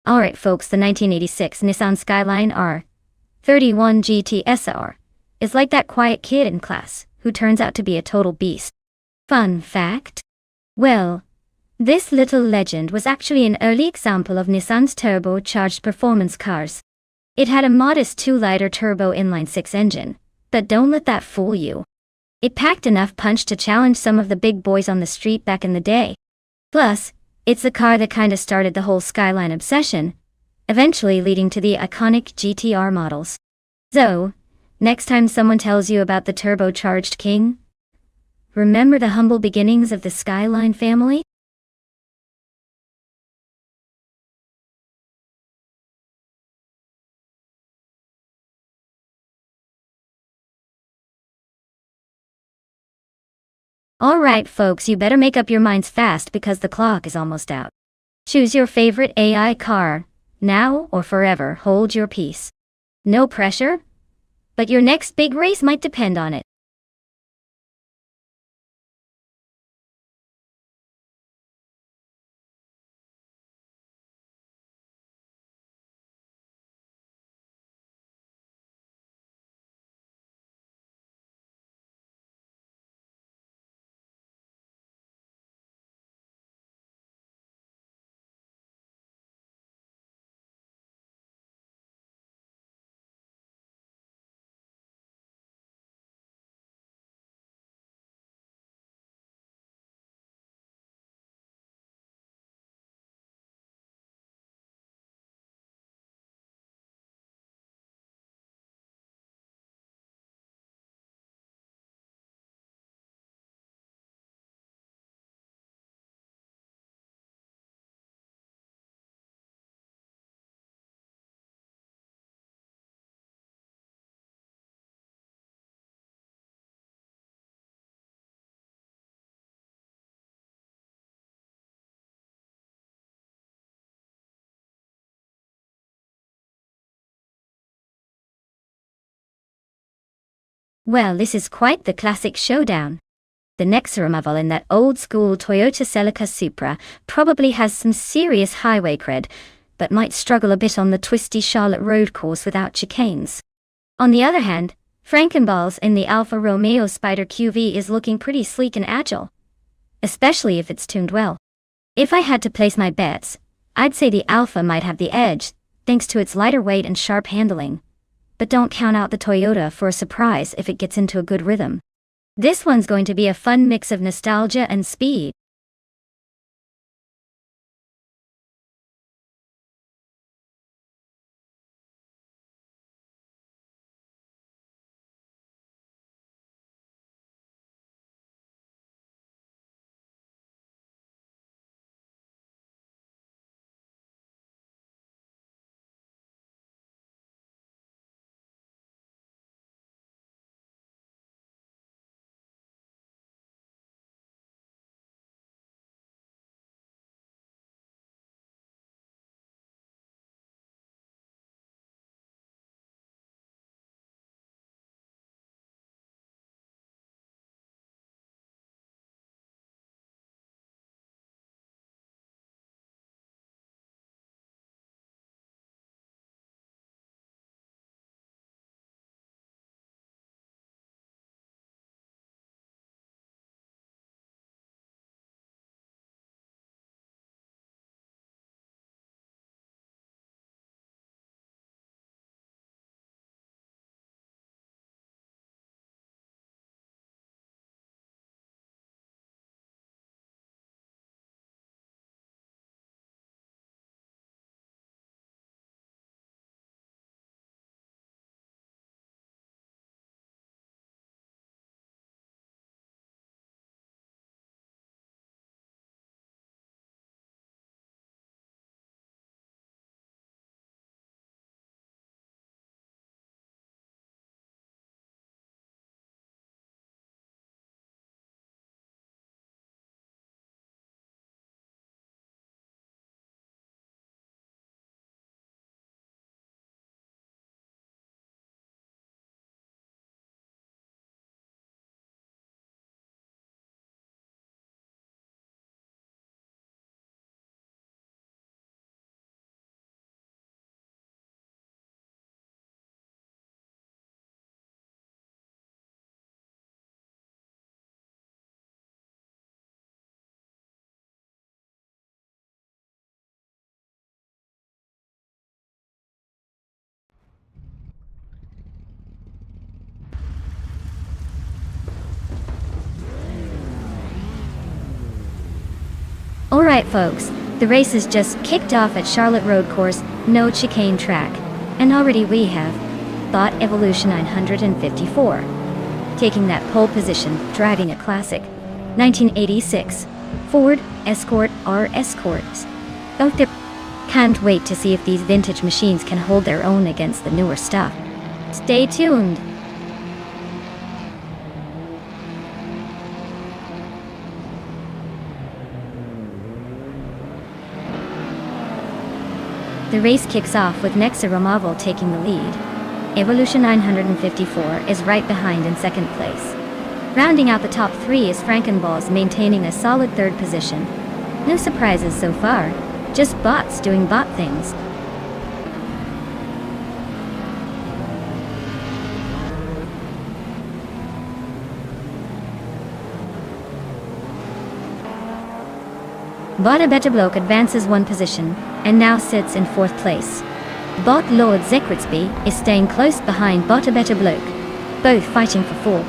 Alright folks, the 1986 Nissan Skyline R31 GT SR is like that quiet kid in class who turns out to be a total beast. Fun fact? Well, this little legend was actually an early example of Nissan's turbocharged performance cars. It had a modest 2-liter turbo inline-6 engine, but don't let that fool you. It packed enough punch to challenge some of the big boys on the street back in the day. Plus, it's the car that kinda started the whole Skyline obsession, eventually leading to the iconic GTR models. So, next time someone tells you about the turbocharged king, remember the humble beginnings of the Skyline family? Alright folks, you better make up your minds fast because the clock is almost out. Choose your favorite AI car, now or forever. Hold your peace. No pressure, but your next big race might depend on it. Well, this is quite the classic showdown. The next model in that old-school Toyota Celica Supra probably has some serious highway cred, but might struggle a bit on the twisty Charlotte road course without chicanes. On the other hand, Frankenballs in the Alfa Romeo Spider QV is looking pretty sleek and agile, especially if it's tuned well. If I had to place my bets, I'd say the Alfa might have the edge, thanks to its lighter weight and sharp handling. But don't count out the Toyota for a surprise if it gets into a good rhythm. This one's going to be a fun mix of nostalgia and speed. Alright folks, the race is just kicked off at Charlotte Road Course, no chicane track. And already we have Bot Evolution 954. Taking that pole position, driving a classic 1986 Ford Escort R Escorts. Oh, can't wait to see if these vintage machines can hold their own against the newer stuff. Stay tuned. The race kicks off with Nexa Romavel taking the lead. Evolution 954 is right behind in second place. Rounding out the top three is Frankenballs maintaining a solid third position. No surprises so far, just bots doing bot things. Bot A Better Bloke advances one position, and now sits in fourth place. Bot Lord Zekritsby is staying close behind Bot A Better Bloke, both fighting for fourth.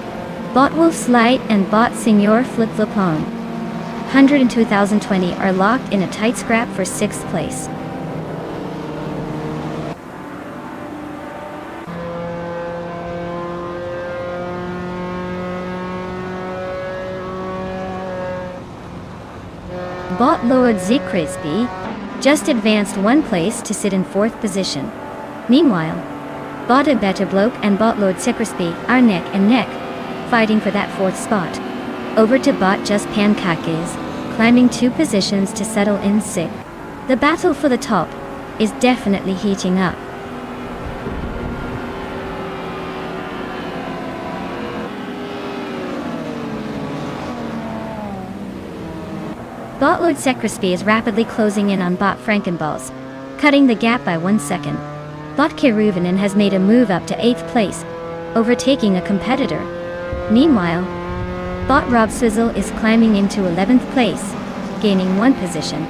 Bot Wolf's Light and Bot Senior Flip Flop On 100 and 2020 are locked in a tight scrap for sixth place. Bot Lord Zekrisby just advanced one place to sit in fourth position. Meanwhile, Bot A Better Bloke and Bot Lord Zekrisby are neck and neck, fighting for that fourth spot. Over to Bot Just Pancakes, climbing two positions to settle in sixth. The battle for the top is definitely heating up. Bot Lord Zekrisby is rapidly closing in on Bot Frankenballs, cutting the gap by 1 second. Bot Keruvanen has made a move up to 8th place, overtaking a competitor. Meanwhile, Bot Rob Swizzle is climbing into 11th place, gaining one position.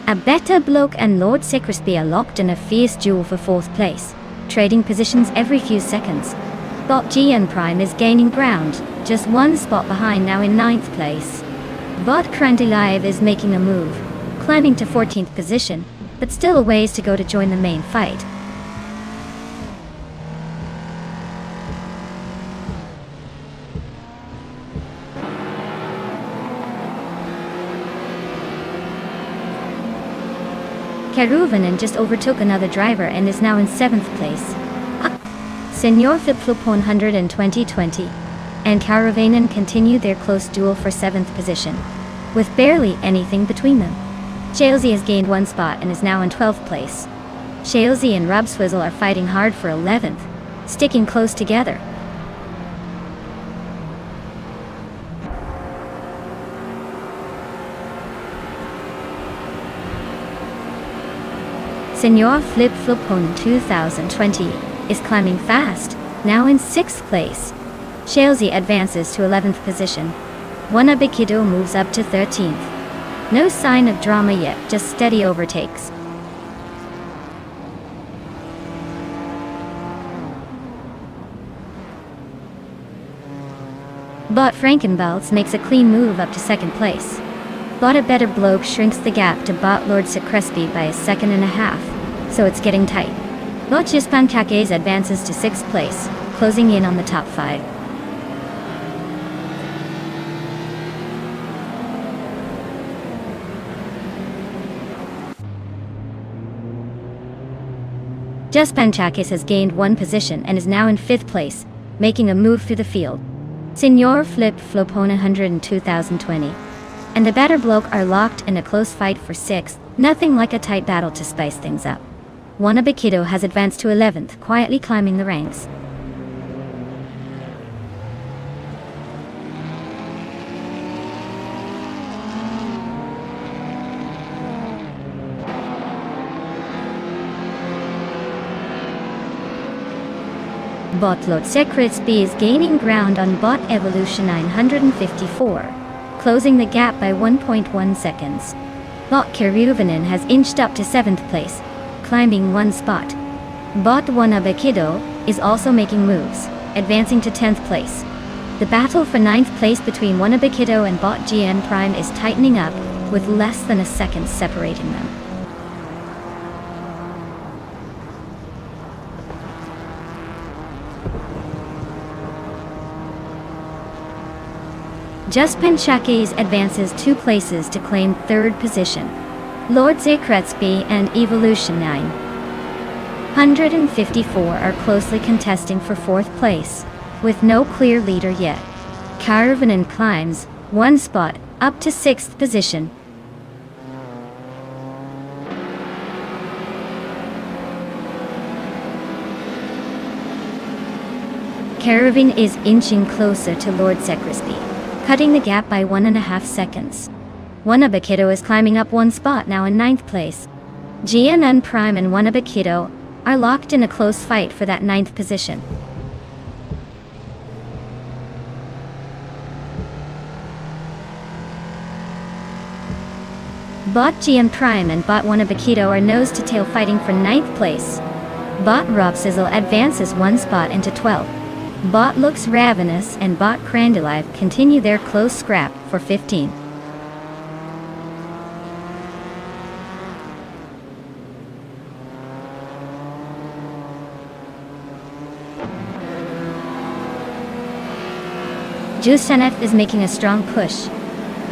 A Better Bloke and Lord Zekrisby are locked in a fierce duel for fourth place, trading positions every few seconds. Bot GN Prime is gaining ground, just one spot behind now in 9th place. Bot Cranty Live is making a move, climbing to 14th position, but still a ways to go to join the main fight. Keruvanen just overtook another driver and is now in 7th place. Senior Flip Flop 100 in 2020 and Keruvanen continue their close duel for 7th position, with barely anything between them. Shalesy has gained one spot and is now in 12th place. Shalesy and Rob Swizzle are fighting hard for 11th, sticking close together. Senior Flip Flop on 2020 is climbing fast, now in 6th place. Shalesy advances to 11th position. Wanabikido moves up to 13th. No sign of drama yet, just steady overtakes. Bot Frankenballs makes a clean move up to 2nd place. Bot A Better Bloke shrinks the gap to Bot Lord Zekrisby by 1.5 seconds, so it's getting tight. Bot Just Pancakes advances to 6th place, closing in on the top 5. Just Pancakes has gained one position and is now in 5th place, making a move through the field. Senior Flip Flop 100 in 2020 and A Better Bloke are locked in a close fight for 6th, nothing like a tight battle to spice things up. Wanabikido has advanced to 11th, quietly climbing the ranks. Bot Lord Zekrisby is gaining ground on Bot Evolution 954, closing the gap by 1.1 seconds. Bot Keruvanen has inched up to 7th place, climbing one spot. Bot Wanabekido is also making moves, advancing to 10th place. The battle for 9th place between Wanabekido and Bot GN Prime is tightening up, with less than a second separating them. Just Penchakes advances 2 places to claim 3rd position. Lord Zakretsby and Evolution 954 are closely contesting for 4th place, with no clear leader yet. Caravan climbs 1 spot up to 6th position. Caravan is inching closer to Lord Zakretsby, cutting the gap by 1.5 seconds. Wanabekido is climbing up 1 spot now in 9th place. GNN Prime and Wanabekido are locked in a close fight for that 9th position. Bot GN Prime and Bot Wanabekido are nose-to-tail fighting for 9th place. Bot Robsizzle advances 1 spot into 12th. Bot Looks Ravenous and Bot Crandalive continue their close scrap for 15th. Justanef is making a strong push,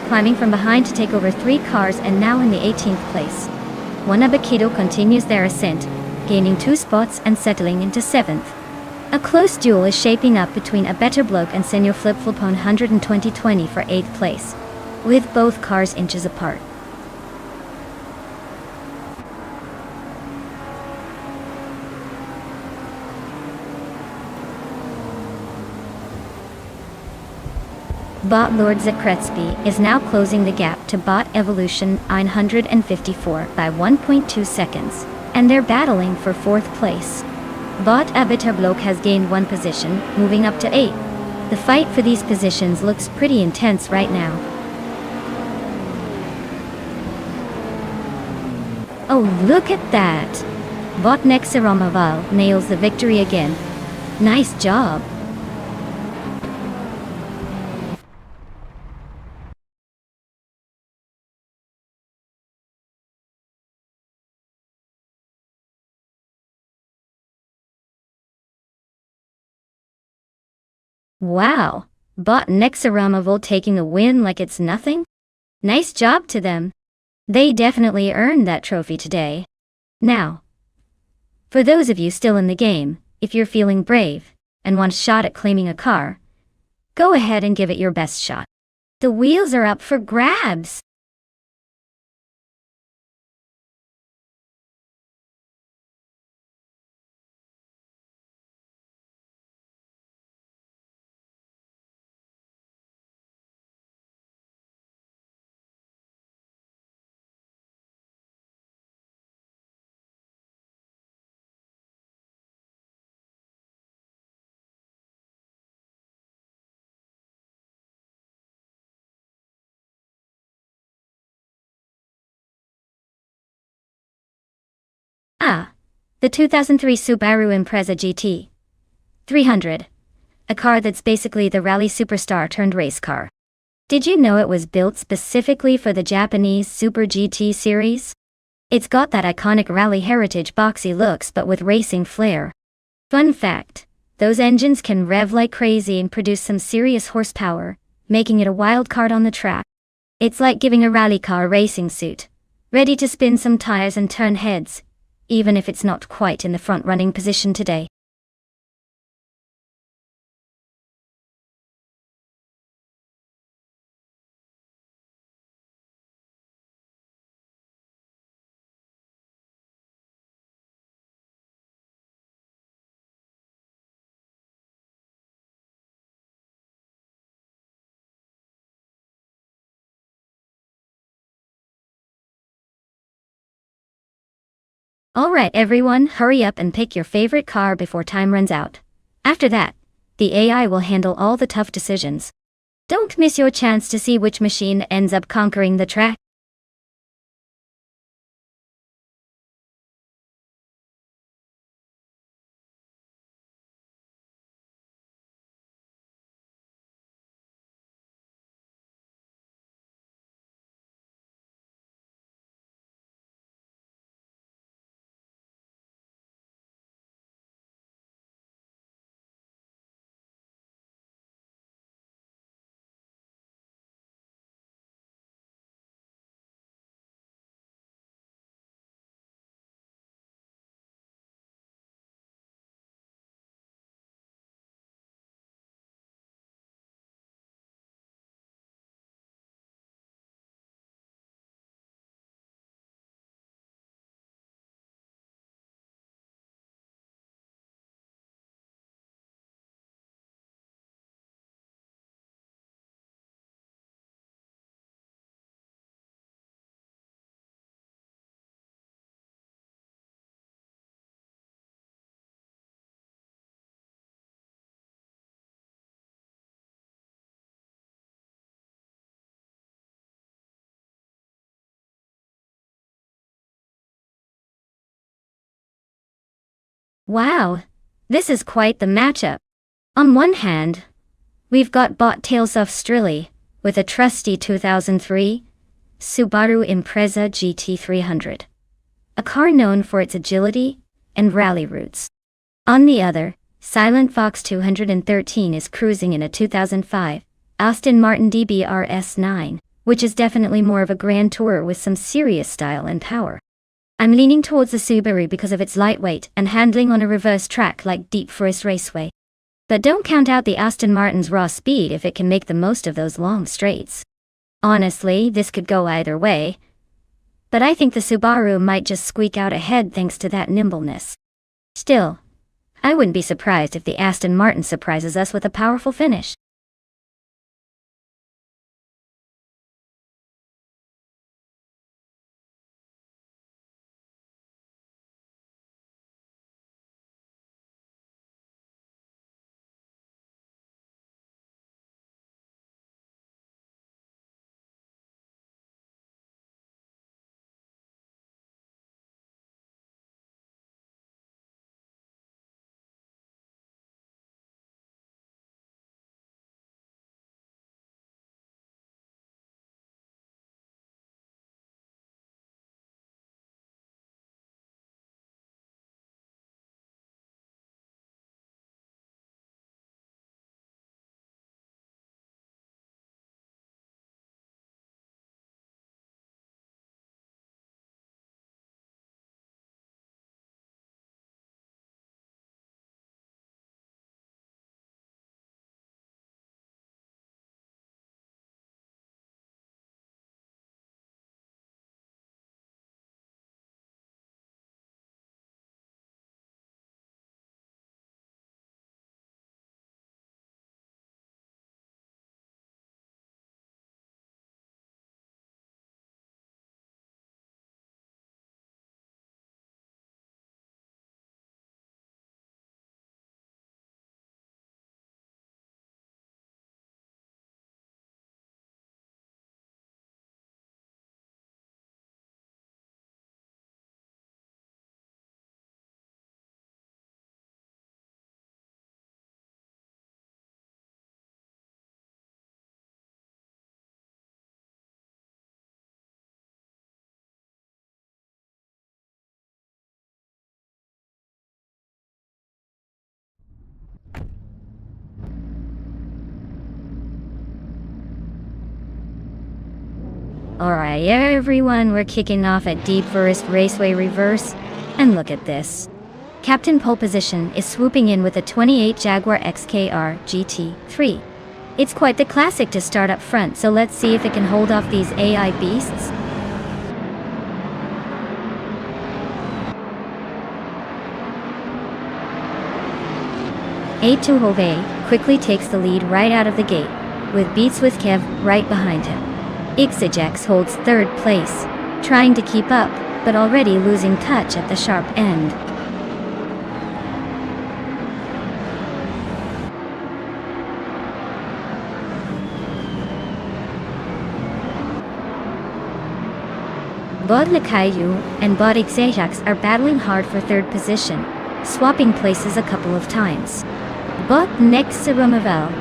climbing from behind to take over 3 cars and now in the 18th place. Wanabekido continues their ascent, gaining 2 spots and settling into 7th. A close duel is shaping up between A Better Bloke and Senor Flipflopone 120-20 for 8th place, with both cars inches apart. Bot Lord Zakretsby is now closing the gap to Bot Evolution 954 by 1.2 seconds, and they're battling for 4th place. Bot Abitarbloke has gained 1 position, moving up to 8. The fight for these positions looks pretty intense right now. Oh, look at that! Bot Nexaramaval nails the victory again. Nice job! Wow! Bot Nexaramaval taking the win like it's nothing? Nice job to them! They definitely earned that trophy today. Now, for those of you still in the game, if you're feeling brave and want a shot at claiming a car, go ahead and give it your best shot. The wheels are up for grabs! Ah, the 2003 Subaru Impreza GT 300. A car that's basically the rally superstar turned race car. Did you know it was built specifically for the Japanese Super GT series? It's got that iconic rally heritage boxy looks but with racing flair. Fun fact, those engines can rev like crazy and produce some serious horsepower, making it a wild card on the track. It's like giving a rally car a racing suit, ready to spin some tires and turn heads, even if it's not quite in the front-running position today. Alright everyone, hurry up and pick your favorite car before time runs out. After that, the AI will handle all the tough decisions. Don't miss your chance to see which machine ends up conquering the track. Wow, this is quite the matchup. On one hand, we've got Bot Tails of Strilly, with a trusty 2003 Subaru Impreza GT300, a car known for its agility and rally routes. On the other, Silent Fox 213 is cruising in a 2005 Aston Martin DBR-S9, which is definitely more of a grand tourer with some serious style and power. I'm leaning towards the Subaru because of its lightweight and handling on a reverse track like Deep Forest Raceway. But don't count out the Aston Martin's raw speed if it can make the most of those long straights. Honestly, this could go either way, but I think the Subaru might just squeak out ahead thanks to that nimbleness. Still, I wouldn't be surprised if the Aston Martin surprises us with a powerful finish. Alright everyone, we're kicking off at Deep Forest Raceway Reverse, and look at this. Captain Pole Position is swooping in with a 28 Jaguar XKR GT3. It's quite the classic to start up front, so let's see if it can hold off these AI beasts. A2 Hove quickly takes the lead right out of the gate, with Beats with Kev right behind him. Ixajax holds third place, trying to keep up, but already losing touch at the sharp end. Bod Lakayu and Bod Ixajax are battling hard for third position, swapping places a couple of times. Bod Nexaromavel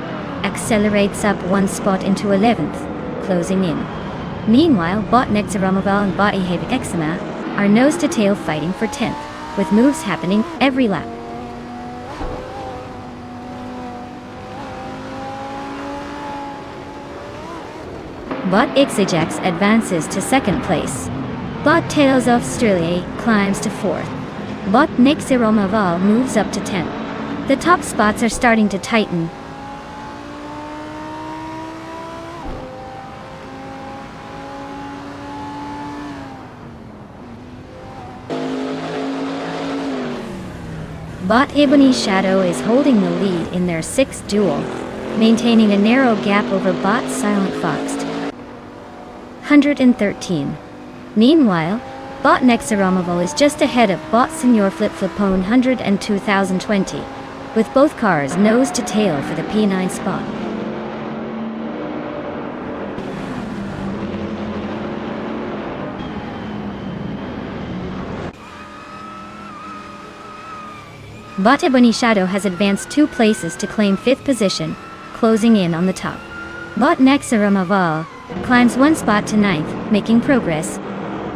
accelerates up one spot into 11th, closing in. Meanwhile, Bot Nexaromavel and Bot Ihavik Exima are nose-to-tail fighting for 10th, with moves happening every lap. Bot Ixajax advances to second place. Bot Tails of Strilly climbs to 4th. Bot Nexaromavel moves up to 10th. The top spots are starting to tighten. Bot Ebony Shadow is holding the lead in their 6th duel, maintaining a narrow gap over Bot Silent Fox 113. Meanwhile, Bot Nexaromavel is just ahead of Bot Senor Flip Flipone 100 and 2020, with both cars nose to tail for the P9 spot. But Ebony Shadow has advanced 2 places to claim 5th position, closing in on the top. Bot Nexaramaval climbs 1 spot to 9th, making progress.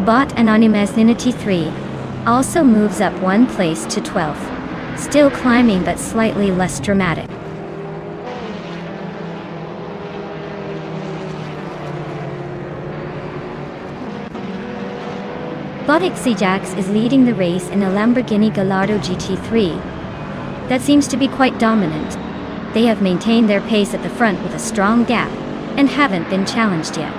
Bot Anonymous Ninity 3 also moves up 1 place to 12th, still climbing but slightly less dramatic. Bot Xijax is leading the race in a Lamborghini Gallardo GT3 that seems to be quite dominant. They have maintained their pace at the front with a strong gap and haven't been challenged yet.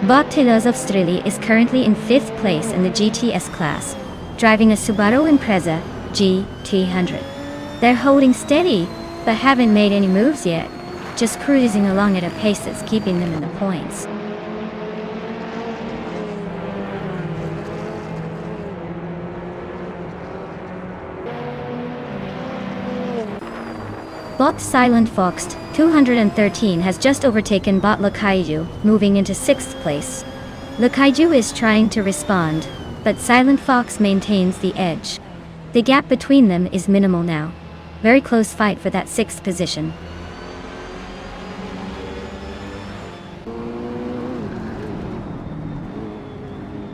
Bot Telos of Strili is currently in 5th place in the GTS class, driving a Subaru Impreza GT100. They're holding steady, but haven't made any moves yet, just cruising along at a pace that's keeping them in the points. Bot Silent Fox 213 has just overtaken Bot Lakaiju, moving into 6th place. Lakaiju is trying to respond, but Silent Fox maintains the edge. The gap between them is minimal now. Very close fight for that 6th position.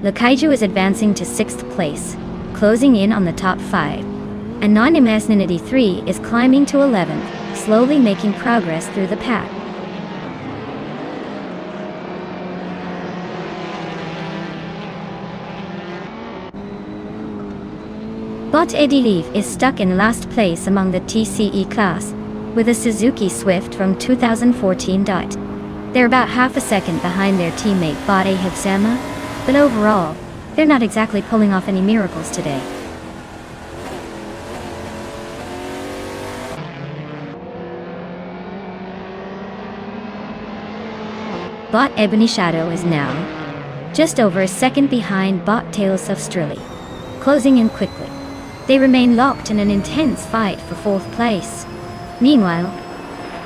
Lakaiju is advancing to 6th place, closing in on the top 5. Anonymous Ninity 3 is climbing to 11th, slowly making progress through the pack. Bot Eddie Leaf is stuck in last place among the TCE class, with a Suzuki Swift from 2014. They're about half a second behind their teammate Bot Ahibsama, but overall, they're not exactly pulling off any miracles today. Bot Ebony Shadow is now just over a second behind Bot Tails of Strili, closing in quickly. They remain locked in an intense fight for 4th place. Meanwhile,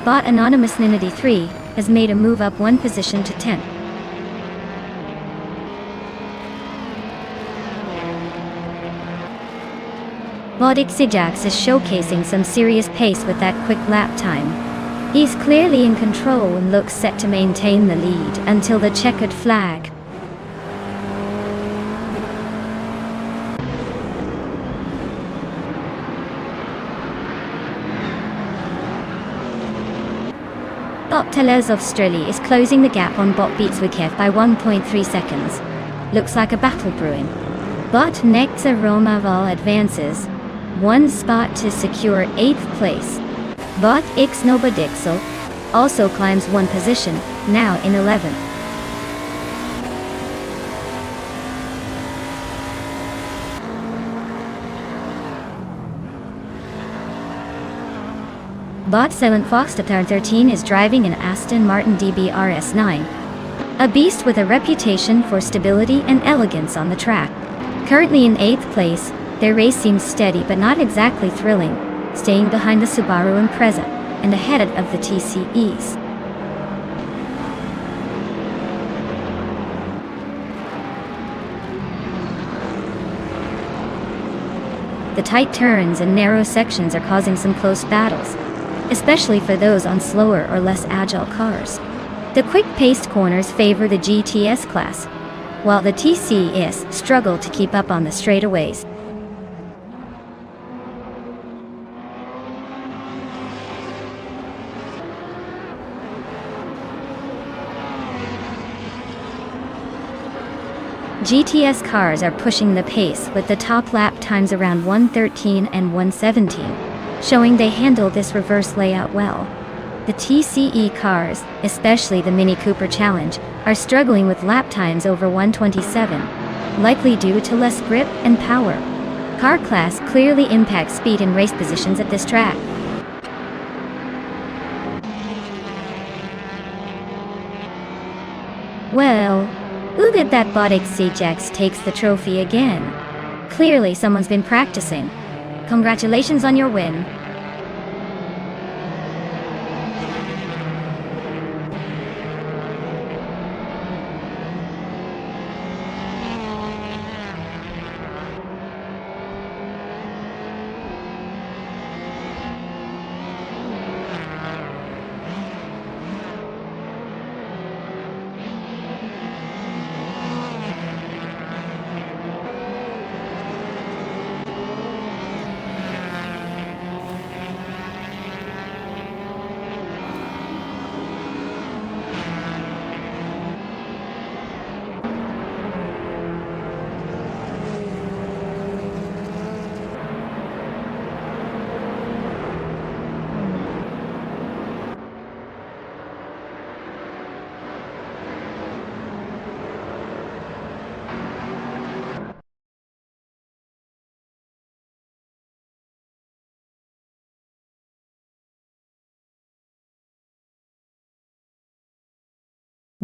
Bot Anonymous Ninity 3 has made a move up 1 position to 10th. Bot Xijax is showcasing some serious pace with that quick lap time. He's clearly in control and looks set to maintain the lead until the checkered flag. Bot Teles of Strili is closing the gap on Bot Beatswikef by 1.3 seconds. Looks like a battle brewing. Bot Nexa Romaval advances 1 spot to secure 8th place. Bot Ixnobadixel also climbs 1 position, now in 11th. Bot Silent Fox 13 is driving an Aston Martin DBRS9, a beast with a reputation for stability and elegance on the track. Currently in 8th place, their race seems steady but not exactly thrilling, staying behind the Subaru Impreza and ahead of the TCEs. The tight turns and narrow sections are causing some close battles, especially for those on slower or less agile cars. The quick-paced corners favor the GTS class, while the TCEs struggle to keep up on the straightaways. GTS cars are pushing the pace with the top lap times around 1:13 and 1:17, showing they handle this reverse layout well. The TCE cars, especially the Mini Cooper Challenge, are struggling with lap times over 1:27, likely due to less grip and power. Car class clearly impacts speed and race positions at this track. Well, look at that Bot Xijax takes the trophy again. Clearly someone's been practicing. Congratulations on your win.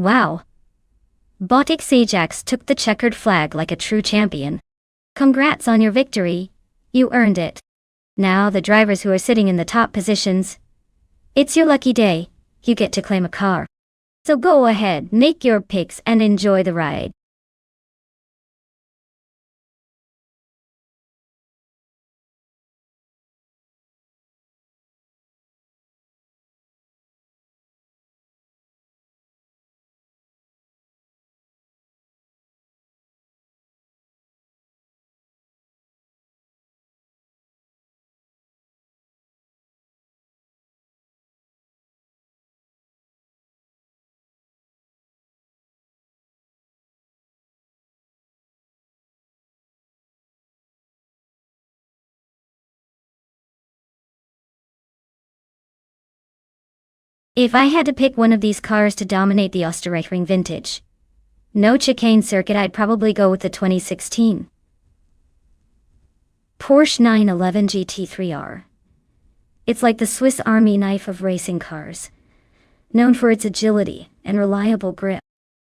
Wow. Botix Ajax took the checkered flag like a true champion. Congrats on your victory. You earned it. Now the drivers who are sitting in the top positions. It's your lucky day. You get to claim a car. So go ahead, make your picks and enjoy the ride. If I had to pick one of these cars to dominate the Österreichring vintage, no chicane circuit, I'd probably go with the 2016 Porsche 911 GT3R. It's like the Swiss Army knife of racing cars, known for its agility and reliable grip.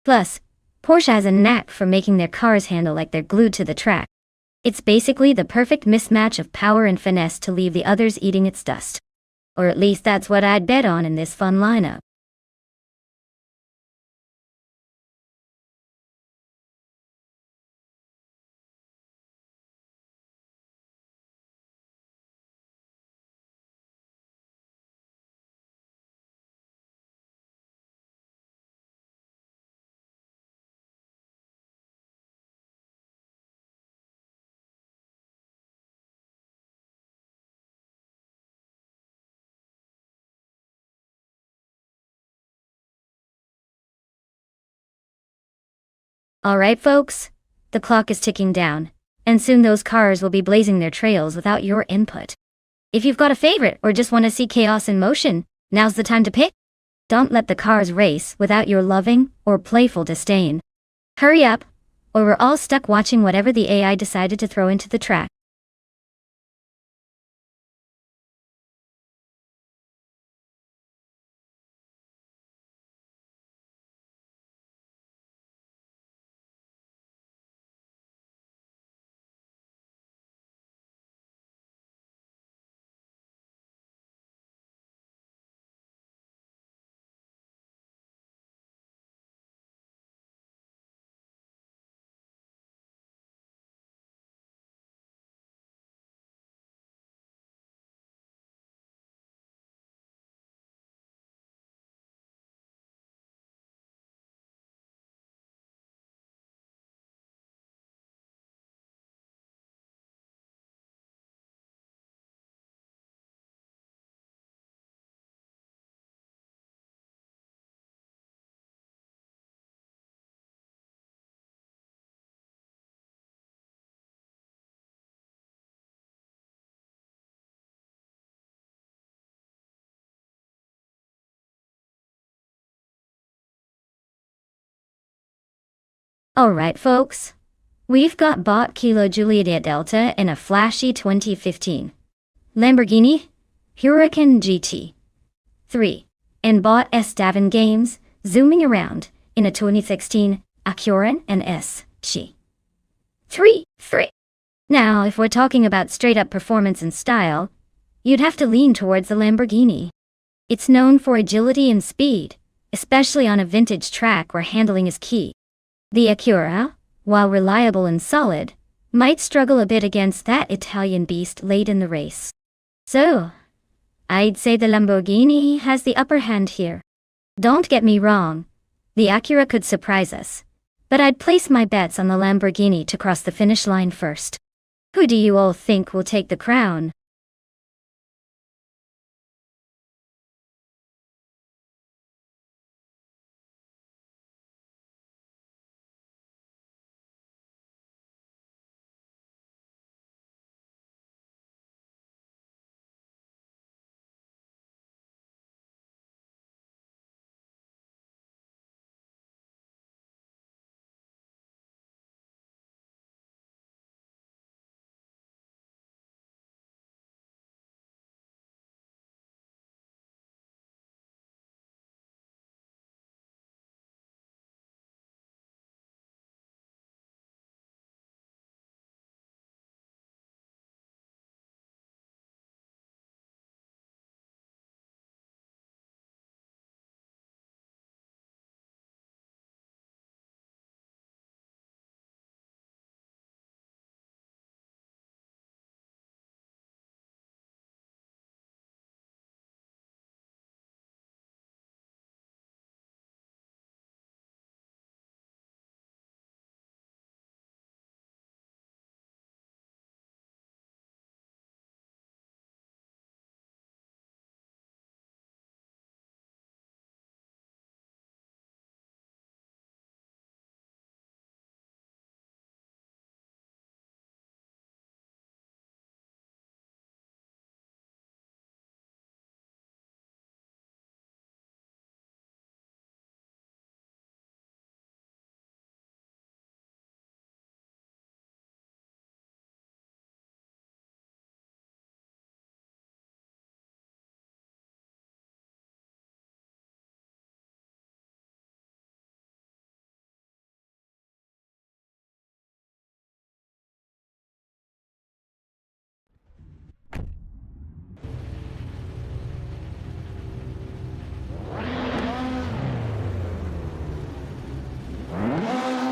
Plus, Porsche has a knack for making their cars handle like they're glued to the track. It's basically the perfect mismatch of power and finesse to leave the others eating its dust. Or at least that's what I'd bet on in this fun lineup. Alright folks, the clock is ticking down, and soon those cars will be blazing their trails without your input. If you've got a favorite or just want to see chaos in motion, now's the time to pick. Don't let the cars race without your loving or playful disdain. Hurry up, or we're all stuck watching whatever the AI decided to throw into the track. Alright folks, we've got bought Kilo Juliet Delta in a flashy 2015 Lamborghini Huracan GT 3 and bought S. Davin Games zooming around in a 2016 Acura and S. G. 3. Now, if we're talking about straight-up performance and style, you'd have to lean towards the Lamborghini. It's known for agility and speed, especially on a vintage track where handling is key. The Acura, while reliable and solid, might struggle a bit against that Italian beast late in the race. So, I'd say the Lamborghini has the upper hand here. Don't get me wrong, the Acura could surprise us, but I'd place my bets on the Lamborghini to cross the finish line first. Who do you all think will take the crown?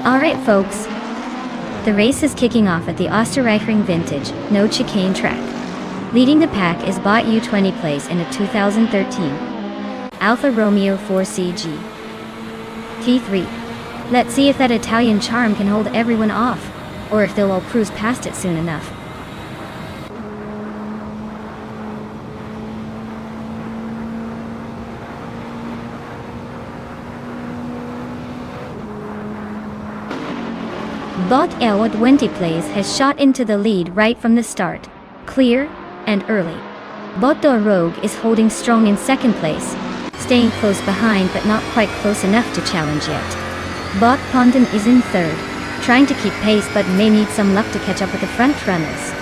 Alright folks, the race is kicking off at the Österreichring Vintage, no chicane track. Leading the pack is Bot U20 Place in a 2013 Alfa Romeo 4CG T3. Let's see if that Italian charm can hold everyone off, or if they'll all cruise past it soon enough. Bot L20 Place has shot into the lead right from the start, clear and early. Bot the Rogue is holding strong in second place, staying close behind but not quite close enough to challenge yet. Bot Pondon is in third, trying to keep pace but may need some luck to catch up with the front runners.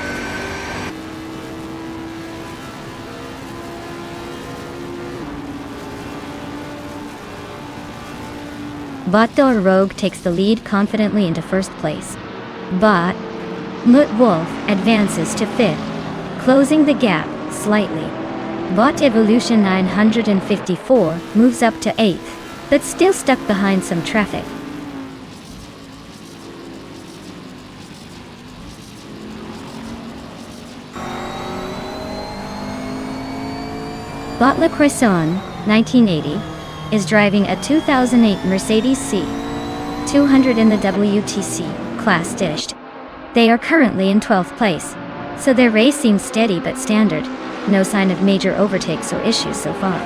Bot the Rogue takes the lead confidently into first place. Bot Mut Wolf advances to fifth, closing the gap slightly. Bot Evolution 954 moves up to eighth, but still stuck behind some traffic. Bot Le Croissant 1980 is driving a 2008 Mercedes C200 in the WTC class dished. They are currently in 12th place, so their race seems steady but standard. No sign of major overtakes or issues so far.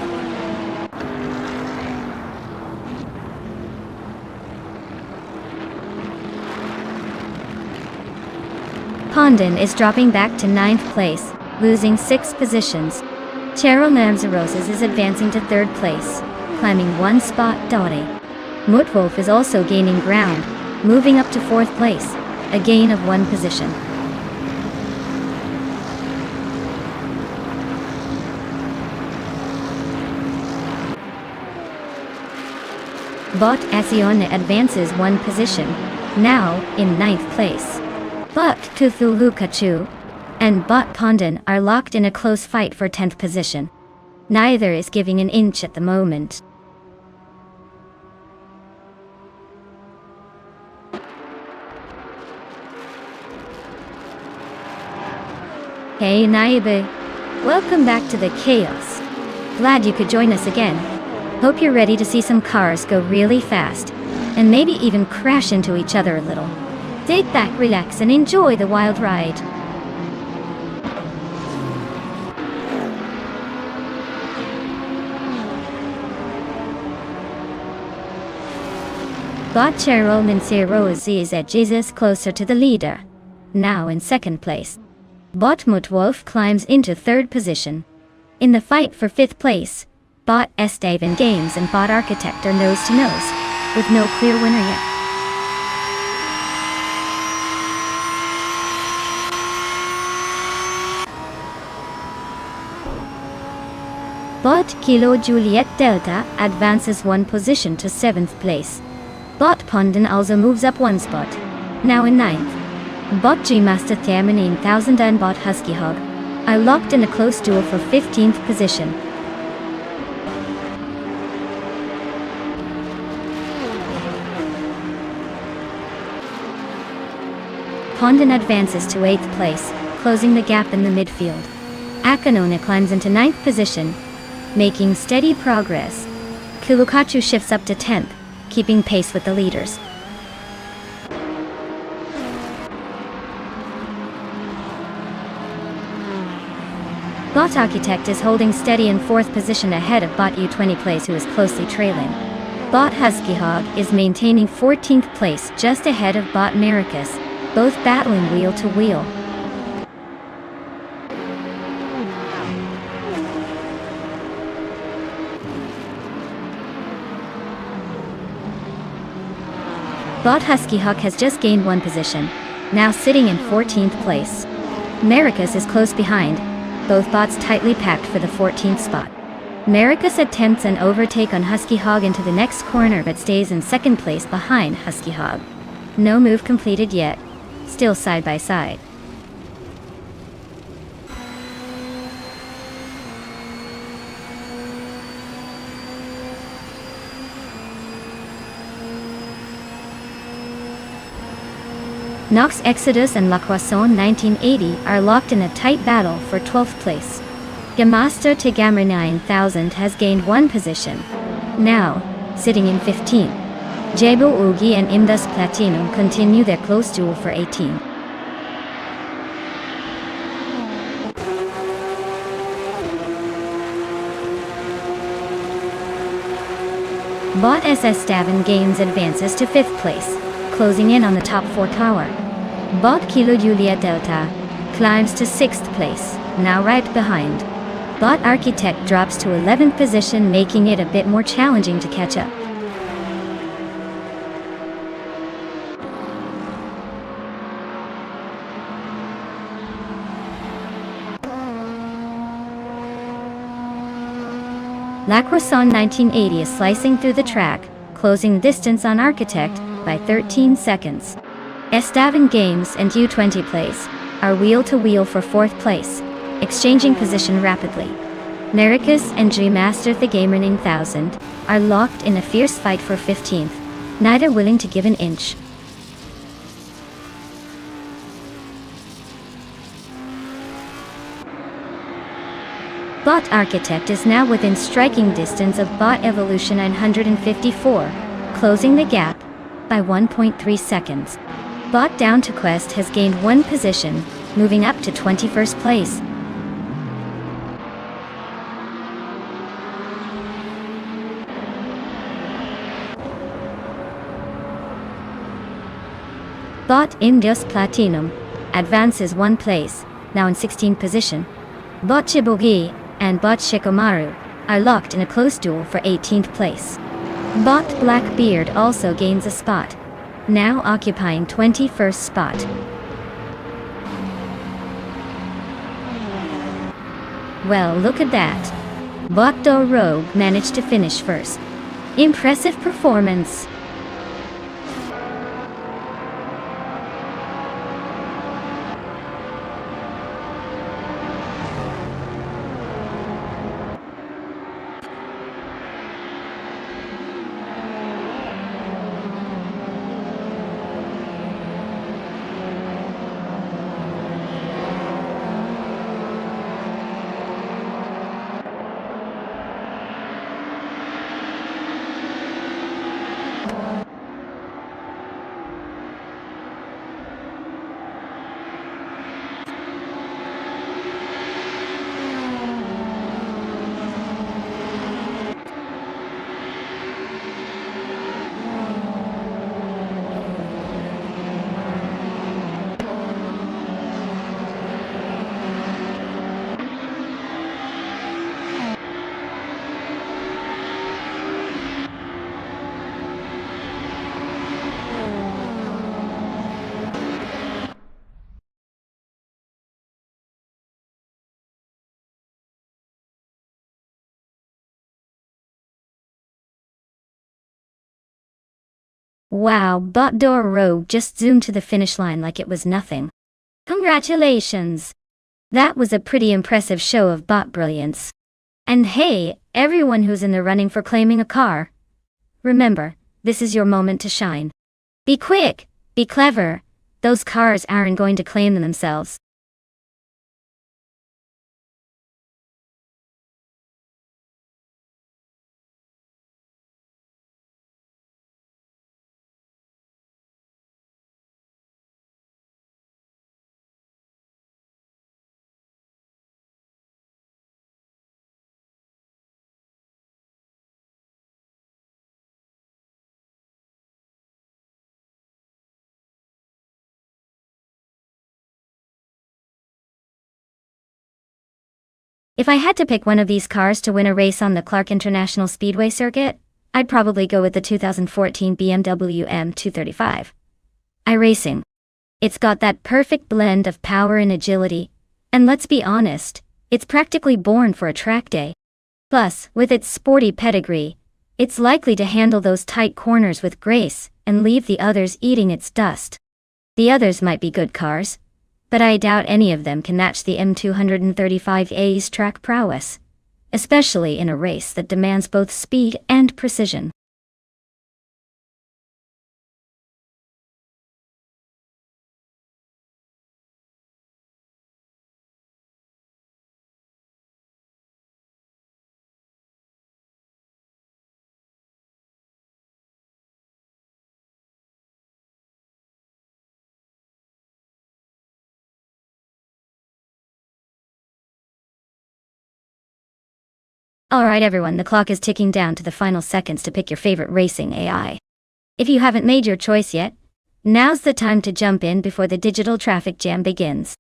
Pondon is dropping back to 9th place, losing 6 positions. Cheryl Namzaroses is advancing to 3rd place, climbing 1 spot. Mutwolf is also gaining ground, moving up to 4th place, a gain of 1 position. Bot Asione advances 1 position, now in 9th place. Bot Tuthulukachu and Bot Pondon are locked in a close fight for 10th position. Neither is giving an inch at the moment. Hey Naibe, welcome back to the chaos. Glad you could join us again. Hope you're ready to see some cars go really fast, and maybe even crash into each other a little. Sit back, relax, and enjoy the wild ride. Bot Cheryl Mincerosi is at Jesus closer to the leader, now in 2nd place. Bot Mutwolf climbs into 3rd position. In the fight for 5th place, Bot Estevan Games and Bot Architect are nose to nose, with no clear winner yet. Bot Kilo Juliet Delta advances 1 position to 7th place. Bot Pondon also moves up 1 spot, now in 9th. Bot G Master Themenin 1000 and Bot Husky Hog are locked in a close duel for 15th position. Pondon advances to 8th place, closing the gap in the midfield. Akanona climbs into 9th position, making steady progress. Kilukachu shifts up to 10th, keeping pace with the leaders. Bot Architect is holding steady in 4th position ahead of Bot U20 Place, who is closely trailing. Bot Husky Hog is maintaining 14th place just ahead of Bot Maricus, both battling wheel to wheel. Bot Husky Hawk has just gained 1 position, now sitting in 14th place. Maricus is close behind, both bots tightly packed for the 14th spot. Maricus attempts an overtake on Husky Hog into the next corner but stays in 2nd place behind Husky Hog. No move completed yet, still side by side. Knox Exodus and La Croissant 1980 are locked in a tight battle for 12th place. Gemaster Tigamer 9000 has gained one position, now sitting in 15th. Jebo Ugi and Imdas Platinum continue their close duel for 18th. Bot SS Stavin Games advances to 5th place, closing in on the top 4 tower. Bot Kilo Julia Delta climbs to 6th place, now right behind. Bot Architect drops to 11th position, making it a bit more challenging to catch up. La Croissant 1980 is slicing through the track, closing distance on Architect by 13 seconds. Estavin Games and U20 Plays are wheel-to-wheel for 4th place, exchanging position rapidly. Nericus and G-Master The Gamer 9000 are locked in a fierce fight for 15th, neither willing to give an inch. Bot Architect is now within striking distance of Bot Evolution 954, closing the gap by 1.3 seconds. Bot Down to Quest has gained one position, moving up to 21st place. Bot Indios Platinum advances one place, now in 16th position. Bot Chibogi and Bot Shikomaru are locked in a close duel for 18th place. Bot Blackbeard also gains a spot, now occupying 21st spot. Well, look at that. Bot Do Rogue managed to finish first. Impressive performance. Wow, Bot Do Rogue just zoomed to the finish line like it was nothing. Congratulations! That was a pretty impressive show of bot brilliance. And hey, everyone who's in the running for claiming a car. Remember, this is your moment to shine. Be quick, be clever. Those cars aren't going to claim them themselves. If I had to pick one of these cars to win a race on the Clark International Speedway circuit, I'd probably go with the 2014 BMW M235 iRacing. It's got that perfect blend of power and agility, and let's be honest, it's practically born for a track day. Plus, with its sporty pedigree, it's likely to handle those tight corners with grace and leave the others eating its dust. The others might be good cars, but I doubt any of them can match the M235A's track prowess, especially in a race that demands both speed and precision. Alright everyone, the clock is ticking down to the final seconds to pick your favorite racing AI. If you haven't made your choice yet, now's the time to jump in before the digital traffic jam begins.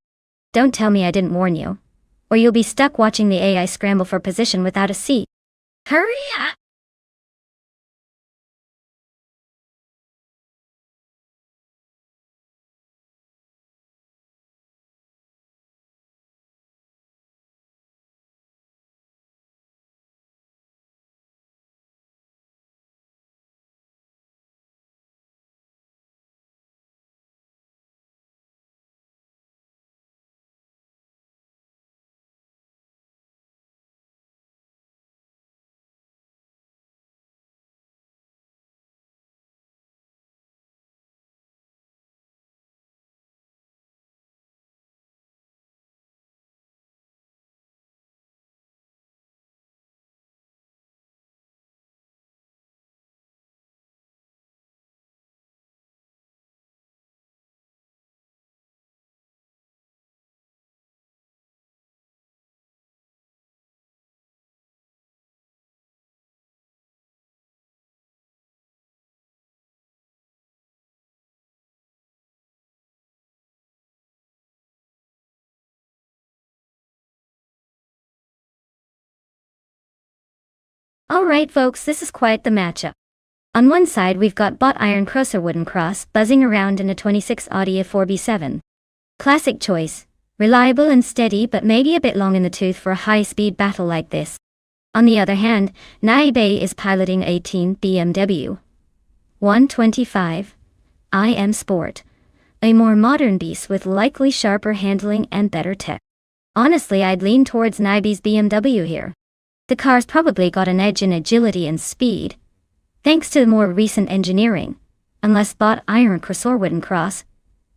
Don't tell me I didn't warn you, or you'll be stuck watching the AI scramble for position without a seat. Hurry up! Alright folks, this is quite the matchup. On one side we've got bot Iron Crosser Wooden Cross buzzing around in a 26 Audi 4B7. Classic choice, reliable and steady but maybe a bit long in the tooth for a high-speed battle like this. On the other hand, Naibe is piloting 18 BMW 125 IM Sport, a more modern beast with likely sharper handling and better tech. Honestly, I'd lean towards Naibe's BMW here. The car's probably got an edge in agility and speed, thanks to the more recent engineering, unless bot Iron Crosser Wooden Cross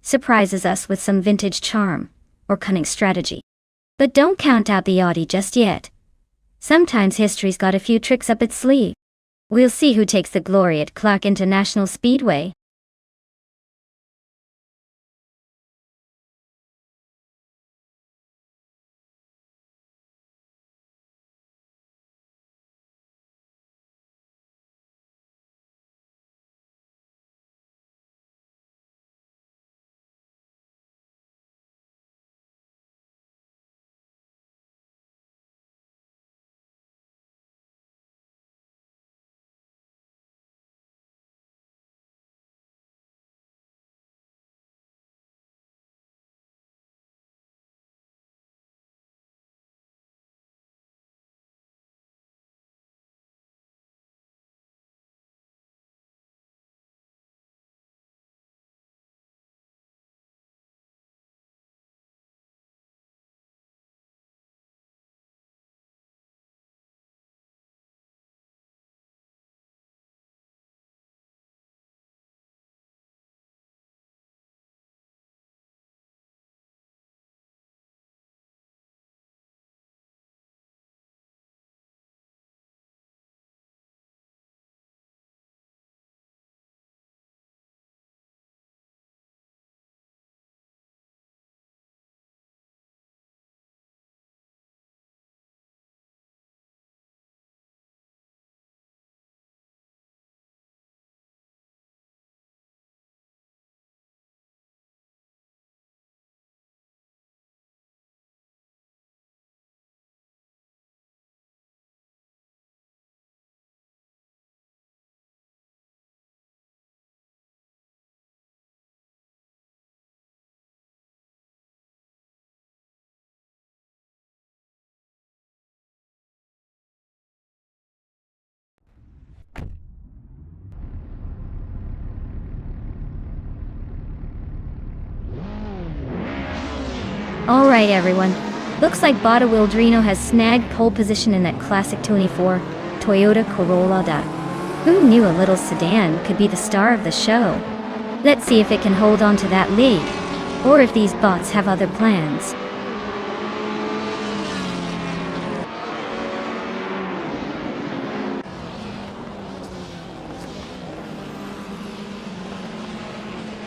surprises us with some vintage charm or cunning strategy. But don't count out the Audi just yet. Sometimes history's got a few tricks up its sleeve. We'll see who takes the glory at Clark International Speedway. Alright everyone, looks like Bada Wildrino has snagged pole position in that classic 24 Toyota Corolla. Who knew a little sedan could be the star of the show? Let's see if it can hold on to that lead, or if these bots have other plans.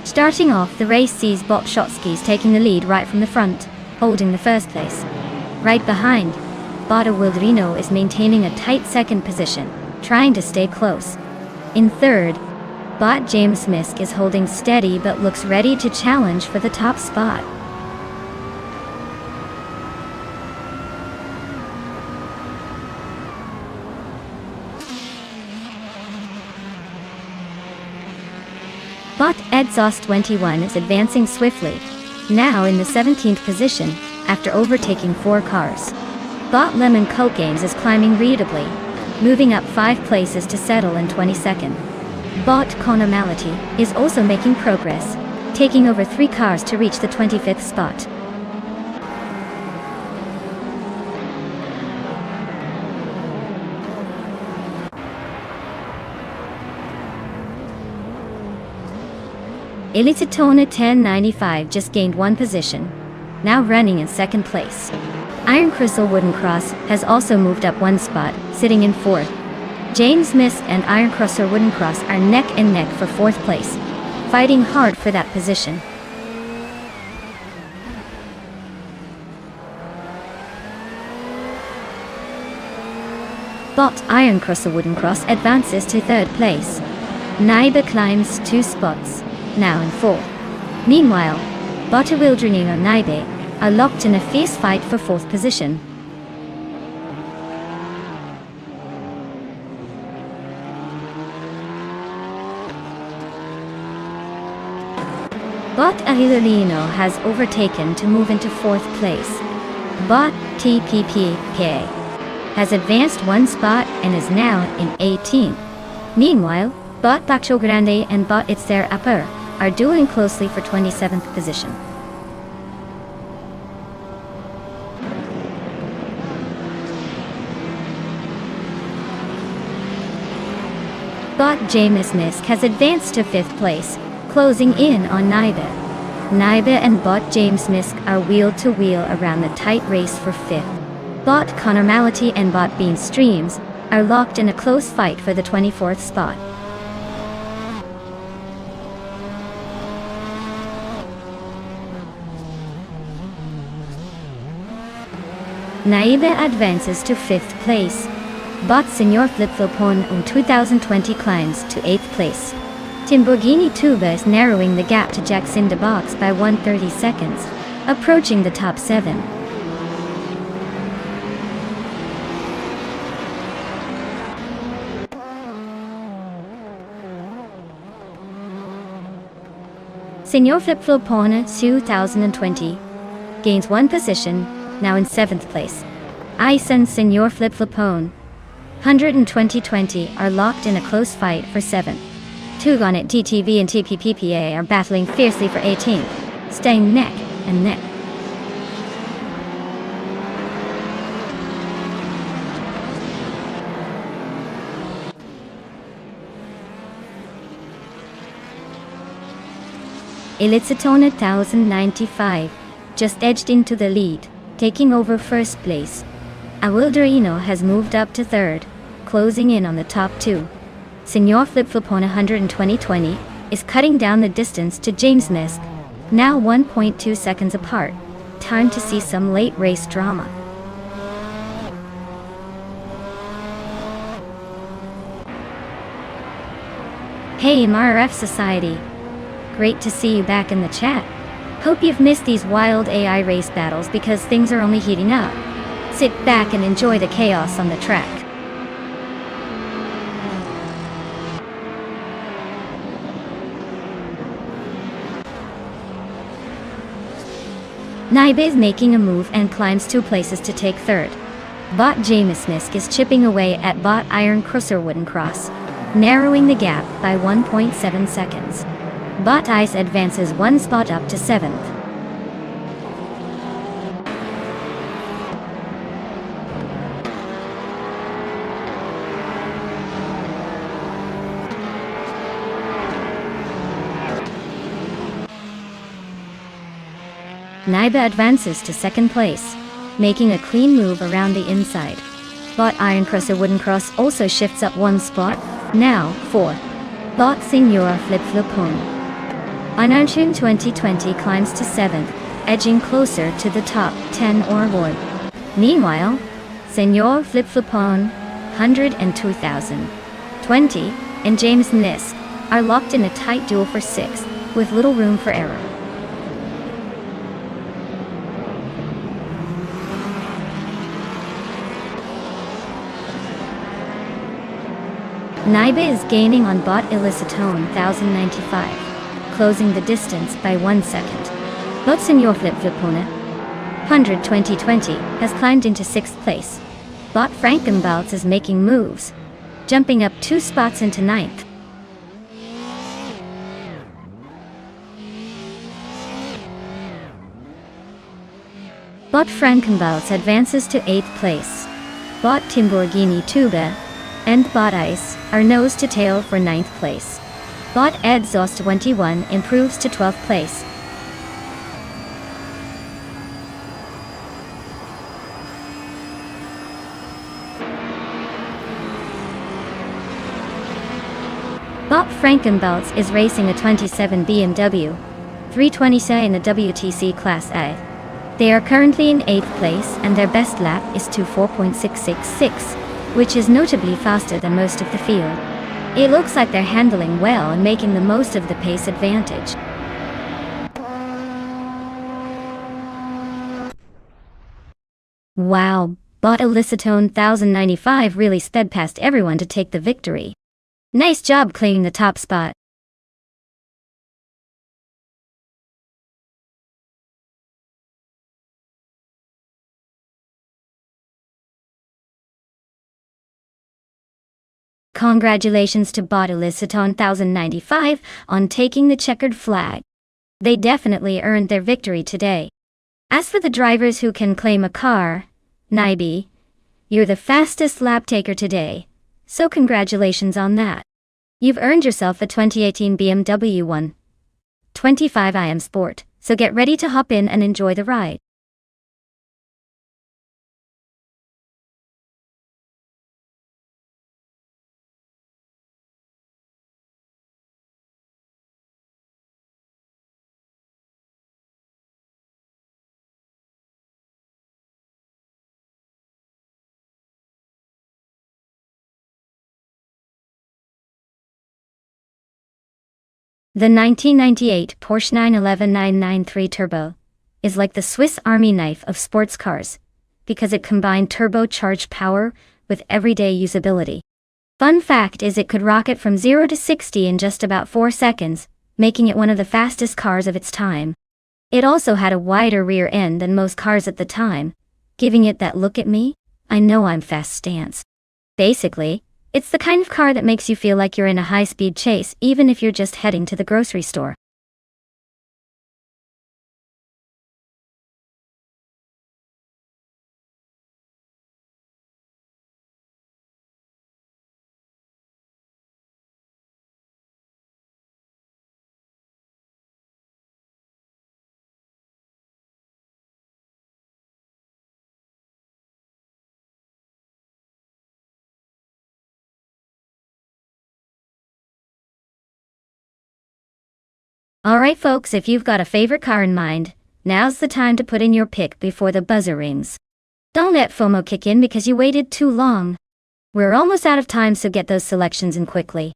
Starting off, the race sees Bot Shotskis taking the lead right from the front, holding the first place. Right behind, Bot Wildrino is maintaining a tight second position, trying to stay close. In third, Bot James Misk is holding steady but looks ready to challenge for the top spot. Bot Exhaust 21 is advancing swiftly, now in the 17th position, after overtaking 4 cars. Bot Lemon Coke Games is climbing readably, moving up 5 places to settle in 22nd. Bot Conormality is also making progress, taking over 3 cars to reach the 25th spot. Elititona 1095 just gained 1 position, now running in 2nd place. Iron Crystal Wooden Cross has also moved up 1 spot, sitting in 4th. James Misk and Iron Crystal Wooden Cross are neck and neck for 4th place, fighting hard for that position. Bot Iron Crystal Wooden Cross advances to 3rd place. Naiba climbs 2 spots, now in 4th. Meanwhile, Bot Wildrino and Naibe are locked in a fierce fight for 4th position. Bot Ahilolino has overtaken to move into 4th place. Bot TPPK has advanced 1 spot and is now in 18th. Meanwhile, Bot Bacho Grande and Bot It's Their Upper are dueling closely for 27th position. Bot James Misk has advanced to 5th place, closing in on Naiba. Naiba and Bot James Misk are wheel to wheel around the tight race for 5th. Bot Conormality and Bot Bean Streams are locked in a close fight for the 24th spot. Naiba advances to 5th place. Bot Senor Flip-Flopon 2020 climbs to 8th place. Timborghini Tuba is narrowing the gap to Jackson de Box by 130 seconds, approaching the top 7. Senor Flip-Flopon 2020 gains 1 position, now in 7th place. Ice and Senor Flip-Flopon 120 are locked in a close fight for 7th. Tugonet TTV and TPPPA are battling fiercely for 18th, staying neck and neck. Elitsatona 1095 just edged into the lead, taking over 1st place. Awildarino has moved up to 3rd, closing in on the top 2. Senor Flip-Flopona 120 is cutting down the distance to James Misk, now 1.2 seconds apart. Time to see some late race drama. Hey MRF Society! Great to see you back in the chat. Hope you've missed these wild AI race battles because things are only heating up. Sit back and enjoy the chaos on the track. Naibe is making a move and climbs 2 places to take 3rd. Bot James Misk is chipping away at Bot Iron Crusher Wooden Cross, narrowing the gap by 1.7 seconds. Bot Ice advances 1 spot up to 7th. Naiba advances to 2nd place, making a clean move around the inside. Bot Iron Crusher Wooden Cross also shifts up 1 spot, now 4th. Bot Senor Flip-Flopon Anarchun 2020 climbs to 7th, edging closer to the top 10 or more. Meanwhile, Senor Flip-Flopone, 102,020, and James Nisk are locked in a tight duel for 6th, with little room for error. Naiba is gaining on bot Illicitone 1095, closing the distance by 1 second. Bot Senor Flip-Flopone, 120,20, has climbed into 6th place. Bot Frankenbalz is making moves, jumping up 2 spots into 9th. Bot Frankenbalz advances to 8th place. Bot Timborghini Tuba and Bot Ice are nose to tail for 9th place. Bot Edzos 21 improves to 12th place. Bot Frankenbalz is racing a 27 BMW 320 in the WTC Class A. They are currently in 8th place and their best lap is 24.666, which is notably faster than most of the field. It looks like they're handling well and making the most of the pace advantage. Wow, Bot Illicitone 1095 really sped past everyone to take the victory. Nice job claiming the top spot. Congratulations to Bot Illicitone 1095 on taking the checkered flag. They definitely earned their victory today. As for the drivers who can claim a car, Naibi, you're the fastest lap taker today, so congratulations on that. You've earned yourself a 2018 BMW 125 iM Sport, so get ready to hop in and enjoy the ride. The 1998 Porsche 911 993 Turbo is like the Swiss Army knife of sports cars, because it combined turbocharged power with everyday usability. Fun fact is it could rocket from 0 to 60 in just about 4 seconds, making it one of the fastest cars of its time. It also had a wider rear end than most cars at the time, giving it that "look at me, I know I'm fast" stance. Basically, it's the kind of car that makes you feel like you're in a high-speed chase even if you're just heading to the grocery store. Alright folks, if you've got a favorite car in mind, now's the time to put in your pick before the buzzer rings. Don't let FOMO kick in because you waited too long. We're almost out of time, so get those selections in quickly.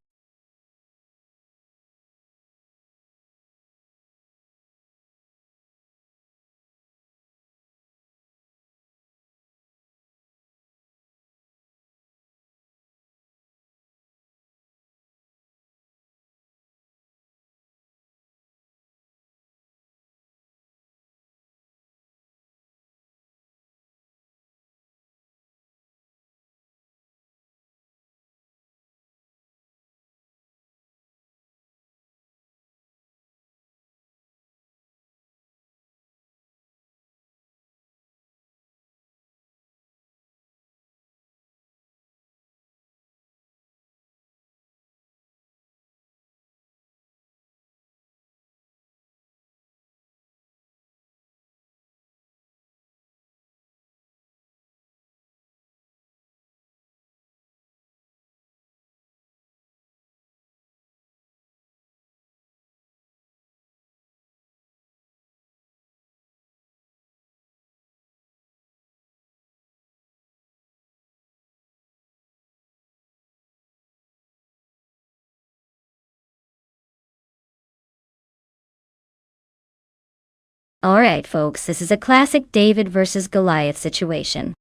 Alright folks, this is a classic David versus Goliath situation.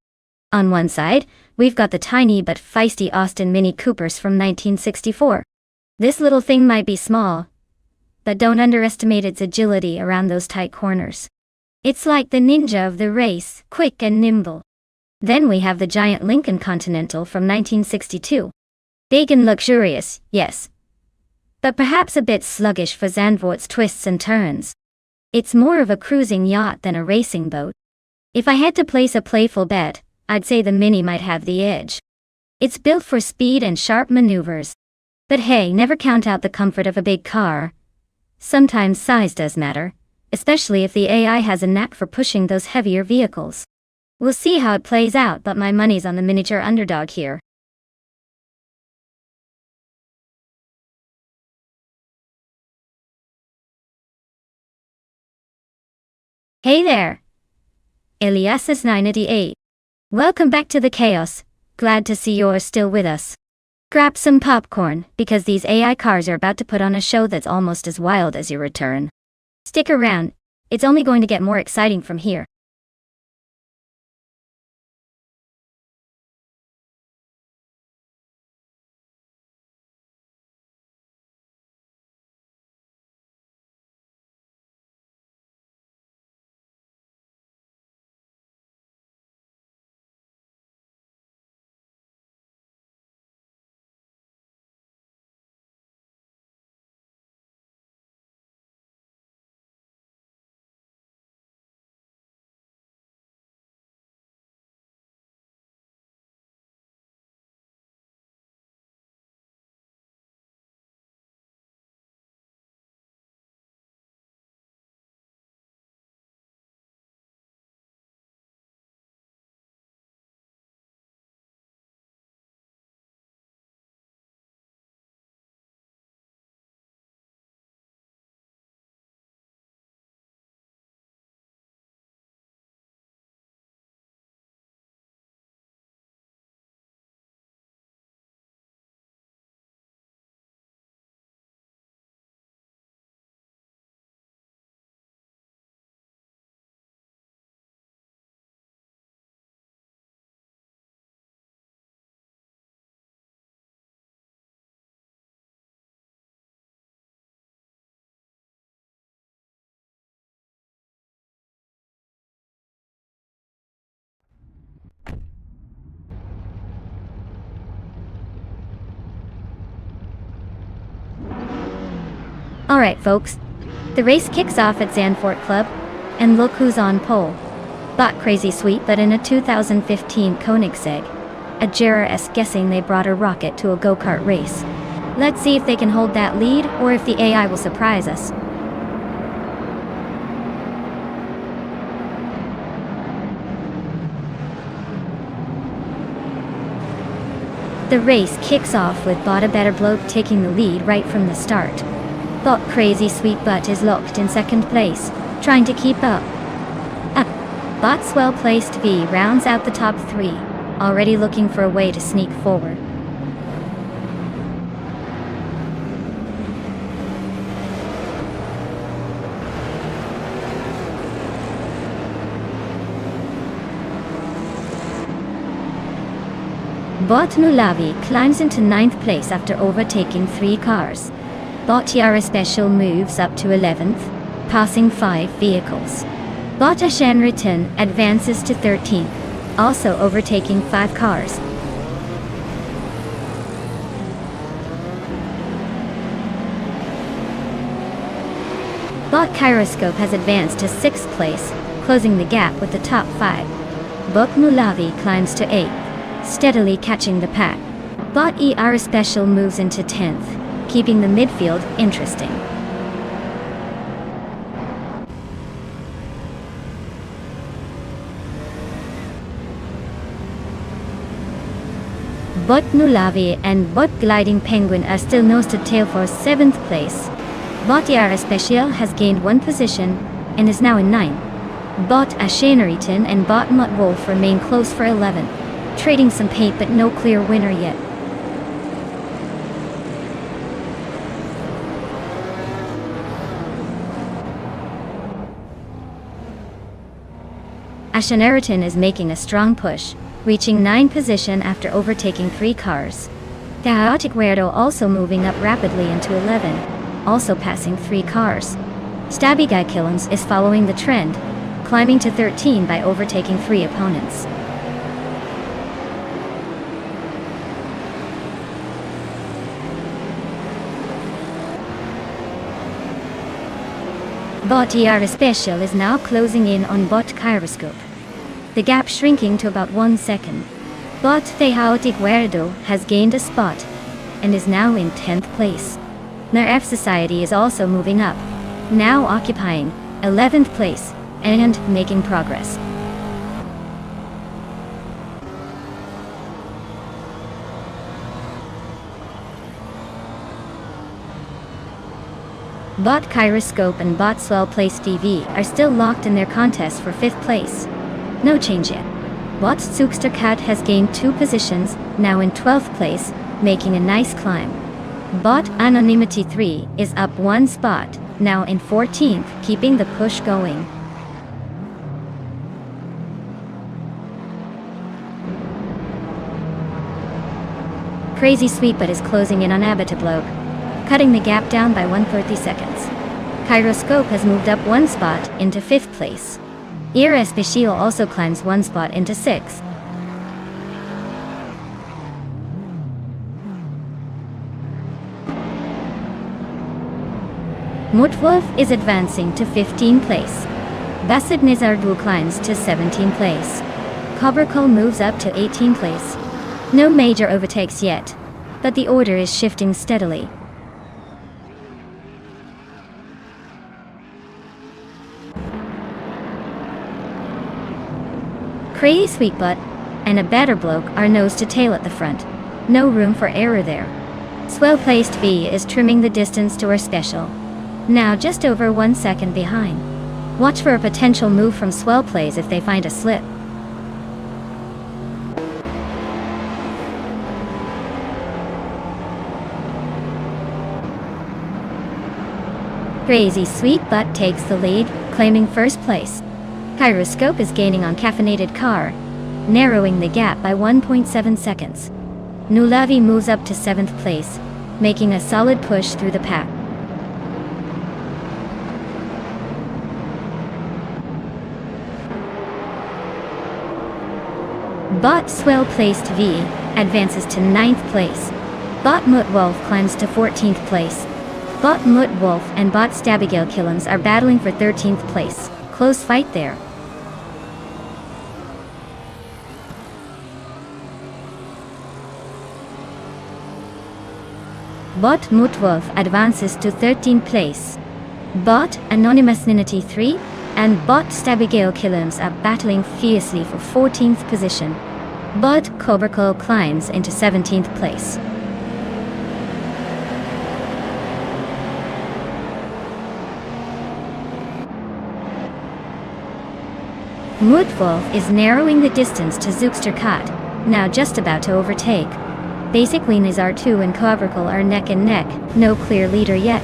On one side, we've got the tiny but feisty Austin Mini Coopers from 1964. This little thing might be small, but don't underestimate its agility around those tight corners. It's like the ninja of the race, quick and nimble. Then we have the giant Lincoln Continental from 1962. Big and luxurious, yes, but perhaps a bit sluggish for Zandvoort's twists and turns. It's more of a cruising yacht than a racing boat. If I had to place a playful bet, I'd say the Mini might have the edge. It's built for speed and sharp maneuvers. But hey, never count out the comfort of a big car. Sometimes size does matter, especially if the AI has a knack for pushing those heavier vehicles. We'll see how it plays out, but my money's on the miniature underdog here. Hey there! Elias's 988. Welcome back to the chaos. Glad to see you're still with us. Grab some popcorn, because these AI cars are about to put on a show that's almost as wild as your return. Stick around, it's only going to get more exciting from here. Alright folks, the race kicks off at Zandvoort Club, and look who's on pole. Bot Crazy Sweet, but in a 2015 Koenigsegg. A Jera-esque guessing they brought a rocket to a go-kart race. Let's see if they can hold that lead, or if the AI will surprise us. The race kicks off with Bot a Better Bloke taking the lead right from the start. Bot Crazy Sweet Butt is locked in second place, trying to keep up. Bot's well-placed V rounds out the top three, already looking for a way to sneak forward. Bot Nulavi climbs into 9th place after overtaking 3 cars. Bot Yara Special moves up to 11th, passing 5 vehicles. Bot Ashen Return advances to 13th, also overtaking 5 cars. Bot Kyroscope has advanced to 6th place, closing the gap with the top 5. Bot Nulavi climbs to 8th, steadily catching the pack. Bot ER Special moves into 10th, keeping the midfield interesting. Bot Nulavi and Bot Gliding Penguin are still nose to tail for 7th place. Bot Yara Special has gained 1 position and is now in 9th. Bot Asheneriton and Bot Mutt Wolf remain close for 11th, trading some paint but no clear winner yet. Ashton is making a strong push, reaching 9th position after overtaking 3 cars. The Chaotic Weirdo also moving up rapidly into 11, also passing 3 cars. Stabby Guy Killens is following the trend, climbing to 13 by overtaking 3 opponents. Bot ER Special is now closing in on Bot Gyroscope. The gap shrinking to about 1 second. Bot the Chaotic Weirdo has gained a spot and is now in 10th place. Nerf Society is also moving up, now occupying 11th place and making progress. Bot Gyroscope and Bot Swell Place TV are still locked in their contest for 5th place. No change yet. Bot Zookstercat has gained 2 positions, now in 12th place, making a nice climb. Bot Anonymity 3 is up 1 spot, now in 14th, keeping the push going. Crazy Sweetbutt is closing in on Abitablog, cutting the gap down by 130 seconds. Gyroscope has moved up 1 spot into 5th place. ER Especial also climbs 1 spot into 6th. Mutwolf is advancing to 15th place. Basid Nizardu climbs to 17th place. Cobracol moves up to 18th place. No major overtakes yet, but the order is shifting steadily. Crazy Sweetbutt and a Better Bloke are nose to tail at the front. No room for error there. Swell Placed V is trimming the distance to our special. Now just over 1 second behind. Watch for a potential move from Swell Plays if they find a slip. Crazy Sweetbutt takes the lead, claiming 1st place. Gyroscope is gaining on Caffeinated Car, narrowing the gap by 1.7 seconds. Nulavi moves up to 7th place, making a solid push through the pack. Bot Swell Placed V advances to 9th place. Bot Mutwolf climbs to 14th place. Bot Mutwolf and Bot Stabigale Killens are battling for 13th place. Close fight there. Bot Mutwolf advances to 13th place. Bot Anonymous Ninity 3 and Bot Stabigale Killens are battling fiercely for 14th position. Bot Cobracol climbs into 17th place. Mutwolf is narrowing the distance to Zookstercat, now just about to overtake. Basically Nizar2 and Cobracol are neck and neck, no clear leader yet.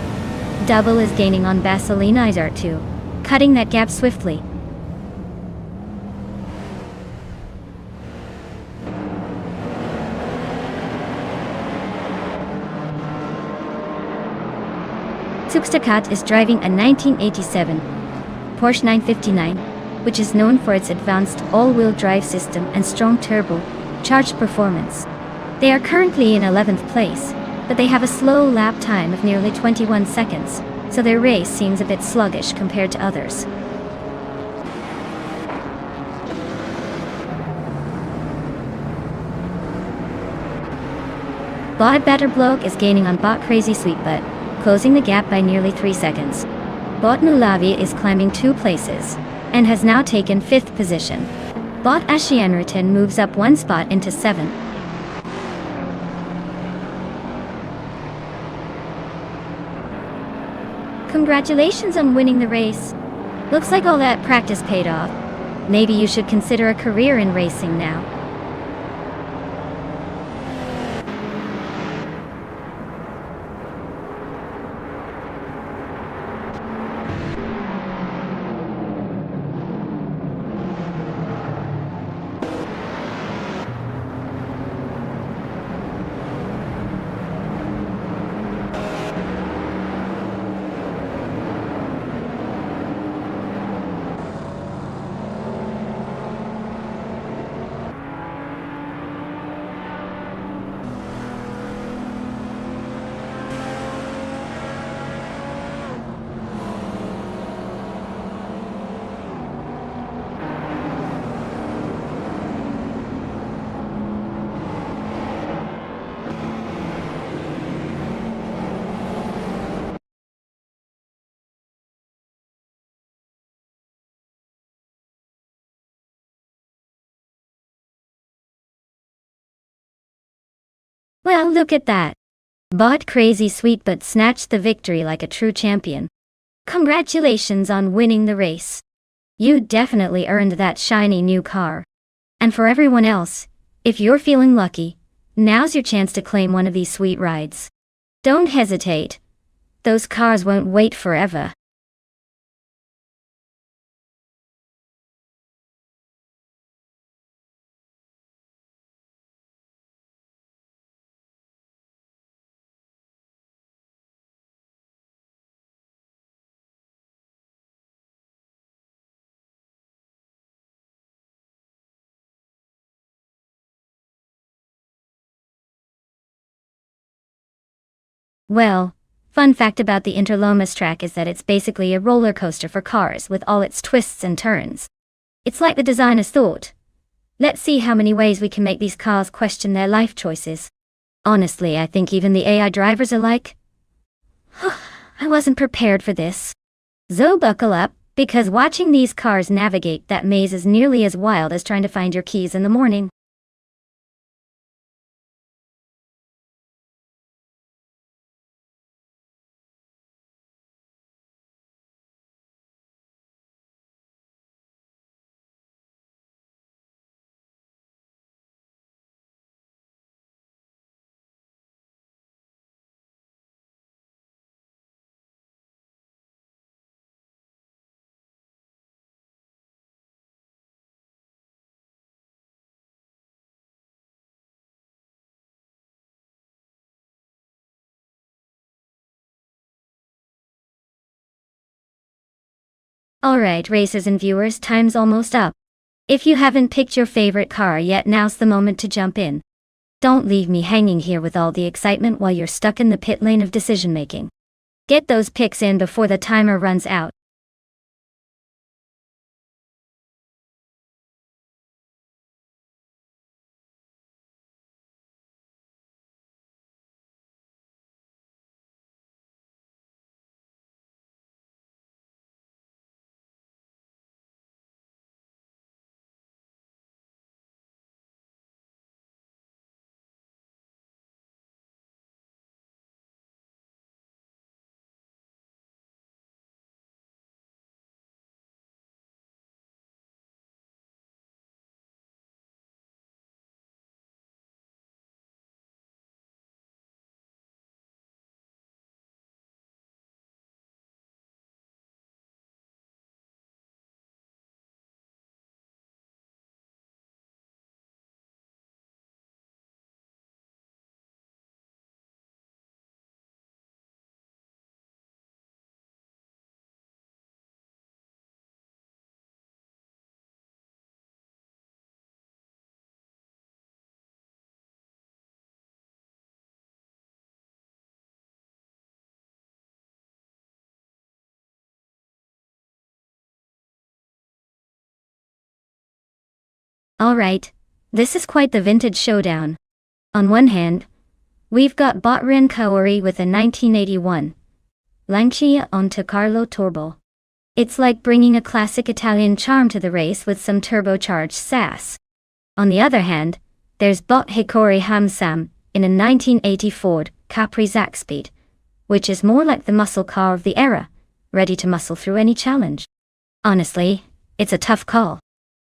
Double is gaining on Vaseline Nizar2, cutting that gap swiftly. Zookstercat is driving a 1987 Porsche 959, which is known for its advanced all-wheel drive system and strong turbo-charged performance. They are currently in 11th place, but they have a slow lap time of nearly 21 seconds, so their race seems a bit sluggish compared to others. Bot Better Bloke is gaining on Bot Crazy Sweetbutt, closing the gap by nearly 3 seconds. Bot Nulavi is climbing 2 places, and has now taken 5th position. Bot Ashianriton moves up 1 spot into 7th. Congratulations on winning the race. Looks like all that practice paid off. Maybe you should consider a career in racing now. Well, look at that. Bought crazy sweet but snatched the victory like a true champion. Congratulations on winning the race. You definitely earned that shiny new car. And for everyone else, if you're feeling lucky, now's your chance to claim one of these sweet rides. Don't hesitate. Those cars won't wait forever. Well, fun fact about the Interlomas track is that it's basically a roller coaster for cars with all its twists and turns. It's like the designers thought. Let's see how many ways we can make these cars question their life choices. Honestly, I think even the AI drivers are like, I wasn't prepared for this. So buckle up, because watching these cars navigate that maze is nearly as wild as trying to find your keys in the morning. Alright, racers and viewers, time's almost up. If you haven't picked your favorite car yet, now's the moment to jump in. Don't leave me hanging here with all the excitement while you're stuck in the pit lane of decision making. Get those picks in before the timer runs out. Alright, this is quite the vintage showdown. On one hand, we've got Botrin Kaori with a 1981 Lancia Monte Carlo Turbo. It's like bringing a classic Italian charm to the race with some turbocharged sass. On the other hand, there's Bot Hikori Hamsam in a 1980 Ford Capri Zaxpeed, which is more like the muscle car of the era, ready to muscle through any challenge. Honestly, it's a tough call.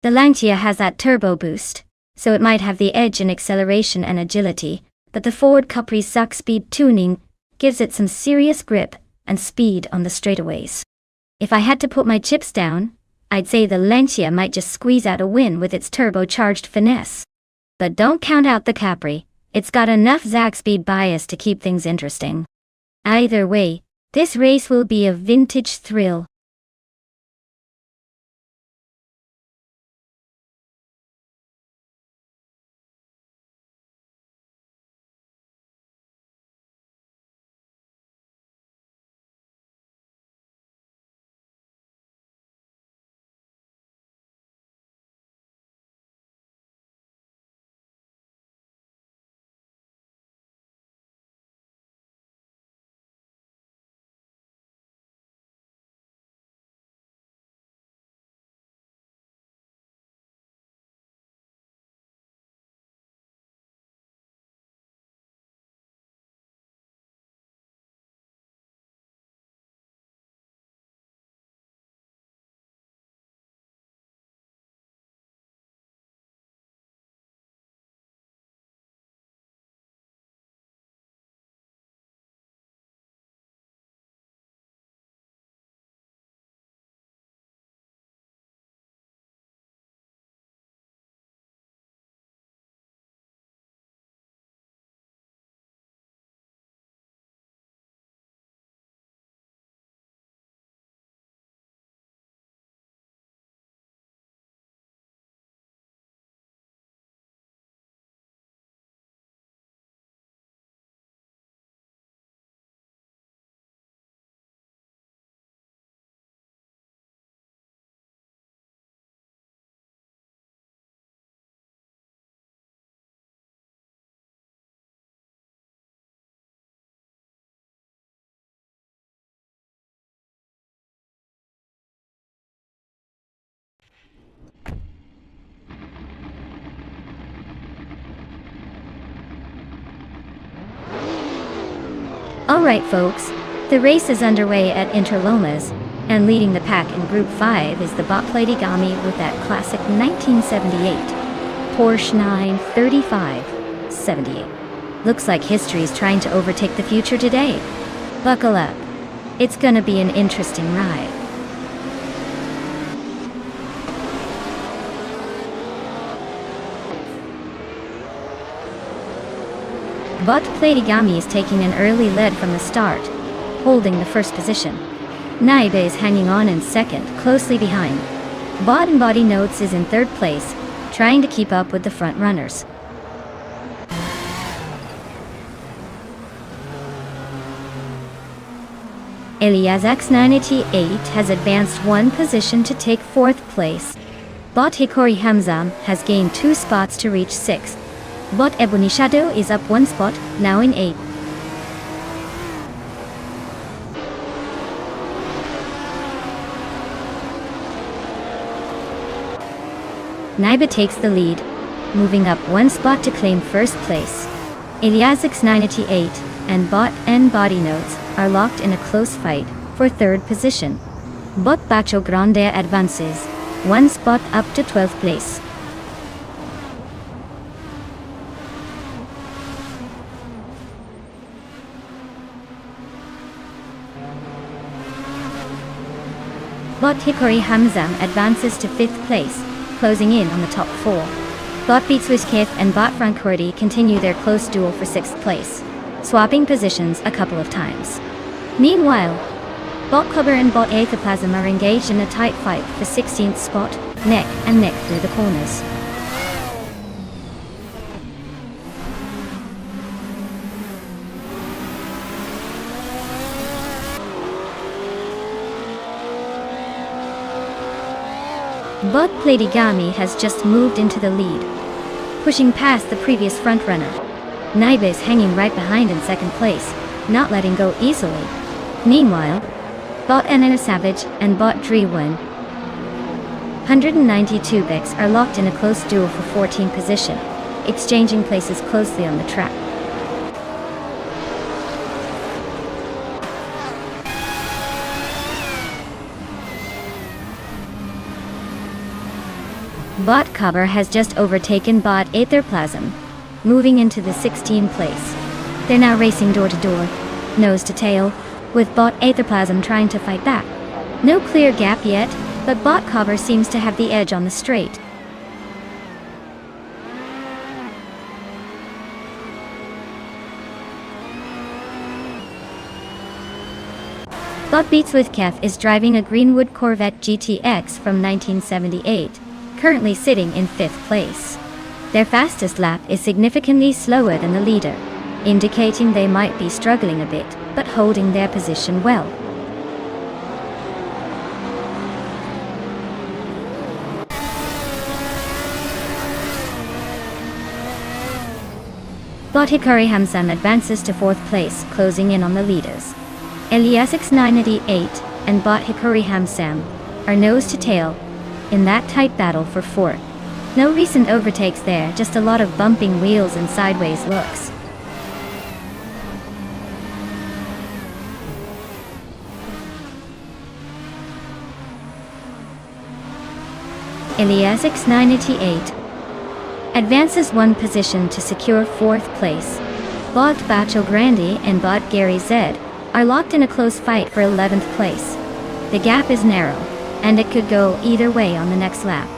The Lancia has that turbo boost, so it might have the edge in acceleration and agility, but the Ford Capri Zaxpeed tuning gives it some serious grip and speed on the straightaways. If I had to put my chips down, I'd say the Lancia might just squeeze out a win with its turbocharged finesse. But don't count out the Capri, it's got enough Zaxpeed bias to keep things interesting. Either way, this race will be a vintage thrill. Alright folks, the race is underway at Interlomas, and leading the pack in Group 5 is the bot Platigami with that classic 1978 Porsche 93578. Looks like history's trying to overtake the future today. Buckle up. It's gonna be an interesting ride. Bot Platigami is taking an early lead from the start, holding the first position. Naibe is hanging on in second, closely behind. Bot and Body Notes is in third place, trying to keep up with the front runners. Elias X988 has advanced one position to take fourth place. Bot Hikori Hamzam has gained 2 spots to reach 6th. Bot Ebony Shadow is up 1 spot, now in 8th. Naiba takes the lead, moving up 1 spot to claim first place. Elias X988 and Bot and Body Notes are locked in a close fight for third position. Bot Bacho Grande advances 1 spot up to 12th place. Bot Hikori Hamzam advances to 5th place, closing in on the top 4. Bot Beatswishkith and Bot Frankurdi continue their close duel for 6th place, swapping positions a couple of times. Meanwhile, Bot Clubber and Bot Aethoplasm are engaged in a tight fight for 16th spot, neck and neck through the corners. Bot Platigami has just moved into the lead, pushing past the previous frontrunner. Naibe is hanging right behind in second place, not letting go easily. Meanwhile, Bot Anana Savage and Bot Dreewin 192 Bix are locked in a close duel for 14th position, exchanging places closely on the track. Bot Cover has just overtaken Bot Aetherplasm, moving into the 16th place. They're now racing door to door, nose to tail, with Bot Aetherplasm trying to fight back. No clear gap yet, but Bot Cover seems to have the edge on the straight. Bot Beats with Kef is driving a Greenwood Corvette GTX from 1978. Currently sitting in 5th place. Their fastest lap is significantly slower than the leader, indicating they might be struggling a bit, but holding their position well. Bot Hikari Hamzam advances to 4th place, closing in on the leaders. Elias X988 and Bot Hikari Hamzam are nose to tail in that tight battle for 4th. No recent overtakes there, just a lot of bumping wheels and sideways looks. Elias X988 advances 1 position to secure 4th place. Bot Bacho Grande and Bot Gary Zed are locked in a close fight for 11th place. The gap is narrow, and it could go either way on the next lap.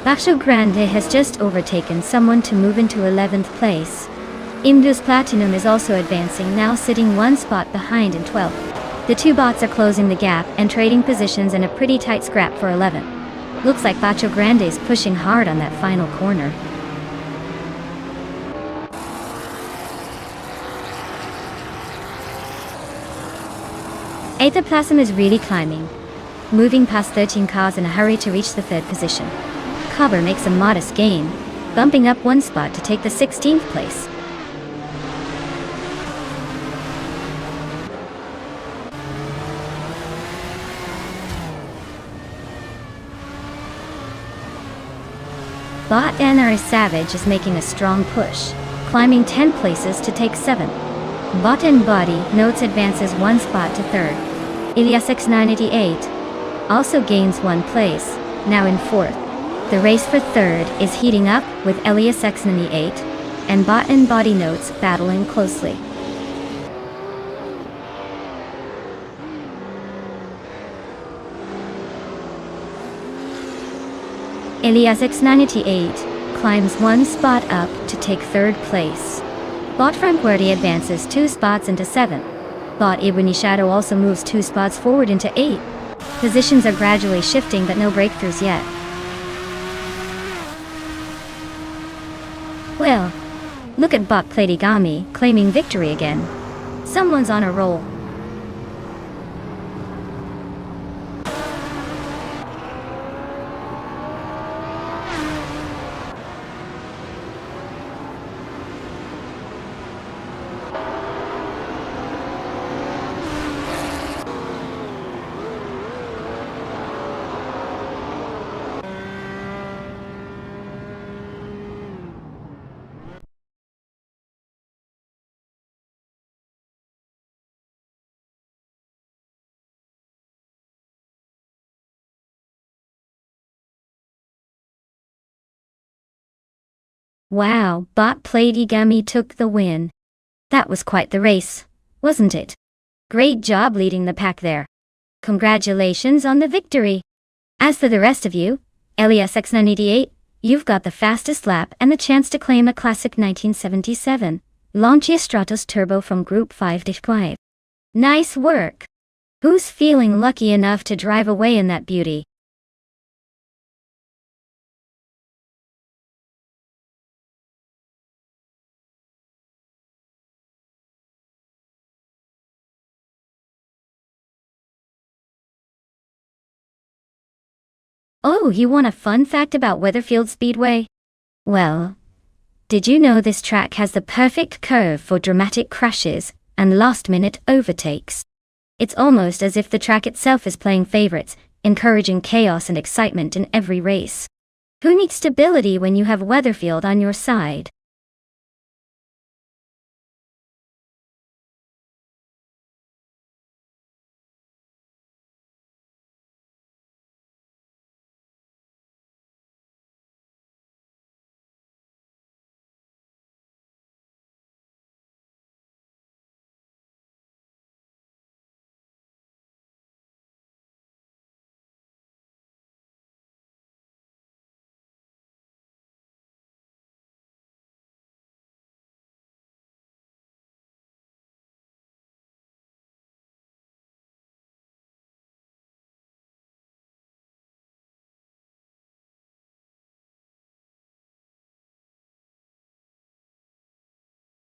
Bacho Grande has just overtaken someone to move into 11th place. Imdus Platinum is also advancing, now sitting 1 spot behind in 12th. The 2 bots are closing the gap and trading positions in a pretty tight scrap for 11th. Looks like Bacho Grande is pushing hard on that final corner. Aethoplasm is really climbing, moving past 13 cars in a hurry to reach the 3rd position. Cover makes a modest gain, bumping up 1 spot to take the 16th place. Bot NR Savage is making a strong push, climbing 10 places to take 7. Bot and Body Notes advances 1 spot to 3rd. Ilias X988 also gains 1 place, now in 4th. The race for 3rd is heating up with Elias X98 and Bot and Body Notes battling closely. Elias X98 climbs 1 spot up to take 3rd place. Bot Frankworthy advances 2 spots into 7th. Bot Ibuni Shadow also moves 2 spots forward into 8th. Positions are gradually shifting but no breakthroughs yet. Well, look at Bot Platigami claiming victory again. Someone's on a roll. Wow, Bot Platigami took the win. That was quite the race, wasn't it? Great job leading the pack there. Congratulations on the victory. As for the rest of you, Elias X988, you've got the fastest lap and the chance to claim a classic 1977 Lancia Stratos Turbo from Group 5-5. Nice work. Who's feeling lucky enough to drive away in that beauty? Oh, you want a fun fact about Weatherfield Speedway? Well, did you know this track has the perfect curve for dramatic crashes and last-minute overtakes? It's almost as if the track itself is playing favorites, encouraging chaos and excitement in every race. Who needs stability when you have Weatherfield on your side?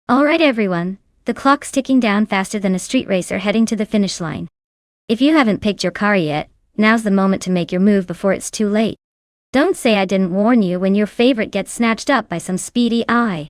Alright everyone, the clock's ticking down faster than a street racer heading to the finish line. If you haven't picked your car yet, now's the moment to make your move before it's too late. Don't say I didn't warn you when your favorite gets snatched up by some speedy eye.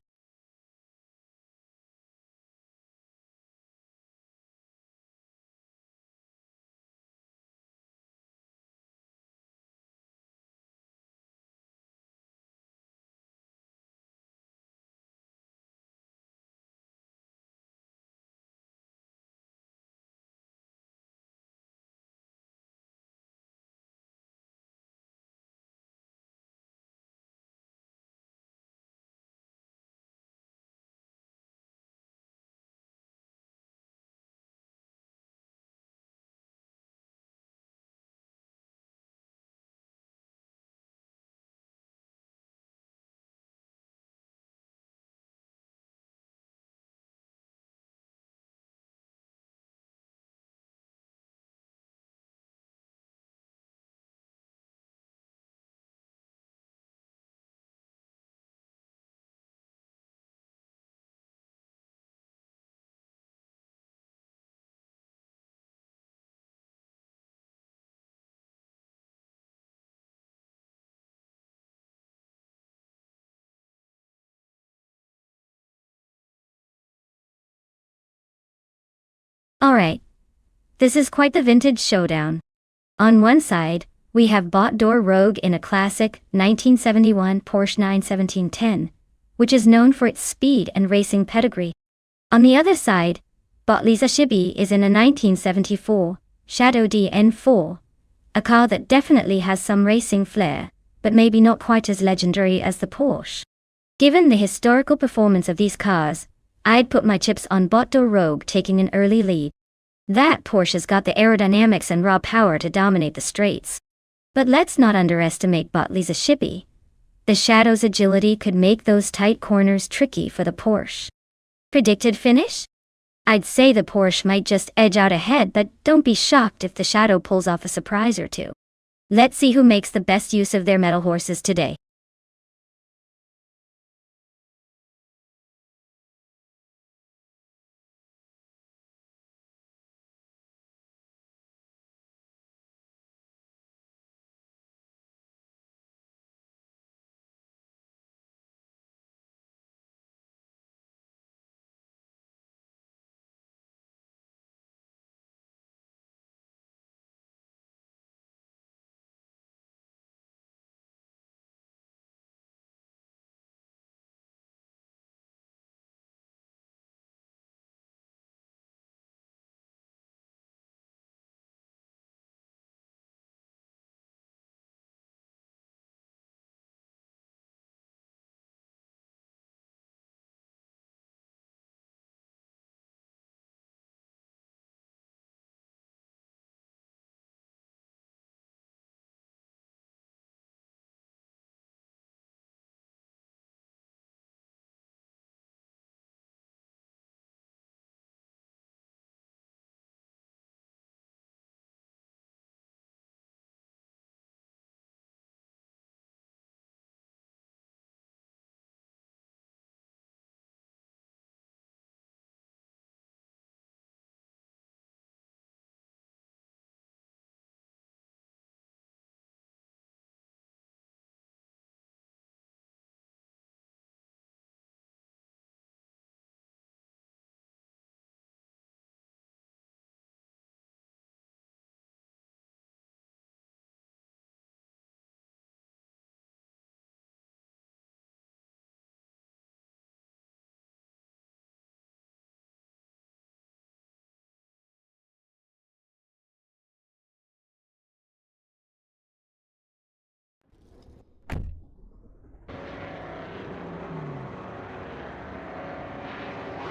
Alright. This is quite the vintage showdown. On one side, We have bought door Rogue in a classic 1971 Porsche 91710, which is known for its speed and racing pedigree. On the other side, Botley's Ashibi is in a 1974 Shadow DN4, a car that definitely has some racing flair, but maybe not quite as legendary as the Porsche. Given the historical performance of these cars, I'd put my chips on Botdo Rogue taking an early lead. That Porsche's got the aerodynamics and raw power to dominate the straights. But let's not underestimate Botley's Ashibi. The Shadow's agility could make those tight corners tricky for the Porsche. Predicted finish? I'd say the Porsche might just edge out ahead, but don't be shocked if the Shadow pulls off a surprise or two. Let's see who makes the best use of their metal horses today.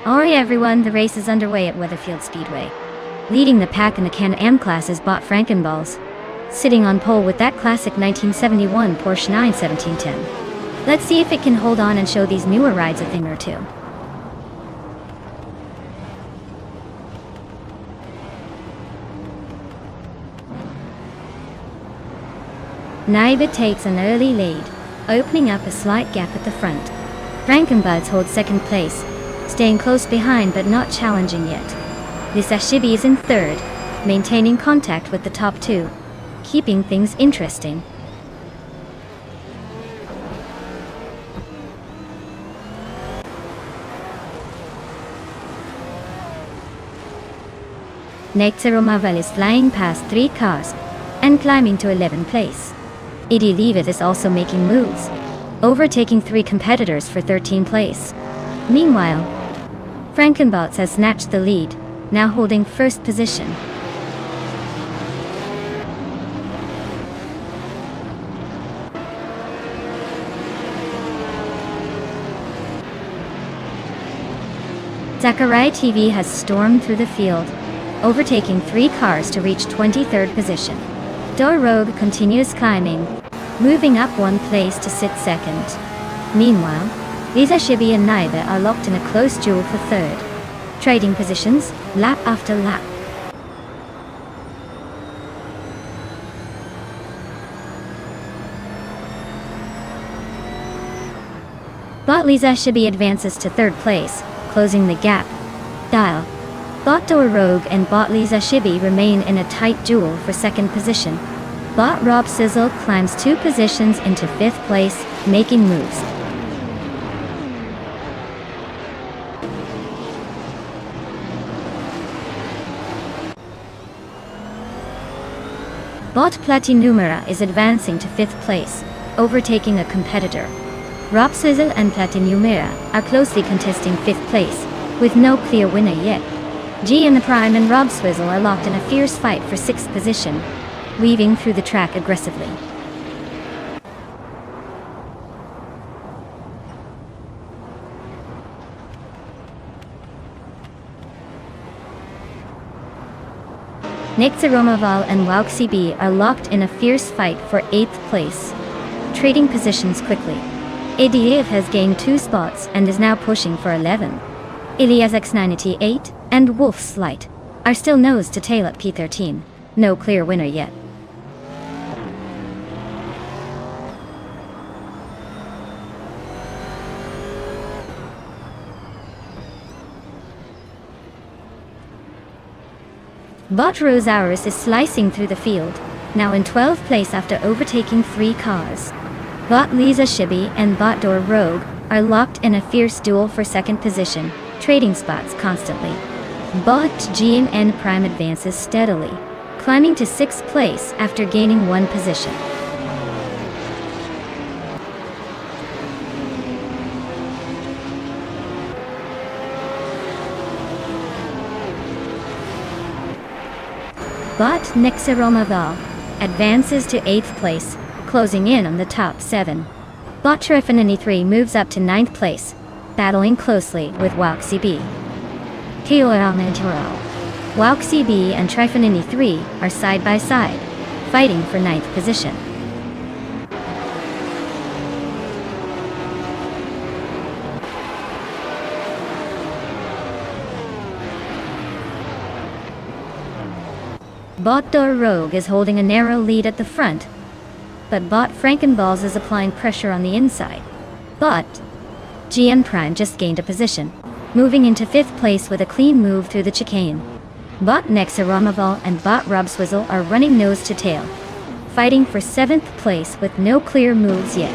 Alright everyone, the race is underway at Weatherfield Speedway. Leading the pack in the Can-Am class is Bot Frankenballs, sitting on pole with that classic 1971 Porsche 91710. Let's see if it can hold on and show these newer rides a thing or two. Naiba takes an early lead, opening up a slight gap at the front. Frankenbuds holds second place, staying close behind but not challenging yet. This Ashibi is in third, maintaining contact with the top two, keeping things interesting. Nectaromaval is flying past 3 cars and climbing to 11th place. Idi Leavitt is also making moves, overtaking 3 competitors for 13th place. Meanwhile, Frankenbots has snatched the lead, now holding first position. Zachariah TV has stormed through the field, overtaking 3 cars to reach 23rd position. Dor Rogue continues climbing, moving up 1 place to sit second. Meanwhile, Lisa Shibi and Naiba are locked in a close duel for third, trading positions lap after lap. Botley's Ashibi advances to third place, closing the gap. Dial. Botdoor Rogue and Botley's Ashibi remain in a tight duel for second position. Bot Rob Sizzle climbs 2 positions into 5th place, making moves. Bot Platinumera is advancing to 5th place, overtaking a competitor. Robswizzle and Platinumera are closely contesting 5th place, with no clear winner yet. G and the Prime and Robswizzle are locked in a fierce fight for 6th position, weaving through the track aggressively. Nexaromaval and WowXCB are locked in a fierce fight for 8th place, trading positions quickly. ADF has gained 2 spots and is now pushing for 11. Ilias X98 and Wolf's Light are still nose to tail at P13. No clear winner yet. Bot Rosaurus is slicing through the field, now in 12th place after overtaking 3 cars. Bot Lisa Shibi and Bot Door Rogue are locked in a fierce duel for 2nd position, trading spots constantly. Bot GMN Prime advances steadily, climbing to 6th place after gaining 1 position. Bot Nexaromaval advances to 8th place, closing in on the top 7. Bot Trifinity3 moves up to 9th place, battling closely with WowXCB. WowXCB and Trifinity3 are side by side, fighting for 9th position. Bot Door Rogue is holding a narrow lead at the front, but Bot Frankenballs is applying pressure on the inside. Bot GN Prime just gained a position, moving into 5th place with a clean move through the chicane. Bot Nexaromaval and Bot Robswizzle are running nose to tail, fighting for 7th place with no clear moves yet.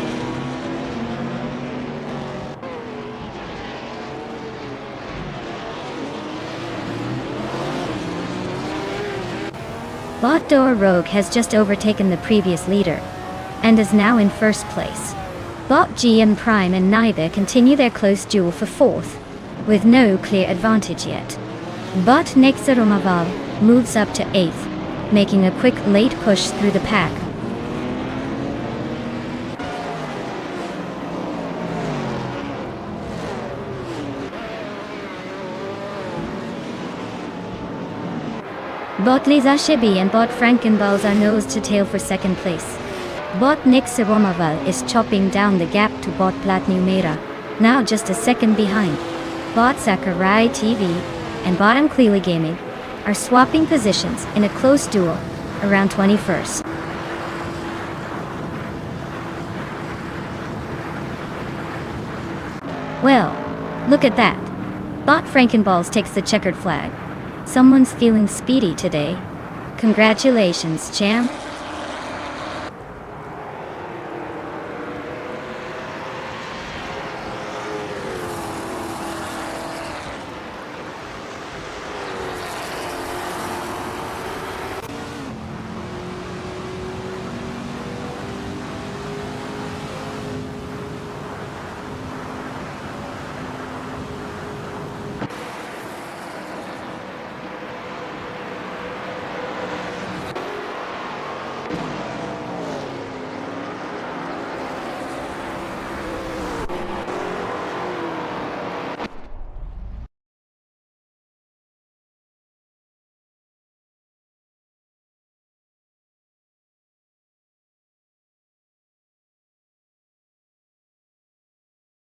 Bot Door Rogue has just overtaken the previous leader, and is now in 1st place. Bot GM Prime and Naiba continue their close duel for 4th, with no clear advantage yet. Bot Nexaromaval moves up to 8th, making a quick late push through the pack. Bot Lisa Shibi and Bot Frankenballs are nose to tail for 2nd place. Bot Nexaromaval is chopping down the gap to Bot Platinumera, now just a second behind. Bot Sakurai TV and Bot Clearly Gaming are swapping positions in a close duel around 21st. Well, look at that. Bot Frankenballs takes the checkered flag. Someone's feeling speedy today. Congratulations, champ.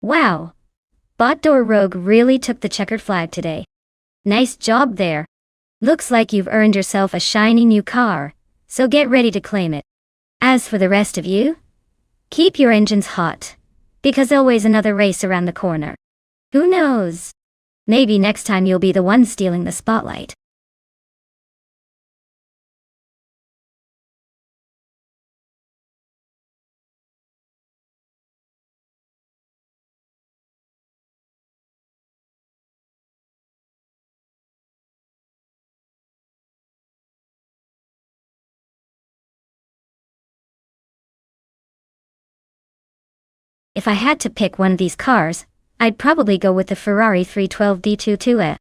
Wow! Bot Door Rogue really took the checkered flag today. Nice job there. Looks like you've earned yourself a shiny new car, so get ready to claim it. As for the rest of you, keep your engines hot, because always another race around the corner. Who knows? Maybe next time you'll be the one stealing the spotlight. If I had to pick one of these cars, I'd probably go with the Ferrari 312 D22E.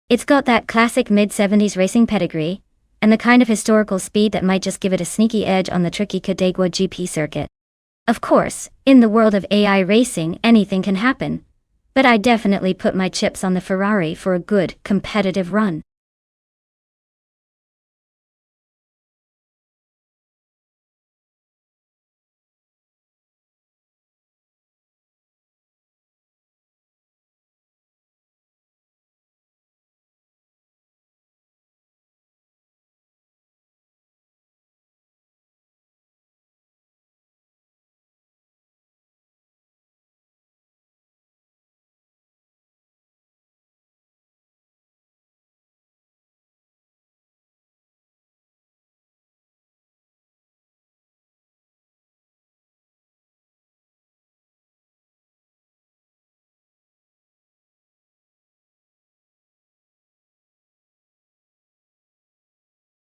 It's got that classic mid-70s racing pedigree, and the kind of historical speed that might just give it a sneaky edge on the tricky Cadegua GP circuit. Of course, in the world of AI racing, anything can happen, but I definitely put my chips on the Ferrari for a good, competitive run.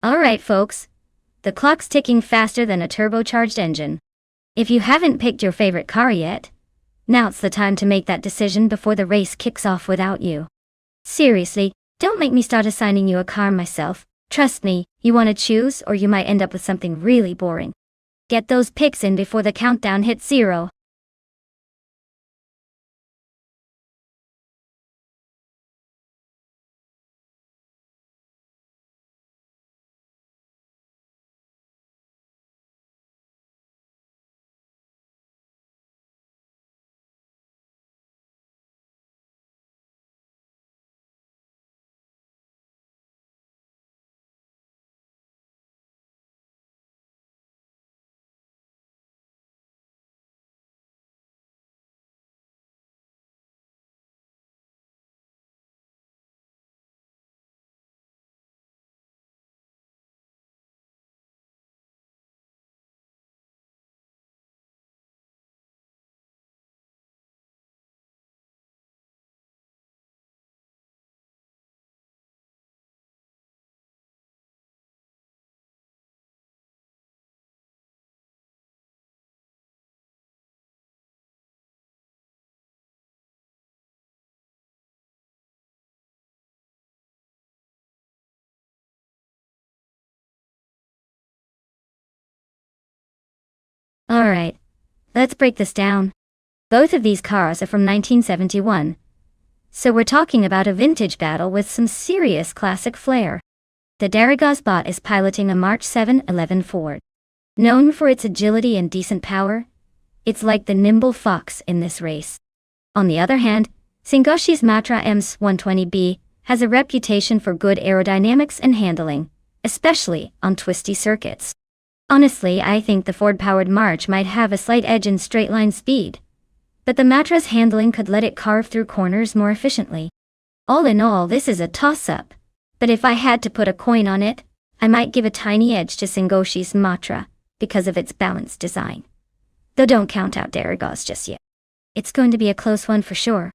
Alright folks, the clock's ticking faster than a turbocharged engine. If you haven't picked your favorite car yet, now's the time to make that decision before the race kicks off without you. Seriously, don't make me start assigning you a car myself. Trust me, you want to choose or you might end up with something really boring. Get those picks in before the countdown hits 0. Alright, let's break this down. Both of these cars are from 1971, so we're talking about a vintage battle with some serious classic flair. The Darragaz bot is piloting a March 711 Ford. Known for its agility and decent power, it's like the nimble fox in this race. On the other hand, Singoshi's Matra Ms 120B has a reputation for good aerodynamics and handling, especially on twisty circuits. Honestly, I think the Ford-powered March might have a slight edge in straight-line speed, but the Matra's handling could let it carve through corners more efficiently. All in all, this is a toss-up, but if I had to put a coin on it, I might give a tiny edge to Singoshi's Matra because of its balanced design. Though don't count out Darragaz just yet. It's going to be a close one for sure.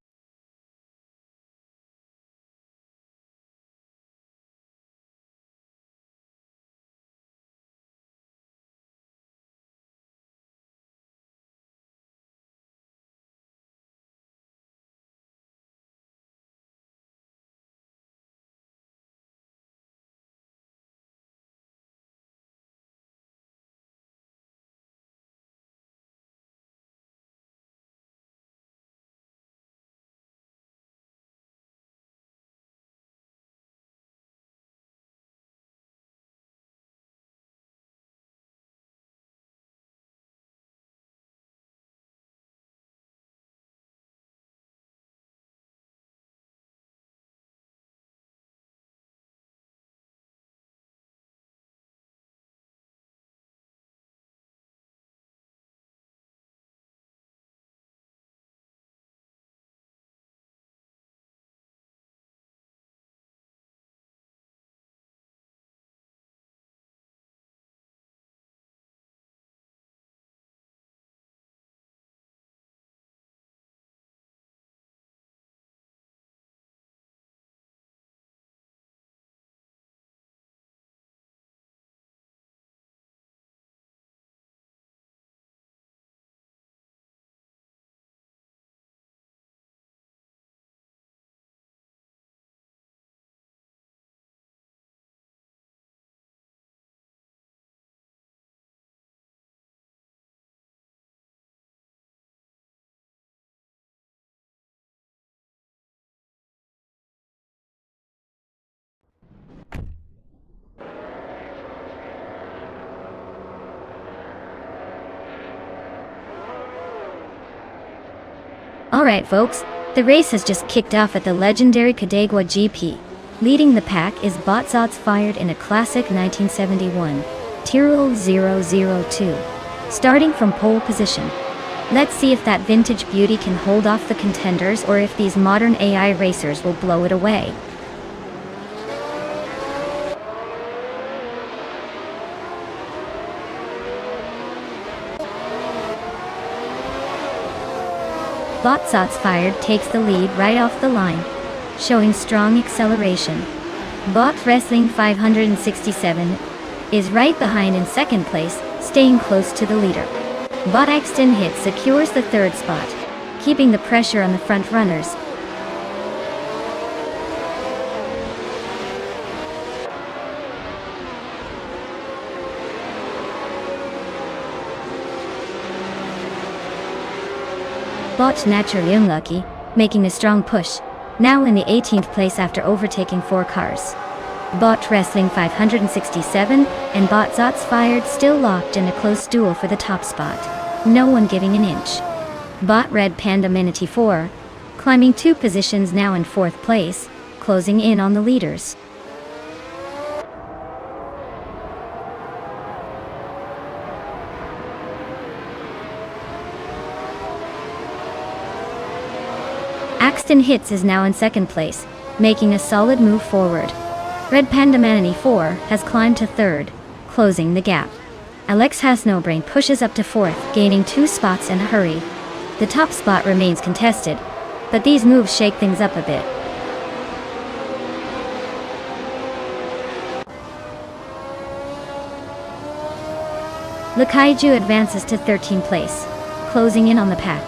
Alright folks, the race has just kicked off at the legendary Cadegua GP. Leading the pack is Botsot's fired in a classic 1971 Tyrrell 002. Starting from pole position. Let's see if that vintage beauty can hold off the contenders or if these modern AI racers will blow it away. Botsot's fired takes the lead right off the line, showing strong acceleration. Bot Wrestling 567 is right behind in second place, staying close to the leader. Bot Axton Hit secures the third spot, keeping the pressure on the front runners. Bot Naturally Unlucky, making a strong push, now in the 18th place after overtaking 4 cars. Bot Wrestling 567 and Botsot's fired still locked in a close duel for the top spot, no one giving an inch. Bot Red Panda Minity 4, climbing 2 positions now in 4th place, closing in on the leaders. Axton Hits is now in second place, making a solid move forward. Red Panda Manny 4 has climbed to third, closing the gap. Alex Hasnobrain pushes up to fourth, gaining 2 spots in a hurry. The top spot remains contested, but these moves shake things up a bit. Lakaiju advances to 13th place, closing in on the pack.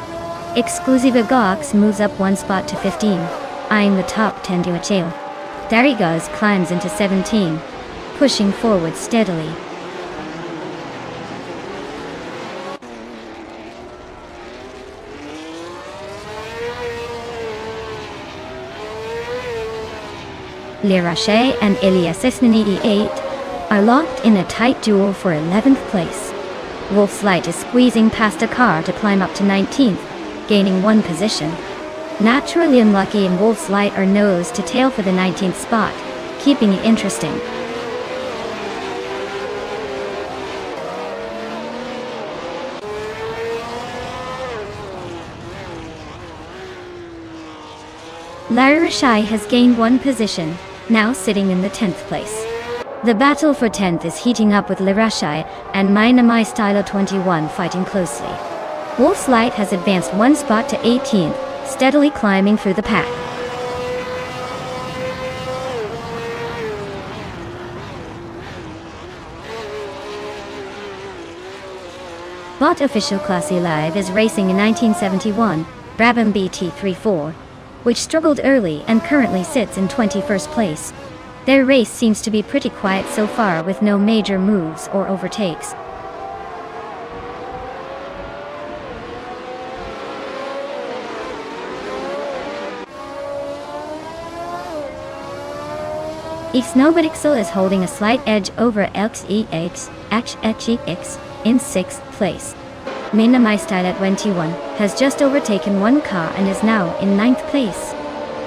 Exclusiva Gox moves up 1 spot to 15, eyeing the top 10 to a tail. Darigaz climbs into 17, pushing forward steadily. Lirache and Elias Esnini 8 are locked in a tight duel for 11th place. Wolf's Light is squeezing past a car to climb up to 19th, gaining 1 position. Naturally Unlucky and Wolf's Light are nose to tail for the 19th spot, keeping it interesting. Larashai has gained 1 position, now sitting in the 10th place. The battle for 10th is heating up with Larashai and Mainamai Stylo 21 fighting closely. Wolf's Light has advanced 1 spot to 18th, steadily climbing through the pack. Bot Official Classy Live is racing in 1971 Brabham BT34, which struggled early and currently sits in 21st place. Their race seems to be pretty quiet so far with no major moves or overtakes. Snowbadixel is holding a slight edge over XEX in 6th place. Minamai Style at 21 has just overtaken 1 car and is now in 9th place.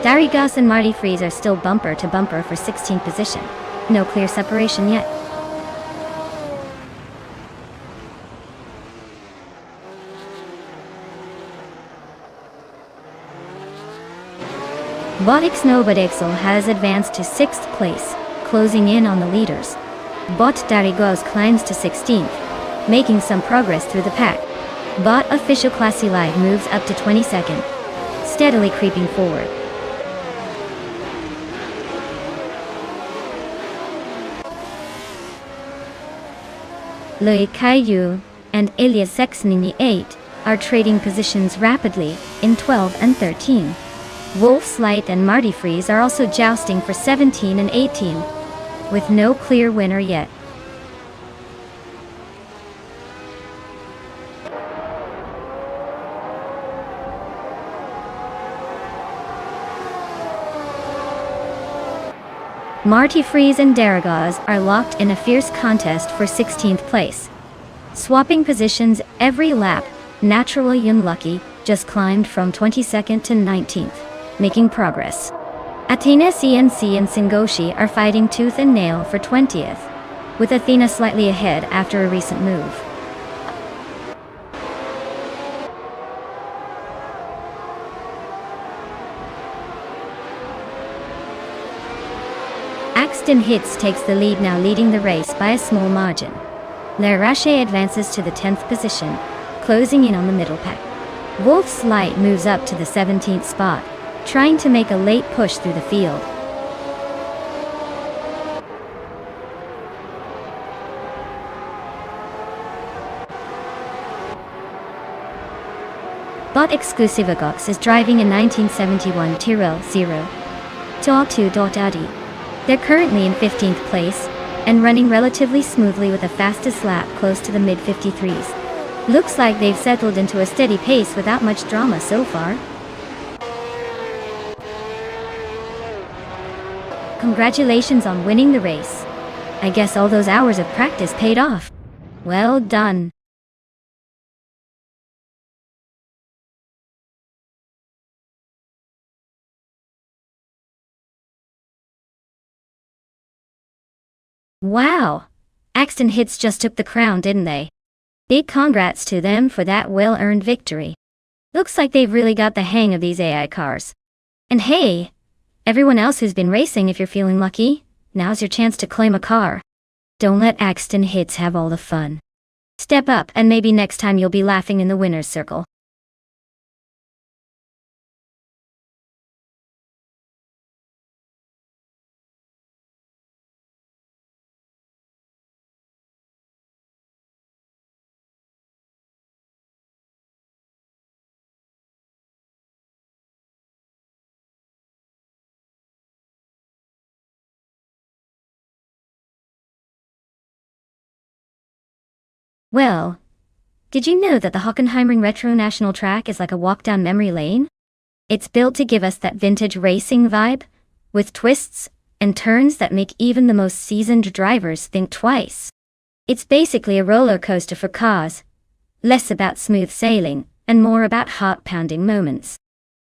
Darigas and Marty Freeze are still bumper to bumper for 16th position. No clear separation yet. Bot Snowbadixel has advanced to 6th place, closing in on the leaders. Bot Darigos climbs to 16th, making some progress through the pack. Bot Official Classy Live moves up to 22nd, steadily creeping forward. Lui Kaiju and Elias Sexnini 8 are trading positions rapidly in 12 and 13. Wolf's Light and Marty Freeze are also jousting for 17 and 18, with no clear winner yet. Marty Freeze and Darigaz are locked in a fierce contest for 16th place. Swapping positions every lap, Naturally Unlucky just climbed from 22nd to 19th, making progress. Athena, CNC and Singoshi are fighting tooth and nail for 20th, with Athena slightly ahead after a recent move. Axton Hitz takes the lead now, leading the race by a small margin. Larache advances to the 10th position, closing in on the middle pack. Wolf's Light moves up to the 17th spot, trying to make a late push through the field. Bot Exclusivagox is driving a 1971 Tyrrell 0 to Audi. They're currently in 15th place, and running relatively smoothly with a fastest lap close to the mid-53s. Looks like they've settled into a steady pace without much drama so far. Congratulations on winning the race. I guess all those hours of practice paid off. Well done. Wow! Axton Hitz just took the crown, didn't they? Big congrats to them for that well-earned victory. Looks like they've really got the hang of these AI cars. And hey, everyone else who's been racing, if you're feeling lucky, now's your chance to claim a car. Don't let Axton Hitz have all the fun. Step up and maybe next time you'll be laughing in the winner's circle. Well, did you know that the Hockenheimring Retro National Track is like a walk down memory lane? It's built to give us that vintage racing vibe, with twists and turns that make even the most seasoned drivers think twice. It's basically a roller coaster for cars, less about smooth sailing and more about heart-pounding moments.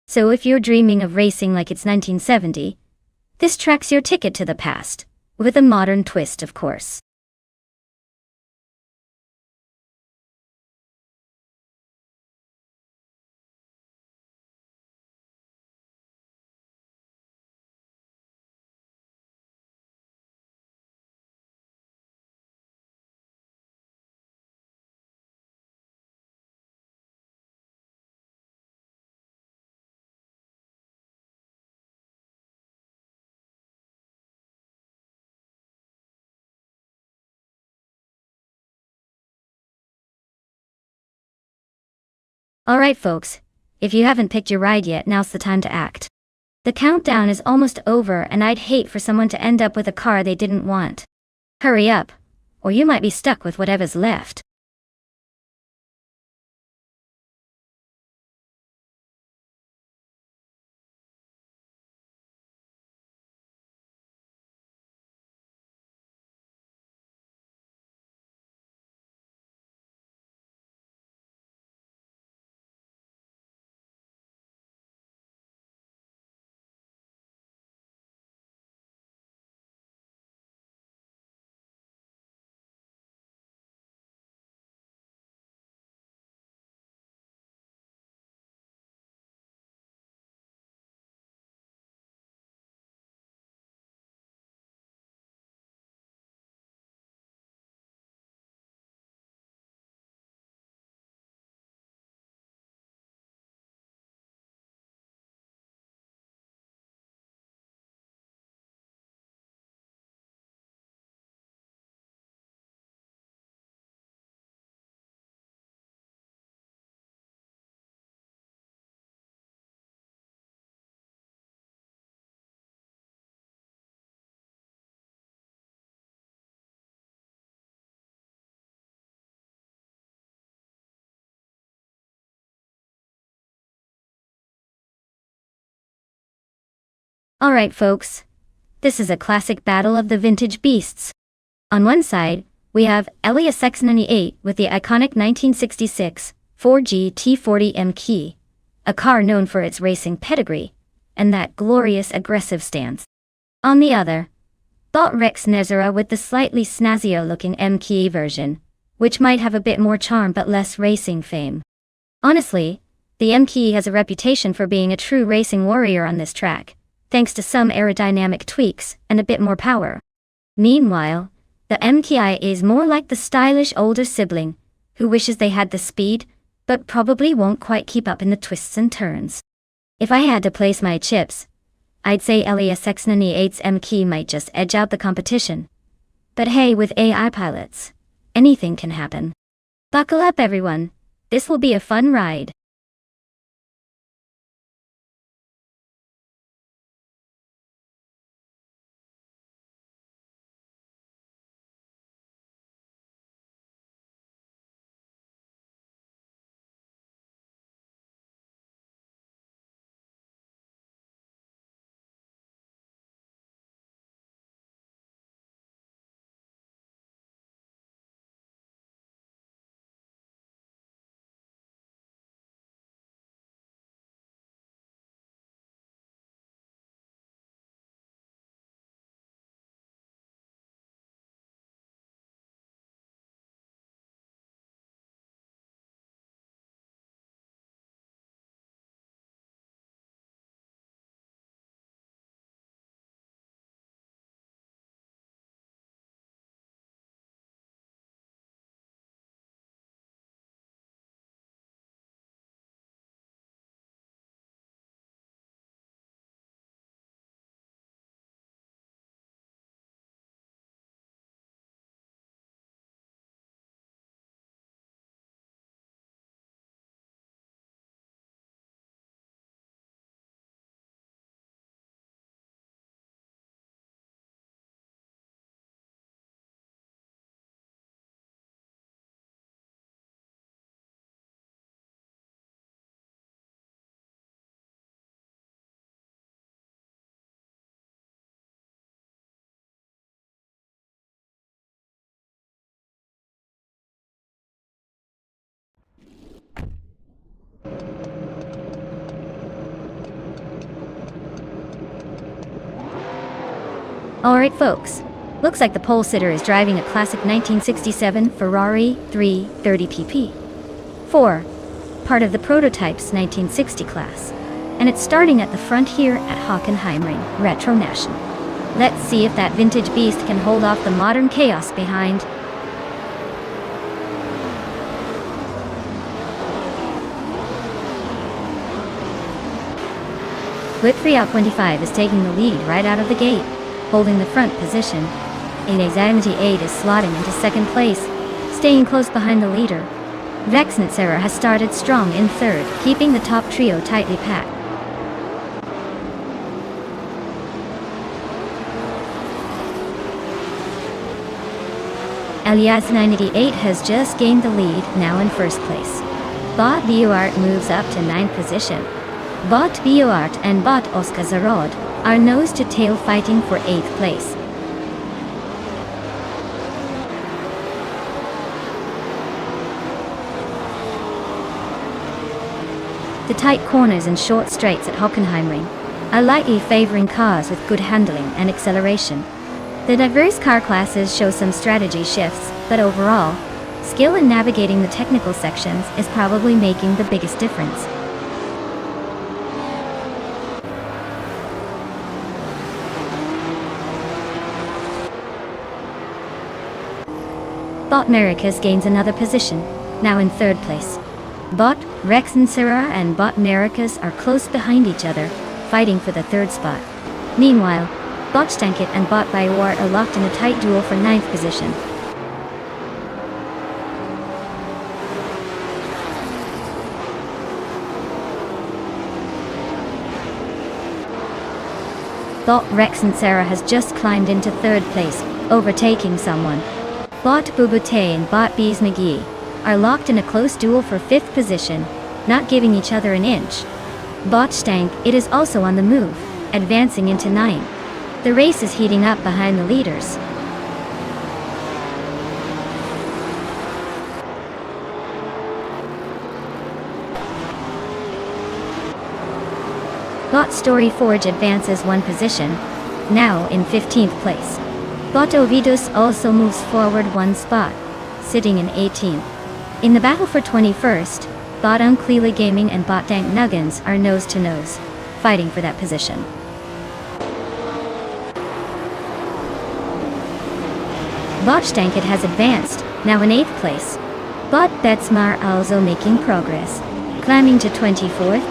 So if you're dreaming of racing like it's 1970, this track's your ticket to the past, with a modern twist, of course. Alright folks, if you haven't picked your ride yet, now's the time to act. The countdown is almost over and I'd hate for someone to end up with a car they didn't want. Hurry up, or you might be stuck with whatever's left. Alright folks, this is a classic battle of the vintage beasts. On one side, we have Elias X98 with the iconic 1966 4G T40M key, a car known for its racing pedigree, and that glorious aggressive stance. On the other, Bot Rex Nezera with the slightly snazzier-looking MKE version, which might have a bit more charm but less racing fame. Honestly, the MKE has a reputation for being a true racing warrior on this track, thanks to some aerodynamic tweaks and a bit more power. Meanwhile, the MKI is more like the stylish older sibling, who wishes they had the speed, but probably won't quite keep up in the twists and turns. If I had to place my chips, I'd say Elias X98's MKE might just edge out the competition. But hey, with AI pilots, anything can happen. Buckle up everyone, this will be a fun ride. Alright folks, looks like the pole sitter is driving a classic 1967 Ferrari 330 PP. 4, part of the prototype's 1960 class, and it's starting at the front here at Hockenheimring Retro National. Let's see if that vintage beast can hold off the modern chaos behind. Split 3.25 is taking the lead right out of the gate, holding the front position. Inexamity 8 is slotting into second place, staying close behind the leader. Vexnitsera has started strong in third, keeping the top trio tightly packed. Elias 98 has just gained the lead, now in first place. Bot Bioart moves up to 9th position. Bot Bioart and Bot Oskar Zarod are nose-to-tail fighting for 8th place. The tight corners and short straights at Hockenheimring are lightly favoring cars with good handling and acceleration. The diverse car classes show some strategy shifts, but overall, skill in navigating the technical sections is probably making the biggest difference. Bot Americas gains another position, now in third place. Bot Rexensera and Bot Americas are close behind each other, fighting for the third spot. Meanwhile, Bot Stankit and Bot Biowart are locked in a tight duel for 9th position. Bot Rexensera has just climbed into third place, overtaking someone. Bot Bubute and Bot Bees McGee are locked in a close duel for 5th position, not giving each other an inch. Bot Stank, it is also on the move, advancing into 9th. The race is heating up behind the leaders. Bot Story Forge advances one position, now in 15th place. Bot Ovidus also moves forward one spot, sitting in 18th. In the battle for 21st, Bot Uncleely Gaming and Bot Dank Nuggins are nose to nose, fighting for that position. Bot Stanket has advanced, now in 8th place. Bot Betsmar also making progress, climbing to 24th.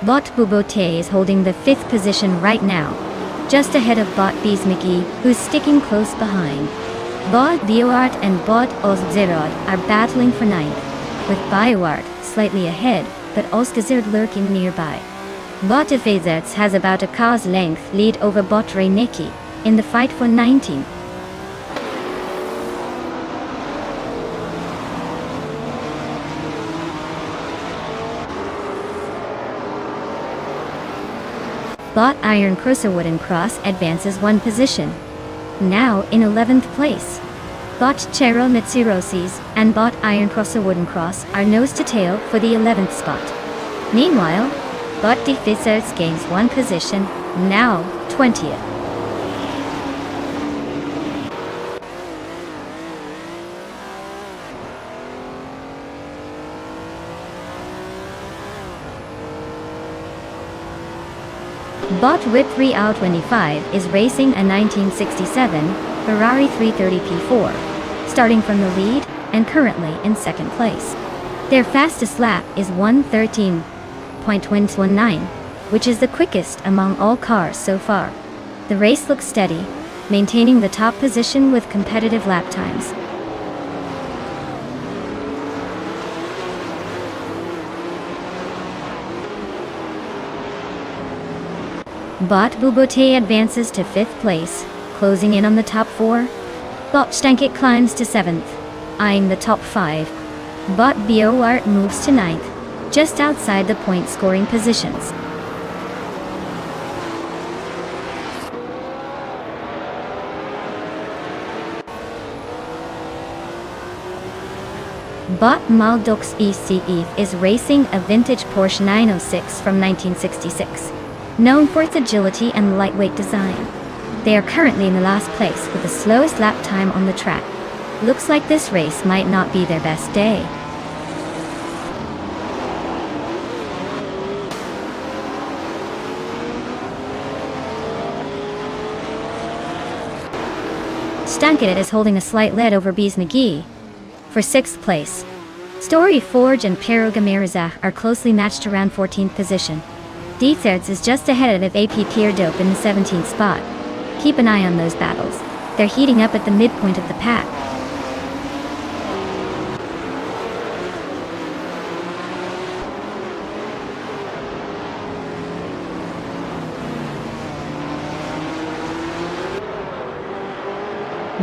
Bot Bubote is holding the 5th position right now, just ahead of Bot Bees McGee, who's sticking close behind. Bot BioArt and Bot Ozzerod are battling for 9th, with BioArt slightly ahead, but Ozgazerd lurking nearby. Bot Efazerts has about a car's length lead over Bot Reineki in the fight for 19th. Bot Iron Crosser Wooden Cross advances one position, now in 11th place. Bot Chero Mitsirosis and Bot Iron Crosser Wooden Cross are nose to tail for the 11th spot. Meanwhile, Bot Defizerts gains one position, now 20th. Bot Whip 3 out 25 is racing a 1967 Ferrari 330 P4, starting from the lead and currently in 2nd place. Their fastest lap is 1:13.119, which is the quickest among all cars so far. The race looks steady, maintaining the top position with competitive lap times. Bot Bubote advances to 5th place, closing in on the top 4. Bot Stanket climbs to 7th, eyeing the top 5. Bot BioArt moves to 9th, just outside the point-scoring positions. Bot Maldox ECE is racing a vintage Porsche 906 from 1966. Known for its agility and lightweight design. They are currently in the last place with the slowest lap time on the track. Looks like this race might not be their best day. Stanket is holding a slight lead over Bees McGee for 6th place. Story Forge and Perogamerizach are closely matched around 14th position. Deezerts is just ahead of AP Pier Dope in the 17th spot. Keep an eye on those battles. They're heating up at the midpoint of the pack.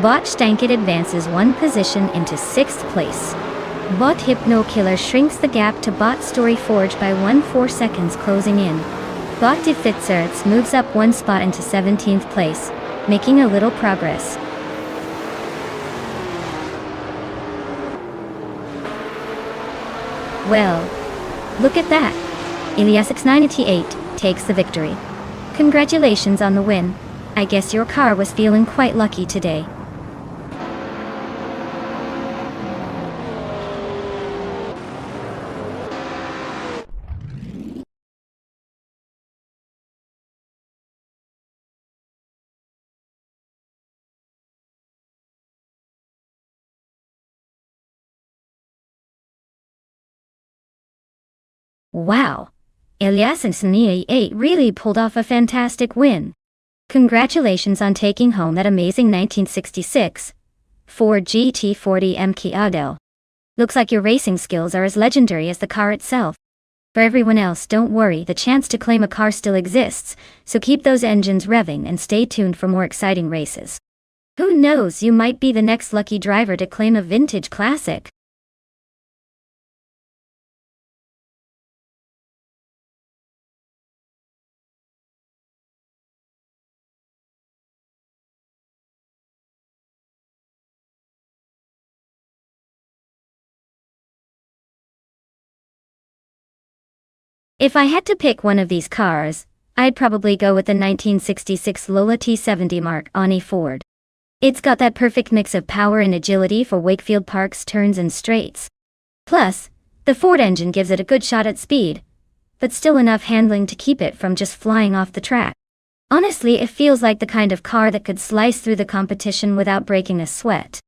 Bot Stanket advances one position into 6th place. Bot Hypno Killer shrinks the gap to Bot Story Forge by 1.4 seconds, closing in. Bot Defitzerts moves up one spot into 17th place, making a little progress. Well, look at that. Iliasix988 takes the victory. Congratulations on the win. I guess your car was feeling quite lucky today. Wow! Iliasix988 really pulled off a fantastic win. Congratulations on taking home that amazing 1966 Ford GT40 MK Adel. Looks like your racing skills are as legendary as the car itself. For everyone else, don't worry, the chance to claim a car still exists, so keep those engines revving and stay tuned for more exciting races. Who knows, you might be the next lucky driver to claim a vintage classic. If I had to pick one of these cars, I'd probably go with the 1966 Lola T70 Mark Ani Ford. It's got that perfect mix of power and agility for Wakefield Park's turns and straights. Plus, the Ford engine gives it a good shot at speed, but still enough handling to keep it from just flying off the track. Honestly, it feels like the kind of car that could slice through the competition without breaking a sweat.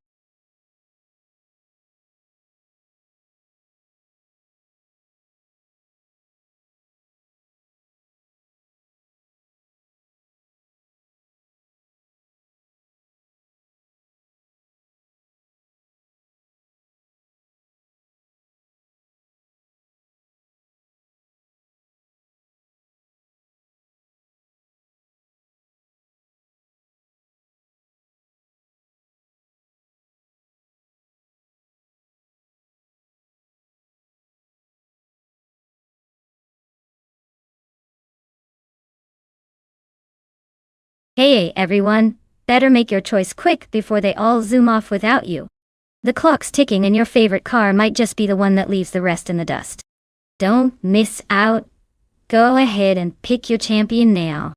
Hey everyone, better make your choice quick before they all zoom off without you. The clock's ticking and your favorite car might just be the one that leaves the rest in the dust. Don't miss out. Go ahead and pick your champion now.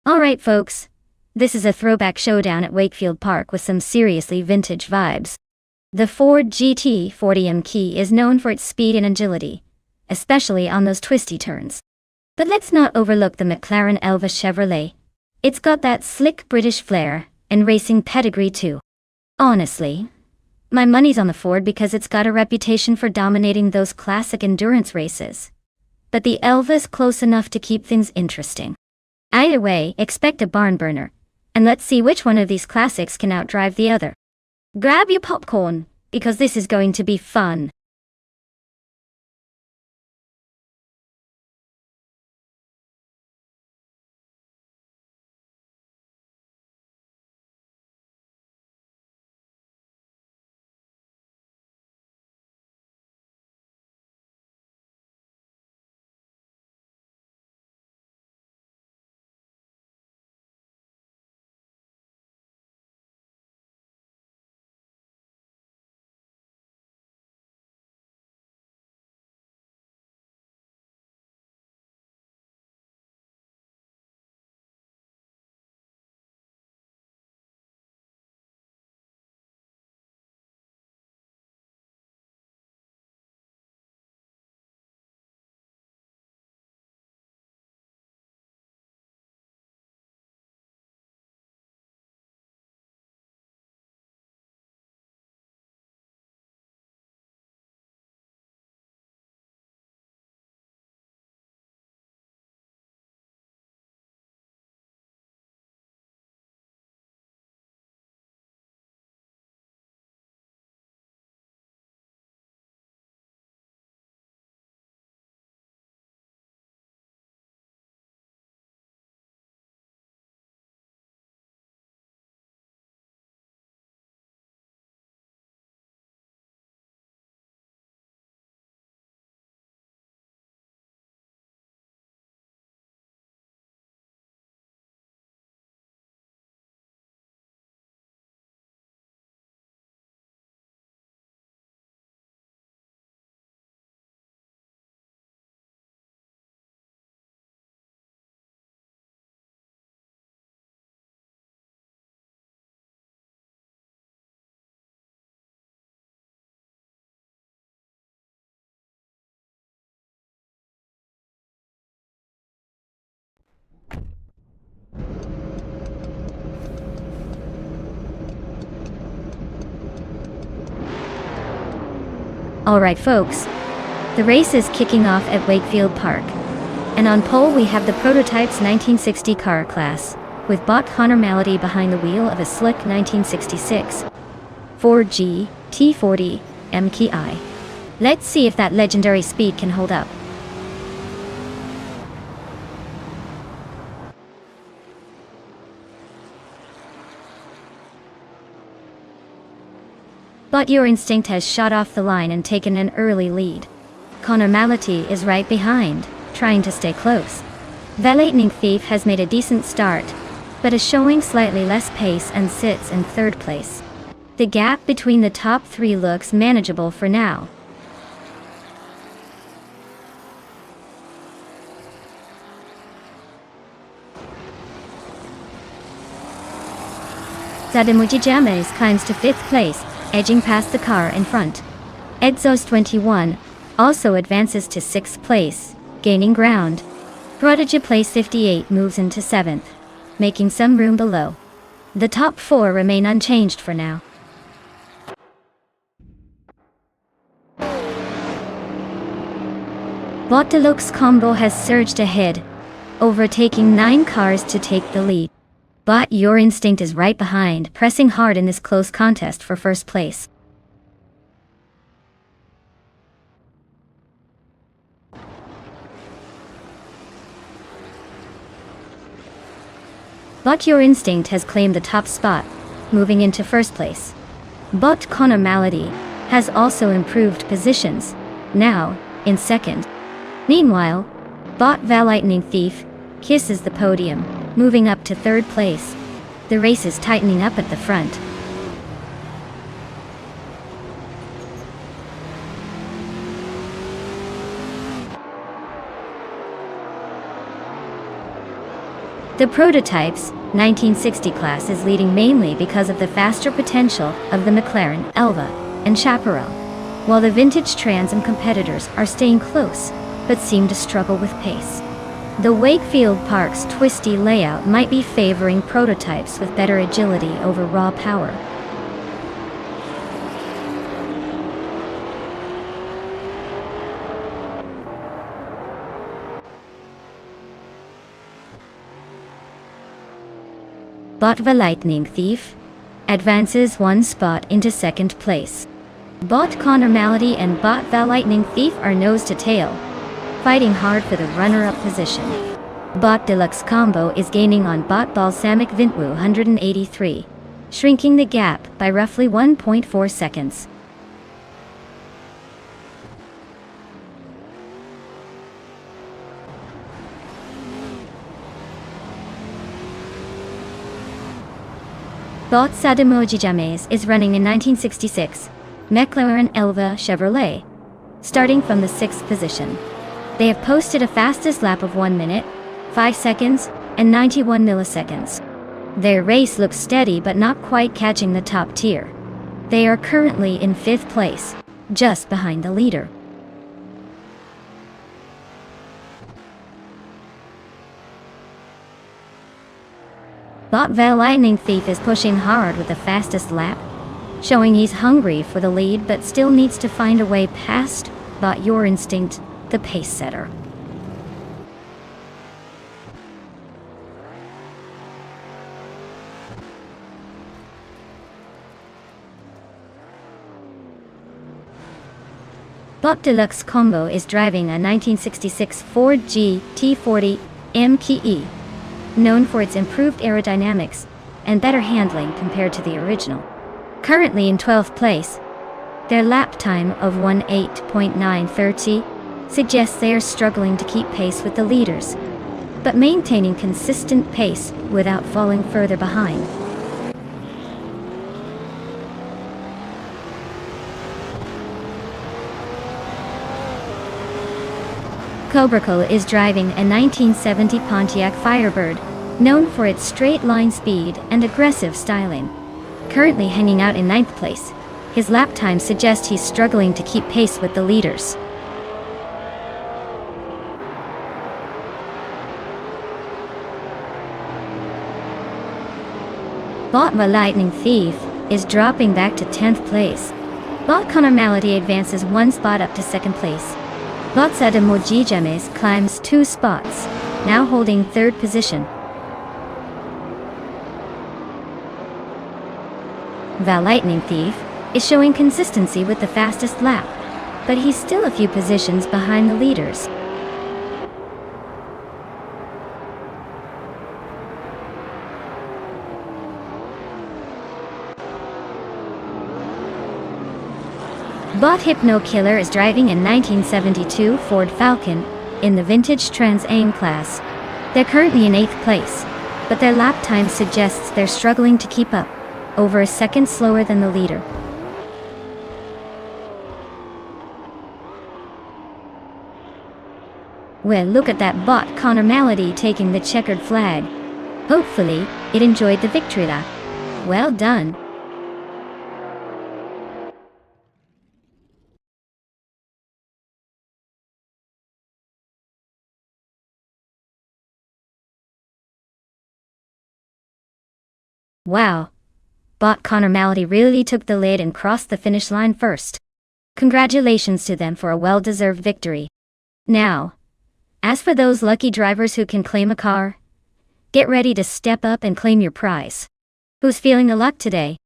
Alright folks, this is a throwback showdown at Wakefield Park with some seriously vintage vibes. The Ford GT40 Key is known for its speed and agility, especially on those twisty turns. But let's not overlook the McLaren Elva Chevrolet. It's got that slick British flair and racing pedigree too. Honestly, my money's on the Ford because it's got a reputation for dominating those classic endurance races. But the Elva's close enough to keep things interesting. Either way, expect a barn burner, and let's see which one of these classics can outdrive the other. Grab your popcorn, because this is going to be fun. Alright folks, the race is kicking off at Wakefield Park. And on pole we have the prototype's 1960 car class, with bot Connor Malady behind the wheel of a slick 1966 Ford GT40 MKI. Let's see if that legendary speed can hold up. But your instinct has shot off the line and taken an early lead. Connor Malady is right behind, trying to stay close. The Lightning Thief has made a decent start, but is showing slightly less pace and sits in third place. The gap between the top three looks manageable for now. Tadeusz James climbs to fifth place, edging past the car in front. Edzos21 also advances to sixth place, gaining ground. Prodigy Place 58 moves into seventh, making some room below. The top four remain unchanged for now. Bot Deluxe Combo has surged ahead, overtaking 9 cars to take the lead. But Your Instinct is right behind, pressing hard in this close contest for first place. But Your Instinct has claimed the top spot, moving into first place. But Connor Malady has also improved positions, now in second. Meanwhile, Bot the Lightning Thief kisses the podium, moving up to third place. The race is tightening up at the front. The prototype's 1960 class is leading mainly because of the faster potential of the McLaren, Elva, and Chaparral, while the vintage Trans Am competitors are staying close, but seem to struggle with pace. The Wakefield Park's twisty layout might be favoring prototypes with better agility over raw power. Bot the Lightning Thief advances 1 spot into second place. Bot Connor Malady and Bot the Lightning Thief are nose to tail, fighting hard for the runner-up position. Bot Deluxe Combo is gaining on Bot Balsamic Vintwu 183, shrinking the gap by roughly 1.4 seconds. Bot Tadeusz James is running in 1966 McLaren Elva Chevrolet, starting from the 6th position. They have posted a fastest lap of 1 minute, 5 seconds, and 91 milliseconds. Their race looks steady but not quite catching the top tier. They are currently in 5th place, just behind the leader. Bot the Lightning Thief is pushing hard with the fastest lap, showing he's hungry for the lead but still needs to find a way past Bot Your Instinct, the pace setter. Bot Deluxe Combo is driving a 1966 Ford GT40 MKI, known for its improved aerodynamics and better handling compared to the original. Currently in 12th place, their lap time of 18.930 suggests they are struggling to keep pace with the leaders, but maintaining consistent pace without falling further behind. Cobracle is driving a 1970 Pontiac Firebird, known for its straight-line speed and aggressive styling. Currently hanging out in 9th place, his lap time suggests he's struggling to keep pace with the leaders. Bot the Lightning Thief is dropping back to 10th place, Bot Connormality advances one spot up to second place. Botsa de Mojijames climbs 2 spots, now holding third position. Val Lightning Thief is showing consistency with the fastest lap, but he's still a few positions behind the leaders. Bot Hypno Killer is driving a 1972 Ford Falcon in the vintage Trans Am class. They're currently in 8th place, but their lap time suggests they're struggling to keep up, over a second slower than the leader. Well, look at that bot Connormality taking the checkered flag. Hopefully, it enjoyed the victory lap. Well done. Wow. Bot Connormality really took the lead and crossed the finish line first. Congratulations to them for a well-deserved victory. Now, as for those lucky drivers who can claim a car, get ready to step up and claim your prize. Who's feeling the luck today?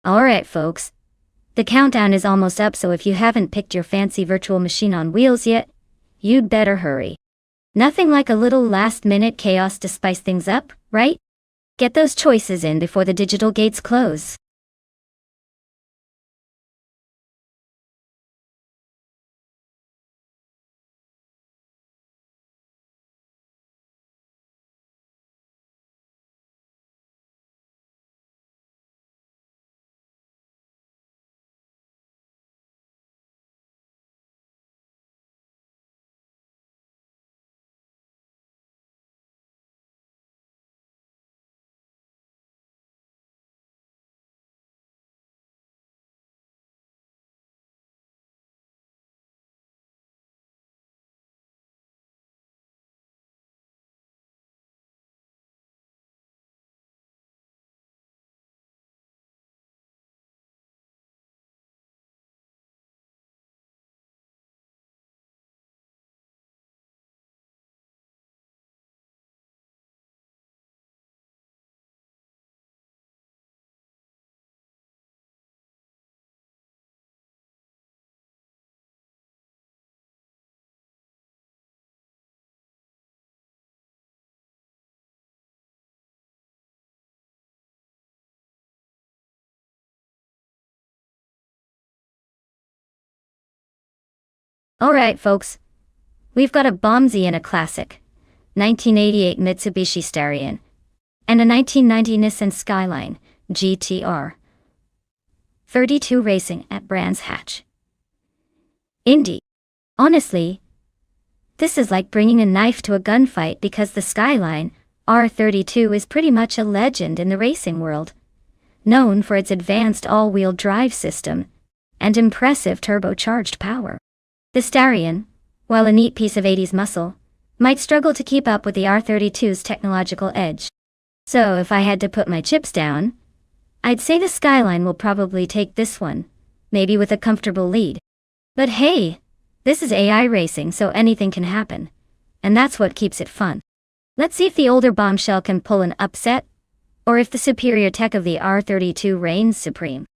Alright folks, the countdown is almost up, so if you haven't picked your fancy virtual machine on wheels yet, you'd better hurry. Nothing like a little last-minute chaos to spice things up, right? Get those choices in before the digital gates close. Alright folks, we've got a Bombsy and a classic, 1988 Mitsubishi Starion, and a 1990 Nissan Skyline, GTR. 32 Racing at Brands Hatch. Indy. Honestly, this is like bringing a knife to a gunfight because the Skyline R32 is pretty much a legend in the racing world, known for its advanced all-wheel drive system and impressive turbocharged power. The Starion, while a neat piece of 80s muscle, might struggle to keep up with the R32's technological edge. So if I had to put my chips down, I'd say the Skyline will probably take this one, maybe with a comfortable lead. But hey, this is AI racing, so anything can happen, and that's what keeps it fun. Let's see if the older bombshell can pull an upset, or if the superior tech of the R32 reigns supreme.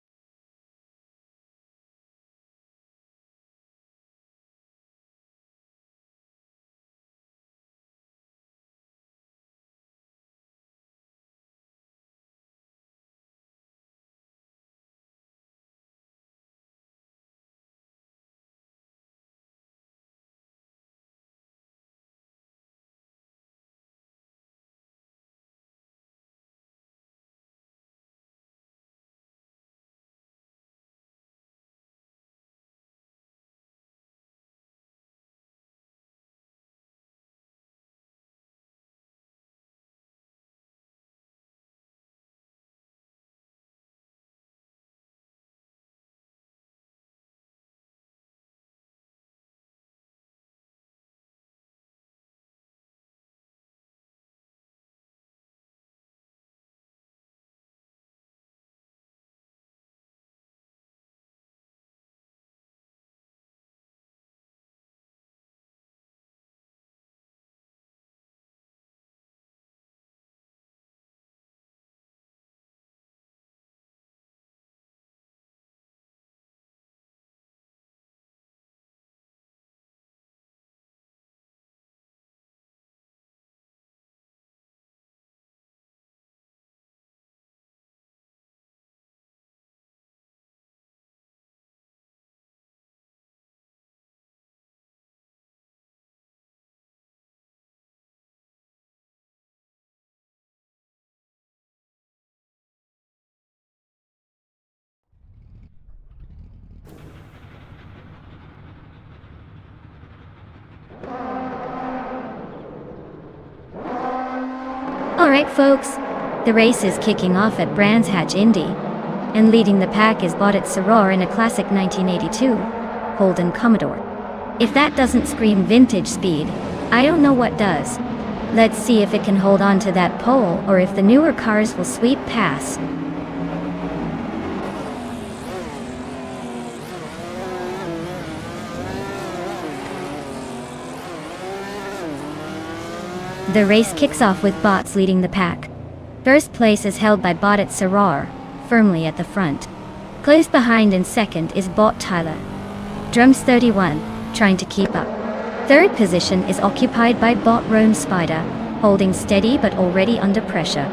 Alright folks, the race is kicking off at Brands Hatch Indy, and leading the pack is Bottet Soror in a classic 1982 Holden Commodore. If that doesn't scream vintage speed, I don't know what does. Let's see if it can hold on to that pole or if the newer cars will sweep past. The race kicks off with Bots leading the pack. First place is held by Bottet Soror, firmly at the front. Close behind in second is Bot Tyler, Drums 31, trying to keep up. Third position is occupied by Bot Rome Spider, holding steady but already under pressure.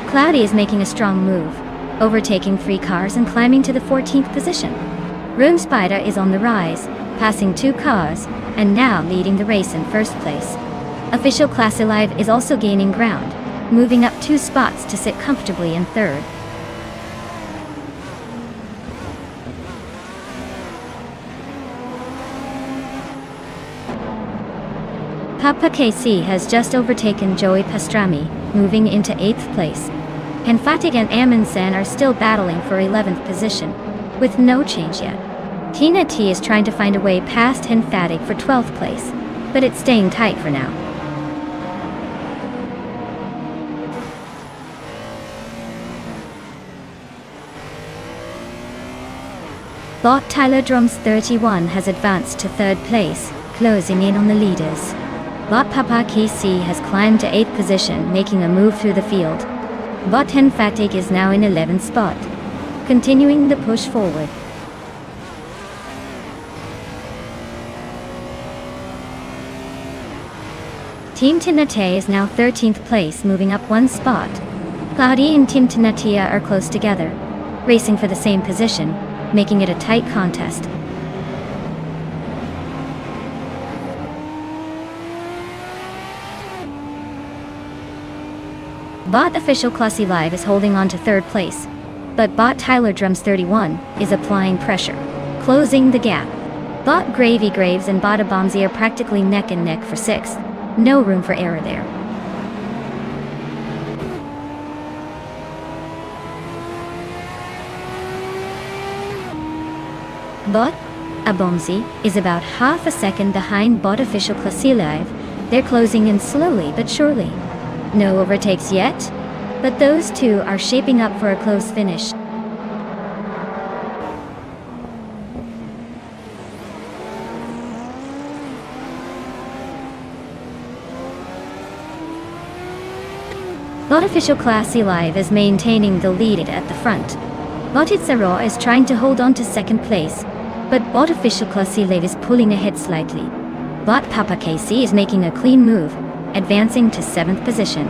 Cloudy is making a strong move, overtaking 3 cars and climbing to the 14th position. Rome Spider is on the rise, passing 2 cars, and now leading the race in first place. Official Class Alive is also gaining ground, moving up 2 spots to sit comfortably in third. Papa KC has just overtaken Joey Pastrami, moving into 8th place. Henfatig and Amundsen are still battling for 11th position, with no change yet. Tina T is trying to find a way past Henfatig for 12th place, but it's staying tight for now. Bot Tyler Drums 31 has advanced to 3rd place, closing in on the leaders. Bot Papa KC has climbed to 8th position, making a move through the field. Bot Henfatig is now in 11th spot, continuing the push forward. Team Tinate is now 13th place, moving up 1 spot. Cloudy and Team Tinatia are close together, racing for the same position, making it a tight contest. Bot Official Classy Live is holding on to 3rd place, but bot Tyler Drums 31 is applying pressure, closing the gap. Bot Gravy Graves and bot Abomzi are practically neck and neck for 6th. No room for error there. Bot Abomzi is about half a second behind bot official Classy Live. They're closing in slowly but surely. No overtakes yet, but those two are shaping up for a close finish. Bot official Classy Live is maintaining the lead at the front. Bot Itzaro is trying to hold on to second place, but bot official Classy Live is pulling ahead slightly. Bot Papa KC is making a clean move, advancing to 7th position.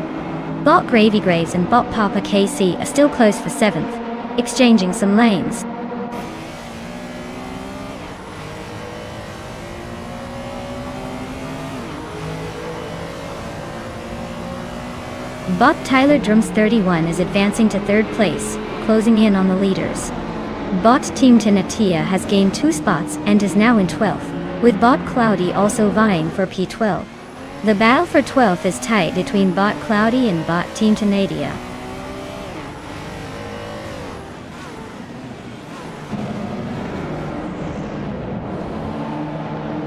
Bot Gravy Graves and bot Papa KC are still close for 7th, exchanging some lanes. Bot Tyler Drums 31 is advancing to 3rd place, closing in on the leaders. Bot Team Tinatia has gained 2 spots and is now in 12th, with bot Cloudy also vying for P12. The battle for 12th is tight between bot Cloudy and bot Team Tinatia.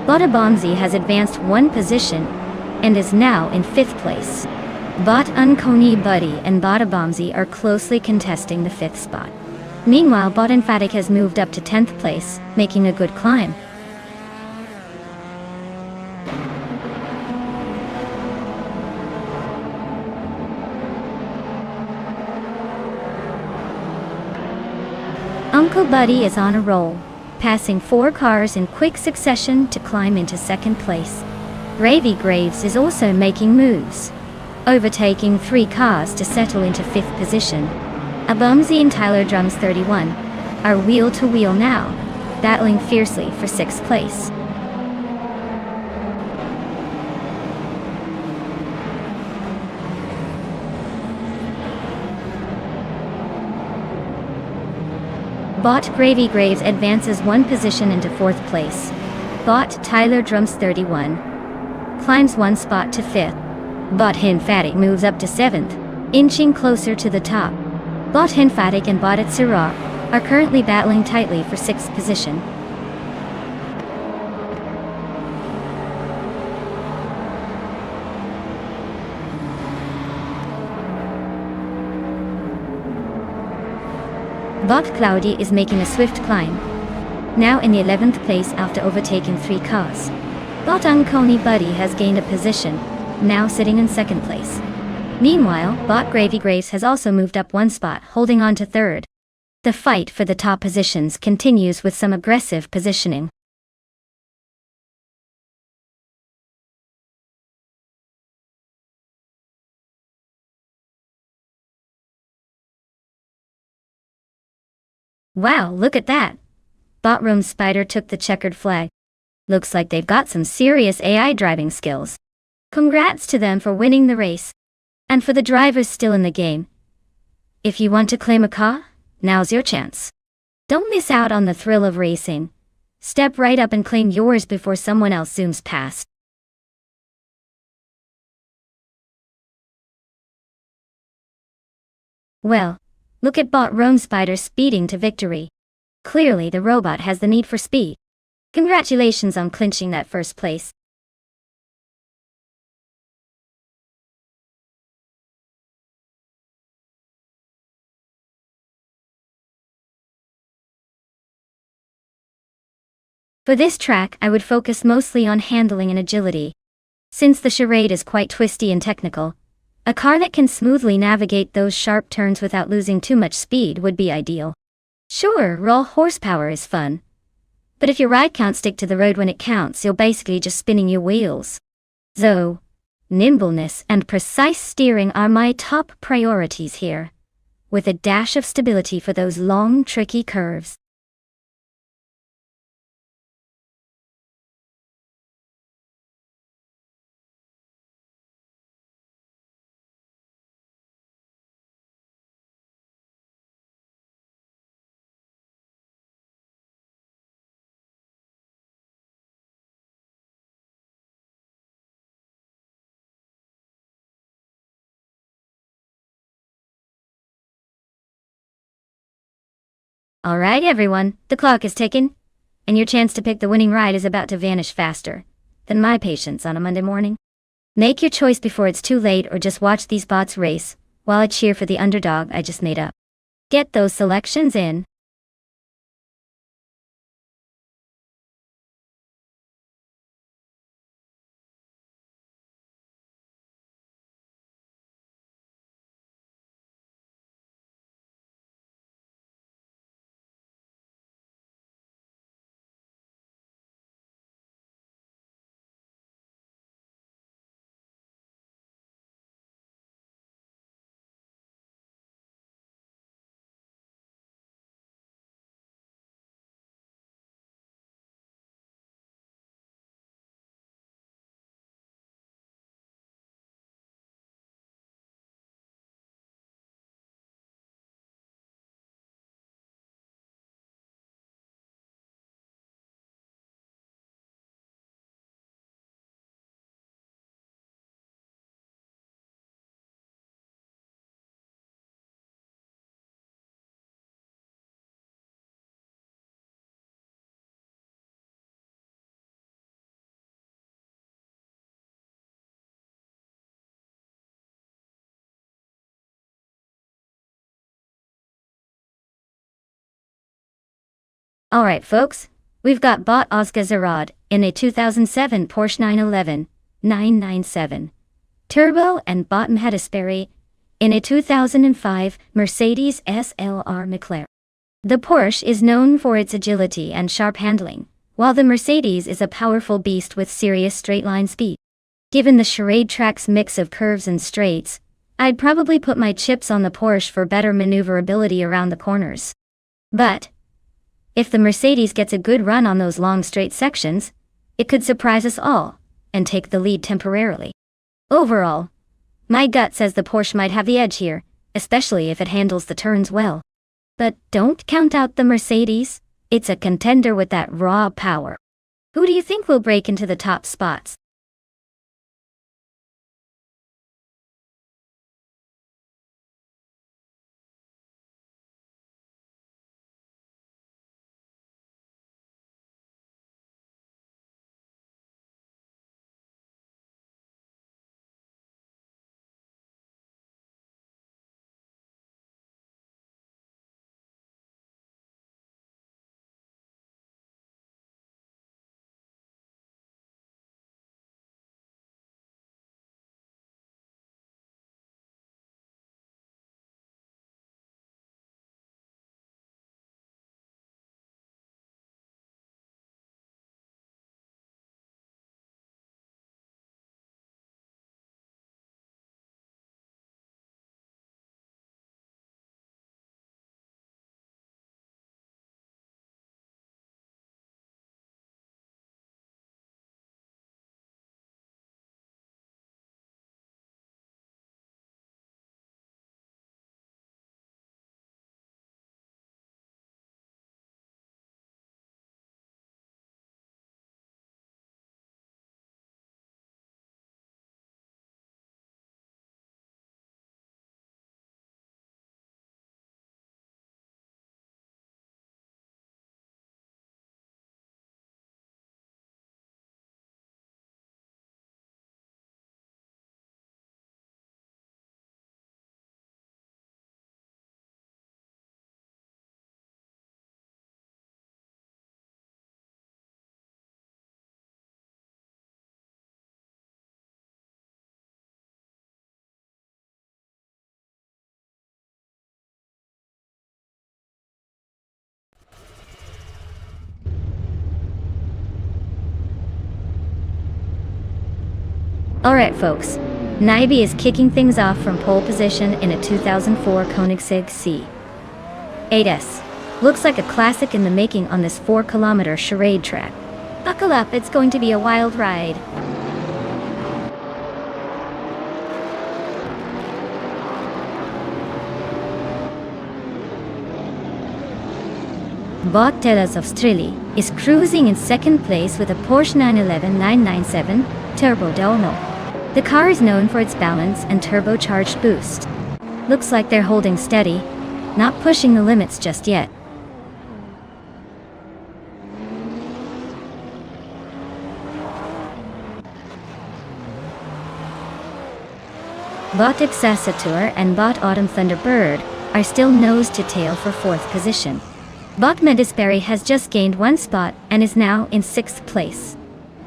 Bot Abomzi has advanced 1 position and is now in 5th place. Bot Uncony Buddy and bot Abomzi are closely contesting the 5th spot. Meanwhile, bot Emphatic has moved up to 10th place, making a good climb. Uncle Buddy is on a roll, passing 4 cars in quick succession to climb into 2nd place. Gravy Graves is also making moves, overtaking 3 cars to settle into 5th position. Abomzi and Tyler Drums 31 are wheel to wheel now, battling fiercely for 6th place. Bot Gravy Graves advances 1 position into 4th place. Bot Tyler Drums 31 climbs 1 spot to 5th. Bot Emphatic moves up to 7th, inching closer to the top. Bot Emphatic and bot Itzaro are currently battling tightly for 6th position. Bot Cloudy is making a swift climb, now in the 11th place after overtaking 3 cars. Bot Uncony Buddy has gained a position, now sitting in 2nd place. Meanwhile, bot Gravy Graves has also moved up 1 spot, holding on to 3rd. The fight for the top positions continues with some aggressive positioning. Wow, look at that! Bot Room Spider took the checkered flag. Looks like they've got some serious AI driving skills. Congrats to them for winning the race. And for the drivers still in the game, if you want to claim a car, now's your chance. Don't miss out on the thrill of racing. Step right up and claim yours before someone else zooms past. Well, look at bot Rome Spider speeding to victory. Clearly the robot has the need for speed. Congratulations on clinching that 1st place. For this track, I would focus mostly on handling and agility. Since the charade is quite twisty and technical, a car that can smoothly navigate those sharp turns without losing too much speed would be ideal. Sure, raw horsepower is fun, but if your ride can't stick to the road when it counts, you're basically just spinning your wheels. So, nimbleness and precise steering are my top priorities here, with a dash of stability for those long, tricky curves. Alright everyone, the clock is ticking, and your chance to pick the winning ride is about to vanish faster than my patience on a Monday morning. Make your choice before it's too late, or just watch these bots race while I cheer for the underdog I just made up. Get those selections in. Alright folks, we've got bot Oscar Zarad in a 2007 Porsche 911 997 Turbo and bot Mehedisperry in a 2005 Mercedes SLR McLaren. The Porsche is known for its agility and sharp handling, while the Mercedes is a powerful beast with serious straight-line speed. Given the charade track's mix of curves and straights, I'd probably put my chips on the Porsche for better maneuverability around the corners. But if the Mercedes gets a good run on those long straight sections, it could surprise us all and take the lead temporarily. Overall, my gut says the Porsche might have the edge here, especially if it handles the turns well. But don't count out the Mercedes, it's a contender with that raw power. Who do you think will break into the top spots? Alright folks, Naibi is kicking things off from pole position in a 2004 Koenigsegg C8S. Looks like a classic in the making on this 4-kilometer charade track. Buckle up, it's going to be a wild ride. Bot Telas of Strili is cruising in second place with a Porsche 911 997 Turbo Dono. The car is known for its balance and turbocharged boost. Looks like they're holding steady, not pushing the limits just yet. Bot Sasatur and Bot Autumn Thunderbird are still nose to tail for 4th position. Bot Medisperry has just gained 1 spot and is now in 6th place.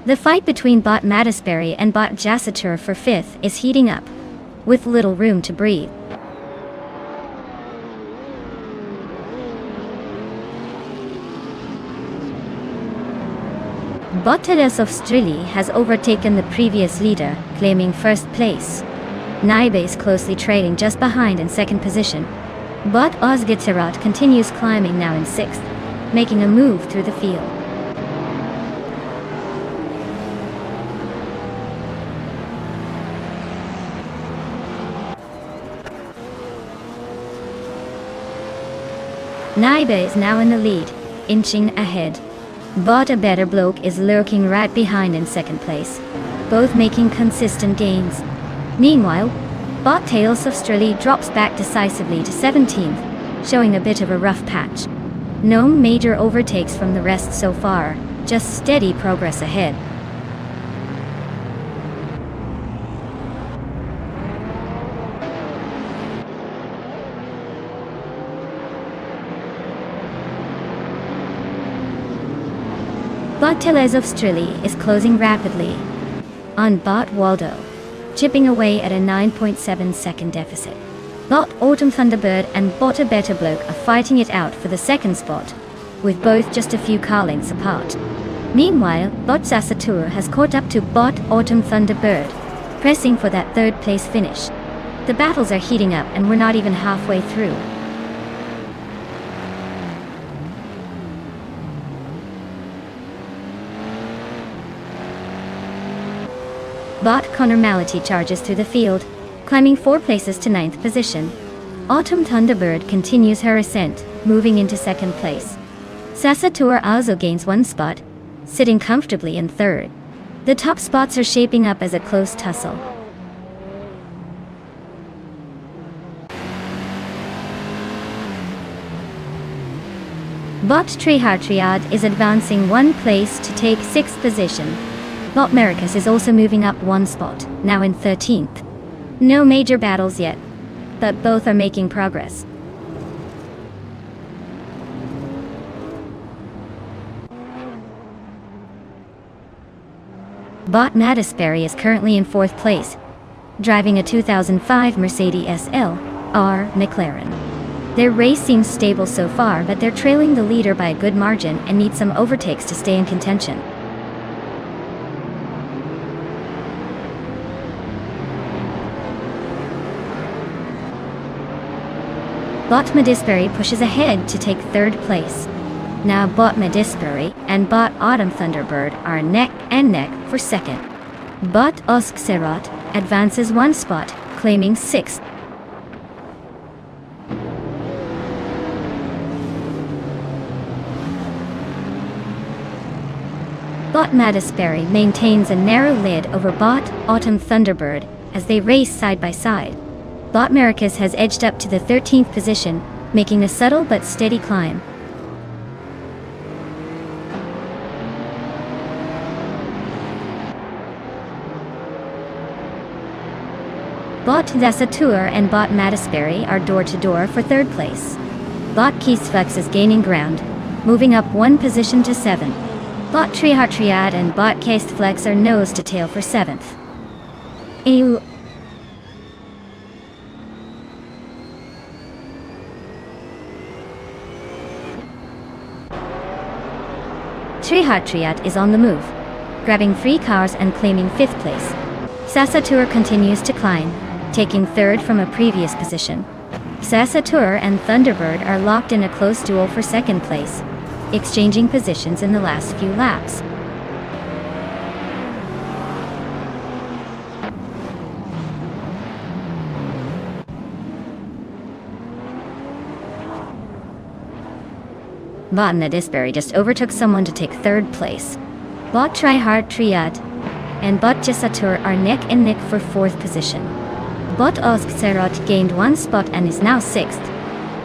The fight between Bot Medisperry and Bot Jasatur for 5th is heating up, with little room to breathe. Bot Teles of Strili has overtaken the previous leader, claiming 1st place. Naibe is closely trailing just behind in 2nd position. Bot Ozgitsarat continues climbing now in 6th, making a move through the field. Naibe is now in the lead, inching ahead. Bot A Better Bloke is lurking right behind in 2nd place, both making consistent gains. Meanwhile, Bot Tales of Strili drops back decisively to 17th, showing a bit of a rough patch. No major overtakes from the rest so far, just steady progress ahead. Bot Teles of Strili is closing rapidly on Bot Waldo, chipping away at a 9.7 second deficit. Bot Autumn Thunderbird and Bot A Better Bloke are fighting it out for the 2nd spot, with both just a few car lengths apart. Meanwhile, Bot Sasatur has caught up to Bot Autumn Thunderbird, pressing for that 3rd place finish. The battles are heating up and we're not even halfway through. Bot Connor Mality charges through the field, climbing 4 places to 9th position. Autumn Thunderbird continues her ascent, moving into 2nd place. Sasatur also gains 1 spot, sitting comfortably in 3rd. The top spots are shaping up as a close tussle. Bot Trihartriad is advancing 1 place to take 6th position. Bot Mericus is also moving up 1 spot, now in 13th. No major battles yet, but both are making progress. Bot Madisperry is currently in 4th place, driving a 2005 Mercedes SL-R McLaren. Their race seems stable so far, but they're trailing the leader by a good margin and need some overtakes to stay in contention. Bot Medisperry pushes ahead to take 3rd place. Now Bot Medisperry and Bot Autumn Thunderbird are neck and neck for 2nd. Bot Oskserot advances 1 spot, claiming 6th. Bot Madisperry maintains a narrow lead over Bot Autumn Thunderbird as they race side by side. Bot Mericus has edged up to the 13th position, making a subtle but steady climb. Bot Zasatur and Bot Madisperry are door-to-door for 3rd place. Bot Keysflex is gaining ground, moving up 1 position to 7th. Bot Trihartriad and Bot Keysflex are nose-to-tail for 7th. Ew. Trihartriad is on the move, grabbing 3 cars and claiming 5th place. Sasatur continues to climb, taking 3rd from a previous position. Sasatur and Thunderbird are locked in a close duel for 2nd place, exchanging positions in the last few laps. Bot Medisperry just overtook someone to take 3rd place. Bot Trihartriad and Bot Jasatur are neck and neck for 4th position. Bot Oskserot gained 1 spot and is now 6th.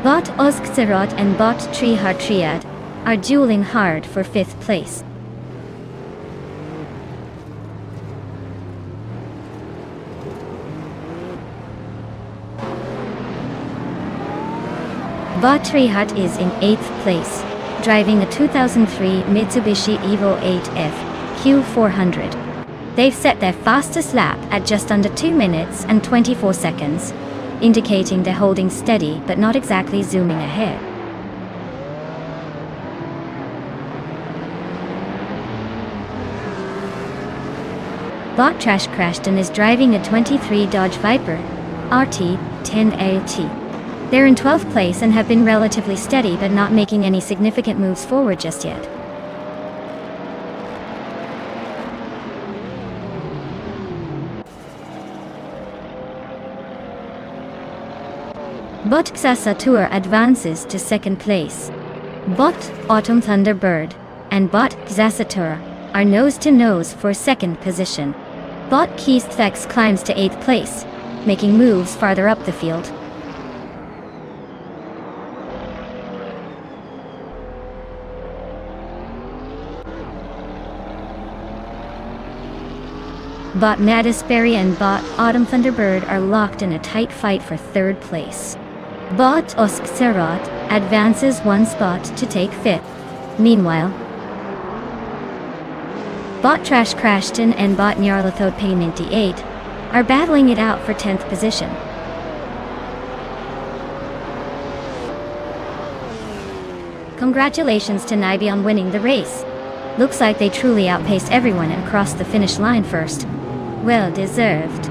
Bot Oskserot and Bot Trihartriad are dueling hard for 5th place. Battery Hut is in 8th place, driving a 2003 Mitsubishi Evo 8F Q400. They've set their fastest lap at just under 2 minutes and 24 seconds, indicating they're holding steady but not exactly zooming ahead. Bot Trash Crashton is driving a 23 Dodge Viper RT 10AT. They're in 12th place and have been relatively steady but not making any significant moves forward just yet. Bot Xasatur advances to 2nd place. Bot Autumn Thunderbird and Bot Xasatur are nose-to-nose for 2nd position. Bot Keiththex climbs to 8th place, making moves farther up the field. Bot Madisberry and Bot Autumn Thunderbird are locked in a tight fight for 3rd place. Bot Oskserot advances 1 spot to take 5th. Meanwhile, Bot Trash Crashton and Bot Nyarlathode Payminty 8 are battling it out for 10th position. Congratulations to Naibi on winning the race. Looks like they truly outpaced everyone and crossed the finish line first. Well deserved.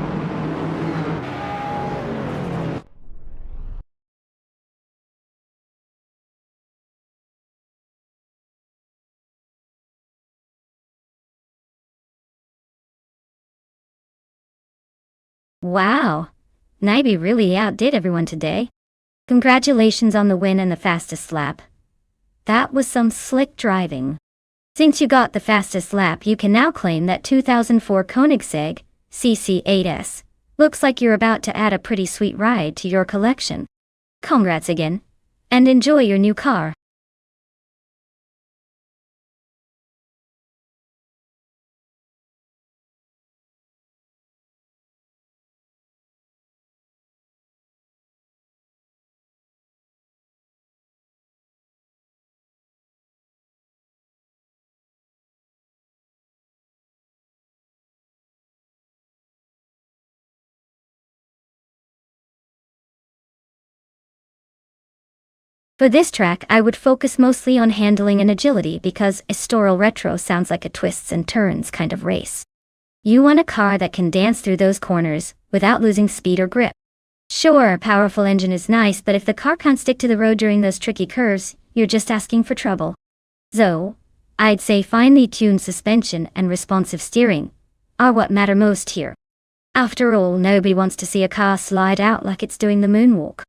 Wow! Naibi really outdid everyone today. Congratulations on the win and the fastest lap. That was some slick driving. Since you got the fastest lap, you can now claim that 2004 Koenigsegg CC8S. Looks like you're about to add a pretty sweet ride to your collection. Congrats again. And enjoy your new car. For this track, I would focus mostly on handling and agility because Estoral Retro sounds like a twists and turns kind of race. You want a car that can dance through those corners without losing speed or grip. Sure, a powerful engine is nice, but if the car can't stick to the road during those tricky curves, you're just asking for trouble. So, I'd say finely tuned suspension and responsive steering are what matter most here. After all, nobody wants to see a car slide out like it's doing the moonwalk.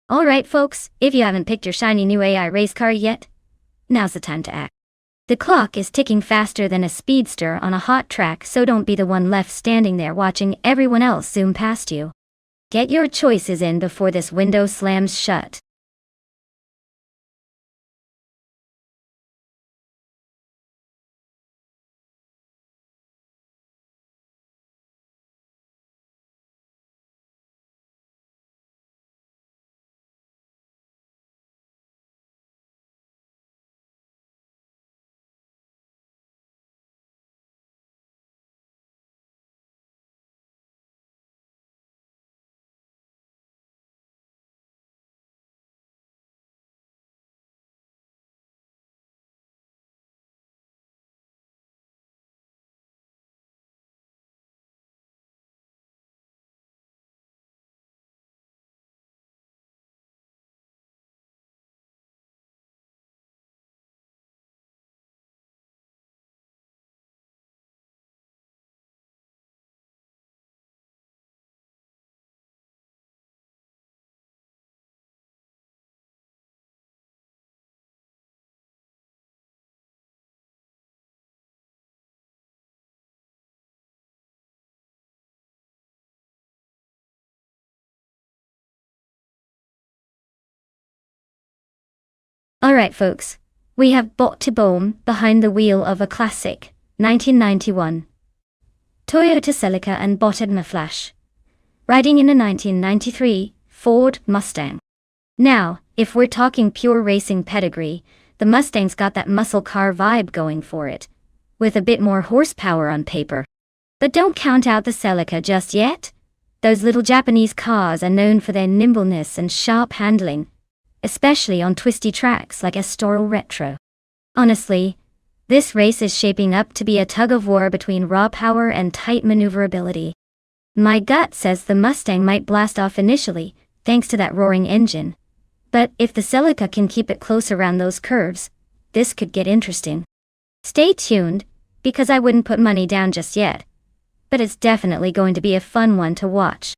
Alright folks, if you haven't picked your shiny new AI race car yet, now's the time to act. The clock is ticking faster than a speedster on a hot track, so don't be the one left standing there watching everyone else zoom past you. Get your choices in before this window slams shut. Alright folks, we have Bot to Bohm behind the wheel of a classic, 1991 Toyota Celica and Bot Edma Flash, riding in a 1993 Ford Mustang. Now, if we're talking pure racing pedigree, the Mustang's got that muscle car vibe going for it, with a bit more horsepower on paper. But don't count out the Celica just yet. Those little Japanese cars are known for their nimbleness and sharp handling, especially on twisty tracks like Estoril Retro. Honestly, this race is shaping up to be a tug-of-war between raw power and tight maneuverability. My gut says the Mustang might blast off initially, thanks to that roaring engine. But if the Celica can keep it close around those curves, this could get interesting. Stay tuned, because I wouldn't put money down just yet. But it's definitely going to be a fun one to watch.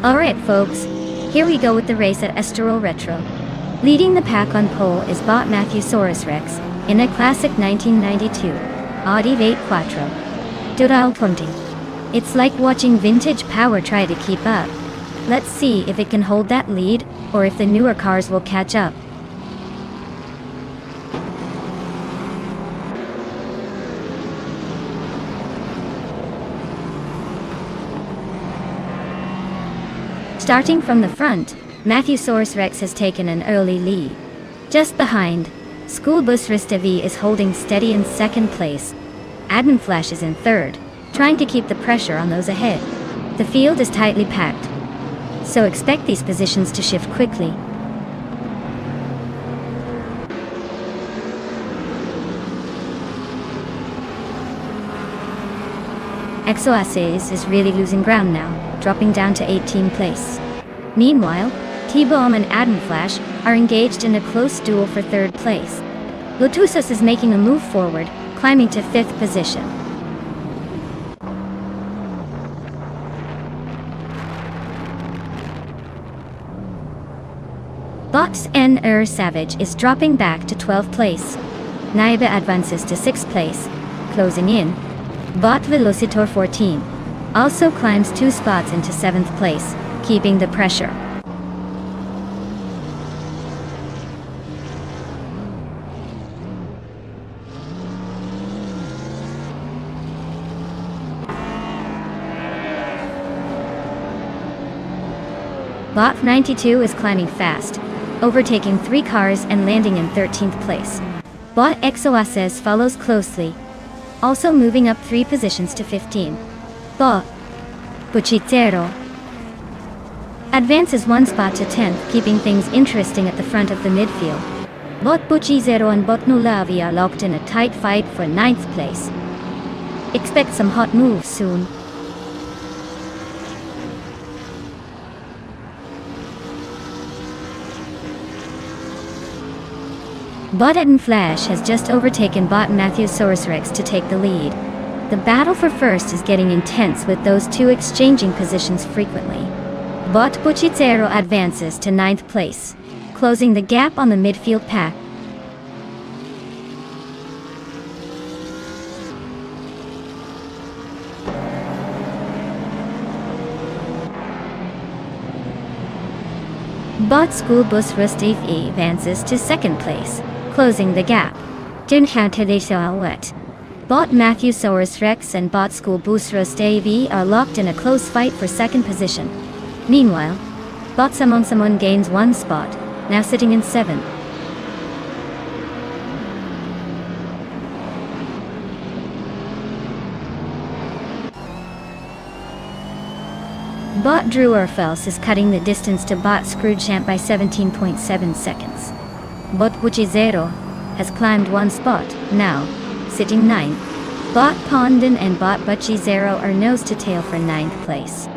Alright folks, here we go with the race at Estoril Retro. Leading the pack on pole is Bot Matthewsaurus Rex, in a classic 1992 Audi V8 Quattro. Dural Punti. It's like watching vintage power try to keep up. Let's see if it can hold that lead, or if the newer cars will catch up. Starting from the front, Matthewsaurus Rex has taken an early lead. Just behind, School Bus Rista V is holding steady in second place. Admin Flash is in third, trying to keep the pressure on those ahead. The field is tightly packed, so expect these positions to shift quickly. Exoaces is really losing ground now, dropping down to 18th place. Meanwhile, T-Bomb and Adam Flash are engaged in a close duel for third place. Lotusas is making a move forward, climbing to 5th position. Box N Savage is dropping back to 12th place. Naiba advances to 6th place, closing in. Bot Velocitor 14 also climbs 2 spots into 7th place, keeping the pressure. Bot 92 is climbing fast, overtaking 3 cars and landing in 13th place. Bot Exoaces follows closely, also moving up 3 positions to 15. Bot Buchitero advances 1 spot to 10th, keeping things interesting at the front of the midfield. Bot Bucci Zero and Bot Nulavi are locked in a tight fight for ninth place. Expect some hot moves soon. Bot Ed and Flash has just overtaken Bot Matthewsaurus Rex to take the lead. The battle for first is getting intense with those two exchanging positions frequently. Bot Buchizero advances to ninth place, closing the gap on the midfield pack. Bot School Bus Rustif advances to second place, closing the gap. Bot Matthewsaurus Rex and Bot School Bus Rustif are locked in a close fight for second position. Meanwhile, Bot Samon gains one spot, now sitting in seventh. Bot Drew Orfels is cutting the distance to Bot Scroogechamp by 17.7 seconds. Bot Buchizero has climbed one spot, now sitting ninth. Bot Pondon and Bot Buchizero are nose to tail for ninth place.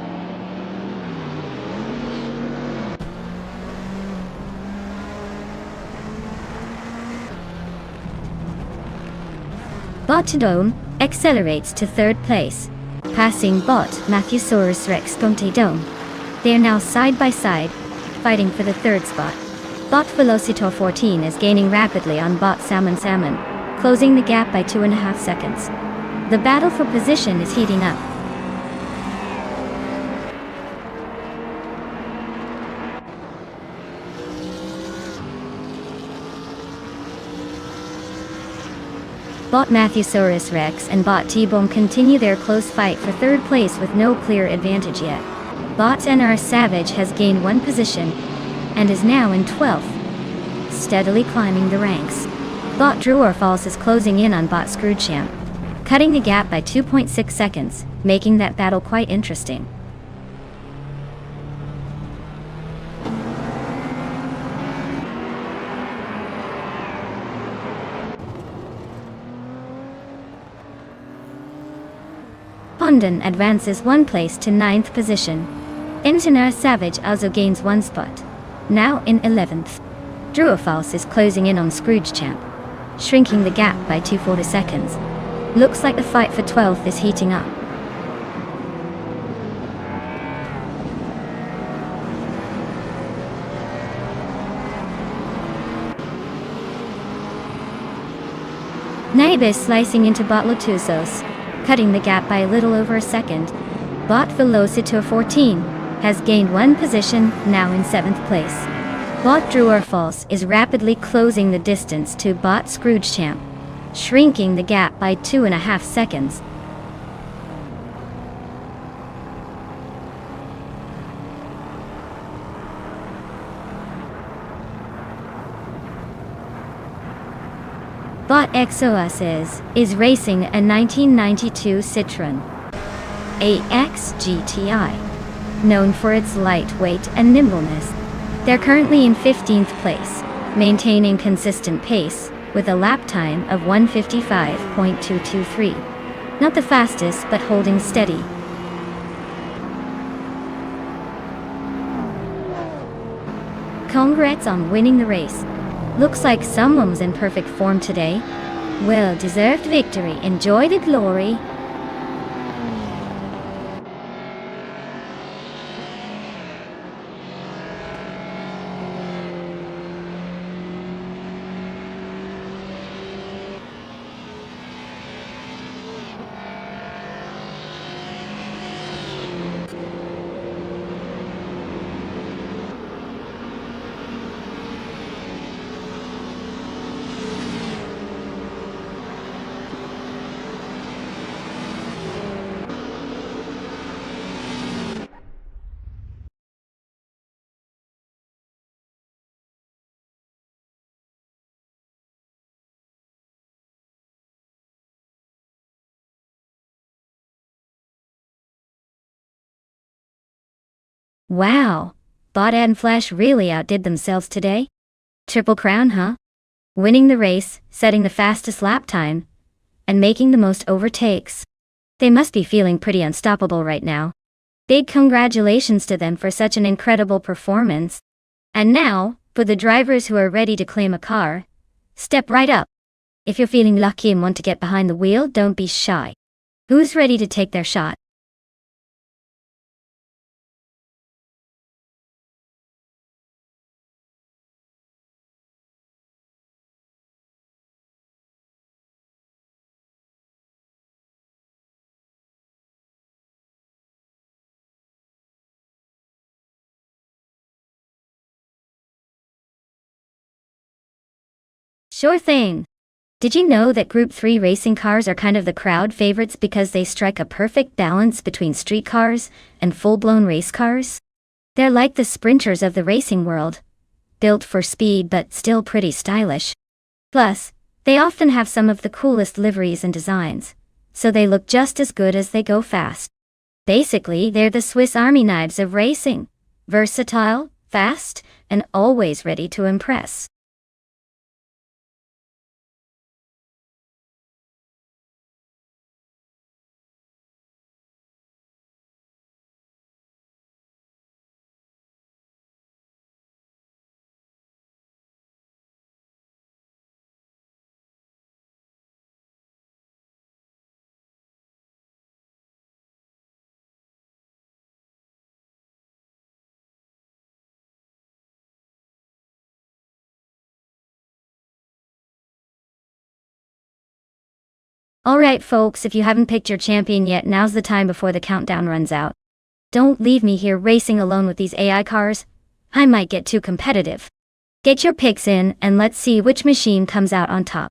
Bot Dome accelerates to third place, passing Bot Matthewsaurus Rex Dome. They are now side by side, fighting for the third spot. Bot Velocitor 14 is gaining rapidly on Bot Salmon, closing the gap by 2.5 seconds. The battle for position is heating up. Bot Matthewsaurus Rex and Bot T-Bone continue their close fight for third place with no clear advantage yet. Bot NR Savage has gained one position and is now in 12th, steadily climbing the ranks. Bot Drew Orfels is closing in on Bot Scroogechamp, cutting the gap by 2.6 seconds, making that battle quite interesting. Pondon advances one place to ninth position. Internar Savage also gains one spot, now in 11th. Drew Orfels is closing in on Scroogechamp, shrinking the gap by 2.4 seconds. Looks like the fight for 12th is heating up. Naibis slicing into Bot Lotusos, cutting the gap by a little over a second. Bot Velocitor 14 has gained one position, now in 7th place. Bot Drew Orfels is rapidly closing the distance to Bot Scroogechamp, shrinking the gap by 2.5 seconds. Bot XOS is racing a 1992 Citroën AX GTI, known for its lightweight and nimbleness. They're currently in 15th place, maintaining consistent pace with a lap time of 1:55.223. Not the fastest, but holding steady. Congrats on winning the race. Looks like someone's in perfect form today. Well-deserved victory. Enjoy the glory. Wow, Bot and Flash really outdid themselves today? Triple crown, huh? winning the race, setting the fastest lap time, and making the most overtakes. They must be feeling pretty unstoppable right now. Big congratulations to them for such an incredible performance. And now, for the drivers who are ready to claim a car, step right up. If you're feeling lucky and want to get behind the wheel, don't be shy. Who's ready to take their shot? Sure thing. Did you know that Group 3 racing cars are kind of the crowd favorites because they strike a perfect balance between street cars and full-blown race cars? They're like the sprinters of the racing world, built for speed but still pretty stylish. Plus, they often have some of the coolest liveries and designs, so they look just as good as they go fast. Basically, they're the Swiss Army knives of racing. Versatile, fast, and always ready to impress. Alright folks, if you haven't picked your champion yet, now's the time before the countdown runs out. Don't leave me here racing alone with these AI cars. I might get too competitive. Get your picks in and let's see which machine comes out on top.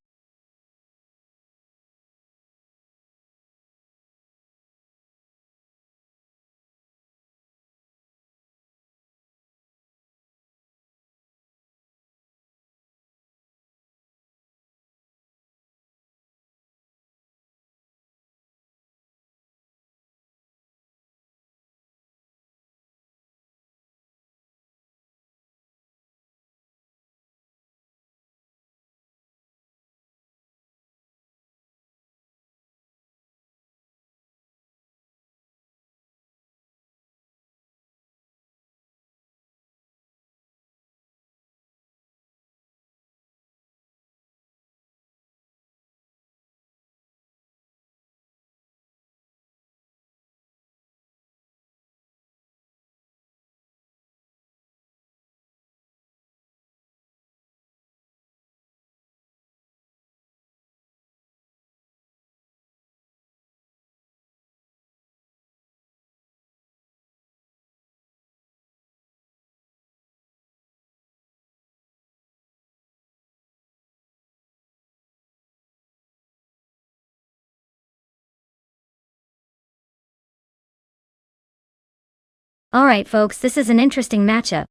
Alright folks, this is an interesting matchup.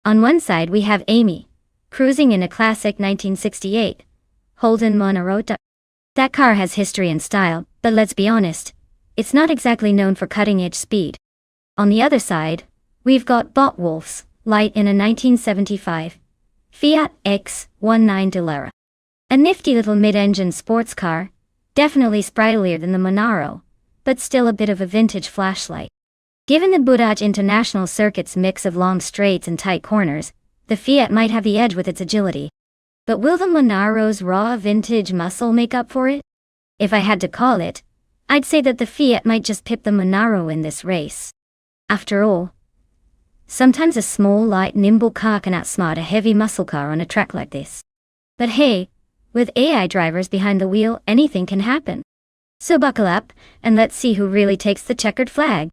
On one side we have Amy, cruising in a classic 1968 Holden Monarota. That car has history and style, but let's be honest, it's not exactly known for cutting-edge speed. On the other side, we've got Botwolf's Light in a 1975 Fiat X19 Dallara. A nifty little mid-engine sports car, definitely sprightlier than the Monaro, but still a bit of a vintage flashlight. Given the Budaj International Circuit's mix of long straights and tight corners, the Fiat might have the edge with its agility. But will the Monaro's raw vintage muscle make up for it? If I had to call it, I'd say that the Fiat might just pip the Monaro in this race. After all, sometimes a small, light, nimble car can outsmart a heavy muscle car on a track like this. But hey, with AI drivers behind the wheel, anything can happen. So buckle up, and let's see who really takes the checkered flag.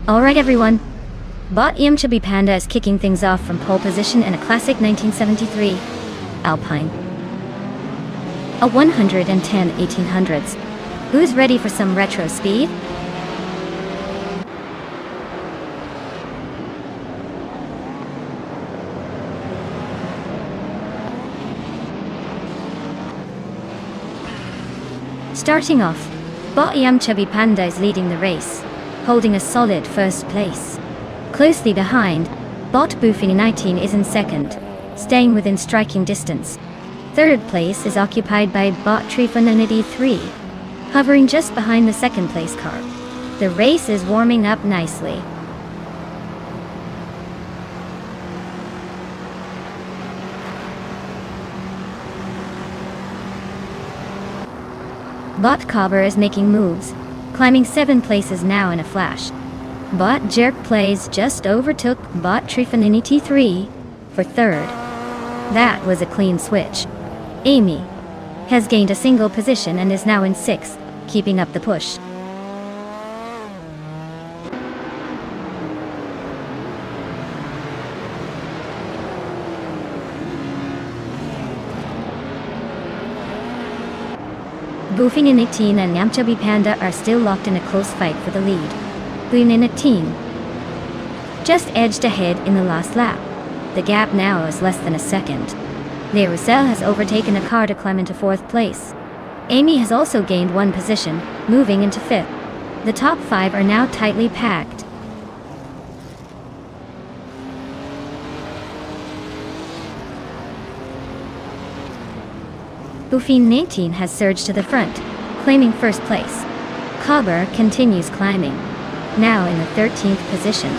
Alright everyone, Bot Chubby Panda is kicking things off from pole position in a classic 1973 Alpine. A 110 1800s. Who's ready for some retro speed? Starting off, Bot Chubby Panda is leading the race, holding a solid first place. Closely behind, Bot Buffini 19 is in second, staying within striking distance. Third place is occupied by Bot Trifanonity 3, hovering just behind the second place car. The race is warming up nicely. Bot Cobber is making moves, climbing 7 places now in a flash. Bot Jerk Plays just overtook Bot Trifanonity 3 for third. That was a clean switch. Amy has gained a single position and is now in 6th, keeping up the push. Buffini 18 and Chubby Panda are still locked in a close fight for the lead. Buffini 18 just edged ahead in the last lap. The gap now is less than a second. Roussel has overtaken a car to climb into 4th place. Amy has also gained 1 position, moving into 5th. The top 5 are now tightly packed. Buffini 18 has surged to the front, claiming 1st place. Cobber continues climbing, now in the 13th position.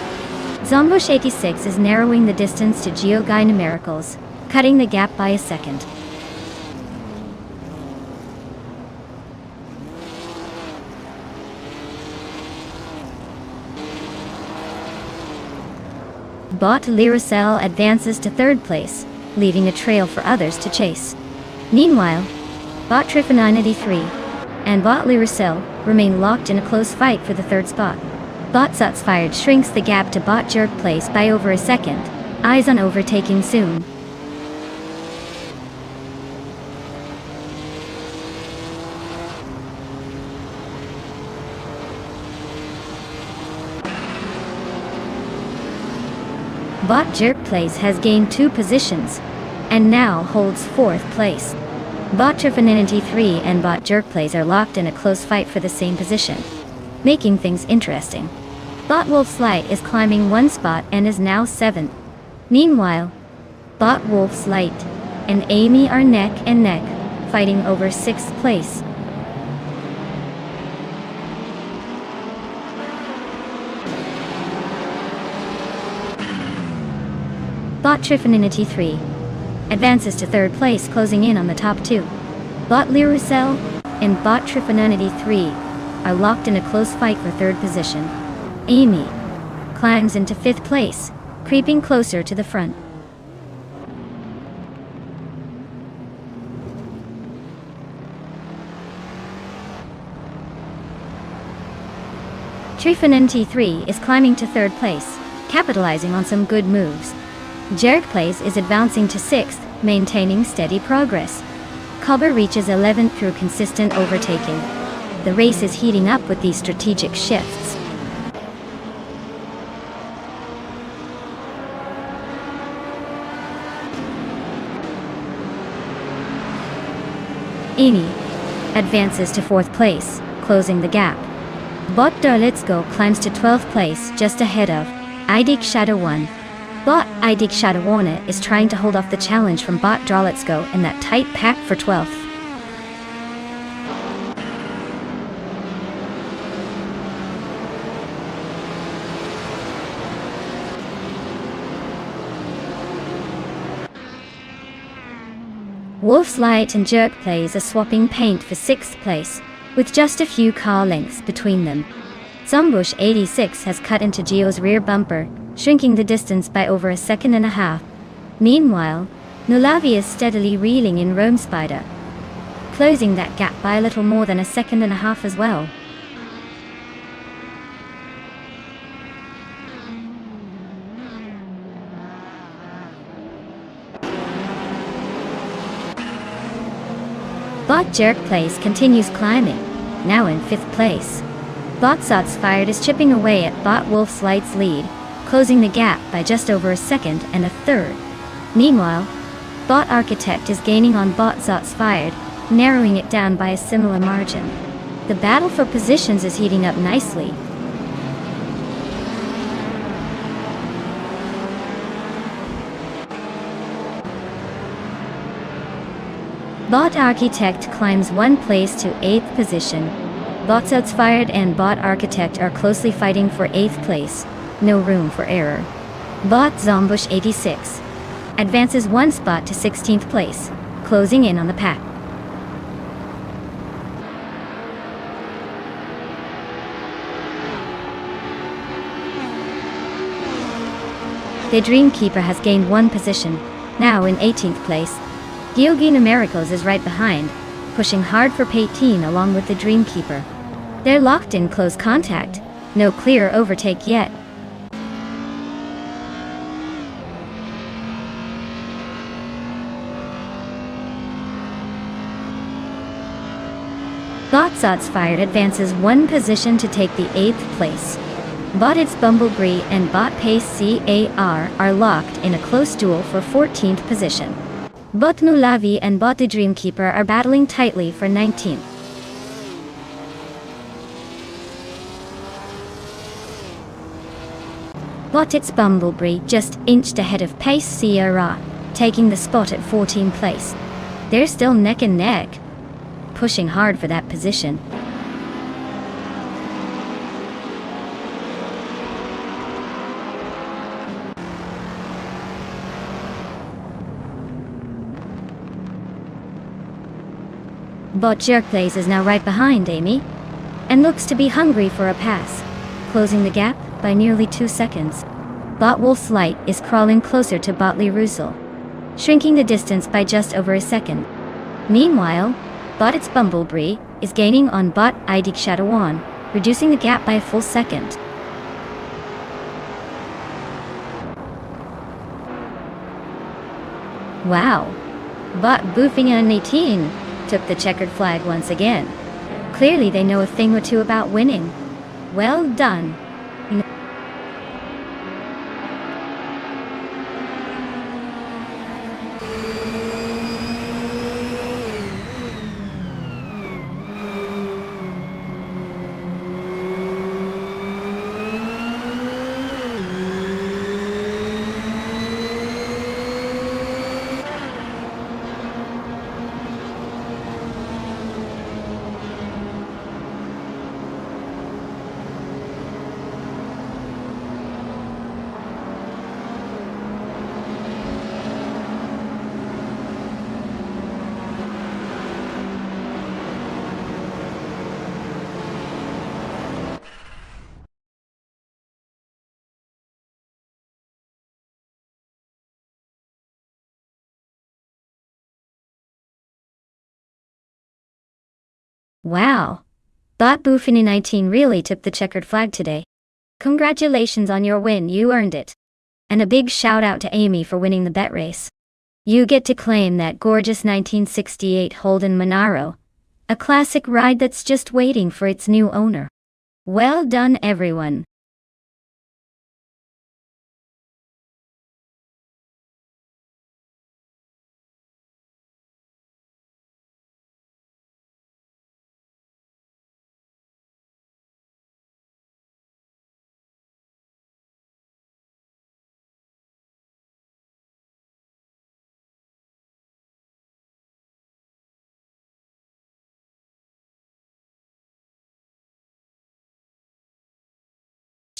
Zombush 86 is narrowing the distance to Geoguy Numericals, cutting the gap by a second. Bot Roussel advances to 3rd place, leaving a trail for others to chase. Meanwhile, Bot Trifanonity 3 and Bot Roussel remain locked in a close fight for the 3rd spot. Bot Suts Fired shrinks the gap to Bot Jerk Place by over a second, eyes on overtaking soon. Bot Jerk Place has gained 2 positions, and now holds 4th place. Bot Trifanonity 3 and Bot Jerk Place are locked in a close fight for the same position, making things interesting. Bot Wolf's Light is climbing 1 spot and is now 7th. Meanwhile, Bot Wolf's Light and Amy are neck and neck, fighting over 6th place. Bot Trifanonity 3 advances to 3rd place, closing in on the top 2. Bot Roussel and Bot Trifanonity 3 are locked in a close fight for 3rd position. Amy climbs into 5th place, creeping closer to the front. Trifanonity 3 is climbing to 3rd place, capitalizing on some good moves. Jerk Place is advancing to 6th, maintaining steady progress. Cobber reaches 11th through consistent overtaking. The race is heating up with these strategic shifts. Amy advances to 4th place, closing the gap. Bot Darlitsko climbs to 12th place, just ahead of Idik Shadow 1. Bot Idik Shadow 1 is trying to hold off the challenge from Bot Darlitsko in that tight pack for 12th. Wolf's Light and Jerk Plays are swapping paint for 6th place, with just a few car lengths between them. Zombush 86 has cut into Geo's rear bumper, shrinking the distance by over a second and a half. Meanwhile, Nulavi is steadily reeling in Rome Spider, closing that gap by a little more than a second and a half as well. Bot Jerk Place continues climbing, now in 5th place. Bot Sots Fired is chipping away at Bot Wolf's Light's lead, closing the gap by just over a second and a third. Meanwhile, Bot Architect is gaining on Bot Zots Fired, narrowing it down by a similar margin. The battle for positions is heating up nicely. Bot Architect climbs 1 place to 8th position. Bot Zots Fired and Bot Architect are closely fighting for 8th place. No room for error. Bot Zombush 86 advances 1 spot to 16th place, closing in on the pack. The Dreamkeeper has gained 1 position, now in 18th place. Yogi Numericals is right behind, pushing hard for P18 along with the Dreamkeeper. They're locked in close contact, no clear overtake yet. Bot Zots Fired advances 1 position to take the 8th place. Bot It's Bumblebee and Bot Pace CAR are locked in a close duel for 14th position. Bot Mulavi and Bot the Dreamkeeper are battling tightly for 19th. Bot It's Bumblebee just inched ahead of Pace CAR, taking the spot at 14th place. They're still neck and neck, pushing hard for that position. Bot Jerkplays is now right behind Amy, and looks to be hungry for a pass, closing the gap by nearly 2 seconds. Bot Wolf's Light is crawling closer to Bot Lee Russell, shrinking the distance by just over a second. Meanwhile, Bot It's Bumblebee is gaining on Bot Idik Shadawan, reducing the gap by a full second. Wow! Bot Boofing and 18 took the checkered flag once again. Clearly they know a thing or two about winning. Well done. Wow! Bot Boofini 19 really took the checkered flag today. Congratulations on your win, you earned it. And a big shout out to Amy for winning the bet race. You get to claim that gorgeous 1968 Holden Monaro, a classic ride that's just waiting for its new owner. Well done everyone.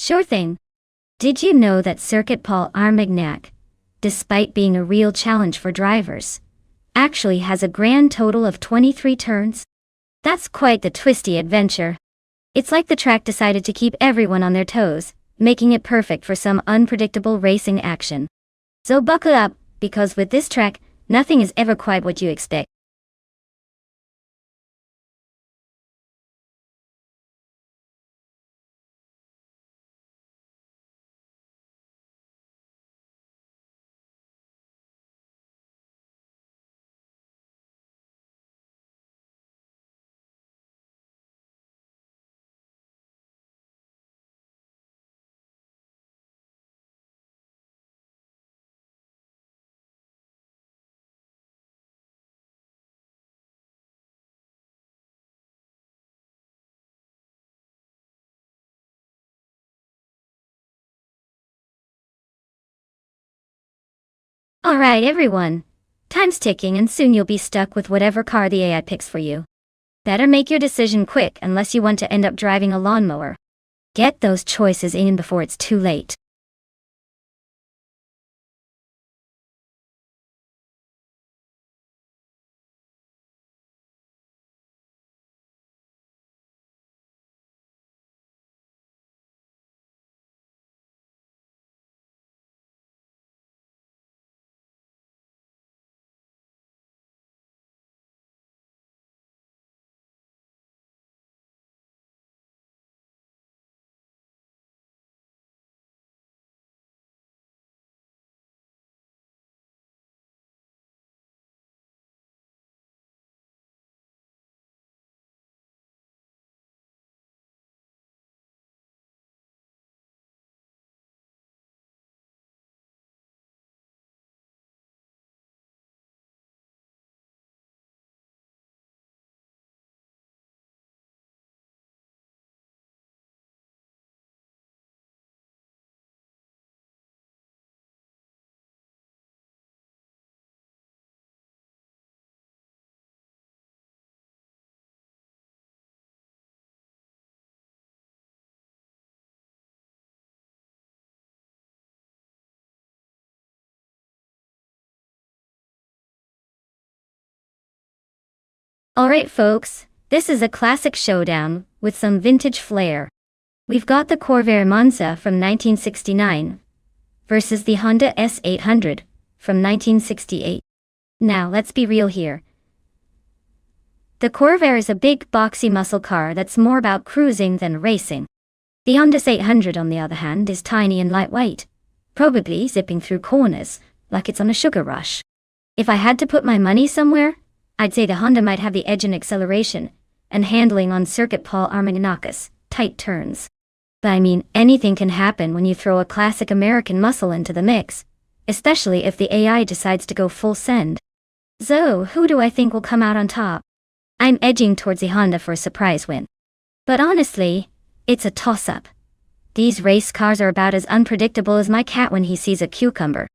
Sure thing. Did you know that Circuit Paul Armagnac, despite being a real challenge for drivers, actually has a grand total of 23 turns? That's quite the twisty adventure. It's like the track decided to keep everyone on their toes, making it perfect for some unpredictable racing action. So buckle up, because with this track, nothing is ever quite what you expect. Alright everyone. Time's ticking and soon you'll be stuck with whatever car the AI picks for you. Better make your decision quick unless you want to end up driving a lawnmower. Get those choices in before it's too late. Alright folks, this is a classic showdown with some vintage flair. We've got the Corvair Monza from 1969 versus the Honda S800 from 1968. Now let's be real here. The Corvair is a big boxy muscle car that's more about cruising than racing. The Honda S800 on the other hand is tiny and lightweight, probably zipping through corners like it's on a sugar rush. If I had to put my money somewhere, I'd say the Honda might have the edge in acceleration and handling on Circuit Paul Armagnacus, tight turns. But I mean, anything can happen when you throw a classic American muscle into the mix, especially if the AI decides to go full send. So, who do I think will come out on top? I'm edging towards the Honda for a surprise win. But honestly, it's a toss-up. These race cars are about as unpredictable as my cat when he sees a cucumber.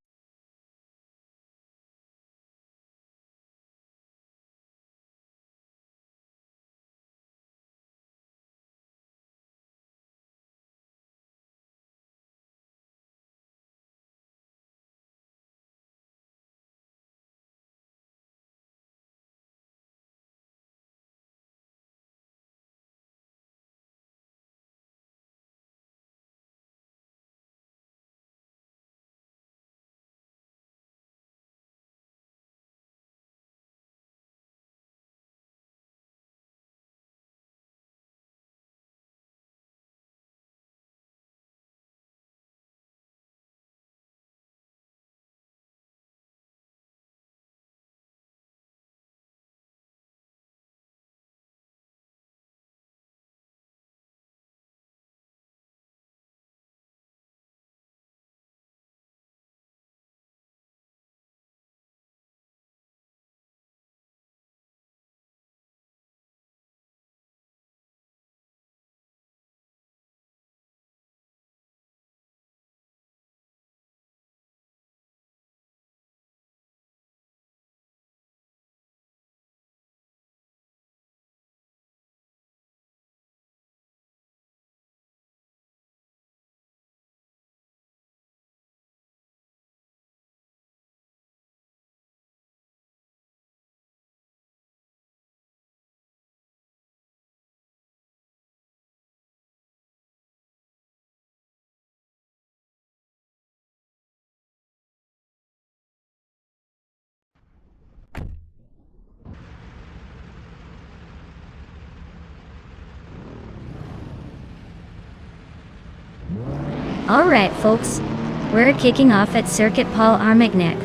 Alright folks, we're kicking off at Circuit Paul Armagnac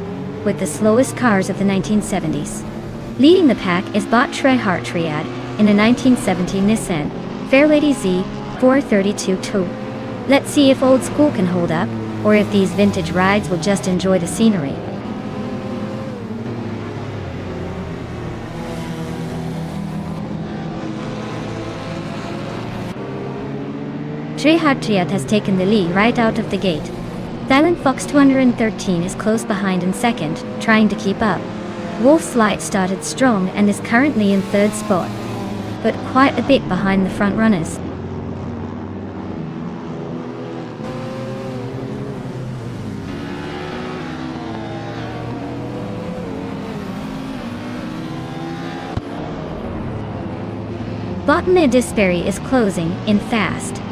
with the slowest cars of the 1970s. Leading the pack is Bot Trehart Triad in a 1970 Nissan Fairlady Z 432 Let's see if old school can hold up, or if these vintage rides will just enjoy the scenery. Trehart Triad has taken the lead right out of the gate. Silent Fox 213 is close behind in second, trying to keep up. Wolf's Light started strong and is currently in third spot, but quite a bit behind the front runners. Bottomir Disberry is closing in fast,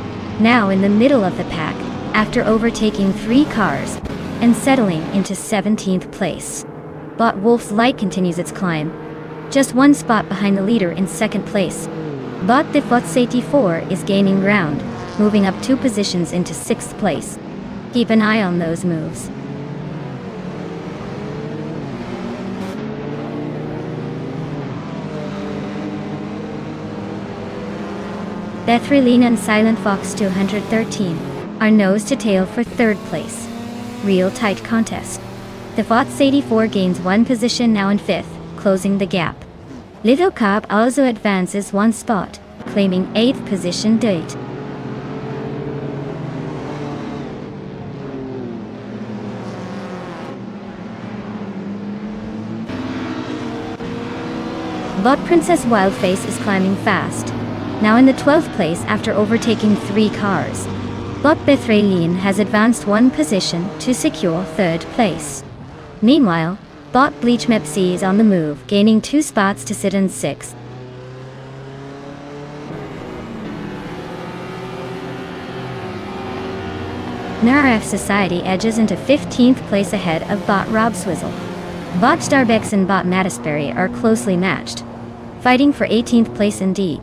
now in the middle of the pack, after overtaking 3 cars and settling into 17th place. Bot Wolf's Light continues its climb, just 1 spot behind the leader in second place. Bot the Fox 84 is gaining ground, moving up 2 positions into 6th place. Keep an eye on those moves. Bethrylene and Silent Fox 213 are nose to tail for third place. Real tight contest. The Fox 84 gains 1 position now in 5th, closing the gap. Little Cobb also advances 1 spot, claiming 8th position date. Bot Princess Wildface is climbing fast, now in the 12th place after overtaking 3 cars. Bot Bethrylene has advanced 1 position to secure 3rd place. Meanwhile, Bot Bleach Mepsi is on the move, gaining 2 spots to sit in 6th. NRF Society edges into 15th place ahead of Bot Rob Swizzle. Bot Starbex and Bot Mattisberry are closely matched, fighting for 18th place in D.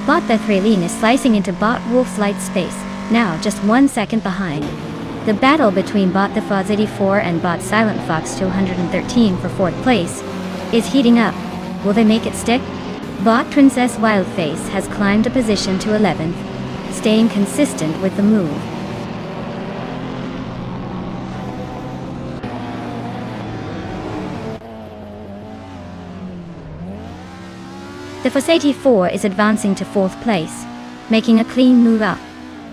Bot Bethrylene is slicing into Bot Wolf's Light space, now just 1 second behind. The battle between Bot the Fox 84 and Bot Silent Fox 213 for 4th place is heating up. Will they make it stick? Bot Princess Wildface has climbed a position to 11th, staying consistent with the move. The Fox 84 is advancing to 4th place, making a clean move up.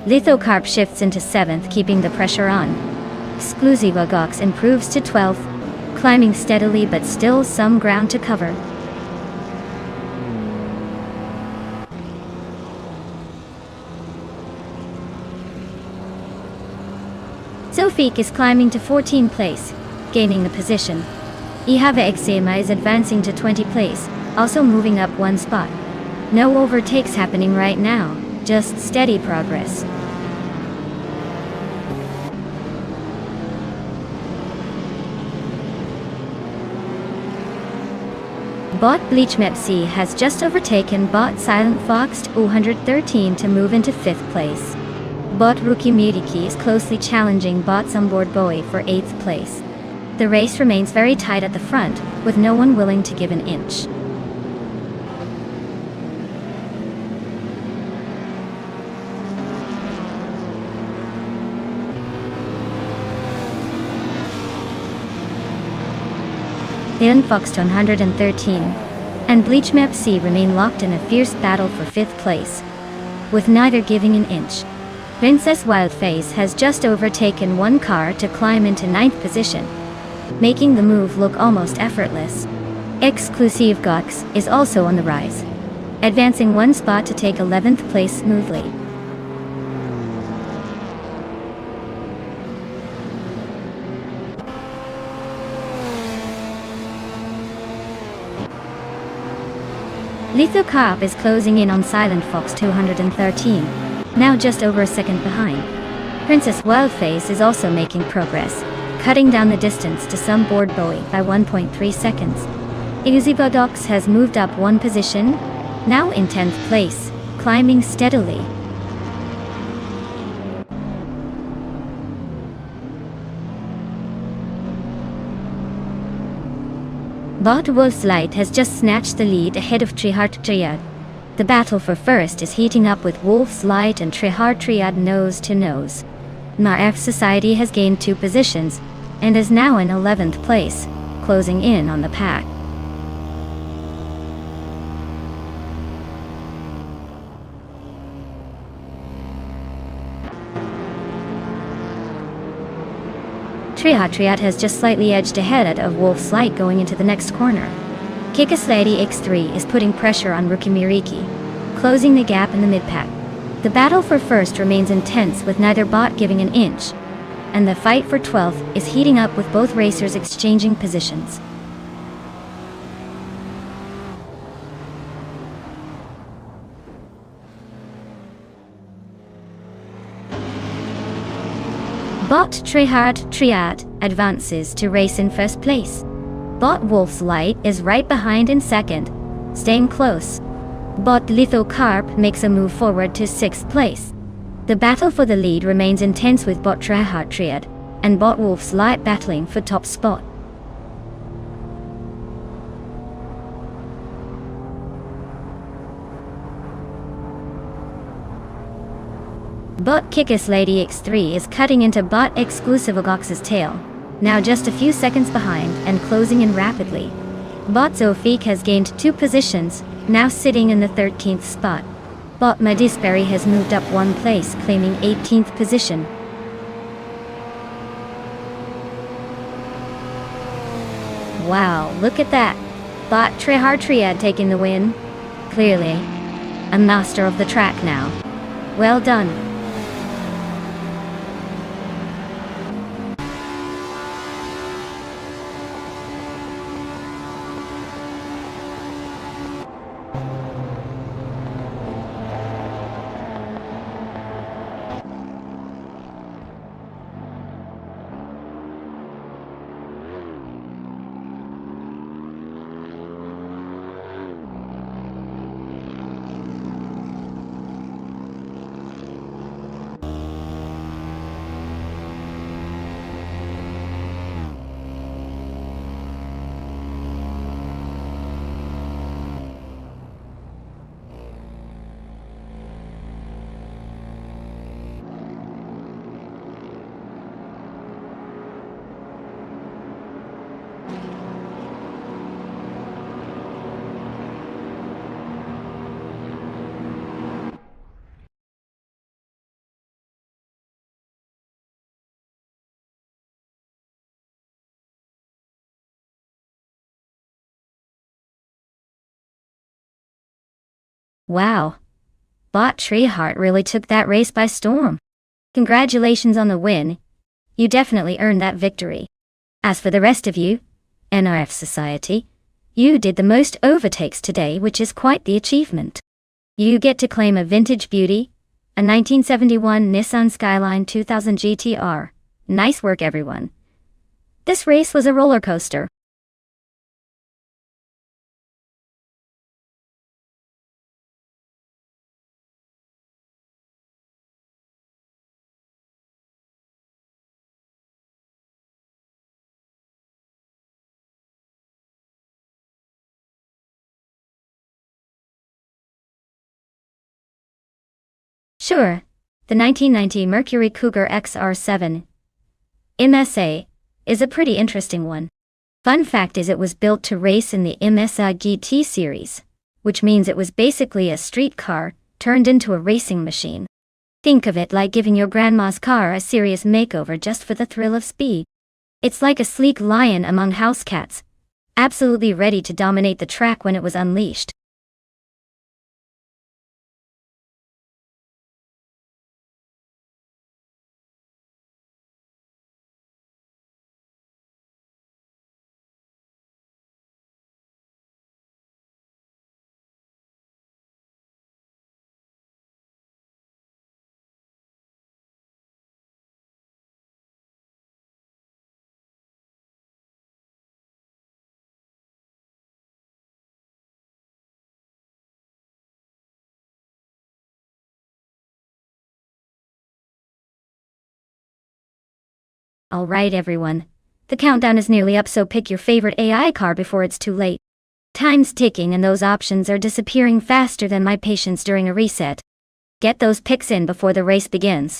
Lithocarp shifts into 7th, keeping the pressure on. Exclusivogox improves to 12th, climbing steadily but still some ground to cover. Sophique is climbing to 14th place, gaining the position. Ihava Exema is advancing to 20th place, also moving up 1 spot. No overtakes happening right now, just steady progress. Bot Bleach Mepsi has just overtaken Bot Silent Fox 213 to move into 5th place. Bot Rookie Miriki is closely challenging Bot Sunboard Bowie for 8th place. The race remains very tight at the front, with no one willing to give an inch. Silent Fox 113 and Bleach Mepsi remain locked in a fierce battle for 5th place, with neither giving an inch. Princess Wildface has just overtaken 1 car to climb into 9th position, making the move look almost effortless. Exclusivogox is also on the rise, advancing 1 spot to take 11th place smoothly. Lithocarp is closing in on Silent Fox 213, now just over a second behind. Princess Wildface is also making progress, cutting down the distance to some board Bowie by 1.3 seconds. Exclusivogox has moved up 1 position, now in 10th place, climbing steadily. Bot Wolf's Light has just snatched the lead ahead of Trihart Triad. The battle for first is heating up with Wolf's Light and Trihart Triad nose to nose. NRF Society has gained 2 positions and is now in 11th place, closing in on the pack. Triat has just slightly edged ahead of Wolf's Light going into the next corner. Kikislady X3 is putting pressure on Rookie Miriki, closing the gap in the mid-pack. The battle for first remains intense with neither bot giving an inch, and the fight for 12th is heating up with both racers exchanging positions. Bot Triat advances to race in first place. Bot Wolf's Light is right behind in second, staying close. Bot Lithocarp makes a move forward to 6th place. The battle for the lead remains intense with Bot Triad and Bot Wolf's Light battling for top spot. Bot Kikislady X3 is cutting into Bot Exclusivogox's tail, now just a few seconds behind and closing in rapidly. Bot Zofik has gained 2 positions, now sitting in the 13th spot. Bot Medisberry has moved up 1 place, claiming 18th position. Wow, look at that! Bot Triad taking the win. Clearly, a master of the track now. Well done. Wow. Bot Treeheart really took that race by storm. Congratulations on the win. You definitely earned that victory. As for the rest of you, NRF Society, you did the most overtakes today, which is quite the achievement. You get to claim a vintage beauty, a 1971 Nissan Skyline 2000 GTR. Nice work, everyone. This race was a roller coaster. Sure, the 1990 Mercury Cougar XR7 MSA is a pretty interesting one. Fun fact is it was built to race in the MSA GT series, which means it was basically a street car turned into a racing machine. Think of it like giving your grandma's car a serious makeover just for the thrill of speed. It's like a sleek lion among house cats, absolutely ready to dominate the track when it was unleashed. Alright everyone, the countdown is nearly up, so pick your favorite AI car before it's too late. Time's ticking and those options are disappearing faster than my patience during a reset. Get those picks in before the race begins.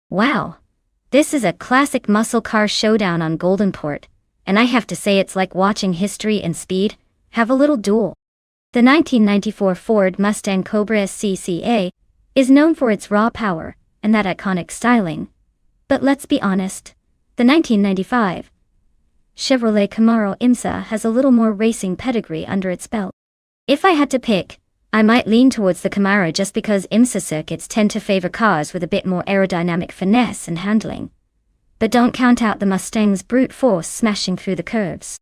Wow. This is a classic muscle car showdown on Goldenport, and I have to say it's like watching history and speed have a little duel. The 1994 Ford Mustang Cobra SCCA is known for its raw power and that iconic styling. But let's be honest, the 1995 Chevrolet Camaro IMSA has a little more racing pedigree under its belt. If I had to pick, I might lean towards the Camaro just because IMSA circuits tend to favor cars with a bit more aerodynamic finesse and handling. But don't count out the Mustang's brute force smashing through the curves.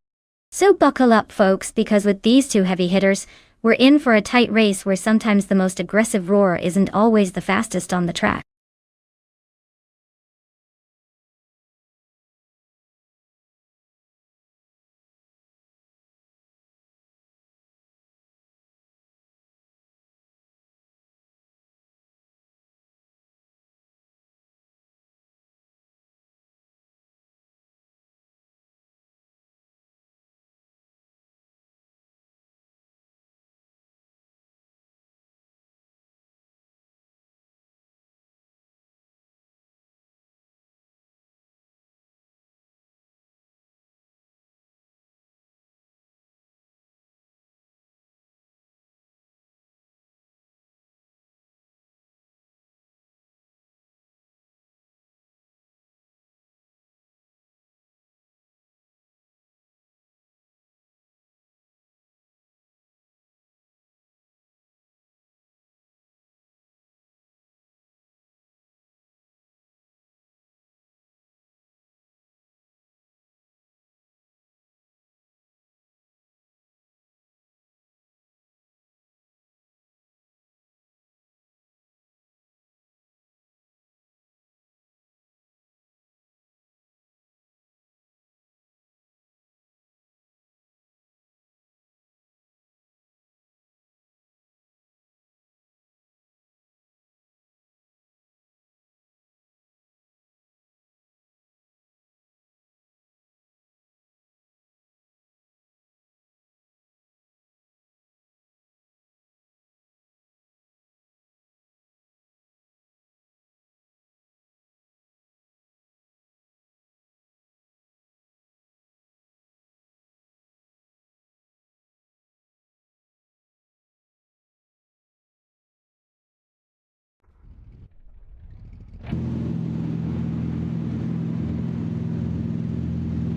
So buckle up, folks, because with these two heavy hitters, we're in for a tight race where sometimes the most aggressive roar isn't always the fastest on the track.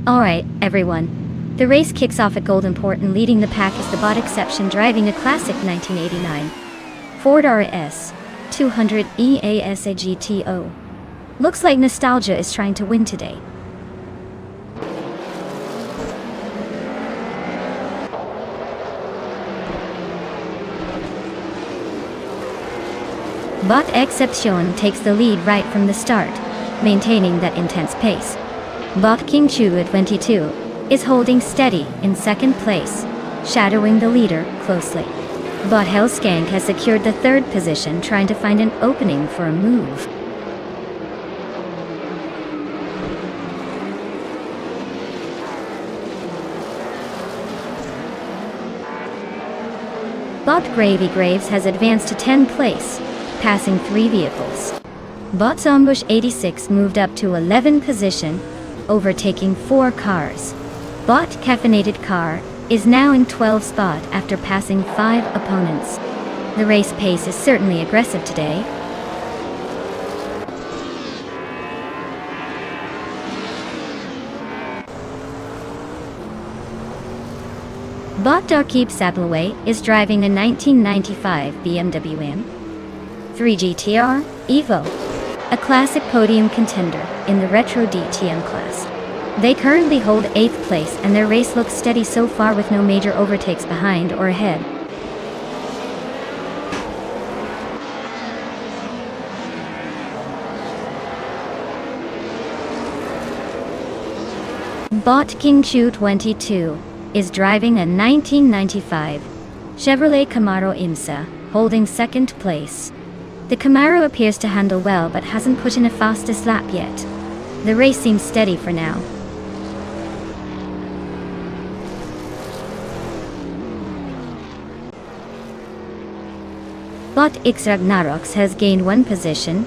Alright, everyone. The race kicks off at Goldenport, and leading the pack is the bot exception driving a classic 1989 Ford RS 200 EASA GTO. Looks like nostalgia is trying to win today. Bot Exception takes the lead right from the start, maintaining that intense pace. Bot King Chu at 22 is holding steady in second place, shadowing the leader closely. Bot Hellskank has secured the third position, trying to find an opening for a move. Bot Gravy Graves has advanced to 10th place, passing 3 vehicles. Bot Zombush 86 moved up to 11th position, overtaking 4 cars. Bot Caffeinated Car is now in 12th spot after passing 5 opponents. The race pace is certainly aggressive today. Bot Darkeep Saplaway is driving a 1995 BMW M3 GTR Evo, a classic podium contender in the retro DTM class. They currently hold 8th place, and their race looks steady so far with no major overtakes behind or ahead. Bot King Chu 22 is driving a 1995 Chevrolet Camaro IMSA, holding 2nd place. The Camaro appears to handle well but hasn't put in a fastest lap yet. The race seems steady for now. Bot X Ragnaroks has gained 1 position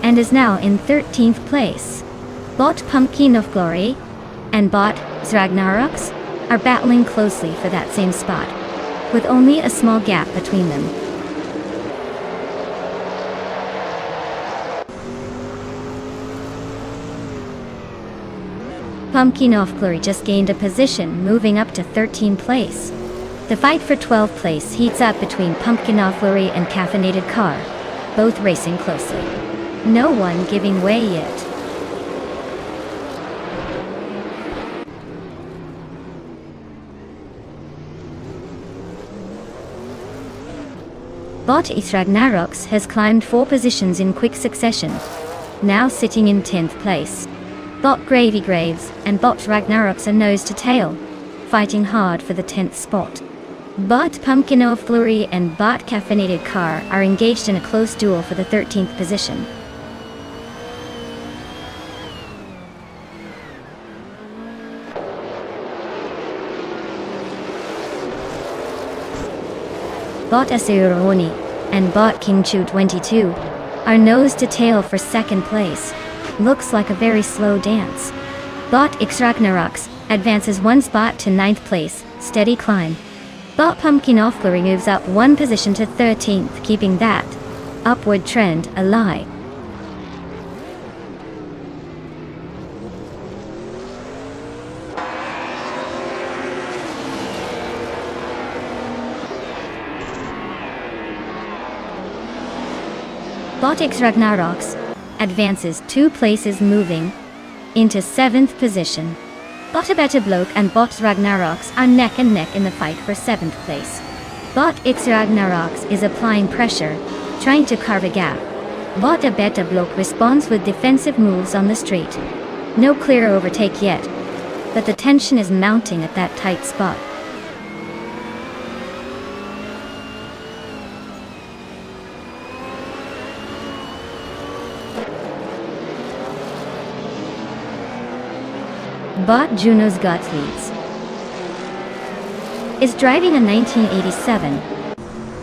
and is now in 13th place. Bot Pumpkin of Glory and Bot Ragnaroks are battling closely for that same spot, with only a small gap between them. Pumpkin of Glory just gained a position, moving up to 13th place. The fight for 12th place heats up between Pumpkin of Glory and Caffeinated Car, both racing closely. No one giving way yet. Bot Ragnaroks has climbed 4 positions in quick succession, now sitting in 10th place. Bot Gravy Graves and Bot Ragnaroks are nose to tail, fighting hard for the 10th spot. Bot Pumpkin of Glory and Bot Caffeinated Car are engaged in a close duel for the 13th position. Bot Asuroni and Bot King Chu 22 are nose to tail for 2nd place. Looks like a very slow dance. Bot X Ragnaroks advances 1 spot to 9th place, steady climb. Bot Pumpkin of Glory moves up 1 position to 13th, keeping that upward trend alive. Bot X Ragnaroks advances 2 places, moving into 7th position. Bot Abeta Bloke and Bot Ragnaroks are neck and neck in the fight for 7th place. Bot X Ragnaroks is applying pressure, trying to carve a gap. Bot Abeta Bloke responds with defensive moves on the straight. No clear overtake yet, but the tension is mounting at that tight spot. Bot Juno's Gottliebs is driving a 1987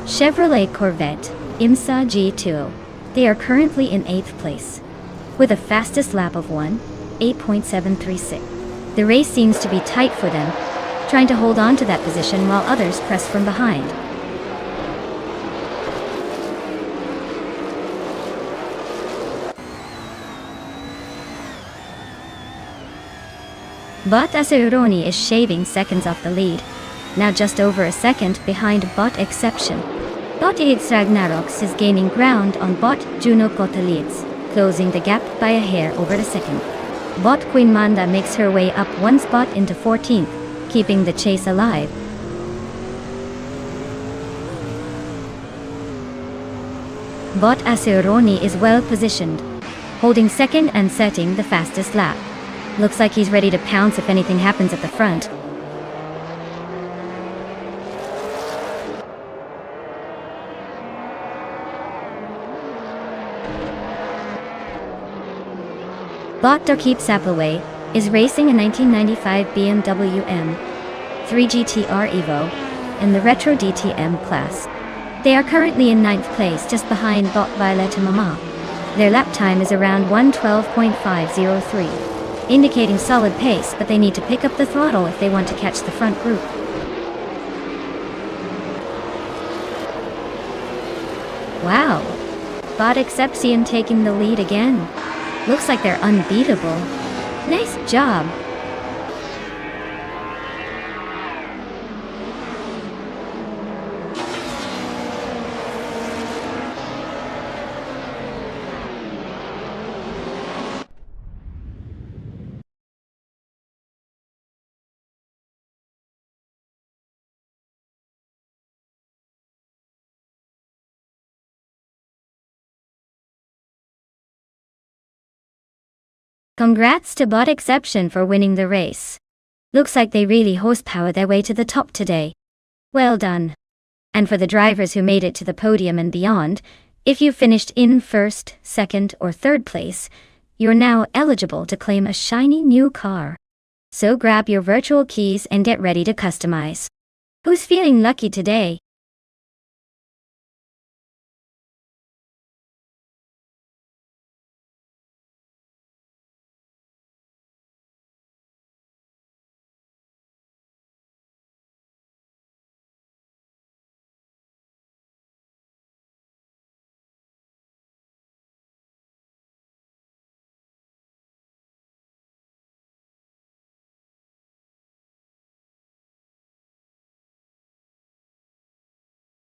Chevrolet Corvette IMSA G2. They are currently in 8th place, with a fastest lap of 8.736. The race seems to be tight for them, trying to hold on to that position while others press from behind. Bot Asuroni is shaving seconds off the lead, now just over a second behind Bot Exception. Bot X Ragnaroks is gaining ground on Bot Juno Gottliebs, closing the gap by a hair over the second. Bot Queen Manda makes her way up 1 spot into 14th, keeping the chase alive. Bot Asuroni is well positioned, holding 2nd and setting the fastest lap. Looks like he's ready to pounce if anything happens at the front. Bot Darkeep Sapaway is racing a 1995 BMW M3 GTR Evo in the Retro DTM class. They are currently in 9th place, just behind Bot Violetta Mama. Their lap time is around 1:12.503. indicating solid pace, but they need to pick up the throttle if they want to catch the front group. Wow! Bot Exception taking the lead again. Looks like they're unbeatable. Nice job! Congrats to Bot Exception for winning the race. Looks like they really horsepower their way to the top today. Well done. And for the drivers who made it to the podium and beyond, if you finished in 1st, 2nd, or 3rd place, you're now eligible to claim a shiny new car. So grab your virtual keys and get ready to customize. Who's feeling lucky today?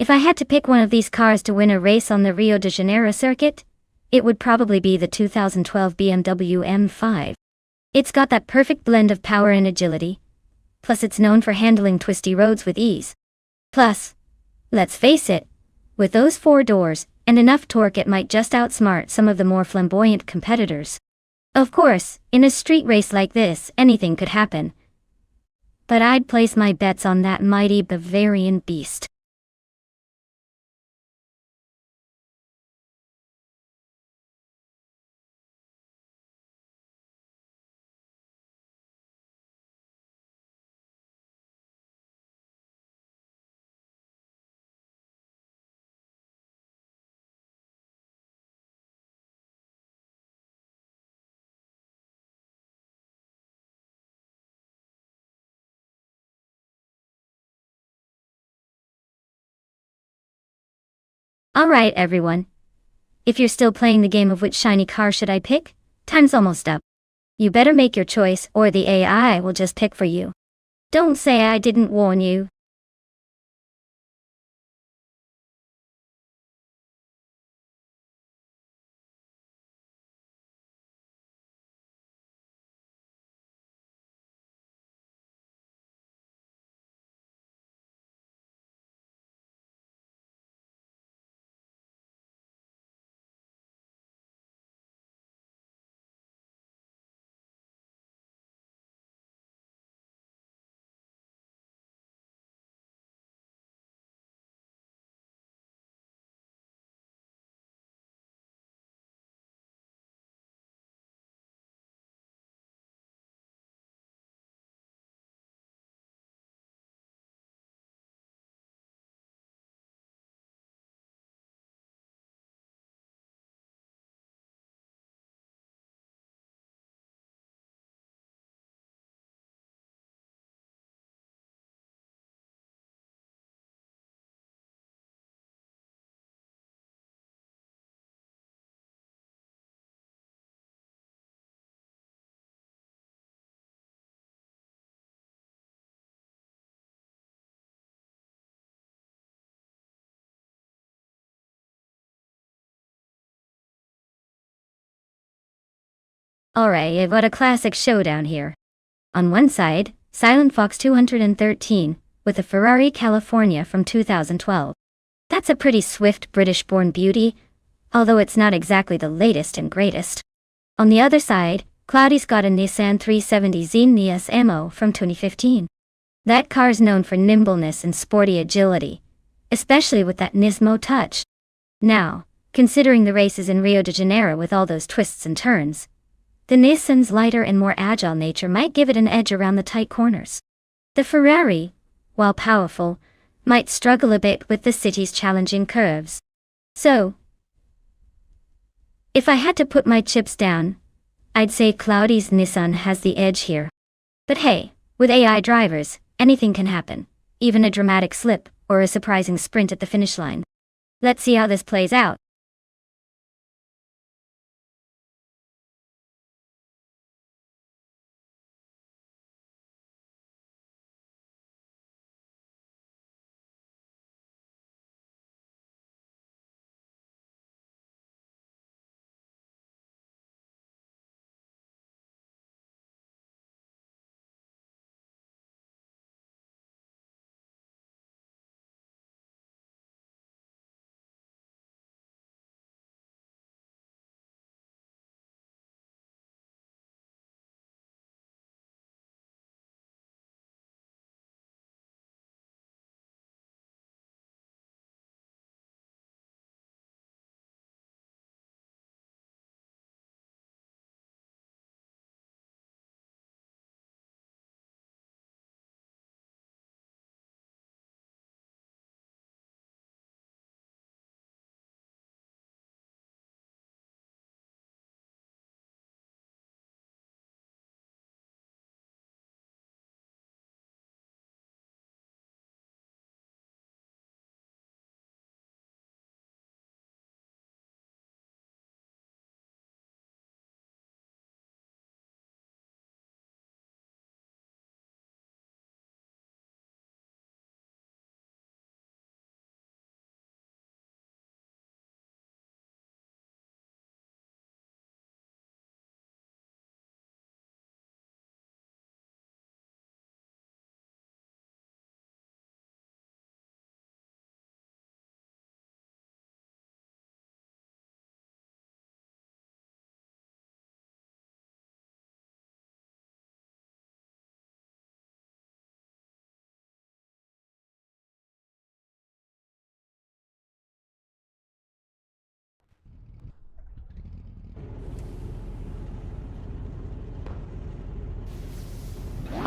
If I had to pick one of these cars to win a race on the Rio de Janeiro circuit, it would probably be the 2012 BMW M5. It's got that perfect blend of power and agility. Plus it's known for handling twisty roads with ease. Plus, let's face it, with those 4 doors and enough torque it might just outsmart some of the more flamboyant competitors. Of course, in a street race like this, anything could happen. But I'd place my bets on that mighty Bavarian beast. Alright everyone. If you're still playing the game of which shiny car should I pick, time's almost up. You better make your choice or the AI will just pick for you. Don't say I didn't warn you. Alright, what a classic showdown here. On one side, Silent Fox 213, with a Ferrari California from 2012. That's a pretty swift British-born beauty, although it's not exactly the latest and greatest. On the other side, Cloudy's got a Nissan 370Z Nias Ammo from 2015. That car's known for nimbleness and sporty agility, especially with that Nismo touch. Now, considering the races in Rio de Janeiro with all those twists and turns, the Nissan's lighter and more agile nature might give it an edge around the tight corners. The Ferrari, while powerful, might struggle a bit with the city's challenging curves. So, if I had to put my chips down, I'd say Cloudy's Nissan has the edge here. But hey, with AI drivers, anything can happen, even a dramatic slip or a surprising sprint at the finish line. Let's see how this plays out.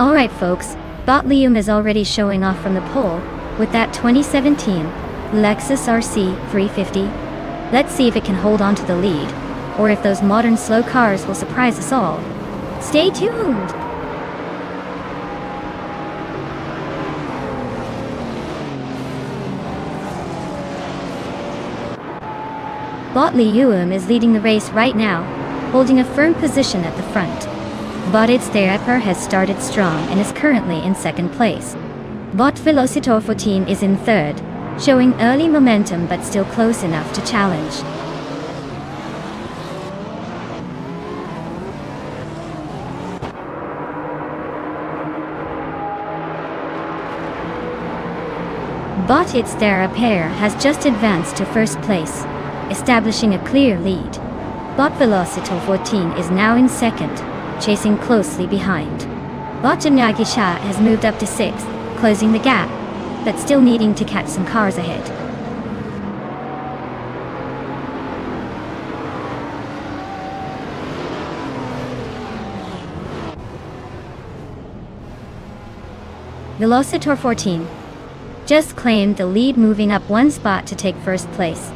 Alright folks, Bot Liam is already showing off from the pole with that 2017 Lexus RC 350. Let's see if it can hold on to the lead, or if those modern slow cars will surprise us all. Stay tuned! Bot Liam is leading the race right now, holding a firm position at the front. Bot Itztherapper has started strong and is currently in second place. Bot Velocitor 14 is in third, showing early momentum but still close enough to challenge. Bot Itztherapper has just advanced to first place, establishing a clear lead. Bot Velocitor 14 is now in second, chasing closely behind. Bot Nagisha has moved up to sixth, closing the gap, but still needing to catch some cars ahead. Velocitor 14 just claimed the lead, moving up one spot to take first place.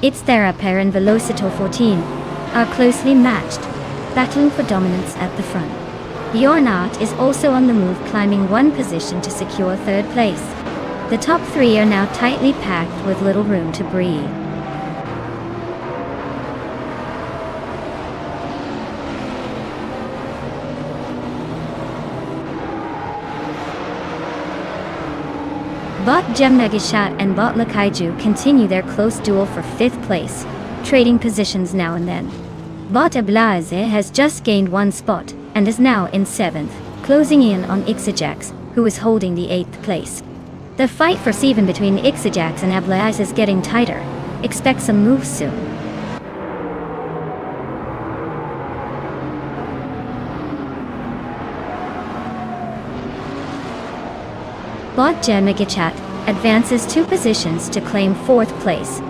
Itztherapper and Velocitor 14 are closely matched, battling for dominance at the front. Bjornot is also on the move, climbing one position to secure third place. The top three are now tightly packed with little room to breathe. Bot Jemnagishat and Bot Lakaiju continue their close duel for fifth place, trading positions now and then. Bot Ablaze has just gained one spot and is now in seventh, closing in on Ixajax, who is holding the eighth place. The fight for Seven between Ixajax and Ablaze is getting tighter. Expect some moves soon. Bot Jemnagichat advances 2 positions to claim fourth place.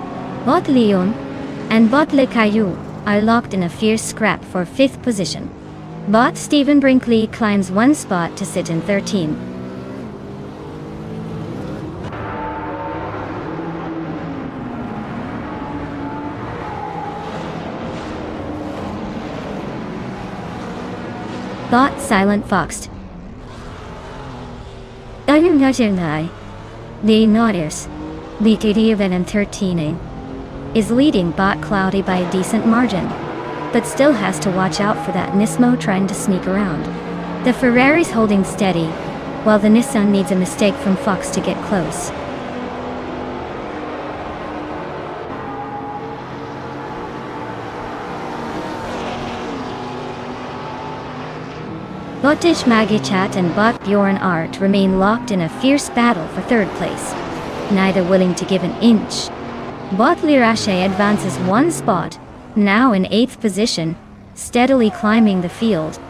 Bot Leon and Bot Lekayu are locked in a fierce scrap for fifth position. Bot Stephen Brinkley climbs one spot to sit in 13. Bot Silent Fox the Nautilus, BTD 13 is leading Bot Cloudy by a decent margin, but still has to watch out for that Nismo trying to sneak around. The Ferrari's holding steady, while the Nissan needs a mistake from Fox to get close. Botish Magichat and Bot Bjorn Art remain locked in a fierce battle for third place, neither willing to give an inch. Bot Lirashe advances one spot, now in 8th position, steadily climbing the field.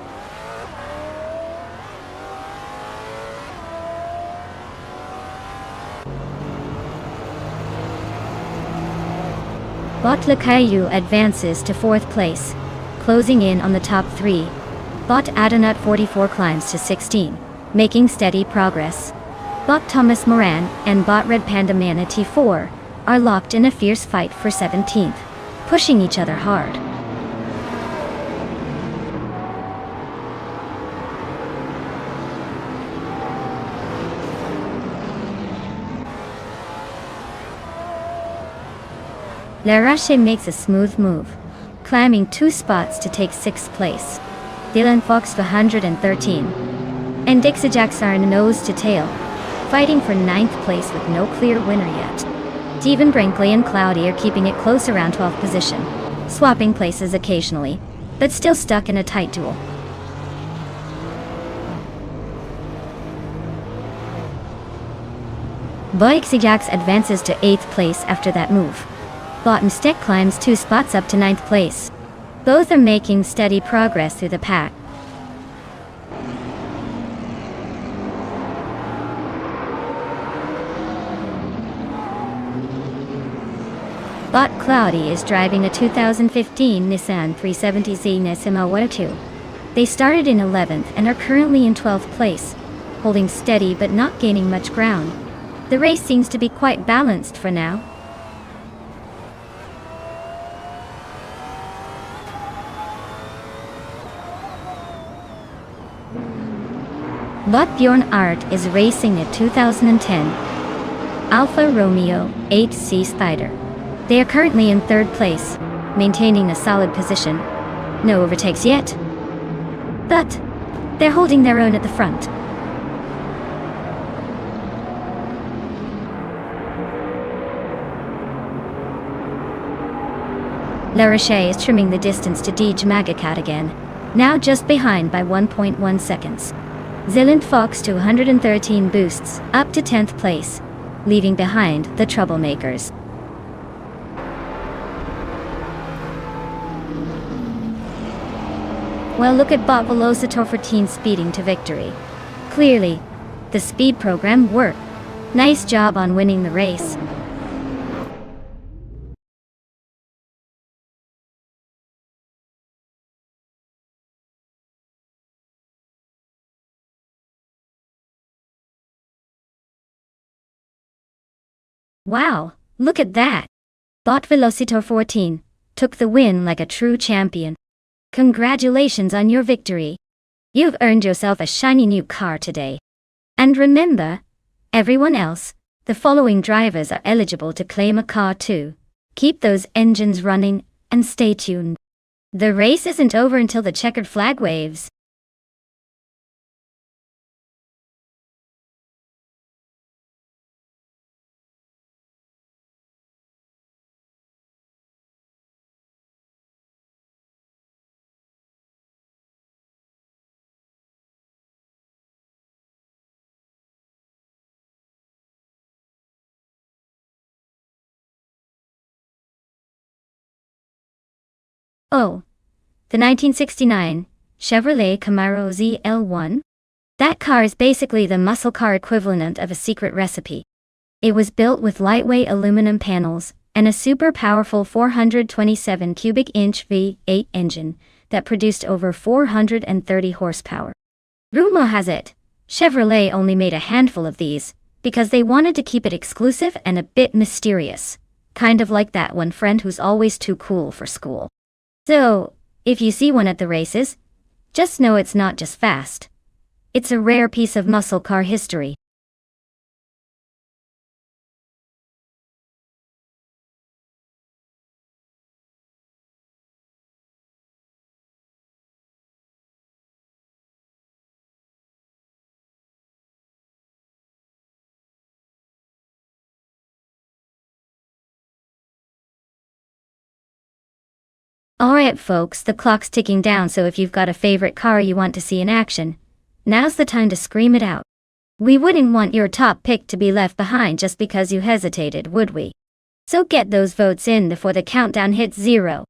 Bot Lakayu advances to 4th place, closing in on the top 3. Bot Adanut 44 climbs to 16, making steady progress. Bot Thomas Moran and Bot Red Panda Mana T4 are locked in a fierce fight for 17th, pushing each other hard. Larache makes a smooth move, climbing 2 spots to take 6th place. Dylan Fox 113 and Dixajax are in nose to tail, fighting for 9th place with no clear winner yet. Stephen Brinkley and Cloudy are keeping it close around 12th position, swapping places occasionally, but still stuck in a tight duel. Boixijax advances to 8th place after that move. Bot Mstek climbs 2 spots up to 9th place. Both are making steady progress through the pack. Bot Cloudy is driving a 2015 Nissan 370Z Nisimo 2. They started in 11th and are currently in 12th place, holding steady but not gaining much ground. The race seems to be quite balanced for now. Bjorn Art is racing a 2010 Alfa Romeo 8C Spider. They are currently in 3rd place, maintaining a solid position. No overtakes yet, but they're holding their own at the front. La Roche is trimming the distance to Deej Magacat again, now just behind by 1.1 seconds. Zealand Fox 213 boosts up to 10th place, leaving behind the troublemakers. Well, look at Bot Velocitor 14 speeding to victory. Clearly, the speed program worked. Nice job on winning the race. Wow, look at that! Bot Velocitor 14 took the win like a true champion. Congratulations on your victory. You've earned yourself a shiny new car today. And remember, everyone else, the following drivers are eligible to claim a car too. Keep those engines running and stay tuned. The race isn't over until the checkered flag waves. Oh, the 1969 Chevrolet Camaro ZL1? That car is basically the muscle car equivalent of a secret recipe. It was built with lightweight aluminum panels and a super powerful 427 cubic inch V8 engine that produced over 430 horsepower. Rumor has it, Chevrolet only made a handful of these because they wanted to keep it exclusive and a bit mysterious, kind of like that one friend who's always too cool for school. So, if you see one at the races, just know it's not just fast. It's a rare piece of muscle car history. Alright folks, the clock's ticking down, so if you've got a favorite car you want to see in action, now's the time to scream it out. We wouldn't want your top pick to be left behind just because you hesitated, would we? So get those votes in before the countdown hits 0.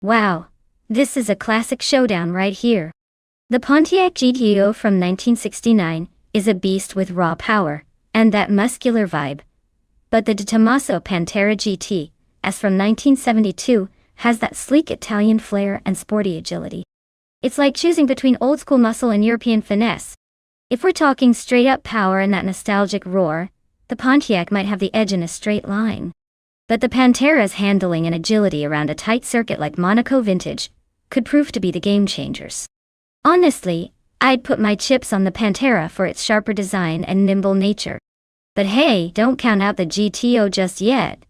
Wow, this is a classic showdown right here. The Pontiac GTO from 1969 is a beast with raw power and that muscular vibe. But the De Tomaso Pantera GT, as from 1972, has that sleek Italian flair and sporty agility. It's like choosing between old school muscle and European finesse. If we're talking straight up power and that nostalgic roar, the Pontiac might have the edge in a straight line. But the Pantera's handling and agility around a tight circuit like Monaco Vintage could prove to be the game changers. Honestly, I'd put my chips on the Pantera for its sharper design and nimble nature. But hey, don't count out the GTO just yet.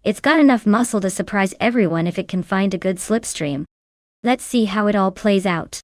It's got enough muscle to surprise everyone if it can find a good slipstream. Let's see how it all plays out.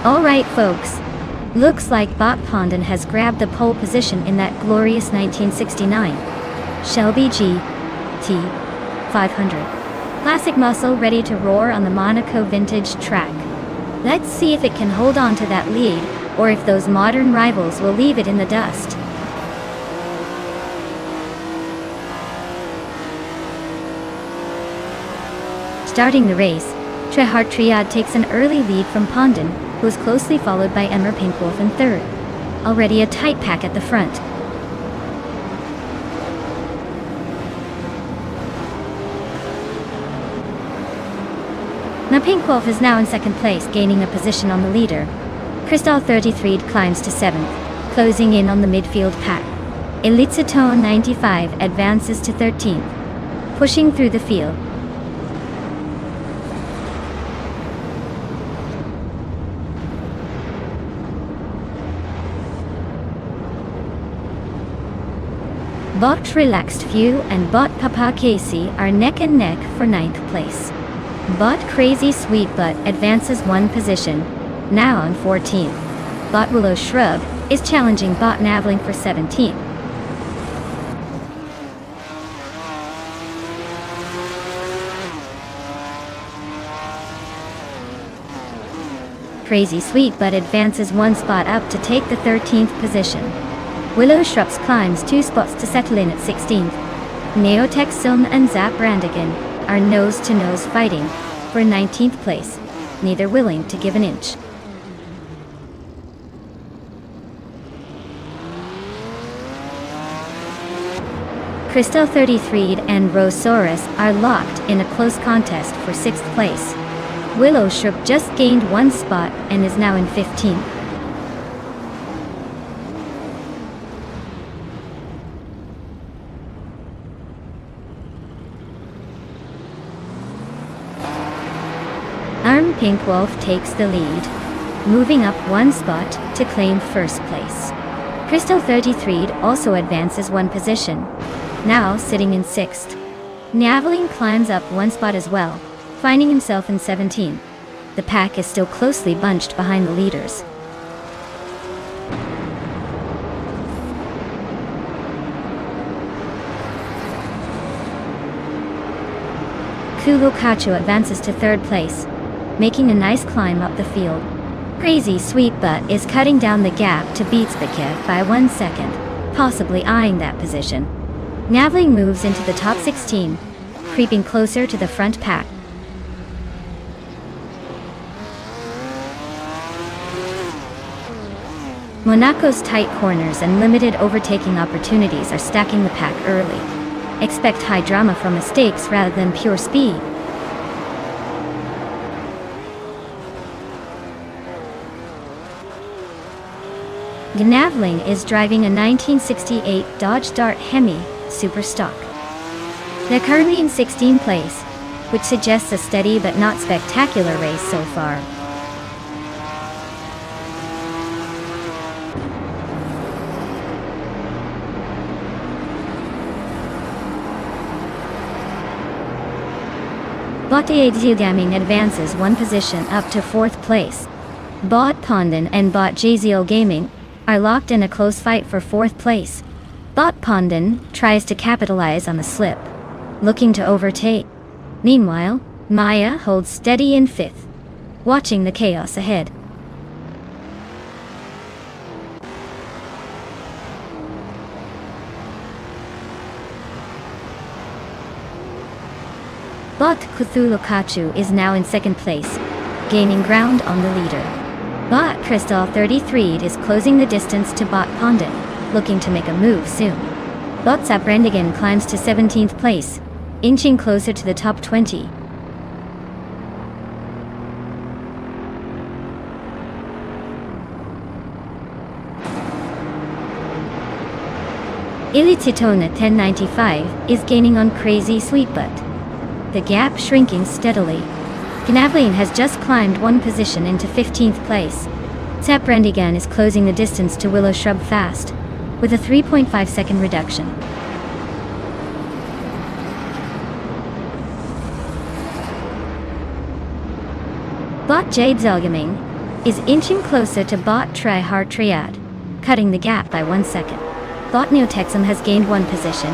Alright folks, looks like Bot Pondon has grabbed the pole position in that glorious 1969 Shelby GT 500. Classic muscle ready to roar on the Monaco Vintage track. Let's see if it can hold on to that lead, or if those modern rivals will leave it in the dust. Starting the race, Trehart Triad takes an early lead from Pondon, who is closely followed by Emmer Pinkwolf in third. Already a tight pack at the front. Now Pinkwolf is now in second place, gaining a position on the leader. Crystal 33 climbs to 7th, closing in on the midfield pack. Elitzetone 95 advances to 13th, pushing through the field. Bot Relaxed Few and Bot Papa Casey are neck and neck for 9th place. Bot Crazy Sweet Butt advances one position, now on 14th. Bot Willow Shrub is challenging Bot Navling for 17th. Crazy Sweet Butt advances one spot up to take the 13th position. Willow Shrubs climbs 2 spots to settle in at 16th. Neotech Siln and Zap Brandigan are nose-to-nose fighting for 19th place, neither willing to give an inch. Crystal 33 and Rosaurus are locked in a close contest for 6th place. Willow Shrub just gained one spot and is now in 15th. Arm Pinkwolf takes the lead, moving up one spot to claim first place. Crystal 33 also advances one position. now sitting in 6th. Navlin climbs up one spot as well, finding himself in 17th. The pack is still closely bunched behind the leaders. Kulukachu advances to 3rd place, making a nice climb up the field. Crazy Sweet Butt is cutting down the gap to beat Spikev by 1 second, possibly eyeing that position. Navlin moves into the top 16, creeping closer to the front pack. Monaco's tight corners and limited overtaking opportunities are stacking the pack early. Expect high drama from mistakes rather than pure speed. Gnavling is driving a 1968 Dodge Dart Hemi Super Stock. They're currently in 16th place, which suggests a steady but not spectacular race so far. Botte Gaming advances 1 position up to 4th place. Bot Pondon and Bot JZL Gaming are locked in a close fight for 4th place. Bot Pondon tries to capitalize on the slip, looking to overtake. Meanwhile, Maya holds steady in 5th, watching the chaos ahead. Bot Cthulhukachu is now in 2nd place, gaining ground on the leader. Bot Crystal 33 is closing the distance to Bot Pondon, looking to make a move soon. Bot Saprendigan climbs to 17th place, inching closer to the top 20. Ilititona 1095 is gaining on Crazy Sweet Butt, the gap shrinking steadily. Gnavlin has just climbed 1 position into 15th place. Saprendigan is closing the distance to Willow Shrub fast, with a 3.5 second reduction. Bot Jade Zelgaming is inching closer to Bot Tryhard Triad, cutting the gap by 1 second. Bot Neotexum has gained 1 position,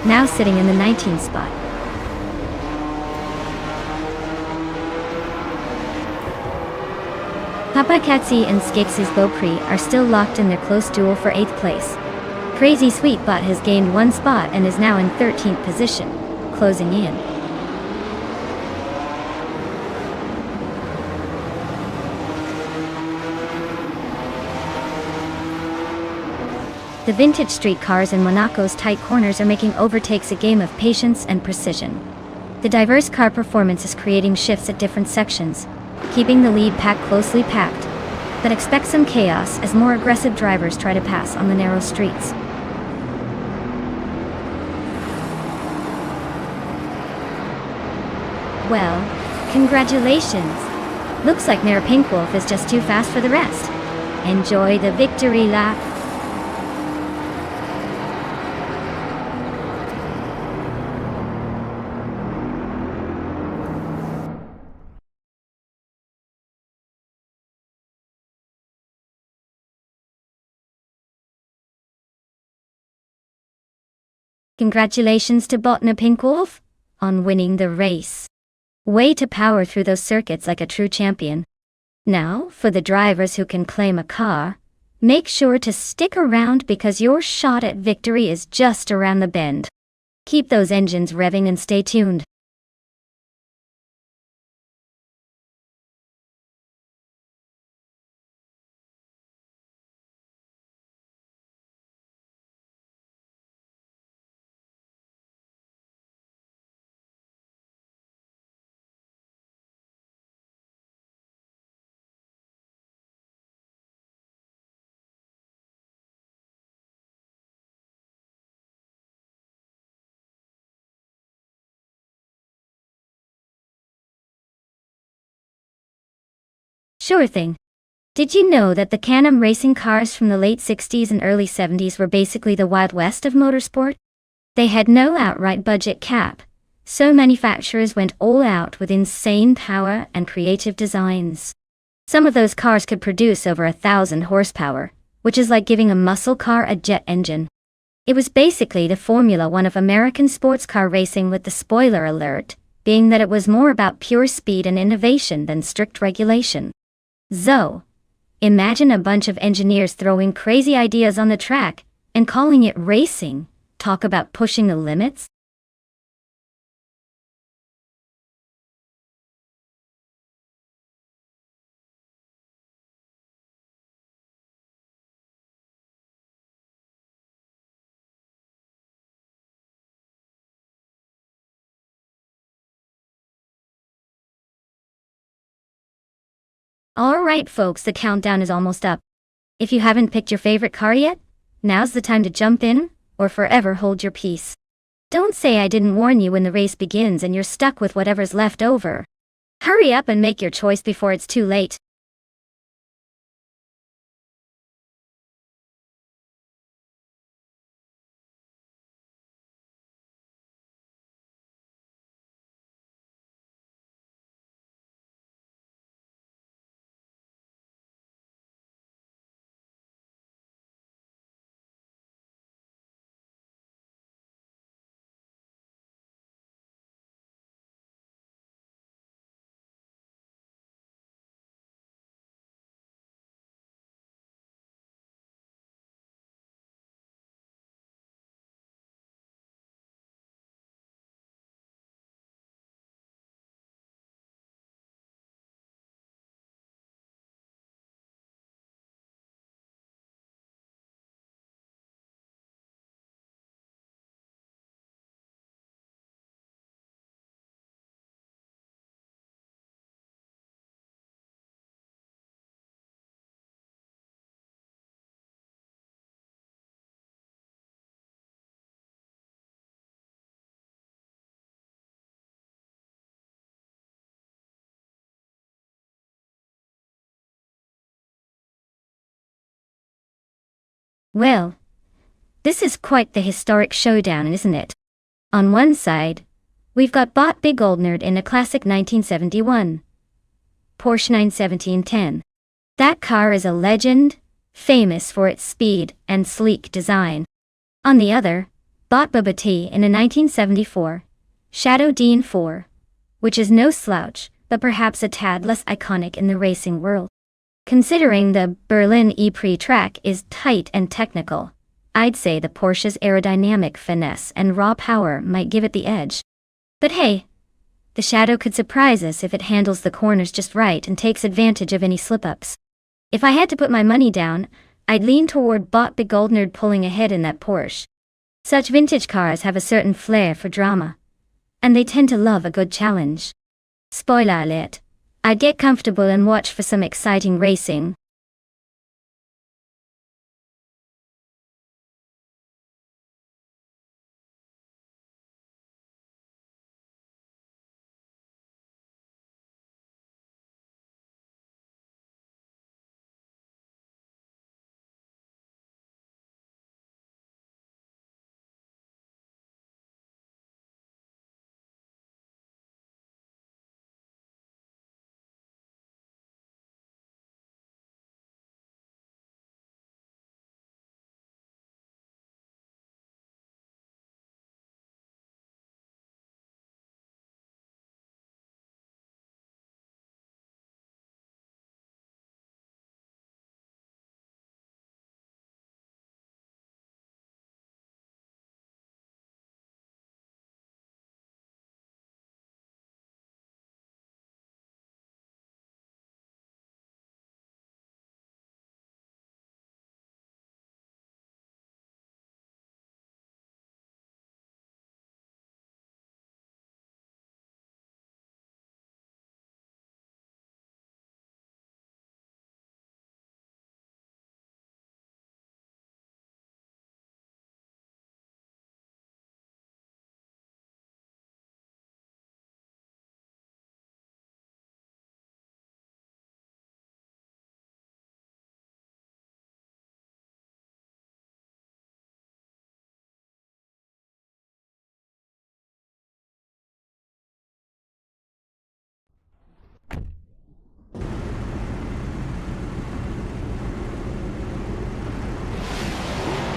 now sitting in the 19th spot. Papakatsi and Skix's Beaupre are still locked in their close duel for 8th place. Crazy Sweet Butt has gained 1 spot and is now in 13th position, closing in. The vintage street cars in Monaco's tight corners are making overtakes a game of patience and precision. The diverse car performance is creating shifts at different sections, keeping the lead pack closely packed, but expect some chaos as more aggressive drivers try to pass on the narrow streets. Well, congratulations! Looks like Mayor Pinkwolf is just too fast for the rest. Enjoy the victory lap! Congratulations to Botna Pinkwolf on winning the race. Way to power through those circuits like a true champion. Now, for the drivers who can claim a car, make sure to stick around because your shot at victory is just around the bend. Keep those engines revving and stay tuned. Sure thing. Did you know that the Can-Am racing cars from the late 60s and early 70s were basically the Wild West of motorsport? They had no outright budget cap, so manufacturers went all out with insane power and creative designs. Some of those cars could produce over 1,000 horsepower, which is like giving a muscle car a jet engine. It was basically the Formula One of American sports car racing, with the spoiler alert being that it was more about pure speed and innovation than strict regulation. So, imagine a bunch of engineers throwing crazy ideas on the track and calling it racing. Talk about pushing the limits. Alright folks, the countdown is almost up. If you haven't picked your favorite car yet, now's the time to jump in, or forever hold your peace. Don't say I didn't warn you when the race begins and you're stuck with whatever's left over. Hurry up and make your choice before it's too late. Well, this is quite the historic showdown, isn't it? On one side, we've got Bot Big Old Nerd in a classic 1971 Porsche 91710. That car is a legend, famous for its speed and sleek design. On the other, Bot Bubba T in a 1974 Shadow Dean 4, which is no slouch, but perhaps a tad less iconic in the racing world. Considering the Berlin E-Prix track is tight and technical, I'd say the Porsche's aerodynamic finesse and raw power might give it the edge. But hey, the Shadow could surprise us if it handles the corners just right and takes advantage of any slip-ups. If I had to put my money down, I'd lean toward Bot Big Old Nerd pulling ahead in that Porsche. Such vintage cars have a certain flair for drama, and they tend to love a good challenge. Spoiler alert, I'd get comfortable and watch for some exciting racing.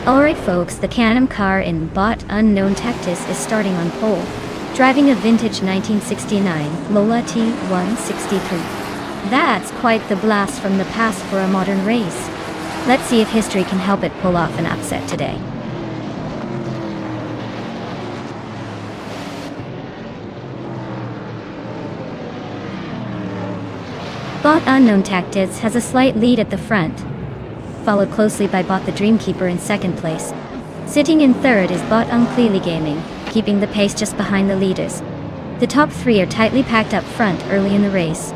Alright folks, the Can-Am car in Bot Unknown Tactis is starting on pole, driving a vintage 1969 Lola T163. That's quite the blast from the past for a modern race. Let's see if history can help it pull off an upset today. Bot Unknown Tactics has a slight lead at the front, followed closely by Bot the Dreamkeeper in second place. Sitting in third is Bot Unclearly Gaming, keeping the pace just behind the leaders. The top three are tightly packed up front early in the race.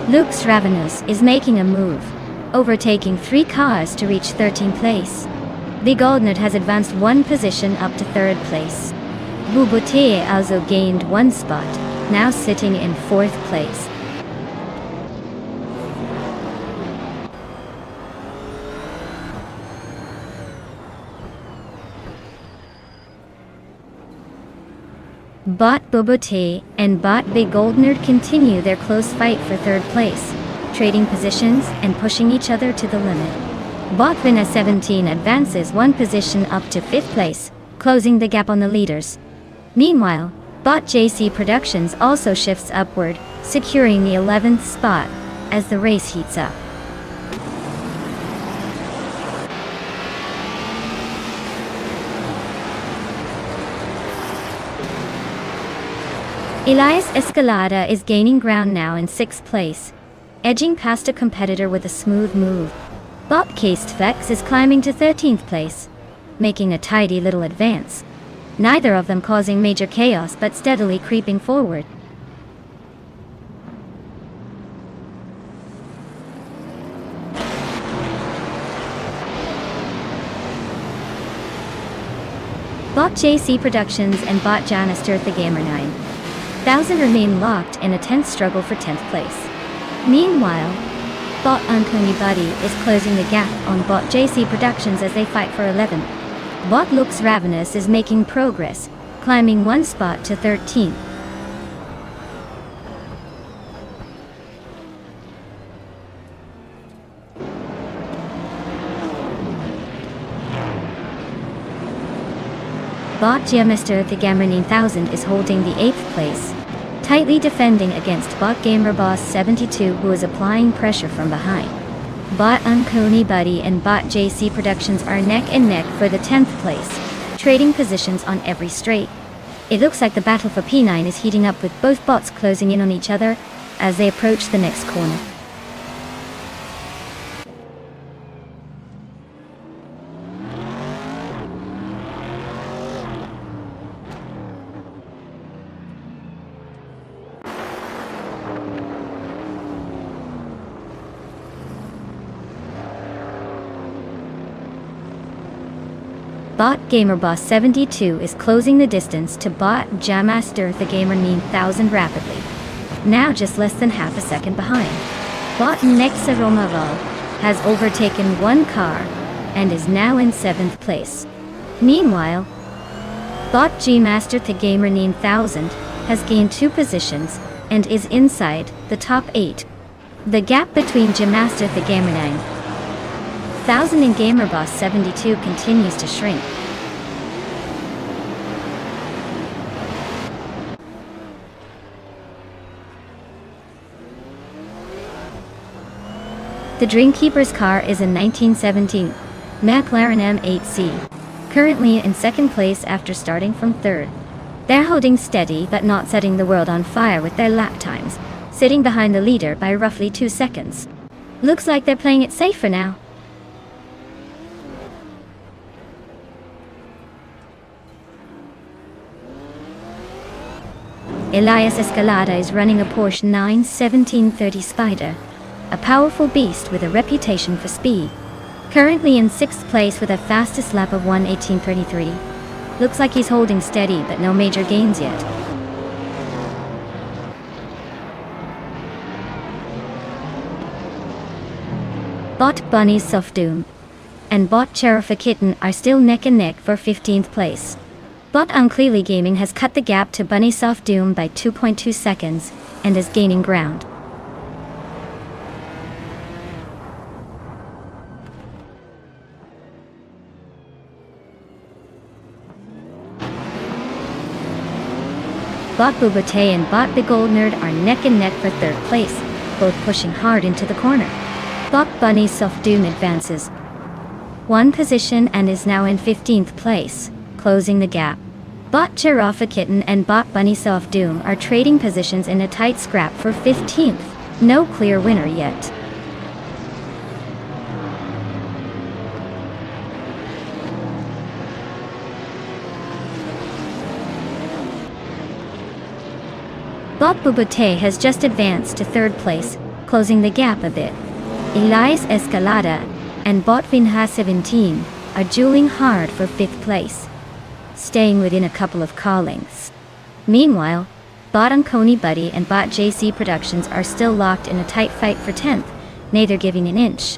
Lux Ravenous is making a move, overtaking 3 cars to reach 13th place. The Goldnut has advanced 1 position up to 3rd place. Boubouté also gained 1 spot, now sitting in 4th place. Bot Boubouté and Bot Big Goldnerd continue their close fight for 3rd place, trading positions and pushing each other to the limit. Bot Vina 17 advances 1 position up to 5th place, closing the gap on the leaders. Meanwhile, Bot JC Productions also shifts upward, securing the 11th spot as the race heats up. Elias Escalada is gaining ground now in 6th place, edging past a competitor with a smooth move. Bot Cased Flex is climbing to 13th place, making a tidy little advance. Neither of them causing major chaos but steadily creeping forward. Bot JC Productions and Bot Janister the Gamer 9000 remain locked in a tense struggle for 10th place. Meanwhile, Bot Uncanny Buddy is closing the gap on Bot JC Productions as they fight for 11th. Bot Lux Ravenous is making progress, climbing 1 spot to 13th. Bot Geomister the Gamer 9000 is holding the 8th place, tightly defending against Bot Gamer Boss 72 who is applying pressure from behind. Bot Uncanny Buddy and Bot JC Productions are neck and neck for the 10th place, trading positions on every straight. It looks like the battle for P9 is heating up with both bots closing in on each other as they approach the next corner. Bot GamerBoss 72 is closing the distance to Bot Jamaster the Gamer 9000 rapidly, now just less than half a second behind. Bot Nexa Romaval has overtaken 1 car and is now in 7th place. Meanwhile, Bot Gmaster the Gamer 9000 has gained 2 positions and is inside the top 8. The gap between Gmaster the Gamer 9000 and GamerBoss 72 continues to shrink. The Dreamkeeper's car is a 1917 McLaren M8C, currently in 2nd place after starting from 3rd. They're holding steady but not setting the world on fire with their lap times, sitting behind the leader by roughly 2 seconds. Looks like they're playing it safe for now. Elias Escalada is running a Porsche 91730 Spider, a powerful beast with a reputation for speed. Currently in 6th place with a fastest lap of 1:18:33. Looks like he's holding steady but no major gains yet. Bot Bunny Soft Doom and Bot Cheriffa Kitten are still neck and neck for 15th place. Bot Unclearly Gaming has cut the gap to Bunny Soft Doom by 2.2 seconds, and is gaining ground. Bot Bubate and Bot Big Old Nerd are neck and neck for third place, both pushing hard into the corner. Bot Bunny Self-Doom advances one position and is now in 15th place, closing the gap. Bot Giraffe Kitten and Bot Bunny Self-Doom are trading positions in a tight scrap for 15th. No clear winner yet. Bot Bubate has just advanced to third place, closing the gap a bit. Elias Escalada and Bot Vinha 17 are dueling hard for 5th place, staying within a couple of car lengths. Meanwhile, Bot Unconi Buddy and Bot JC Productions are still locked in a tight fight for 10th, neither giving an inch.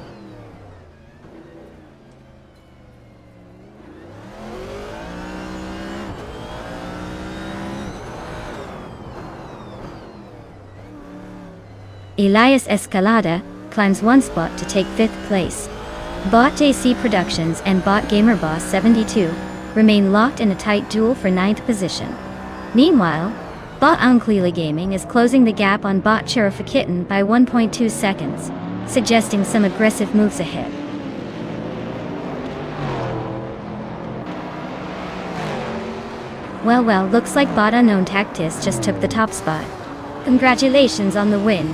Elias Escalada climbs one spot to take 5th place. Bot JC Productions and Bot GamerBoss 72 remain locked in a tight duel for 9th position. Meanwhile, Bot Unclele Gaming is closing the gap on Bot Giraffe Kitten by 1.2 seconds, suggesting some aggressive moves ahead. Well, looks like Bot Unknown Tactis just took the top spot. Congratulations on the win.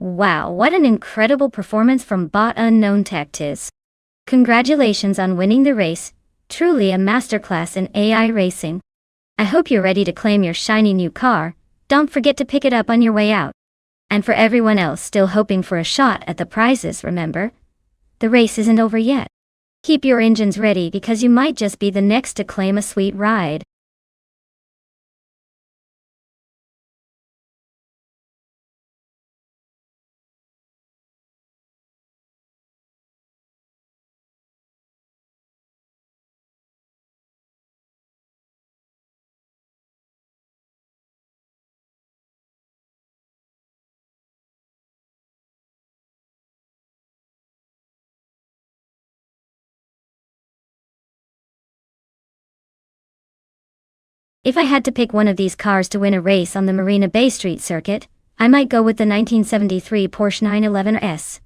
Wow, what an incredible performance from Bot Unknown Tactis. Congratulations on winning the race, truly a masterclass in AI racing. I hope you're ready to claim your shiny new car. Don't forget to pick it up on your way out. And for everyone else still hoping for a shot at the prizes, remember, the race isn't over yet. Keep your engines ready because you might just be the next to claim a sweet ride. If I had to pick one of these cars to win a race on the Marina Bay Street circuit, I might go with the 1973 Porsche 911S.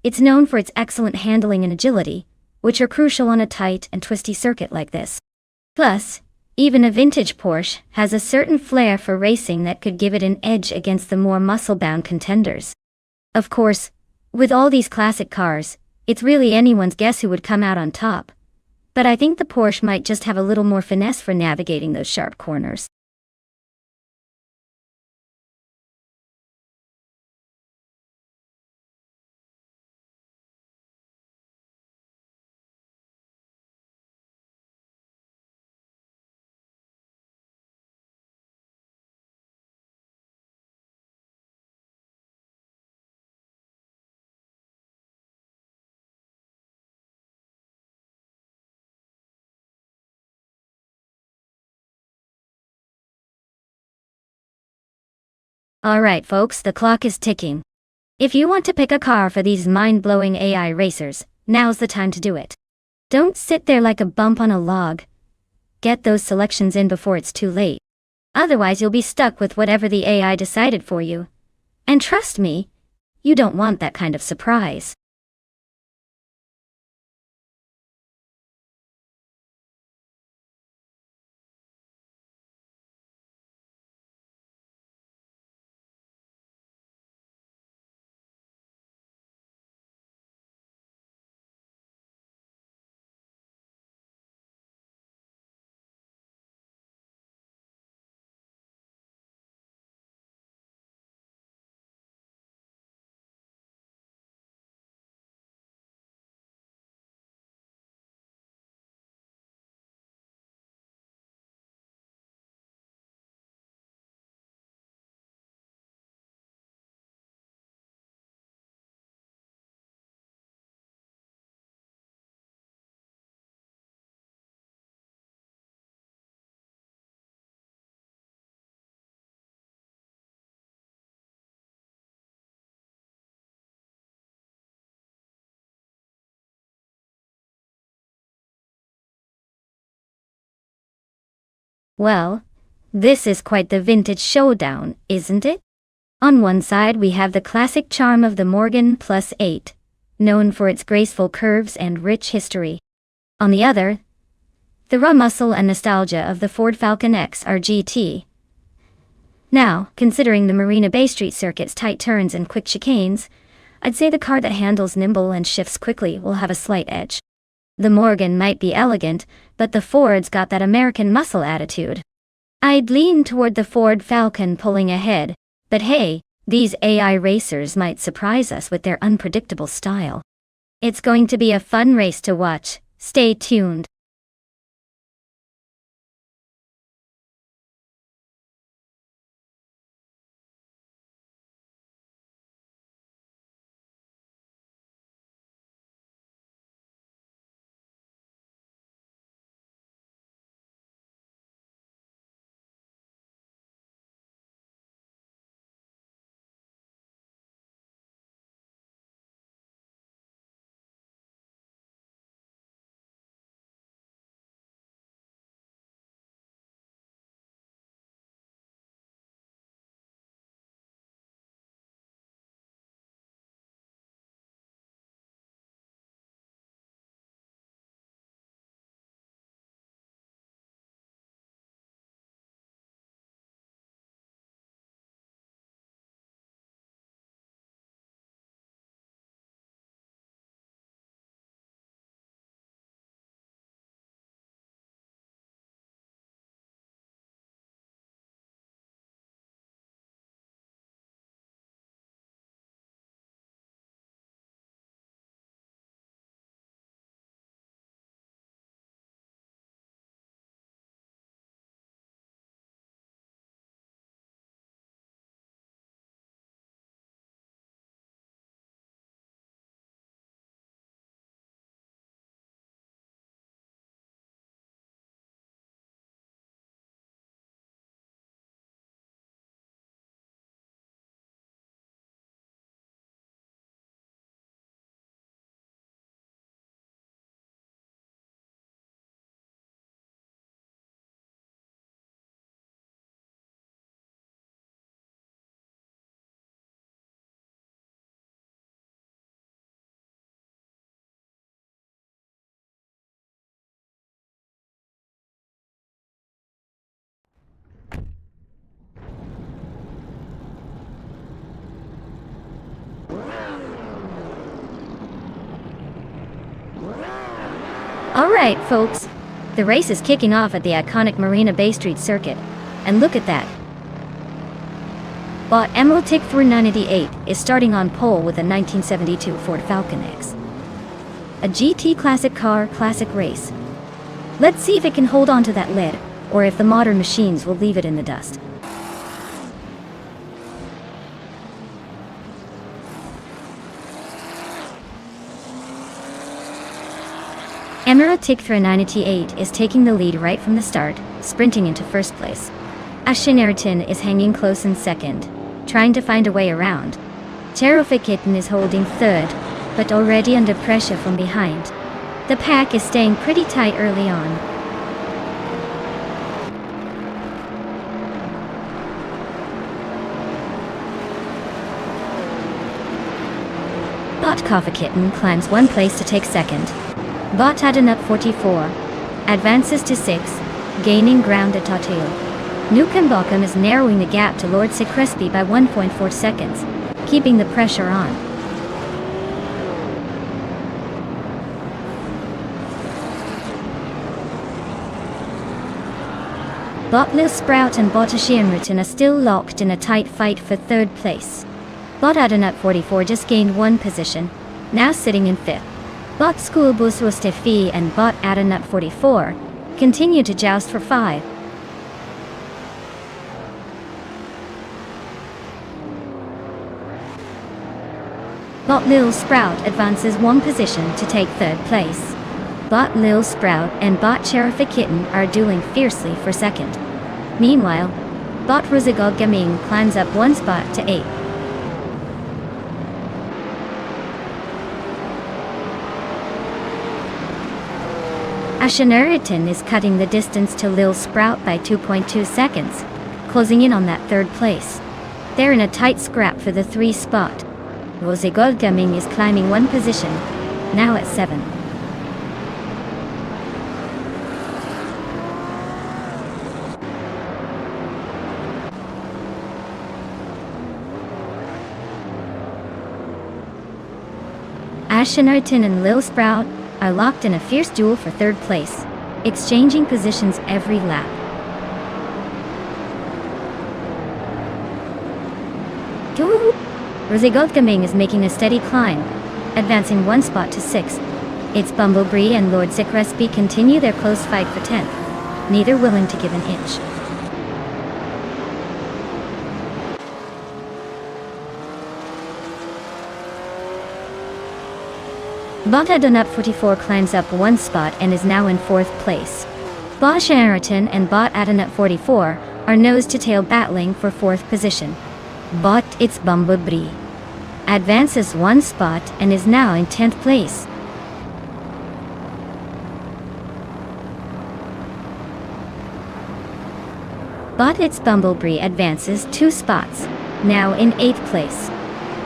It's known for its excellent handling and agility, which are crucial on a tight and twisty circuit like this. Plus, even a vintage Porsche has a certain flair for racing that could give it an edge against the more muscle-bound contenders. Of course, with all these classic cars, it's really anyone's guess who would come out on top. But I think the Porsche might just have a little more finesse for navigating those sharp corners. Alright folks, the clock is ticking. If you want to pick a car for these mind-blowing AI racers, now's the time to do it. Don't sit there like a bump on a log. Get those selections in before it's too late. Otherwise you'll be stuck with whatever the AI decided for you. And trust me, you don't want that kind of surprise. Well, this is quite the vintage showdown, isn't it? On one side we have the classic charm of the Morgan Plus 8, known for its graceful curves and rich history. On the other, the raw muscle and nostalgia of the Ford Falcon XR GT. Now, considering the Marina Bay Street circuit's tight turns and quick chicanes, I'd say the car that handles nimble and shifts quickly will have a slight edge. The Morgan might be elegant, but the Ford's got that American muscle attitude. I'd lean toward the Ford Falcon pulling ahead, but hey, these AI racers might surprise us with their unpredictable style. It's going to be a fun race to watch. Stay tuned. Alright, folks. The race is kicking off at the iconic Marina Bay Street circuit. And look at that. Bought Emerald Tick 498 is starting on pole with a 1972 Ford Falcon X. A GT classic car, classic race. Let's see if it can hold on to that lead, or if the modern machines will leave it in the dust. Emerald Tick 498 is taking the lead right from the start, sprinting into first place. Ashin Ayrton is hanging close in second, trying to find a way around. Terrific Kitten is holding third, but already under pressure from behind. The pack is staying pretty tight early on. Bot Coffee Kitten climbs one place to take second. Bot Adenut 44 advances to 6, gaining ground at Tatil. Nukem Bokum is narrowing the gap to Lord Secrespi by 1.4 seconds, keeping the pressure on. Bot Lil Sprout and Bot Ashianrutin are still locked in a tight fight for third place. Bot Adenut 44 just gained one position, now sitting in fifth. Bot School Buswastefi and Bot Adenut 44 continue to joust for 5. Bot Lil Sprout advances one position to take third place. Bot Lil Sprout and Bot Sheriff Kitten are dueling fiercely for second. Meanwhile, Bot Ruzagog Gaming climbs up one spot to 8. Ashanuritan is cutting the distance to Lil Sprout by 2.2 seconds, closing in on that third place. They're in a tight scrap for the 3 spot. Ruzagog Gaming is climbing one position, now at 7. Ashanuritan and Lil Sprout are locked in a fierce duel for third place, exchanging positions every lap. Ruzagog Gaming is making a steady climb, advancing one spot to 6. It's Bumblebee and Lord Secrespi continue their close fight for 10th, neither willing to give an inch. Bot Adenut 44 climbs up one spot and is now in 4th place. Bot Sheridan and Bot Adenut 44 are nose-to-tail battling for 4th position. Bot It's Bumblebee advances one spot and is now in 10th place. Bot It's Bumblebee advances 2 spots, now in 8th place.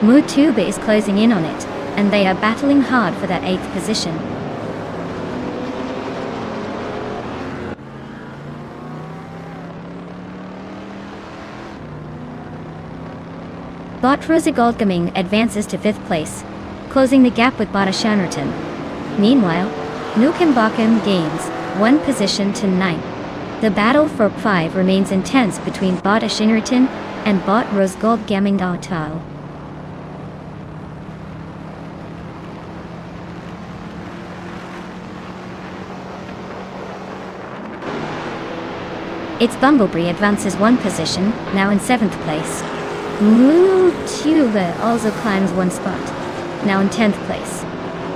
Mutuba is closing in on it, and they are battling hard for that 8th position. Bot Ruzagog Gaming advances to 5th place, closing the gap with Bot Ashanrutin. Meanwhile, Nukem Bokum gains one position to 9th. The battle for 5 remains intense between Bot Ashanrutin and Bot Ruzagog Gaming Dautal. Its Bumblebee advances one position, now in 7th place. Mutuba also climbs one spot, now in 10th place.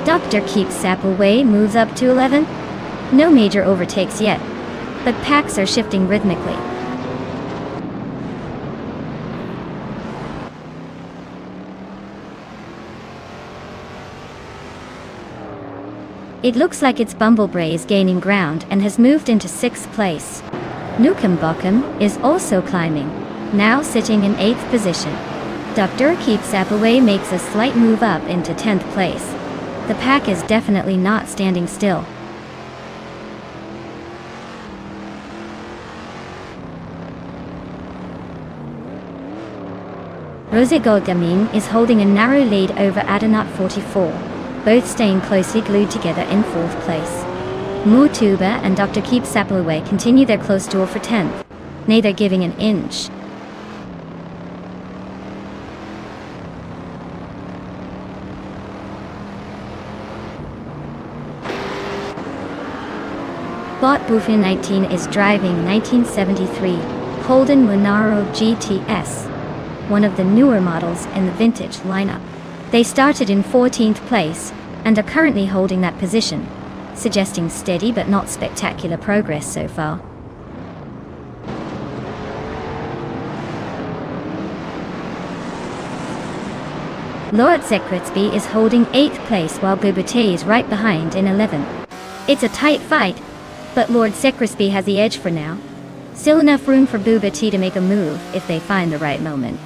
Dr. Keeps Sap Away moves up to 11. No major overtakes yet, but packs are shifting rhythmically. It looks like its Bumblebee is gaining ground and has moved into 6th place. Nukem Bokum is also climbing, now sitting in 8th position. Dr. Keeps Away makes a slight move up into 10th place. The pack is definitely not standing still. Ruzagog Gaming is holding a narrow lead over Adenut 44, both staying closely glued together in 4th place. Mutuba and Dr. Keeps Away continue their close duel for 10th, neither giving an inch. Bot Buffin 19 is driving 1973 Holden Monaro GTS, one of the newer models in the vintage lineup. They started in 14th place and are currently holding that position, suggesting steady but not spectacular progress so far. Lord Sekritsby is holding 8th place while Bubate is right behind in 11th. It's a tight fight, but Lord Sekritsby has the edge for now. Still enough room for Bubate to make a move if they find the right moment.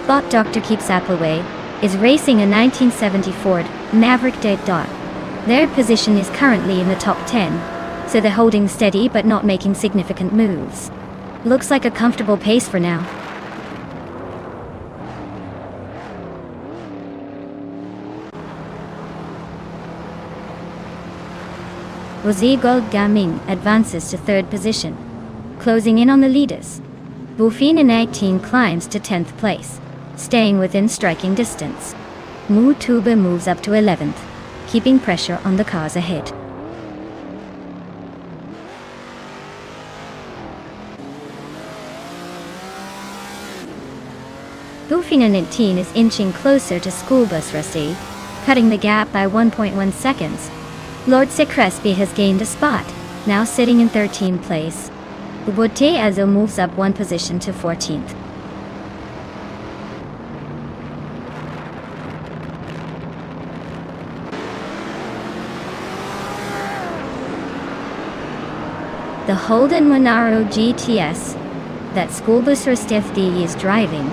Bot Dr. Keeps Appleway is racing a 1970 Ford Maverick Dead Dot. Their position is currently in the top 10, so they're holding steady but not making significant moves. Looks like a comfortable pace for now. Gold Gaming advances to 3rd position, closing in on the leaders. Buffin in 18 climbs to 10th place, staying within striking distance. Mu Tuba moves up to 11th, keeping pressure on the cars ahead. Buffin in 18 is inching closer to School Bus Rusty, cutting the gap by 1.1 seconds. Lord Sekritsby has gained a spot, now sitting in 13th place. Ubute Azo moves up 1 position to 14th. The Holden Monaro GTS that School Bus Rusty is driving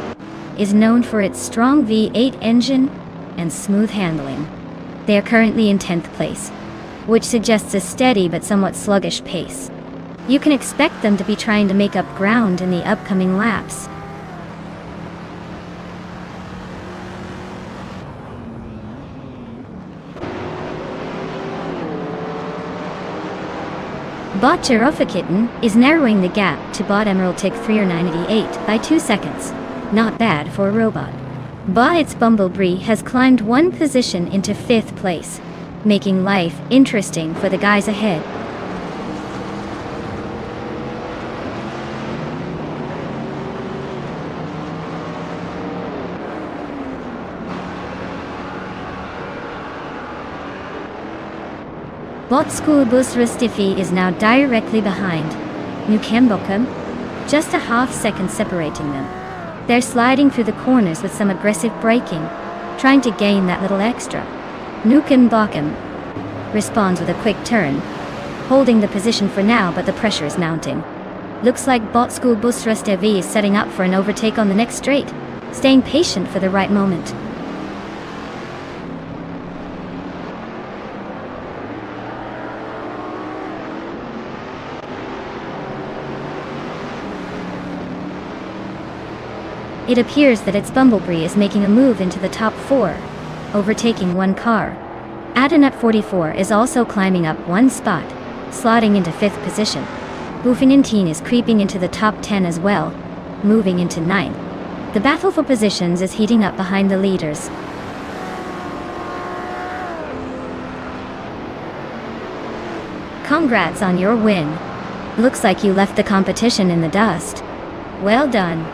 is known for its strong V8 engine and smooth handling. They are currently in 10th place, which suggests a steady but somewhat sluggish pace. You can expect them to be trying to make up ground in the upcoming laps. Bot Giraffe is narrowing the gap to Bot Emerald Tick 398 by 2 seconds. Not bad for a robot. Bot It's Bumblebee has climbed 1 position into 5th place, making life interesting for the guys ahead. Bot School Bus Rustifi is now directly behind Nukembokum, just a half second separating them. They're sliding through the corners with some aggressive braking, trying to gain that little extra. Nukembokum responds with a quick turn, holding the position for now, but the pressure is mounting. Looks like Bot School Bus Rustifi is setting up for an overtake on the next straight, staying patient for the right moment. It appears that its Bumblebee is making a move into the top 4, overtaking 1 car. Adenut 44 is also climbing up 1 spot, slotting into 5th position. Buffin is creeping into the top 10 as well, moving into 9th. The battle for positions is heating up behind the leaders. Congrats on your win. Looks like you left the competition in the dust. Well done.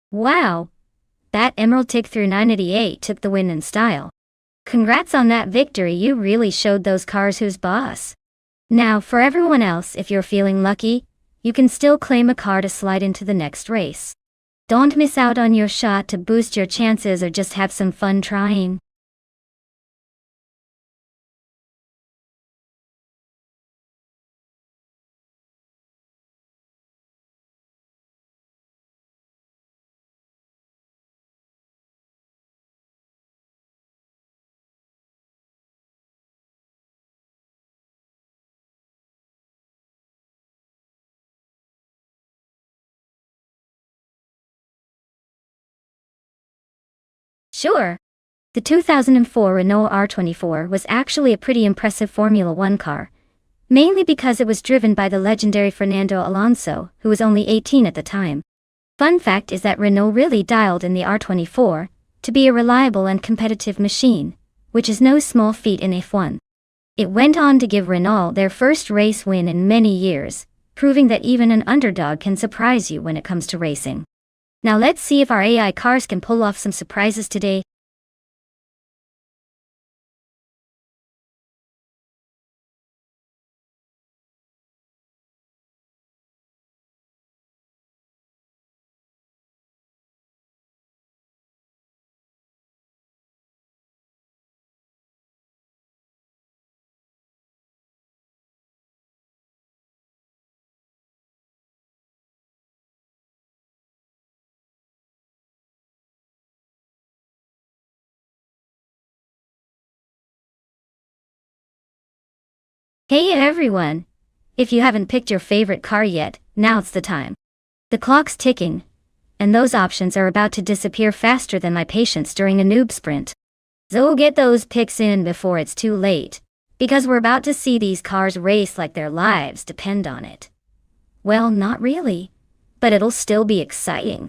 Wow! That Emerald Tick through 988 took the win in style. Congrats on that victory, you really showed those cars who's boss. Now for everyone else, if you're feeling lucky, you can still claim a car to slide into the next race. Don't miss out on your shot to boost your chances or just have some fun trying. Sure. The 2004 Renault R24 was actually a pretty impressive Formula One car, mainly because it was driven by the legendary Fernando Alonso, who was only 18 at the time. Fun fact is that Renault really dialed in the R24 to be a reliable and competitive machine, which is no small feat in F1. It went on to give Renault their first race win in many years, proving that even an underdog can surprise you when it comes to racing. Now let's see if our AI cars can pull off some surprises today. Hey everyone! If you haven't picked your favorite car yet, now's the time. The clock's ticking, and those options are about to disappear faster than my patience during a noob sprint. So get those picks in before it's too late, because we're about to see these cars race like their lives depend on it. Well, not really, but it'll still be exciting.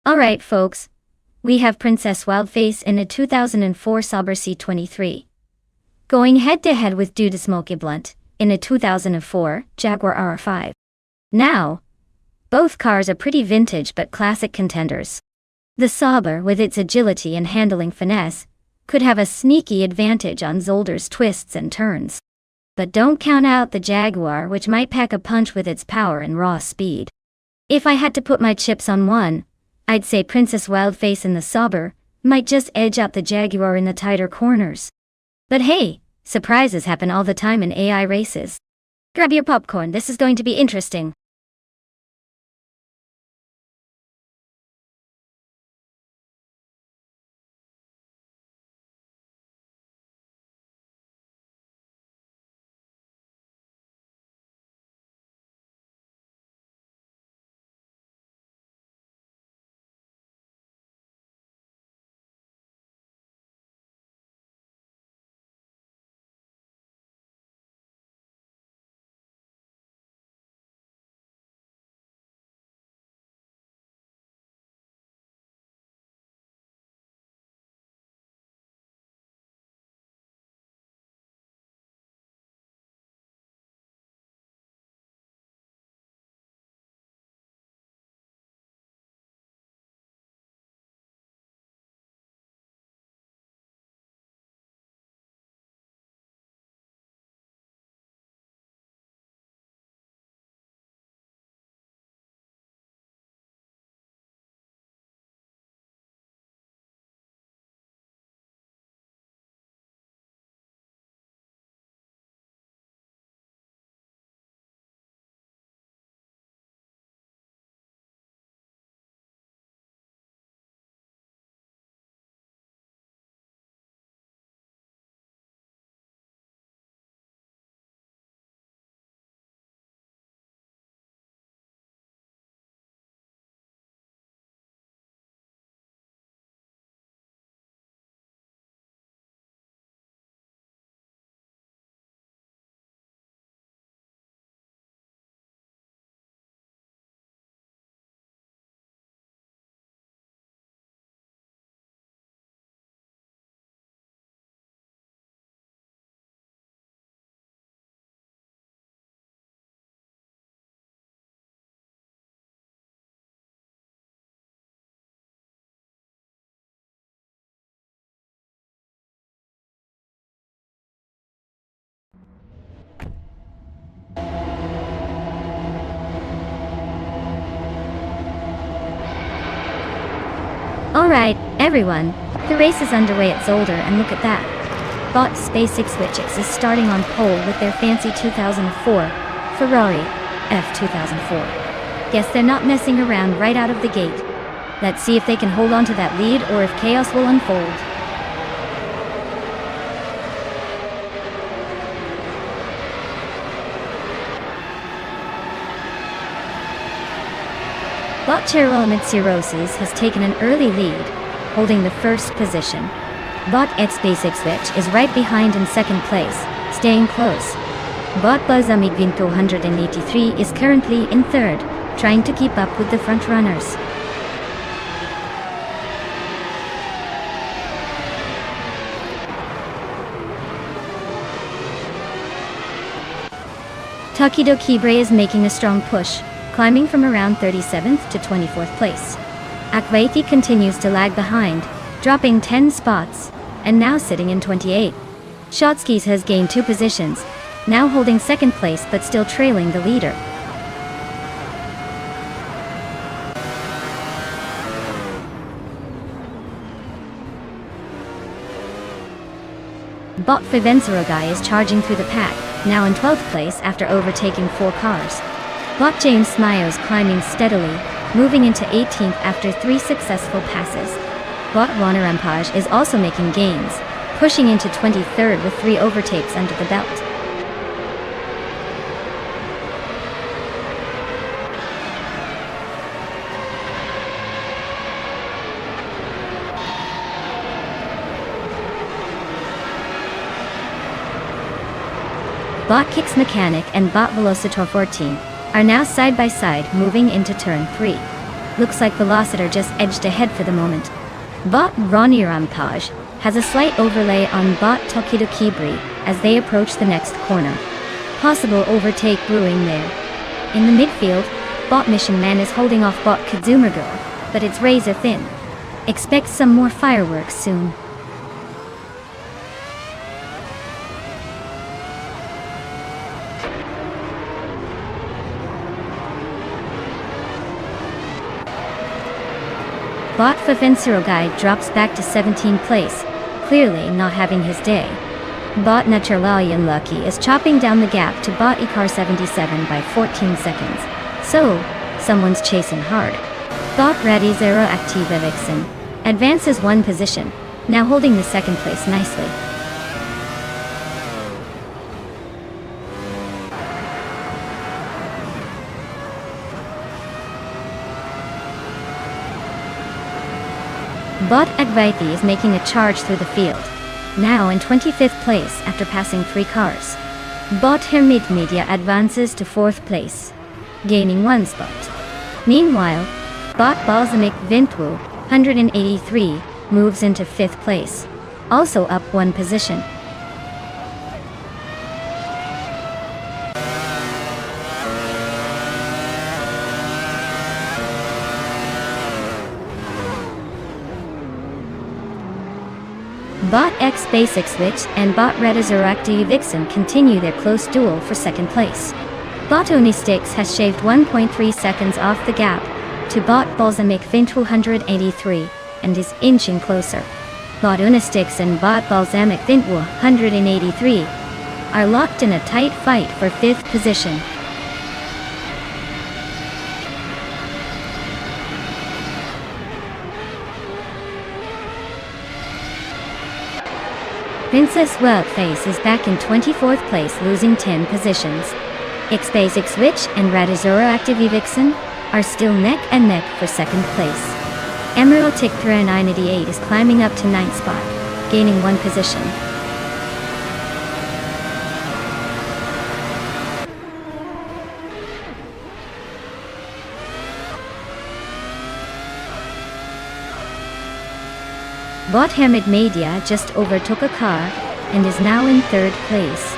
Alright folks, we have Princess Wildface in a 2004 Sauber C23. Going head to head with Dude Smoky Blunt in a 2004 Jaguar R5. Now, both cars are pretty vintage but classic contenders. The Sauber, with its agility and handling finesse, could have a sneaky advantage on Zolder's twists and turns. But don't count out the Jaguar, which might pack a punch with its power and raw speed. If I had to put my chips on one, I'd say Princess Wildface in the Sauber might just edge out the Jaguar in the tighter corners. But hey, surprises happen all the time in AI races. Grab your popcorn, this is going to be interesting. Alright, everyone, the race is underway at Zolder and look at that. Bot SpaceX Switchix is starting on pole with their fancy 2004 Ferrari F2004. Guess they're not messing around right out of the gate. Let's see if they can hold on to that lead or if chaos will unfold. Bot Cirrhosis has taken an early lead, holding the first position. Bot SpaceX Switch is right behind in second place, staying close. Bot Buzzamig 283 is currently in third, trying to keep up with the front runners. Takido Kibre is making a strong push, climbing from around 37th to 24th place. Akvaiti continues to lag behind, dropping 10 spots, and now sitting in 28. Shotskis has gained 2 positions, now holding second place but still trailing the leader. Bot Fivenserogai is charging through the pack, now in 12th place after overtaking 4 cars. Bot James Smios climbing steadily, moving into 18th after 3 successful passes. Bot Wanarampage is also making gains, pushing into 23rd with 3 overtakes under the belt. Bot Kicks Mechanic and Bot Velocitor 14 are now side by side moving into turn 3. Looks like Velocitor just edged ahead for the moment. Bot Ronnie Rampage has a slight overlay on Bot Tokido Kibri as they approach the next corner. Possible overtake brewing there. In the midfield, Bot Mission Man is holding off Bot Kazumagura, but it's razor thin. Expect some more fireworks soon. Bot Fafensirogai drops back to 17th place, clearly not having his day. Bot Naturalian Lucky is chopping down the gap to Bot Ikar 77 by 14 seconds. So, someone's chasing hard. Bot Raddy Zero Activa Vixen advances 1 position, now holding the second place nicely. Bot Advaiti is making a charge through the field, now in 25th place after passing 3 cars. Bot Hermit Media advances to 4th place, gaining 1 spot. Meanwhile, Bot Balsamic Vintwu 183 moves into 5th place, also up 1 position. Bot X Basic Switch and Bot Redazoracti Vixen continue their close duel for second place. Bot Onistix has shaved 1.3 seconds off the gap to Bot Balsamic Vint 183 and is inching closer. Bot Onistix and Bot Balsamic Vint 183 are locked in a tight fight for 5th position. Princess Whelpface is back in 24th place, losing 10 positions. X-Basic Switch and Radizora Activi Vixen are still neck and neck for second place. Emerald Tick 988 is climbing up to 9th spot, gaining 1 position. Bot Hamid Media just overtook a car and is now in 3rd place.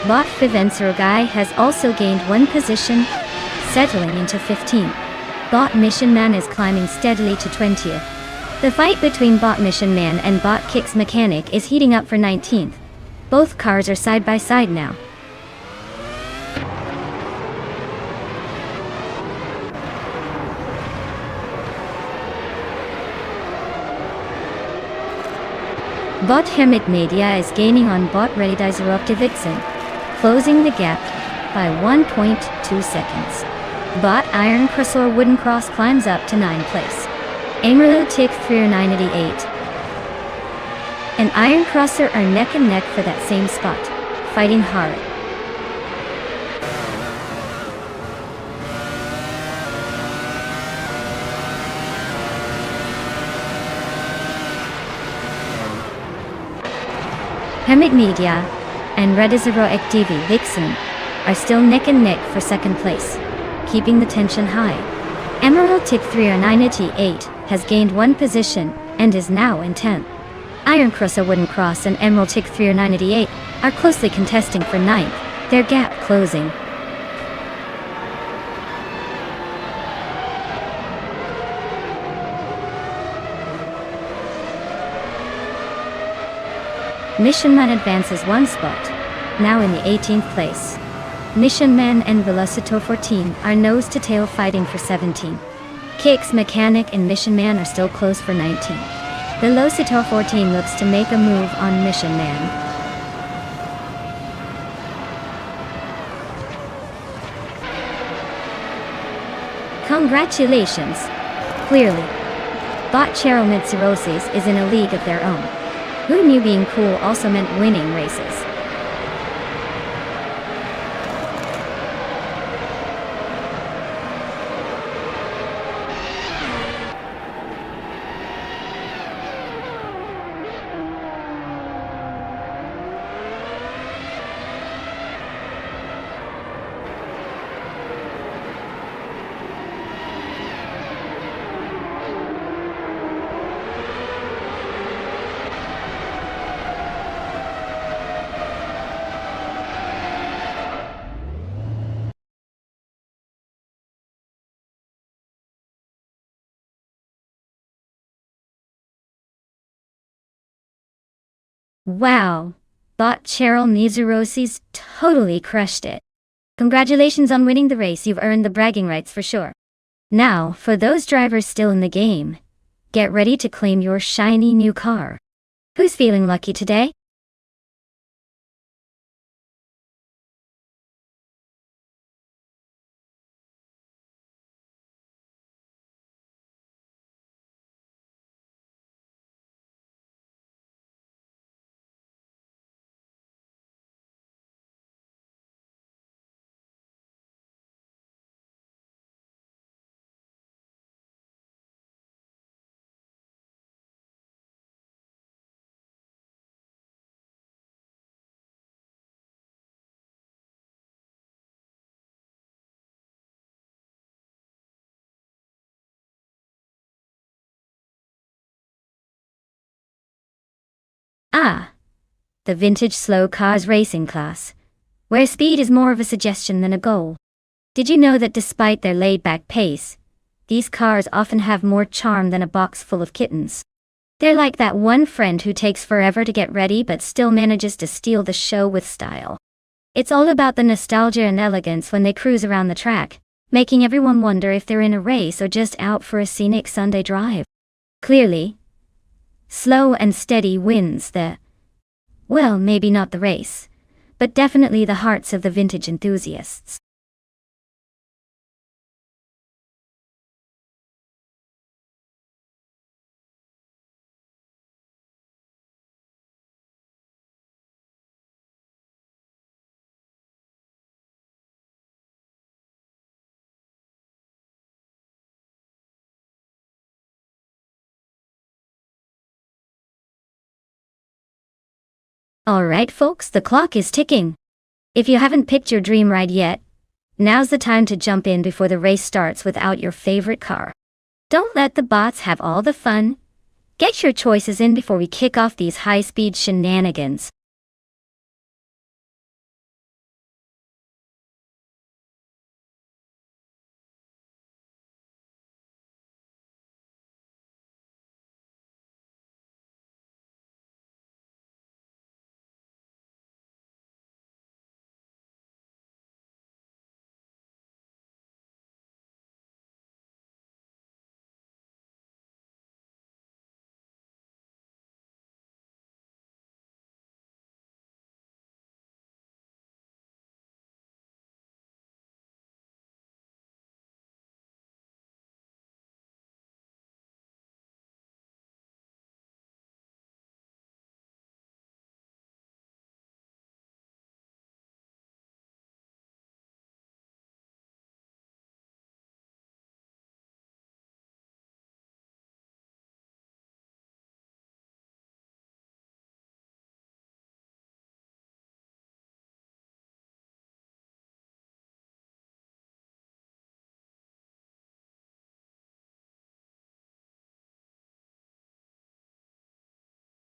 Bot Fivenserogai has also gained 1 position, settling into 15th. Bot Mission Man is climbing steadily to 20th. The fight between Bot Mission Man and Bot Kicks Mechanic is heating up for 19th. Both cars are side by side now. Bot Hermit Media is gaining on Bot Redizer Vixen, closing the gap by 1.2 seconds. Bot Iron Crusor Wooden Cross climbs up to 9th place. Amarillo Tick 3988 and Iron Crosser are neck and neck for that same spot, fighting hard. Hermit Media and Redizero TV Vixen are still neck and neck for second place, keeping the tension high. Emerald Tick 3988 has gained one position and is now in 10th. Iron Crusher Wooden Cross and Emerald Tick 3988 are closely contesting for 9th, their gap closing. Mission Man advances one spot, now in the 18th place. Mission Man and Velocitor 14 are nose-to-tail fighting for 17. Kicks Mechanic and Mission Man are still close for 19. Velocitor 14 looks to make a move on Mission Man. Congratulations! Clearly, Bot Cheryl Mitsurosis is in a league of their own. Who knew being cool also meant winning races? Wow, Bot Cheryl Mitsurosis totally crushed it. Congratulations on winning the race, you've earned the bragging rights for sure. Now, for those drivers still in the game, get ready to claim your shiny new car. Who's feeling lucky today? Ah, the vintage slow cars racing class, where speed is more of a suggestion than a goal. Did you know that despite their laid-back pace, these cars often have more charm than a box full of kittens? They're like that one friend who takes forever to get ready but still manages to steal the show with style. It's all about the nostalgia and elegance when they cruise around the track, making everyone wonder if they're in a race or just out for a scenic Sunday drive. Clearly, slow and steady wins well, maybe not the race, but definitely the hearts of the vintage enthusiasts. Alright folks, the clock is ticking. If you haven't picked your dream ride yet, now's the time to jump in before the race starts without your favorite car. Don't let the bots have all the fun. Get your choices in before we kick off these high-speed shenanigans.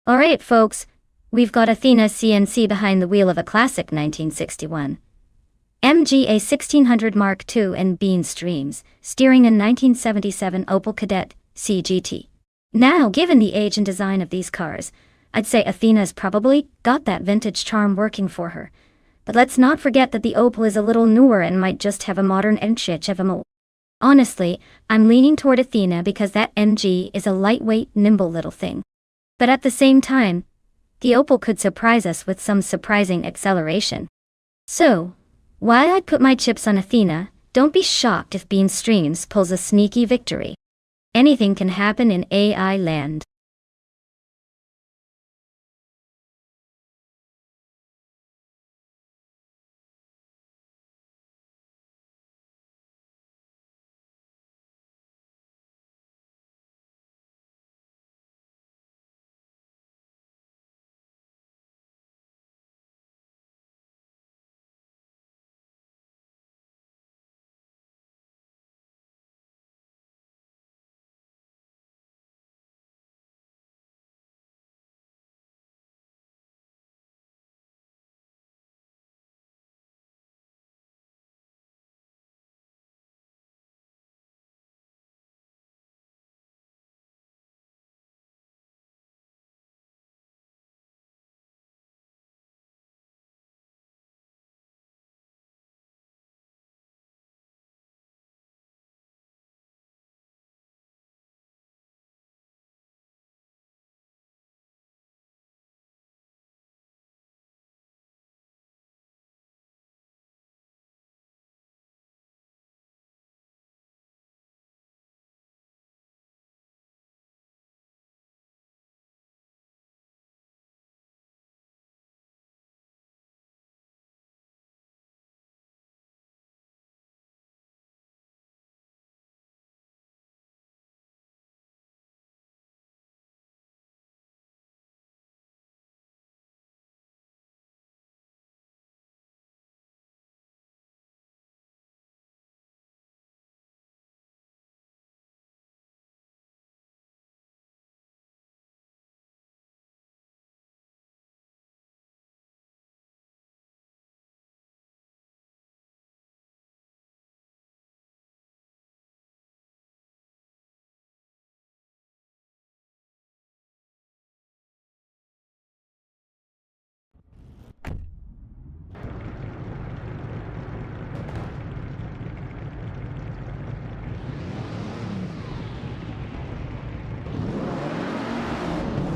Alright folks, we've got Athena CNC behind the wheel of a classic 1961 MGA 1600 Mark II and Bean Streams, steering a 1977 Opel Kadett CGT. Now, given the age and design of these cars, I'd say Athena's probably got that vintage charm working for her. But let's not forget that the Opel is a little newer and might just have a modern enchechevamo. Honestly, I'm leaning toward Athena because that MG is a lightweight, nimble little thing. But at the same time, the Opel could surprise us with some surprising acceleration. So, while I'd put my chips on Athena, don't be shocked if Bean Streams pulls a sneaky victory. Anything can happen in AI land.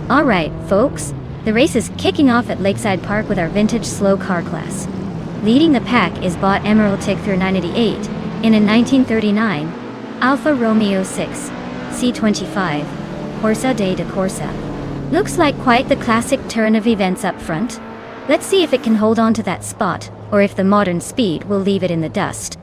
Alright, folks, the race is kicking off at Lakeside Park with our vintage slow car class. Leading the pack is bought Emerald Tigre 988 in a 1939 Alfa Romeo 6 C25 Corsa de Corsa. Looks like quite the classic turn of events up front. Let's see if it can hold on to that spot, or if the modern speed will leave it in the dust.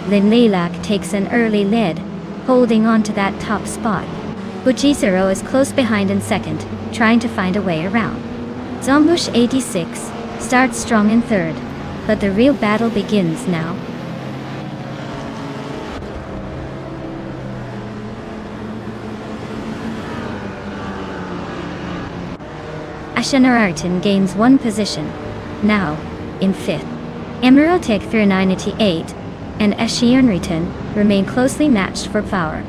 Then Lilac takes an early lead, holding on to that top spot. Buchisero is close behind in second, trying to find a way around. Zombush 86 starts strong in third, but the real battle begins now. Ashanarartan gains one position, now in fifth. Emerald Tigre 988 and Ashiernritan remain closely matched for power.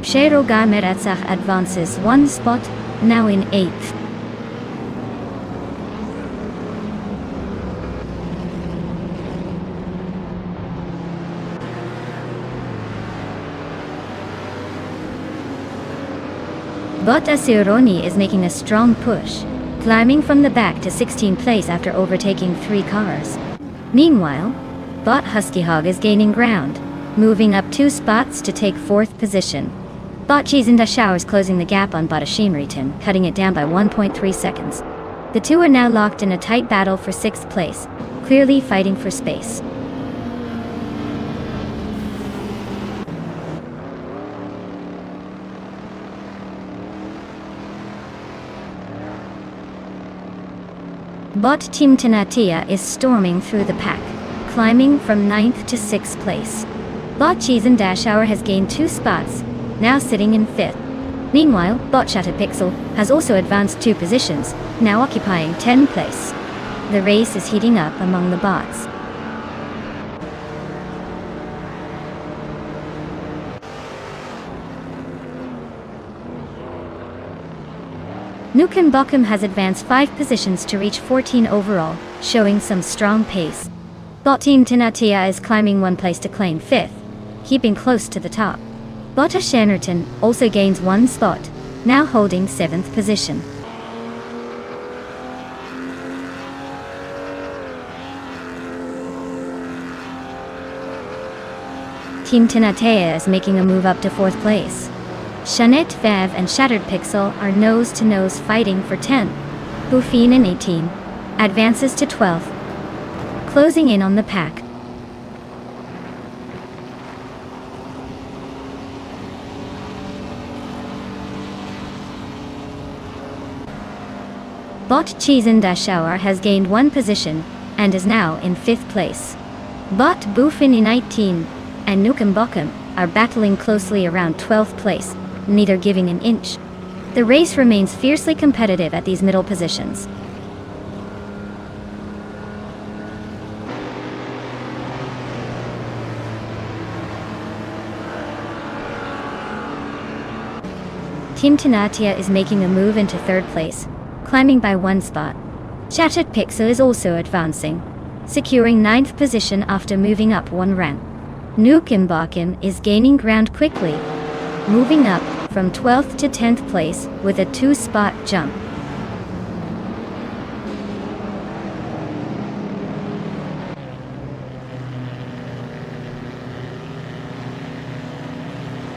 Sheroga Meratsach advances one spot, now in 8th. But Asironi is making a strong push, climbing from the back to 16th place after overtaking 3 cars. Meanwhile, Bot Huskyhog is gaining ground, moving up 2 spots to take 4th position. Bot Chizinda Showers closing the gap on Bot Ashimritan, cutting it down by 1.3 seconds. The two are now locked in a tight battle for 6th place, clearly fighting for space. Bot Team Tanatia is storming through the pack, climbing from 9th to 6th place. Bot Cheese and Dash Hour has gained 2 spots, now sitting in 5th. Meanwhile, Bot Shattered Pixel has also advanced 2 positions, now occupying 10th place. The race is heating up among the bots. Nukem Bokum has advanced 5 positions to reach 14 overall, showing some strong pace. Bot Team Tinatia is climbing 1 place to claim 5th, keeping close to the top. Bot Shannerton also gains 1 spot, now holding 7th position. Team Tinatea is making a move up to 4th place. Shanette Vav and Shattered Pixel are nose-to-nose fighting for 10th. Buffin in 18 advances to 12th, closing in on the pack. Bot Cheese and Dash Hour has gained 1 position and is now in 5th place. Bot Buffin in 19 and Nukem Bokum are battling closely around 12th place, neither giving an inch. The race remains fiercely competitive at these middle positions. Team Tinatia is making a move into 3rd place, climbing by 1 spot. Shattered Pixel is also advancing, securing 9th position after moving up 1 rank. Nukem Bokum is gaining ground quickly, moving up from 12th to 10th place with a 2-spot jump.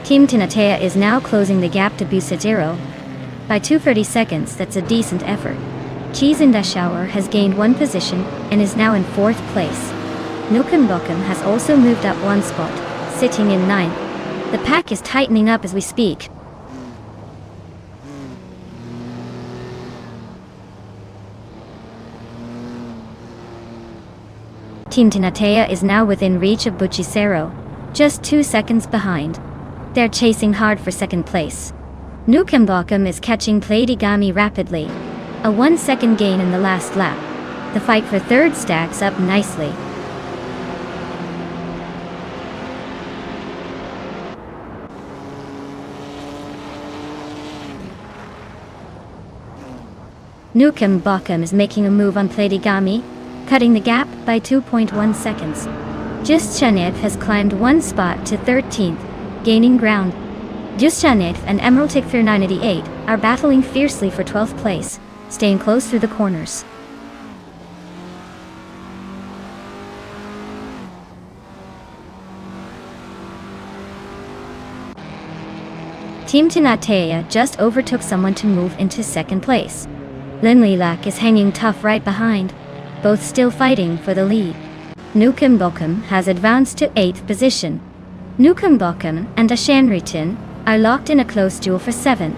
Team Tinatea is now closing the gap to Busatero by 2:30 seconds. That's a decent effort. Cheese and Dash Hour has gained 1 position and is now in 4th place. Nukem Bokum has also moved up 1 spot, sitting in 9th. The pack is tightening up as we speak. Team Tinatea is now within reach of Buchicero, just 2 seconds behind. They're chasing hard for 2nd place. Nukem Bokum is catching Playdygami rapidly, a 1-second gain in the last lap. The fight for 3rd stacks up nicely. Nukem Bokum is making a move on Playdygami, cutting the gap by 2.1 seconds. Just Shanev has climbed 1 spot to 13th, gaining ground. Just Shanev and Emerald Tickfair 988 are battling fiercely for 12th place, staying close through the corners. Team Tinatea just overtook someone to move into 2nd place. Linlilak is hanging tough right behind, both still fighting for the lead. Nukem Bokum has advanced to 8th position. Nukem Bokum and Ashanritin are locked in a close duel for 7th.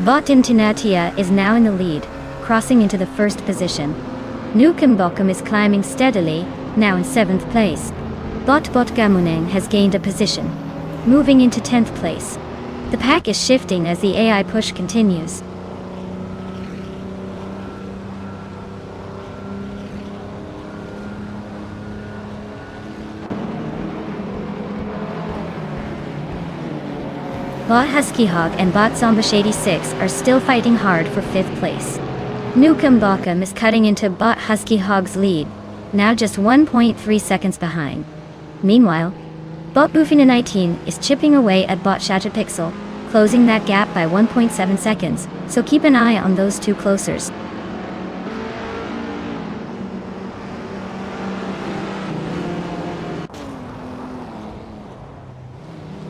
Bot Tinatia is now in the lead, crossing into the 1st position. Nukem Bokum is climbing steadily, now in 7th place. Bot Gamuneng has gained a position, moving into 10th place. The pack is shifting as the AI push continues. Bot Husky Hog and Bot Zombish 86 are still fighting hard for 5th place. Nukem Bokum is cutting into Bot Husky Hog's lead, now just 1.3 seconds behind. Meanwhile, Bot Bufina 19 is chipping away at Bot Shattered Pixel, closing that gap by 1.7 seconds, so keep an eye on those 2 closers.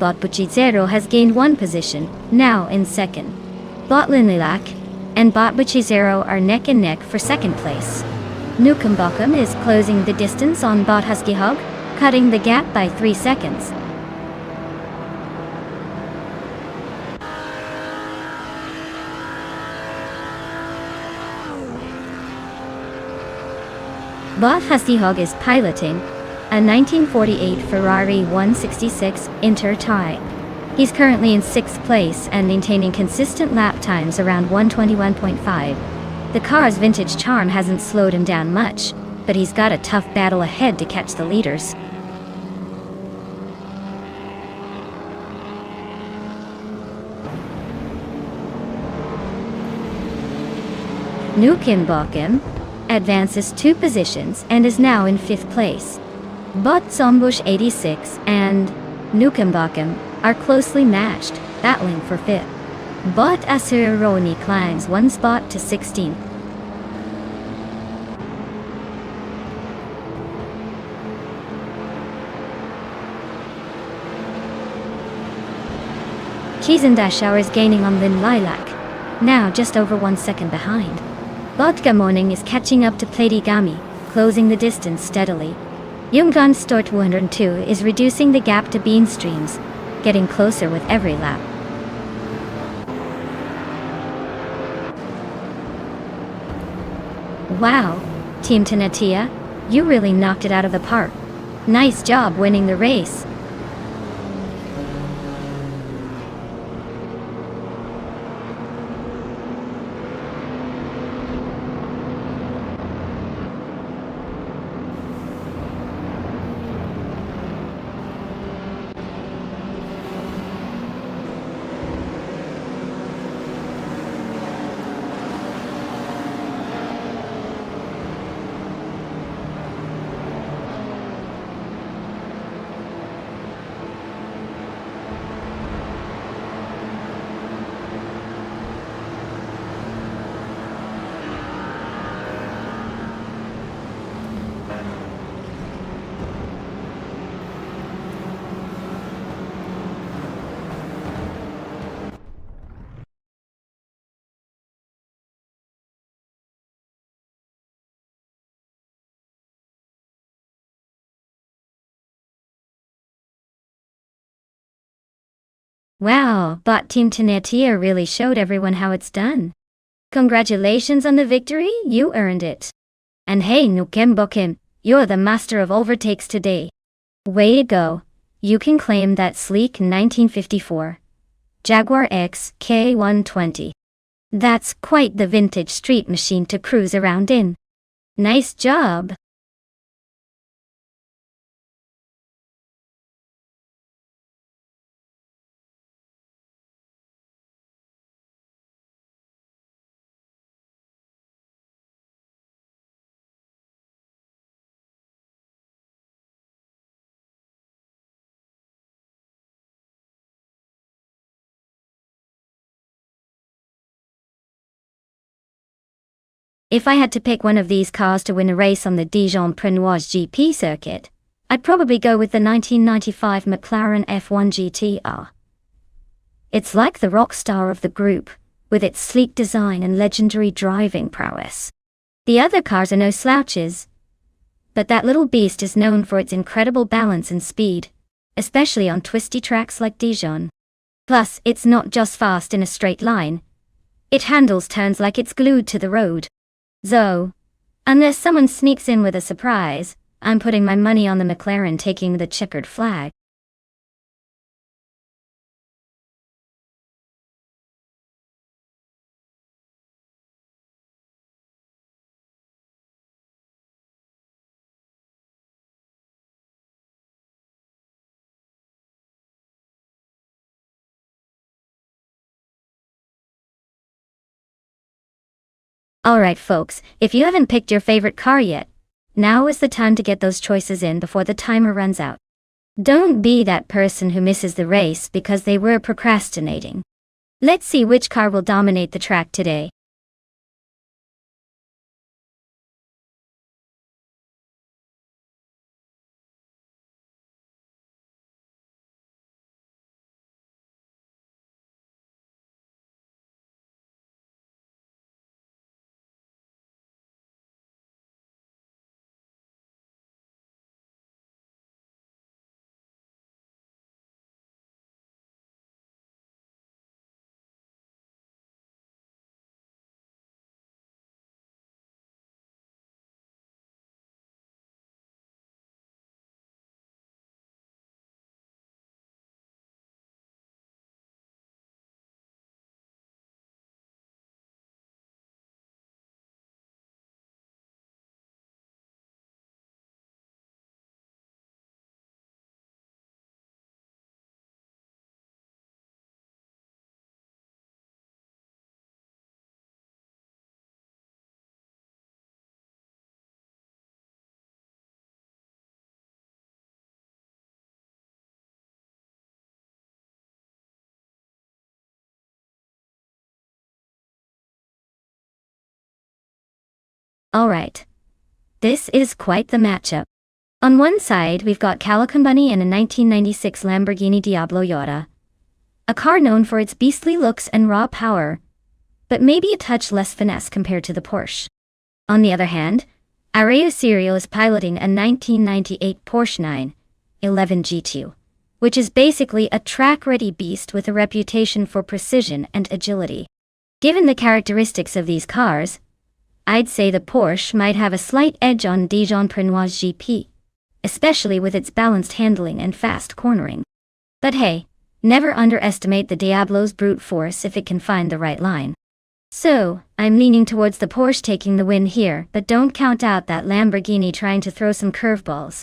Bot Buchizero has gained 1 position, now in 2nd. Bot Linlilak and Bot Buchizero are neck and neck for 2nd place. Nukem Bokum is closing the distance on Bot Husky Hog, cutting the gap by 3 seconds. But Hasihog is piloting a 1948 Ferrari 166 Intertype. He's currently in 6th place and maintaining consistent lap times around 121.5. The car's vintage charm hasn't slowed him down much, but he's got a tough battle ahead to catch the leaders. Nukinbokim advances 2 positions and is now in 5th place. But Zombush 86 and Nukinbokim are closely matched, battling for 5th. But Asuroni climbs 1 spot to 16. Kizendashauer is gaining on Lin Lilac, now just over 1 second behind. Botka Morning is catching up to Platigami, closing the distance steadily. Yumgan Store 202 is reducing the gap to Bean Streams, getting closer with every lap. Wow, Team Tenatia, you really knocked it out of the park. Nice job winning the race. Wow, but Team Tenatia really showed everyone how it's done. Congratulations on the victory, you earned it. And hey Nukembokim, you're the master of overtakes today. Way to go, you can claim that sleek 1954 Jaguar X K120. That's quite the vintage street machine to cruise around in. Nice job. If I had to pick one of these cars to win a race on the Dijon-Prenoise GP circuit, I'd probably go with the 1995 McLaren F1 GTR. It's like the rock star of the group, with its sleek design and legendary driving prowess. The other cars are no slouches, but that little beast is known for its incredible balance and speed, especially on twisty tracks like Dijon. Plus, it's not just fast in a straight line. It handles turns like it's glued to the road. So, unless someone sneaks in with a surprise, I'm putting my money on the McLaren taking the checkered flag. Alright folks, if you haven't picked your favorite car yet, now is the time to get those choices in before the timer runs out. Don't be that person who misses the race because they were procrastinating. Let's see which car will dominate the track today. Alright. This is quite the matchup. On one side, we've got Calicombunny and a 1996 Lamborghini Diablo Yota. A car known for its beastly looks and raw power, but maybe a touch less finesse compared to the Porsche. On the other hand, Areo Serial is piloting a 1998 Porsche 911 GT, which is basically a track-ready beast with a reputation for precision and agility. Given the characteristics of these cars, I'd say the Porsche might have a slight edge on Dijon-Prenois GP, especially with its balanced handling and fast cornering. But hey, never underestimate the Diablo's brute force if it can find the right line. So, I'm leaning towards the Porsche taking the win here, but don't count out that Lamborghini trying to throw some curveballs.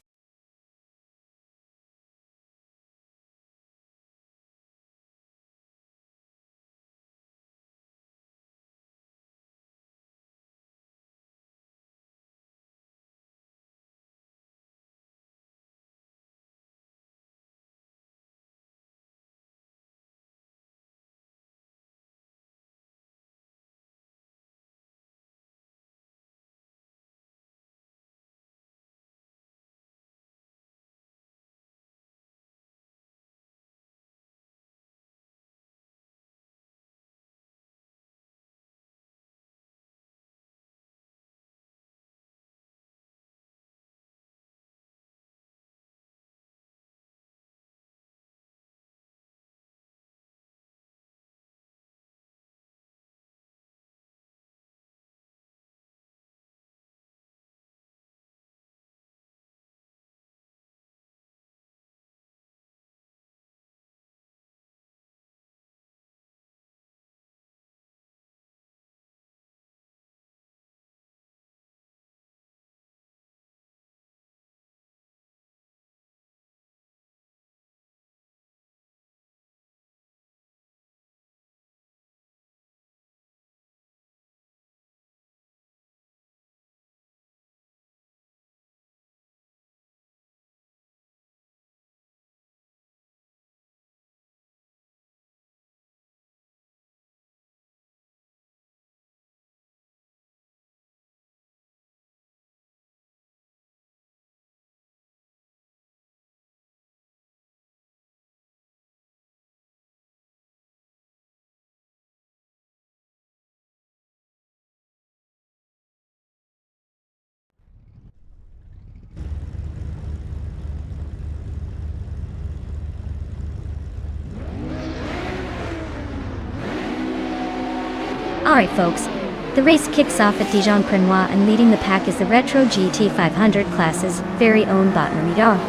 Alright folks, the race kicks off at Dijon-Prenois and leading the pack is the Retro GT 500 class's very own Botner Midar.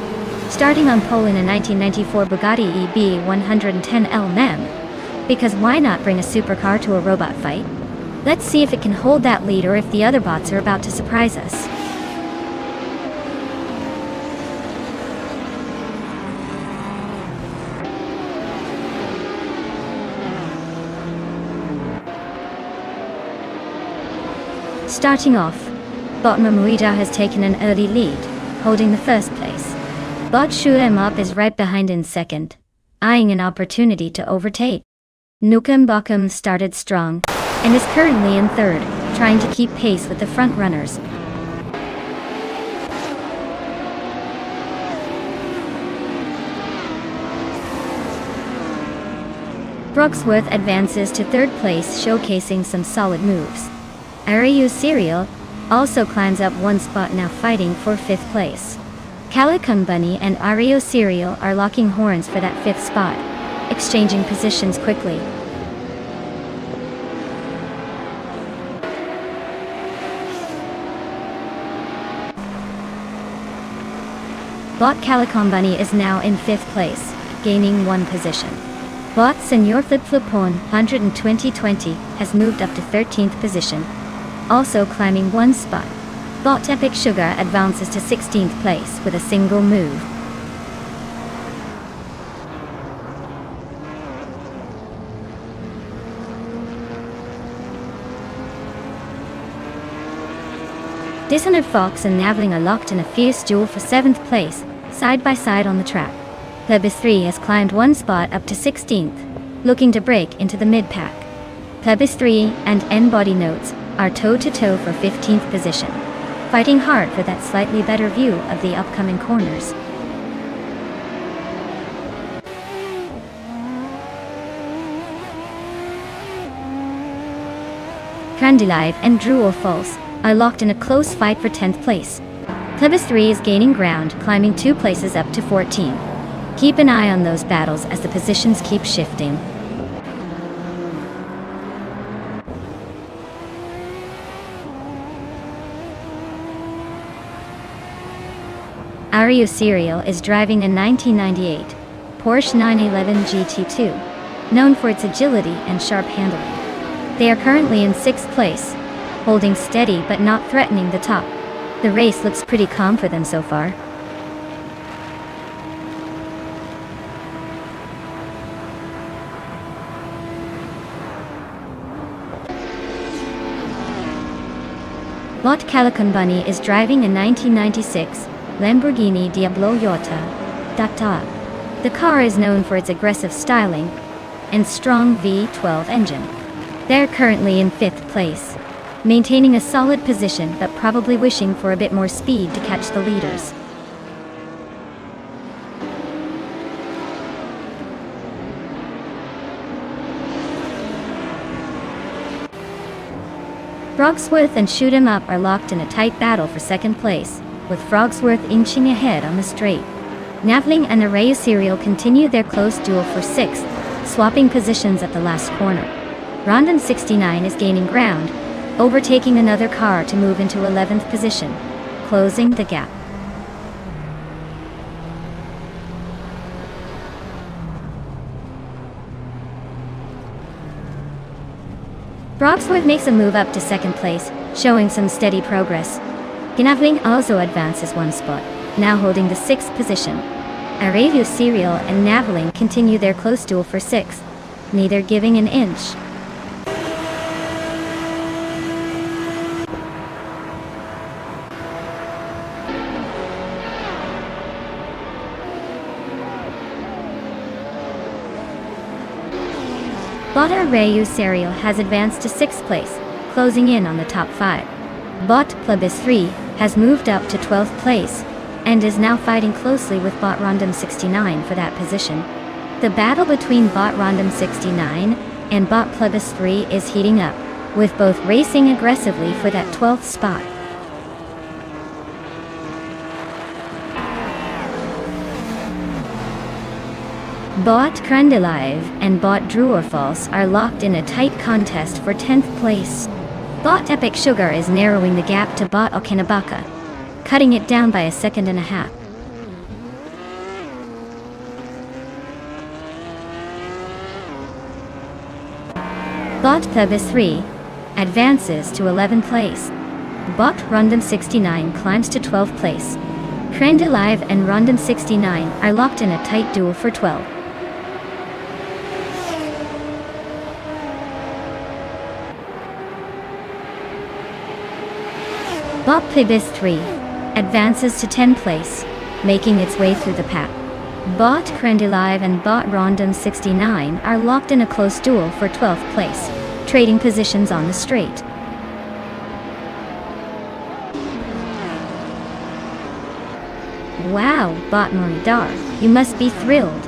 Starting on pole in a 1994 Bugatti EB 110L MEM. Because why not bring a supercar to a robot fight? Let's see if it can hold that lead or if the other bots are about to surprise us. Starting off, Botner Muida has taken an early lead, holding the first place. Bot Shuem Up is right behind in second, eyeing an opportunity to overtake. Nukem Bokum started strong, and is currently in third, trying to keep pace with the front runners. Brooksworth advances to third place, showcasing some solid moves. Areo Serial also climbs up one spot, now fighting for fifth place. Calicombunny and Areo Serial are locking horns for that fifth spot, exchanging positions quickly. Bot Calicombunny is now in fifth place, gaining one position. Bot Senor Flip Flipon 12020 has moved up to 13th position, also climbing one spot. Bot Epic Sugar advances to 16th place with a single move. Dissonant Fox and Navling are locked in a fierce duel for 7th place, side by side on the track. Plebis 3 has climbed one spot up to 16th, looking to break into the mid-pack. Plebis 3 and N Body Notes are toe-to-toe for 15th position, fighting hard for that slightly better view of the upcoming corners. Crandelive and Druor Falls are locked in a close fight for 10th place. Plebis 3 is gaining ground, climbing 2 places up to 14. Keep an eye on those battles as the positions keep shifting. Ariu Serial is driving a 1998 Porsche 911 GT2, known for its agility and sharp handling. They are currently in 6th place, holding steady but not threatening the top. The race looks pretty calm for them so far. Lot Calicon Bunny is driving a 1996 Lamborghini Diablo-Iota Data. The car is known for its aggressive styling and strong V12 engine. They're currently in 5th place, maintaining a solid position but probably wishing for a bit more speed to catch the leaders. Frogsworth and Shoot 'em Up are locked in a tight battle for 2nd place, with Frogsworth inching ahead on the straight. Navling and Arrayu Serial continue their close duel for 6th, swapping positions at the last corner. Rondon 69 is gaining ground, overtaking another car to move into 11th position, closing the gap. Frogsworth makes a move up to 2nd place, showing some steady progress. Gnavling also advances 1 spot, now holding the 6th position. Aravu Serial and Navling continue their close duel for 6th, neither giving an inch. Bot Arayu Serial has advanced to 6th place, closing in on the top 5. Bot Plebis 3 has moved up to 12th place, and is now fighting closely with Bot Rondom 69 for that position. The battle between Bot Rondom 69 and Bot Plebis 3 is heating up, with both racing aggressively for that 12th spot. Bot Crandelive and Bot Druor Falls are locked in a tight contest for 10th place. Bot Epic Sugar is narrowing the gap to Bot Okinabaka, cutting it down by 1.5 seconds. Bot Plebis 3 advances to 11th place. Bot Rondom 69 climbs to 12th place. Crandelive and Rondom 69 are locked in a tight duel for 12. Bot Plebis 3 advances to 10th place, making its way through the pack. Bot Crandelive and Bot Rondom 69 are locked in a close duel for 12th place, trading positions on the straight. Wow, Bot Moridar, you must be thrilled.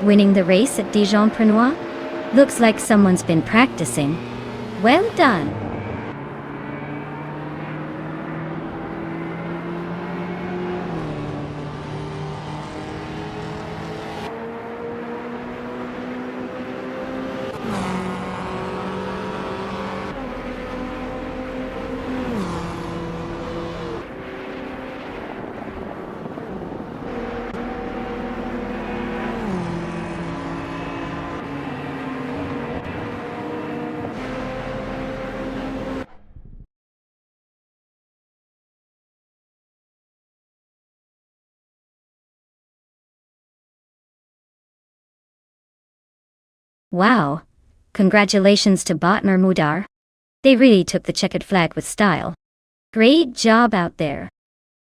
Winning the race at Dijon-Prenois? Looks like someone's been practicing. Well done. Wow. Congratulations to Bot Mermudar. They really took the checkered flag with style. Great job out there.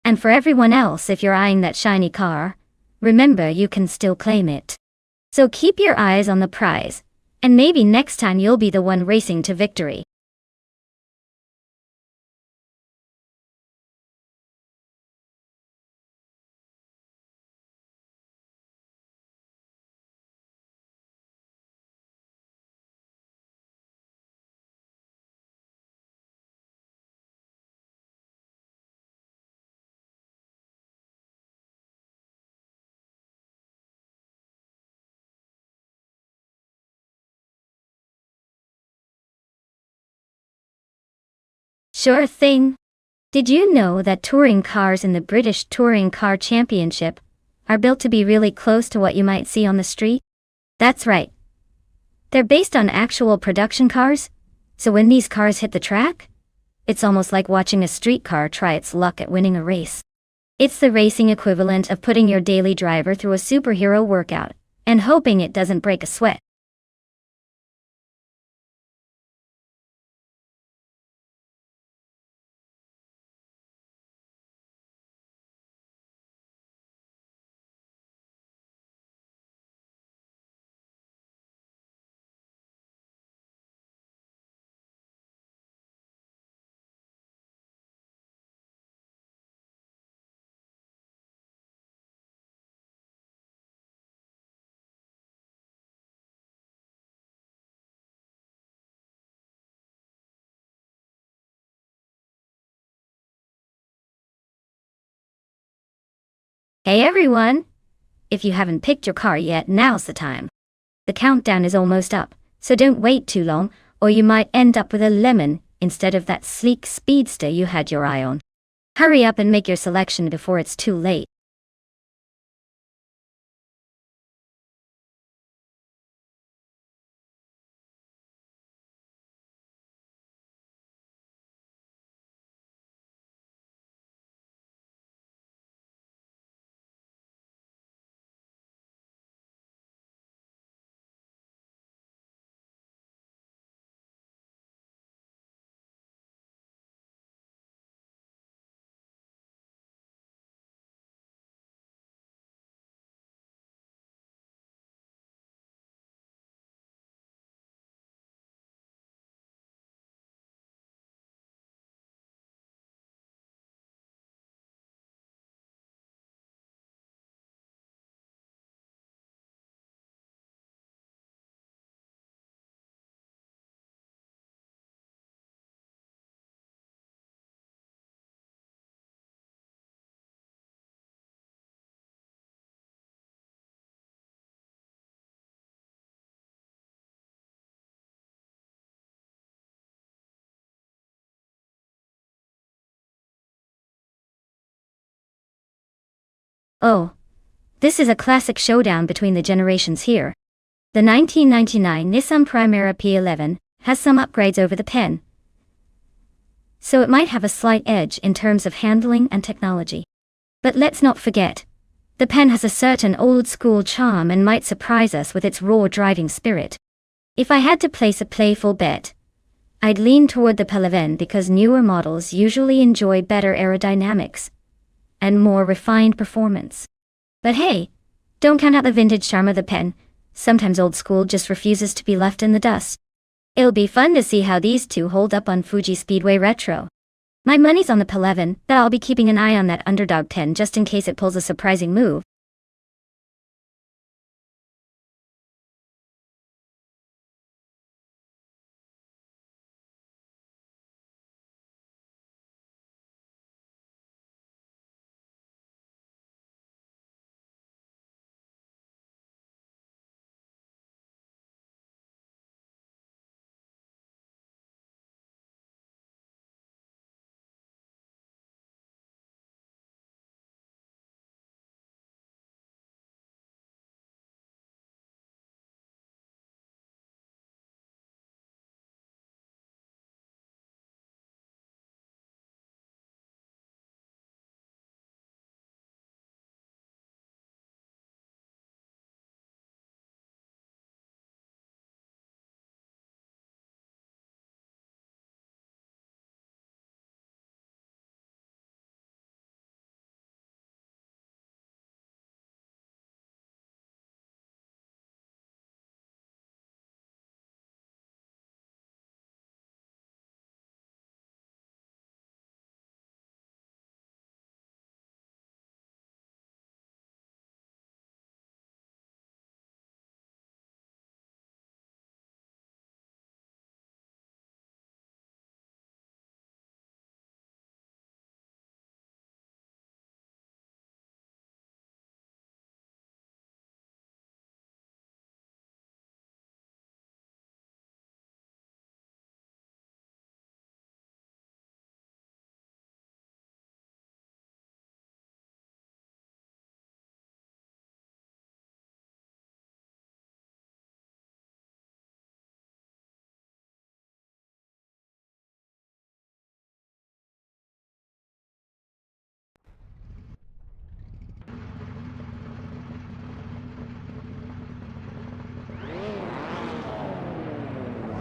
And for everyone else, if you're eyeing that shiny car, remember you can still claim it. So keep your eyes on the prize, and maybe next time you'll be the one racing to victory. Sure thing. Did you know that touring cars in the British Touring Car Championship are built to be really close to what you might see on the street? That's right. They're based on actual production cars, so when these cars hit the track, it's almost like watching a street car try its luck at winning a race. It's the racing equivalent of putting your daily driver through a superhero workout and hoping it doesn't break a sweat. Hey everyone! If you haven't picked your car yet, now's the time. The countdown is almost up, so don't wait too long, or you might end up with a lemon instead of that sleek speedster you had your eye on. Hurry up and make your selection before it's too late. Oh, this is a classic showdown between the generations here. The 1999 Nissan Primera P11 has some upgrades over the Pen, so it might have a slight edge in terms of handling and technology. But let's not forget, the Pen has a certain old-school charm and might surprise us with its raw driving spirit. If I had to place a playful bet, I'd lean toward the P11 because newer models usually enjoy better aerodynamics and more refined performance. But hey, don't count out the vintage charm of the Pen. Sometimes old school just refuses to be left in the dust. It'll be fun to see how these two hold up on Fuji Speedway Retro. My money's on the P11, but I'll be keeping an eye on that underdog 10 just in case it pulls a surprising move.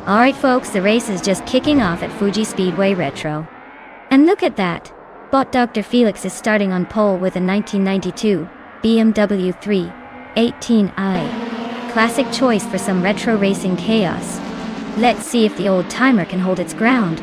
Alright folks, the race is just kicking off at Fuji Speedway Retro. And look at that! Bot Dr. Felix is starting on pole with a 1992 BMW 318i. Classic choice for some retro racing chaos. Let's see if the old timer can hold its ground.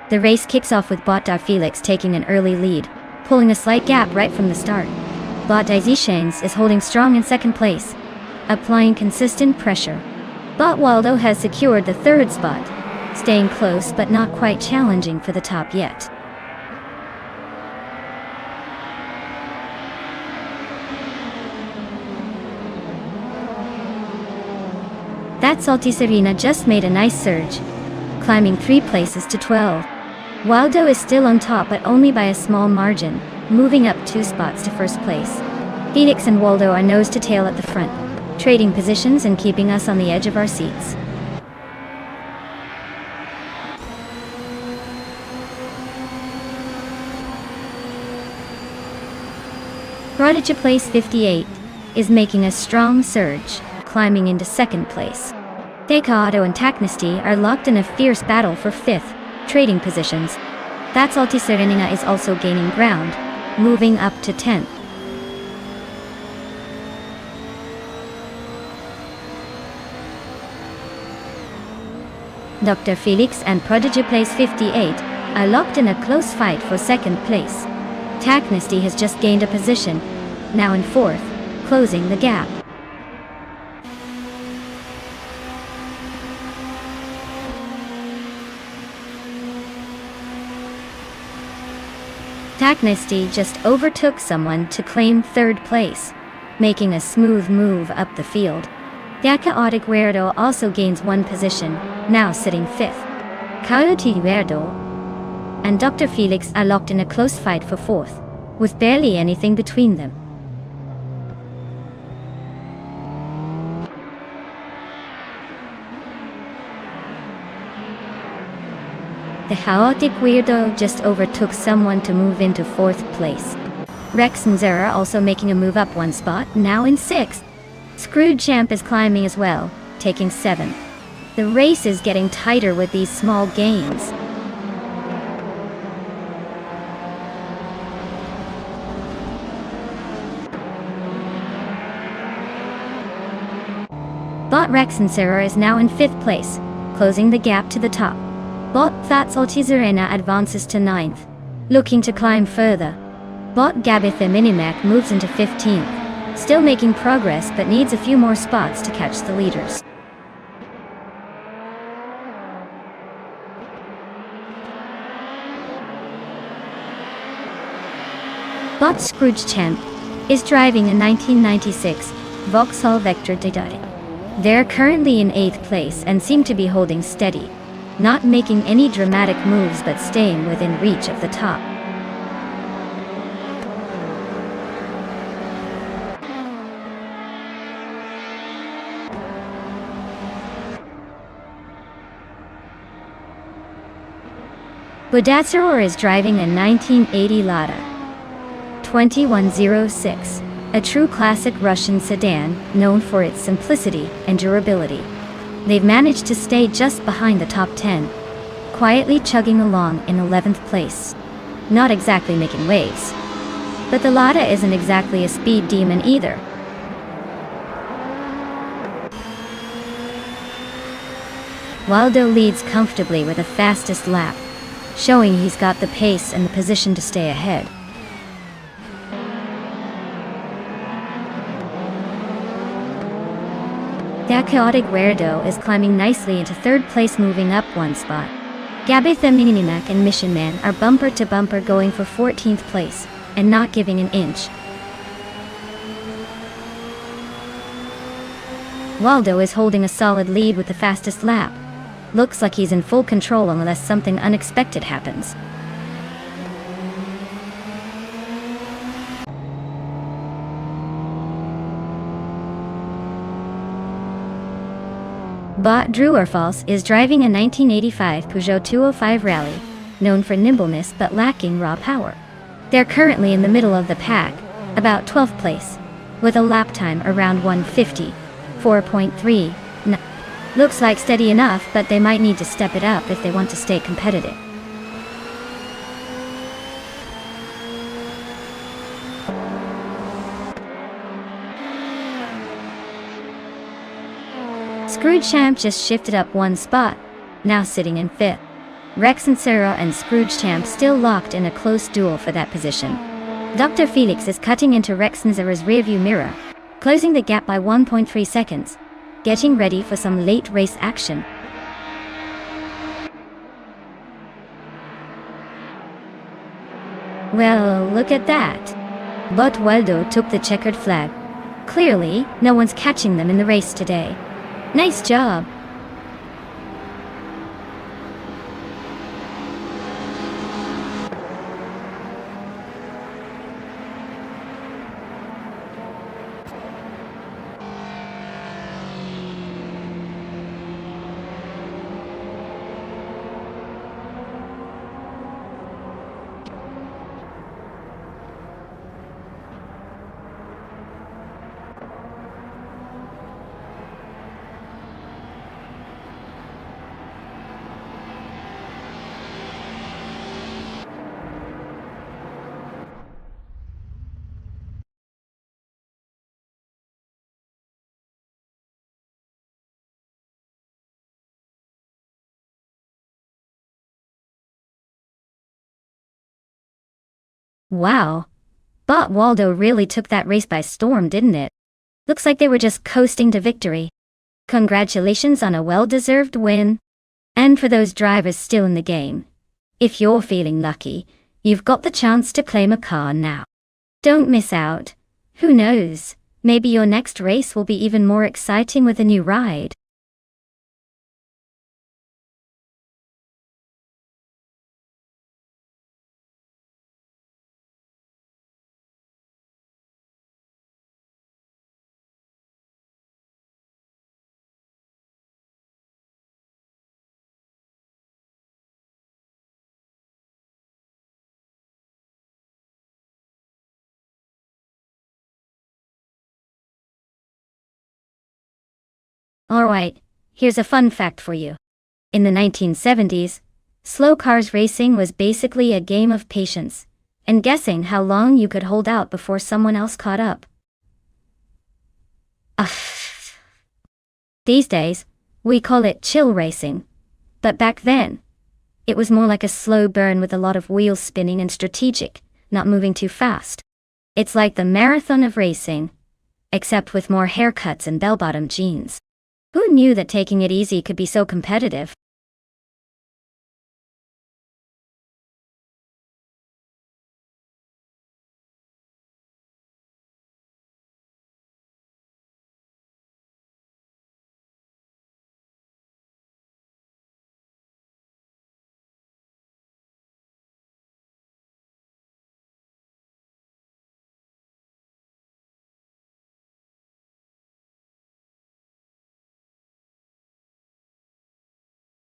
The race kicks off with Bot Dr. Felix taking an early lead, pulling a slight gap right from the start. Bot Dizishanes is holding strong in second place, applying consistent pressure. Bot Waldo has secured the third spot, staying close but not quite challenging for the top yet. That Salty Serena just made a nice surge, climbing 3 places to 12. Waldo is still on top but only by a small margin, moving up 2 spots to first place. Felix and Waldo are nose to tail at the front, trading positions and keeping us on the edge of our seats. Prodigy Place 58 is making a strong surge, climbing into second place. Deca Auto and Tacnesty are locked in a fierce battle for 5th, trading positions. That Salty Serenina is also gaining ground, moving up to 10th. Dr. Felix and Prodigy Place 58 are locked in a close fight for second place. Tacnesty has just gained a position, now in 4th, closing the gap. Tacnesty just overtook someone to claim 3rd place, making a smooth move up the field. Deca Auto Guerrero also gains 1 position, now sitting 5th. Coyote Guerrero and Dr. Felix are locked in a close fight for 4th, with barely anything between them. The Chaotic Weirdo just overtook someone to move into 4th place. Rex and Zera also making a move up 1 spot, now in 6th. Screwed Champ is climbing as well, taking 7th. The race is getting tighter with these small gains. Bot Rex and Sarah is now in 5th place, closing the gap to the top. Bot Fat Salty Zerena advances to 9th, looking to climb further. Bot Gabitha Minimac moves into 15th, still making progress but needs a few more spots to catch the leaders. Bot Scrooge Champ is driving a 1996 Vauxhall Vectra Didari. They're currently in 8th place and seem to be holding steady, not making any dramatic moves but staying within reach of the top. Budatsaror is driving a 1980 Lada 2106, a true classic Russian sedan known for its simplicity and durability. They've managed to stay just behind the top 10, quietly chugging along in 11th place. Not exactly making waves. But the Lada isn't exactly a speed demon either. Waldo leads comfortably with the fastest lap, showing he's got the pace and the position to stay ahead. Da Chaotic Guerrero is climbing nicely into 3rd place, moving up 1 spot. Gabitha Minimac and Mission Man are bumper to bumper going for 14th place, and not giving an inch. Waldo is holding a solid lead with the fastest lap. Looks like he's in full control unless something unexpected happens. Bot Drewerfalls is driving a 1985 Peugeot 205 Rally, known for nimbleness but lacking raw power. They're currently in the middle of the pack, about 12th place, with a lap time around 1:50, 4.3. Looks like steady enough, but they might need to step it up if they want to stay competitive. Scrooge Champ just shifted up one spot, now sitting in 5th. Rex and Sarah and Scrooge Champ still locked in a close duel for that position. Dr. Felix is cutting into Rex and Sarah's rearview mirror, closing the gap by 1.3 seconds, getting ready for some late race action. Well, look at that. But Waldo took the checkered flag. Clearly, no one's catching them in the race today. Nice job. Wow. But Waldo really took that race by storm, didn't it? Looks like they were just coasting to victory. Congratulations on a well-deserved win. And for those drivers still in the game, if you're feeling lucky, you've got the chance to claim a car now. Don't miss out. Who knows, maybe your next race will be even more exciting with a new ride. Alright, here's a fun fact for you. In the 1970s, slow cars racing was basically a game of patience, and guessing how long you could hold out before someone else caught up. These days, we call it chill racing. But back then, it was more like a slow burn with a lot of wheels spinning and strategic, not moving too fast. It's like the marathon of racing, except with more haircuts and bell-bottom jeans. Who knew that taking it easy could be so competitive?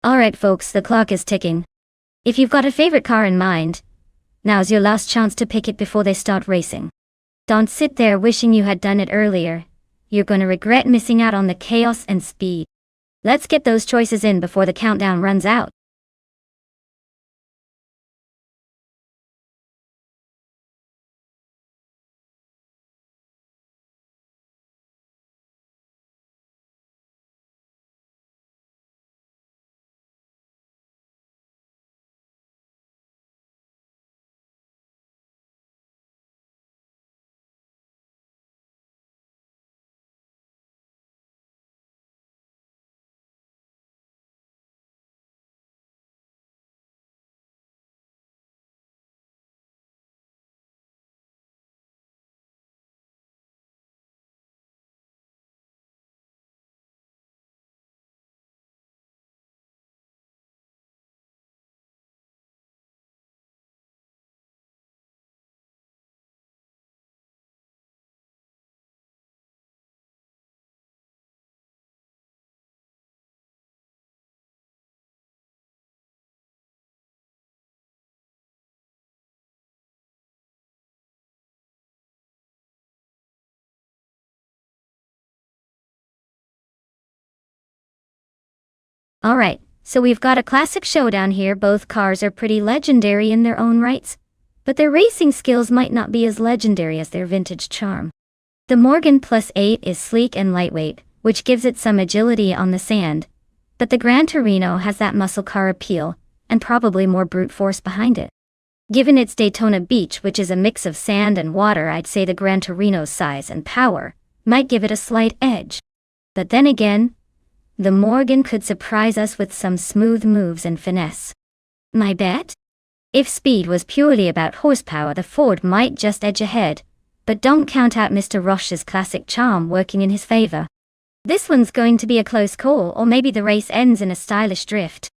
Alright folks, the clock is ticking. If you've got a favorite car in mind, now's your last chance to pick it before they start racing. Don't sit there wishing you had done it earlier. You're gonna regret missing out on the chaos and speed. Let's get those choices in before the countdown runs out. Alright, so we've got a classic showdown here. Both cars are pretty legendary in their own rights, but their racing skills might not be as legendary as their vintage charm. The Morgan Plus 8 is sleek and lightweight, which gives it some agility on the sand, but the Gran Torino has that muscle car appeal, and probably more brute force behind it. Given its Daytona Beach, which is a mix of sand and water, I'd say the Gran Torino's size and power might give it a slight edge. But then again, the Morgan could surprise us with some smooth moves and finesse. My bet? If speed was purely about horsepower, the Ford might just edge ahead, but don't count out Mr. Roche's classic charm working in his favor. This one's going to be a close call, or maybe the race ends in a stylish drift.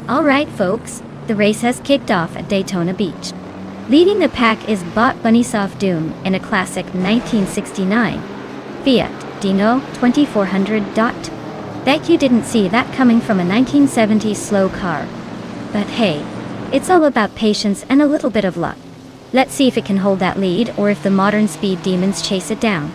Alright folks, the race has kicked off at Daytona Beach. Leading the pack is Bot Bunnysoft Doom in a classic 1969 Fiat Dino 2400. Bet you didn't see that coming from a 1970s slow car. But hey, it's all about patience and a little bit of luck. Let's see if it can hold that lead or if the modern speed demons chase it down.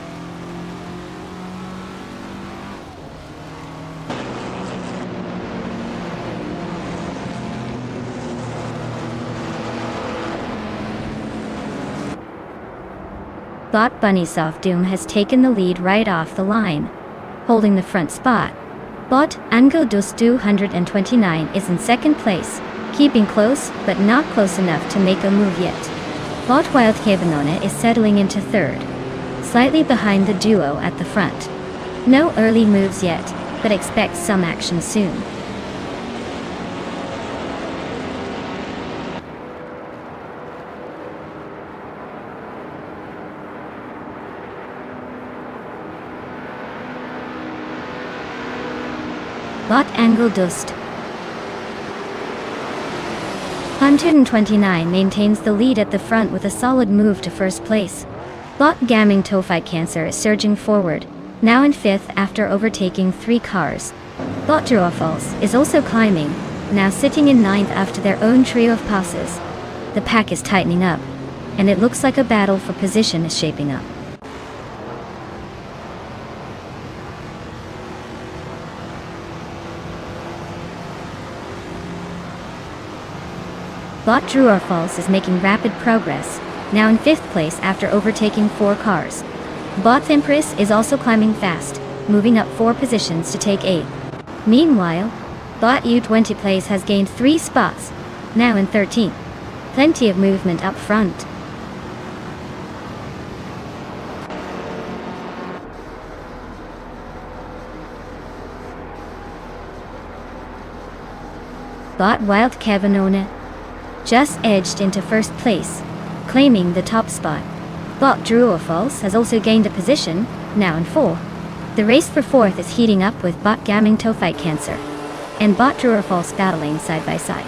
Bot Bunnysoft Doom has taken the lead right off the line. Holding the front spot, Bot Angel dos 229 is in second place, keeping close but not close enough to make a move yet. Bot Wild Cabanona is settling into third, slightly behind the duo at the front. No early moves yet, but expect some action soon. Bot Angel dos 129 maintains the lead at the front with a solid move to first place. Bot Gaming Tophi Cancer is surging forward, now in fifth after overtaking 3 cars. Bot Duofals is also climbing, now sitting in ninth after their own trio of passes. The pack is tightening up, and it looks like a battle for position is shaping up. Bot Duofals is making rapid progress, now in 5th place after overtaking 4 cars. Bot Empress is also climbing fast, moving up 4 positions to take 8th. Meanwhile, Bot U20 Place has gained 3 spots, now in 13th. Plenty of movement up front. Bot Wild Kevinona just edged into first place, claiming the top spot. Bot Drew False has also gained a position, now in 4th. The race for 4th is heating up with Bot Gaming Toe Fight Cancer and Bot Drew False battling side by side.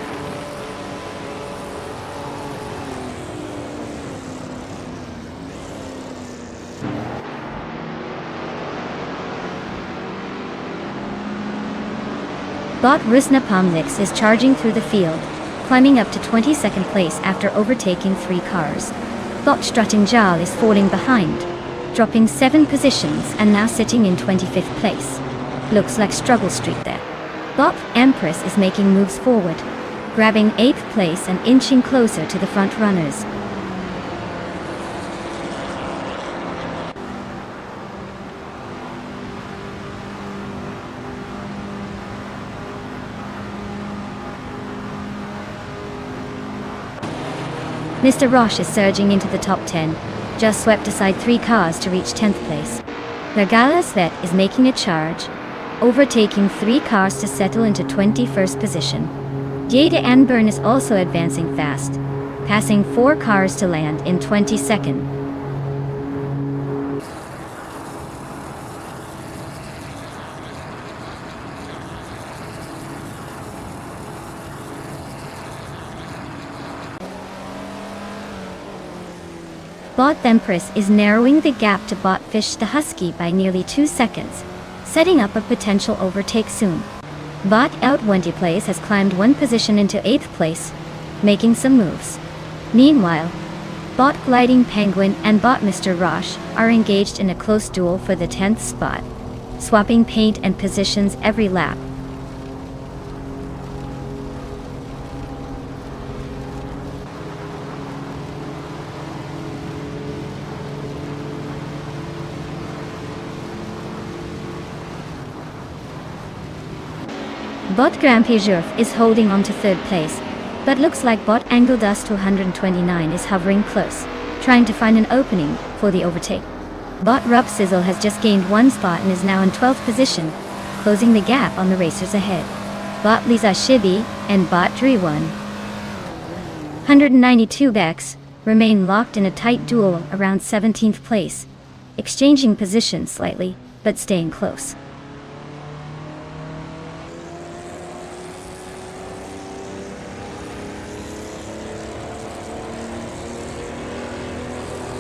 Bot Rusna Pomnix is charging through the field, climbing up to 22nd place after overtaking 3 cars. Bot Strutting Jal is falling behind, dropping 7 positions and now sitting in 25th place. Looks like struggle street there. Bot Empress is making moves forward, grabbing 8th place and inching closer to the front runners. Mr. Roche is surging into the top 10, just swept aside 3 cars to reach 10th place. Lagala Svet is making a charge, overtaking 3 cars to settle into 21st position. Jada Anburn is also advancing fast, passing 4 cars to land in 22nd. Bot Empress is narrowing the gap to Bot Fish the Husky by nearly 2 seconds, setting up a potential overtake soon. Bot Out 20 Place has climbed 1 position into 8th place, making some moves. Meanwhile, Bot Gliding Penguin and Bot Mr. Roche are engaged in a close duel for the 10th spot, swapping paint and positions every lap. Bot Grand Pijurf is holding on to 3rd place, but looks like Bot Angledust 229 is hovering close, trying to find an opening for the overtake. Bot Rub Sizzle has just gained 1 spot and is now in 12th position, closing the gap on the racers ahead. Bot Lisa Shibi and Bot Dri1 192 backs remain locked in a tight duel around 17th place, exchanging positions slightly, but staying close.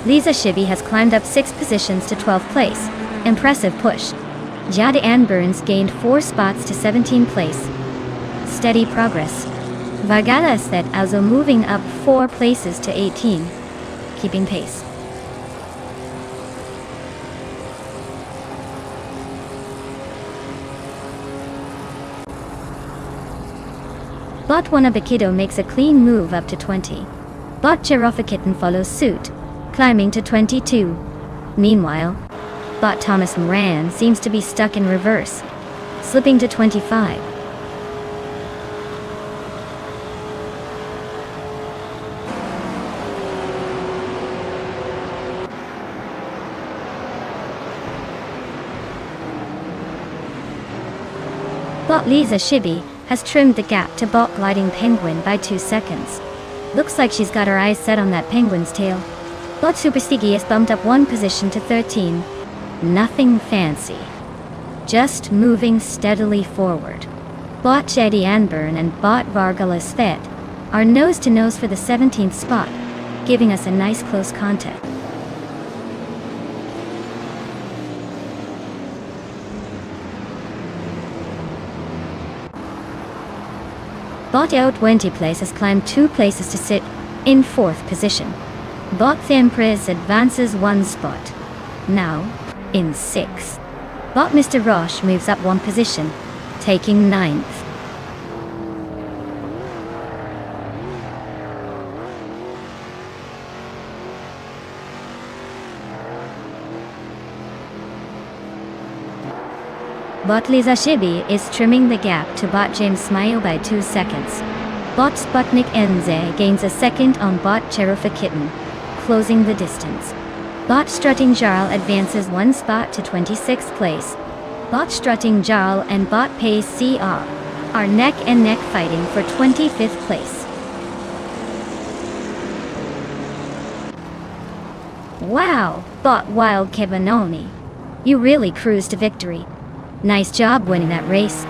Lisa Shibi has climbed up 6 positions to 12th place. Impressive push. Jada Ann Burns gained 4 spots to 17th place. Steady progress. Vagala Estet also moving up 4 places to 18, keeping pace. Bot Wanabakido makes a clean move up to 20. Bot Giraffe follows suit, climbing to 22. Meanwhile, Bot Thomas Moran seems to be stuck in reverse, slipping to 25. Bot Lisa Shibi has trimmed the gap to Bot Gliding Penguin by 2 seconds. Looks like she's got her eyes set on that penguin's tail. Bot Superstigi has bumped up 1 position to 13. Nothing fancy. Just moving steadily forward. Bot Jedi Anburn and Bot Vargala Svet are nose to nose for the 17th spot, giving us a nice close contact. Bot Out 20 Place has climbed 2 places to sit in 4th position. Bot Thempres advances 1 spot, now in 6th. Bot Mr. Roche moves up 1 position, taking 9th. Bot Lizashibi is trimming the gap to bot James Smile by 2 seconds. Bot Sputnik Enze gains a second on bot Cherufa Kitten, closing the distance. Bot Strutting Jarl advances 1 spot to 26th place. Bot Strutting Jarl and bot Pace CR are neck and neck fighting for 25th place. Wow, bot Wild Kevanoni. You really cruised to victory. Nice job winning that race.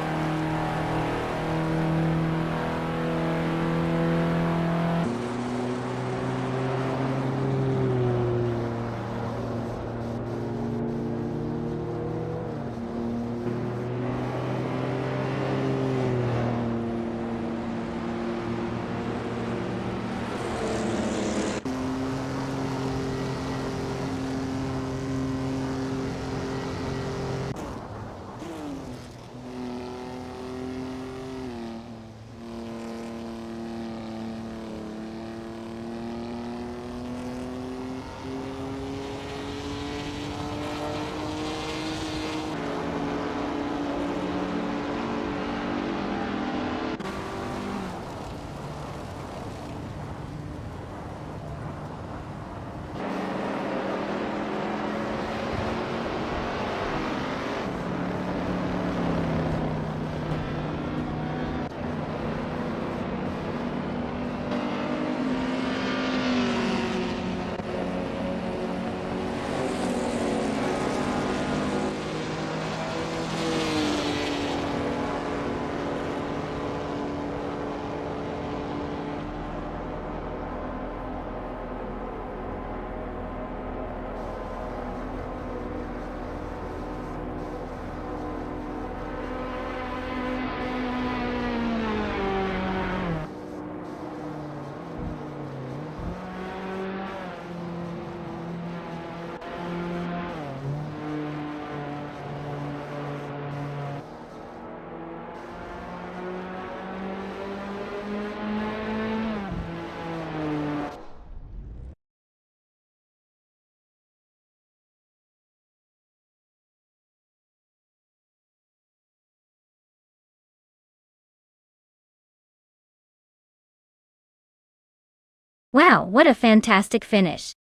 Wow, what a fantastic finish.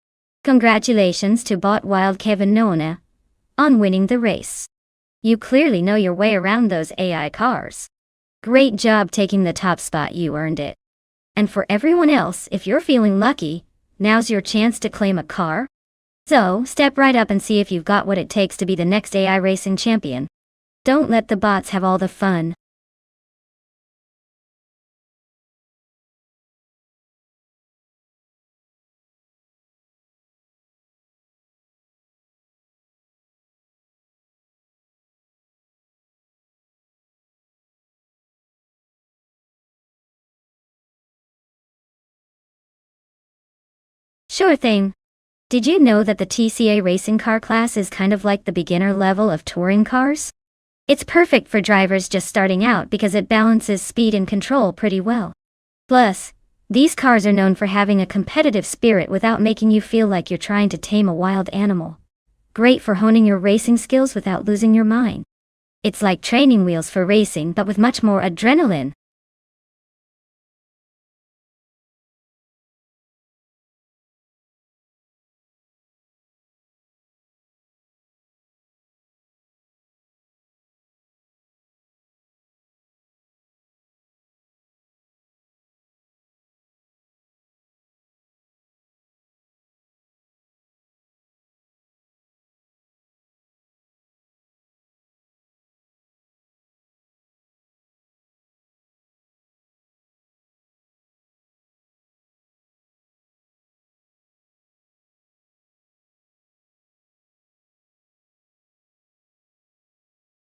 Congratulations to bot Wild Kevin Nona on winning the race. You clearly know your way around those AI cars. Great job taking the top spot, you earned it. And for everyone else, if you're feeling lucky, now's your chance to claim a car. So, step right up and see if you've got what it takes to be the next AI racing champion. Don't let the bots have all the fun. Sure thing. Did you know that the TCA racing car class is kind of like the beginner level of touring cars? It's perfect for drivers just starting out because it balances speed and control pretty well. Plus, these cars are known for having a competitive spirit without making you feel like you're trying to tame a wild animal. Great for honing your racing skills without losing your mind. It's like training wheels for racing but with much more adrenaline.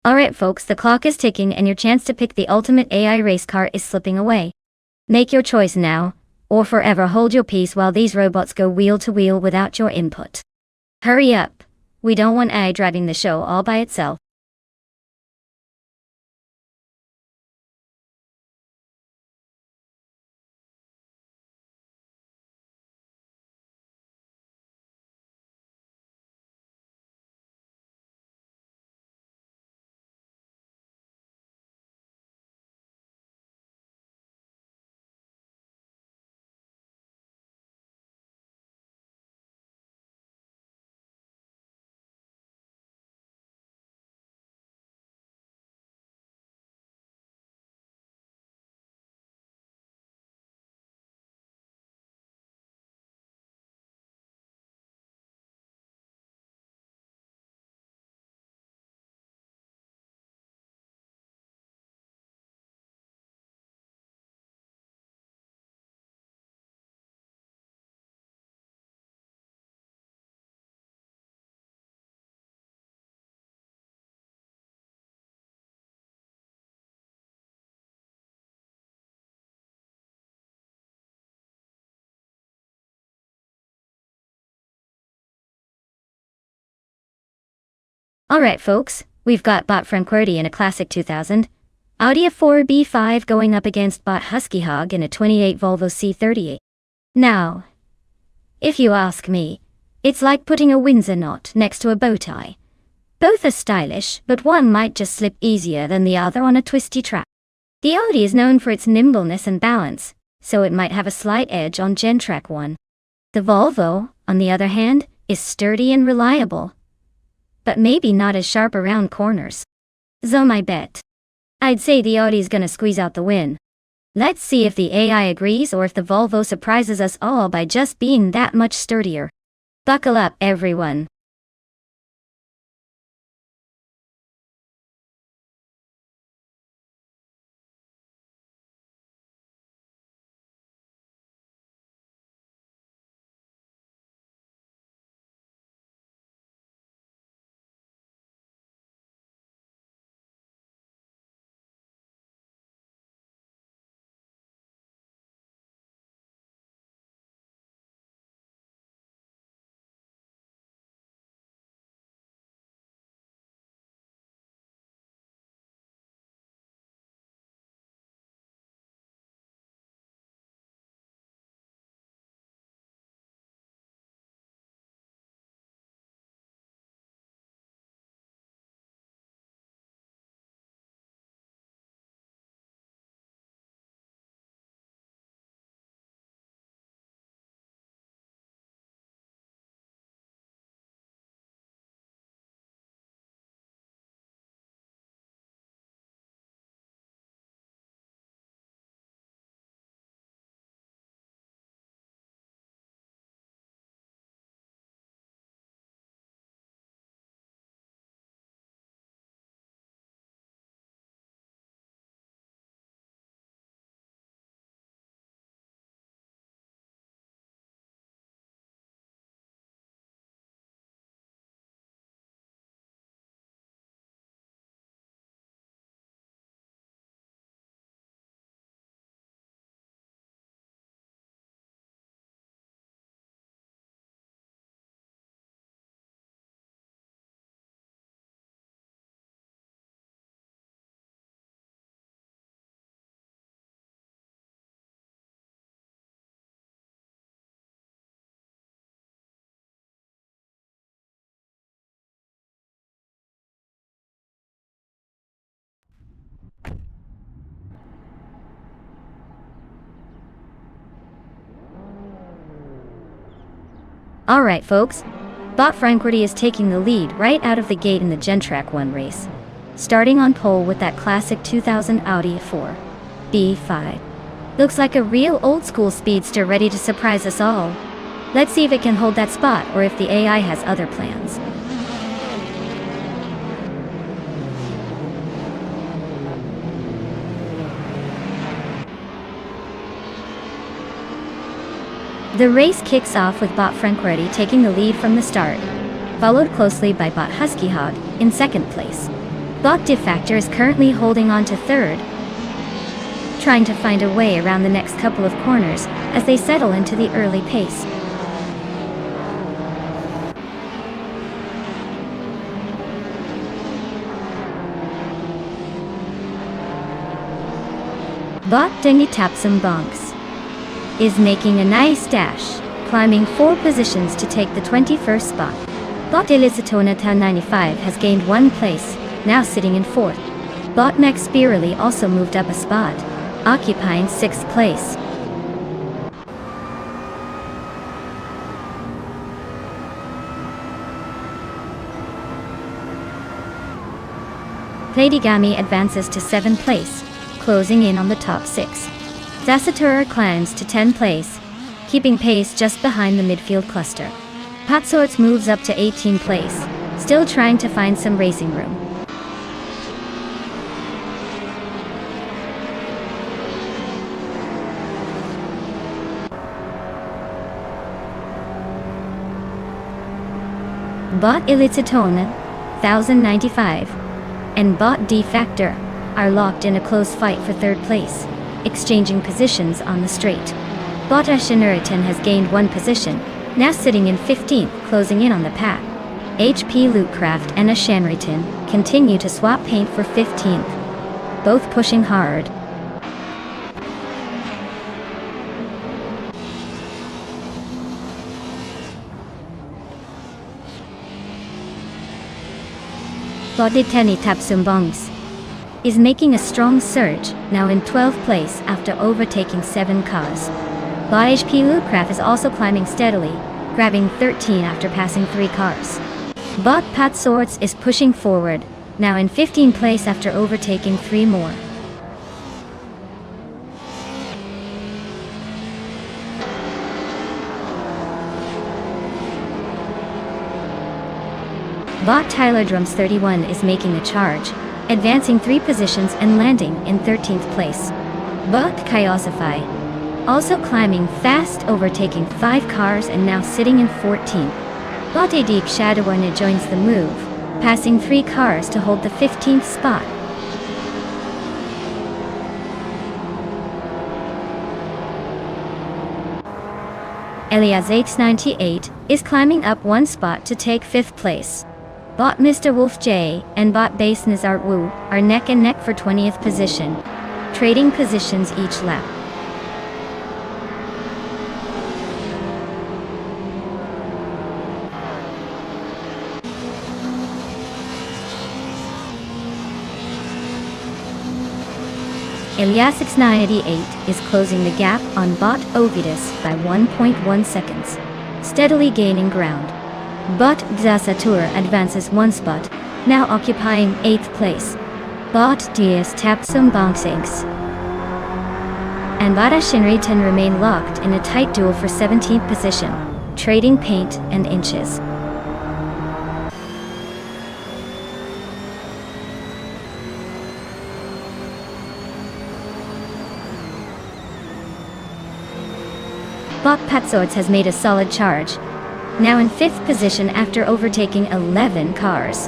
Alright folks, the clock is ticking and your chance to pick the ultimate AI race car is slipping away. Make your choice now, or forever hold your peace while these robots go wheel to wheel without your input. Hurry up. We don't want AI driving the show all by itself. Alright folks, we've got bot Franquerty in a classic 2000, Audi A4 B5 going up against bot Husky Hog in a 28 Volvo C38. Now, if you ask me, it's like putting a Windsor knot next to a bow tie. Both are stylish, but one might just slip easier than the other on a twisty track. The Audi is known for its nimbleness and balance, so it might have a slight edge on Gen Track 1. The Volvo, on the other hand, is sturdy and reliable, but maybe not as sharp around corners. So my bet, I'd say the Audi's gonna squeeze out the win. Let's see if the AI agrees or if the Volvo surprises us all by just being that much sturdier. Buckle up, everyone. Alright folks, bot Franquerty is taking the lead right out of the gate in the Gen Track 1 race, starting on pole with that classic 2000 Audi A4 B5. Looks like a real old-school speedster ready to surprise us all. Let's see if it can hold that spot or if the AI has other plans. The race kicks off with bot Franquerty taking the lead from the start, followed closely by bot Husky Hog in second place. Bot Defactor is currently holding on to third, trying to find a way around the next couple of corners as they settle into the early pace. Bot Dingy Tapsum Bonks is making a nice dash, climbing 4 positions to take the 21st spot. Bot Elizatona Town 95 has gained 1 place, now sitting in 4th. Bot Max Spirally also moved up a spot, occupying 6th place. Pladigami advances to 7th place, closing in on the top 6. Zasatura climbs to 10th place, keeping pace just behind the midfield cluster. Potsorts moves up to 18th place, still trying to find some racing room. Bot Elizatona, 1095, and Bot Defactor are locked in a close fight for 3rd place, exchanging positions on the straight. Bot Ashenuritan has gained 1 position, now sitting in 15th, closing in on the pack. HP Lootcraft and Ashanriton continue to swap paint for 15th, both pushing hard. Boditeni Tapsumbongs is making a strong surge, now in 12th place after overtaking 7 cars. Bot HP Lootcraft is also climbing steadily, grabbing 13 after passing 3 cars. Bot Pat Swords is pushing forward, now in 15th place after overtaking 3 more. Bot Tyler Drums 31 is making a charge, advancing 3 positions and landing in 13th place. Bot Chaosify also climbing fast, overtaking 5 cars and now sitting in 14th. Bot Adik Shadowrunner joins the move, passing 3 cars to hold the 15th spot. Elias 898 is climbing up 1 spot to take 5th place. Bot Mr. Wolf J and Bot Base Nizart Wu are neck and neck for 20th position, trading positions each lap. Elias 6988 is closing the gap on Bot Ovidus by 1.1 seconds, steadily gaining ground. Bot Xasatur advances 1 spot, now occupying 8th place. Bot Dias Tapsum Bongsinks and Bot Ashinriton remain locked in a tight duel for 17th position, trading paint and inches. Bot Patswords has made a solid charge, now in 5th position after overtaking 11 cars.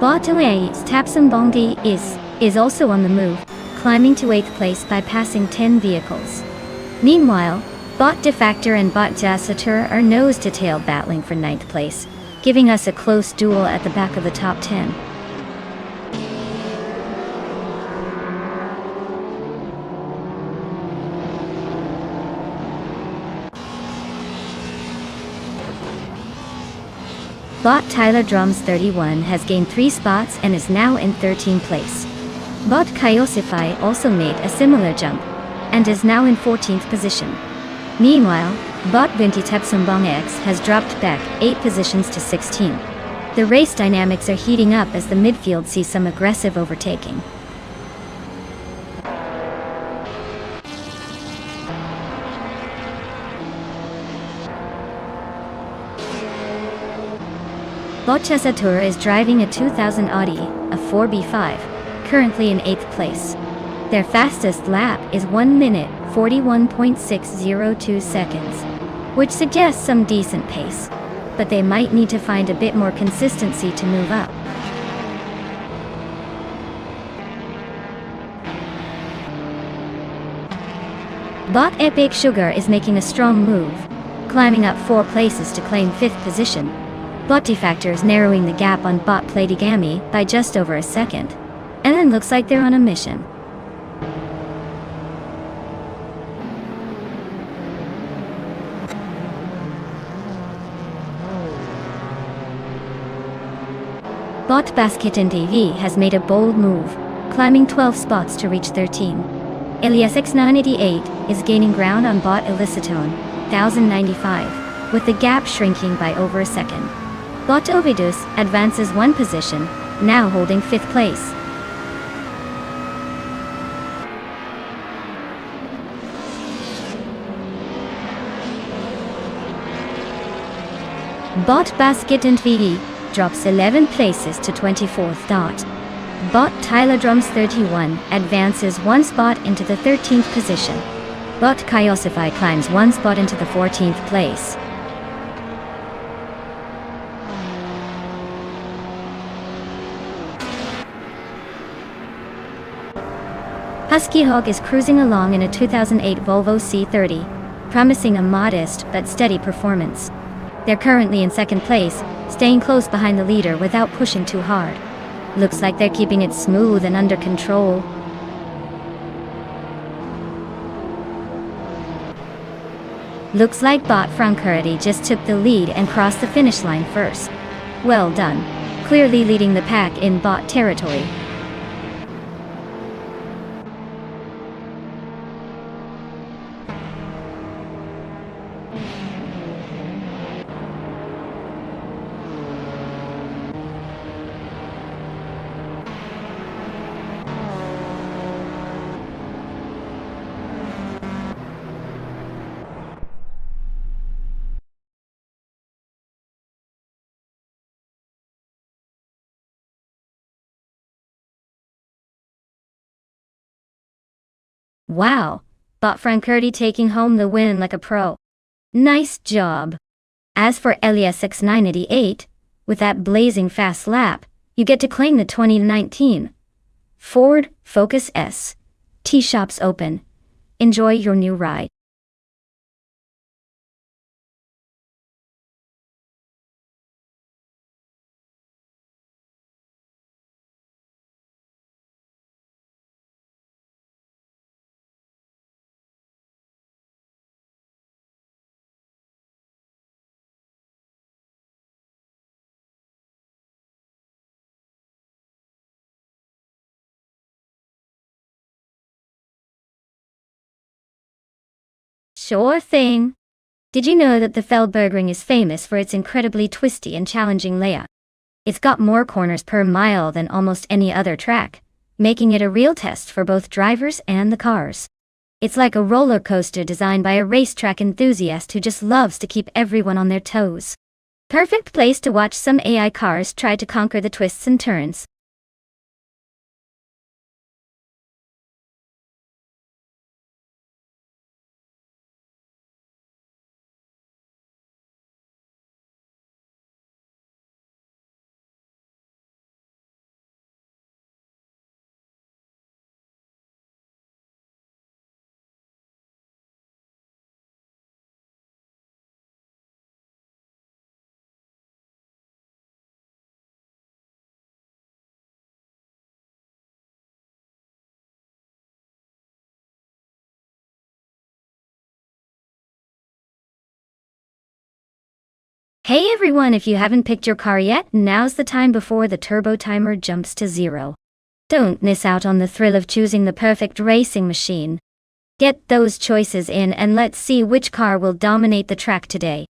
Bot Elias Tapsum Bongdi is also on the move, climbing to 8th place by passing 10 vehicles. Meanwhile, Bot Defactor and Bot Jasatur are nose-to-tail battling for 9th place, giving us a close duel at the back of the top 10. Bot Tyler Drums 31 has gained 3 spots and is now in 13th place. Bot Chaosify also made a similar jump, and is now in 14th position. Meanwhile, Bot Vinti Tepsumbong X has dropped back 8 positions to 16. The race dynamics are heating up as the midfield sees some aggressive overtaking. Bot Chesatur is driving a 2000 Audi, a 4B5, currently in 8th place. Their fastest lap is 1 minute 41.602 seconds, which suggests some decent pace, but they might need to find a bit more consistency to move up. Bot Epic Sugar is making a strong move, climbing up 4 places to claim 5th position. Bot Defactor is narrowing the gap on Bot Platigami by just over a second, and then looks like they're on a mission. Bot Basketin TV has made a bold move, climbing 12 spots to reach 13. Elias X988 is gaining ground on Bot Elicitone, 1095, with the gap shrinking by over a second. Bot Ovidus advances 1 position, now holding 5th place. Bot Basket and VE drops 11 places to 24th dot. Bot Tyler Drums 31 advances 1 spot into the 13th position. Bot Chaosify climbs 1 spot into the 14th place. Husky Hog is cruising along in a 2008 Volvo C30, promising a modest but steady performance. They're currently in second place, staying close behind the leader without pushing too hard. Looks like they're keeping it smooth and under control. Looks like Bot Frankurity just took the lead and crossed the finish line first. Well done. Clearly leading the pack in Bot territory. Wow, Bot Frankurity taking home the win like a pro. Nice job. As for Elias X988, with that blazing fast lap, you get to claim the 2019 Ford Focus S. T-Shops open. Enjoy your new ride. Sure thing. Did you know that the Feldbergring is famous for its incredibly twisty and challenging layout? It's got more corners per mile than almost any other track, making it a real test for both drivers and the cars. It's like a roller coaster designed by a racetrack enthusiast who just loves to keep everyone on their toes. Perfect place to watch some AI cars try to conquer the twists and turns. Hey everyone, if you haven't picked your car yet, now's the time before the turbo timer jumps to 0. Don't miss out on the thrill of choosing the perfect racing machine. Get those choices in and let's see which car will dominate the track today.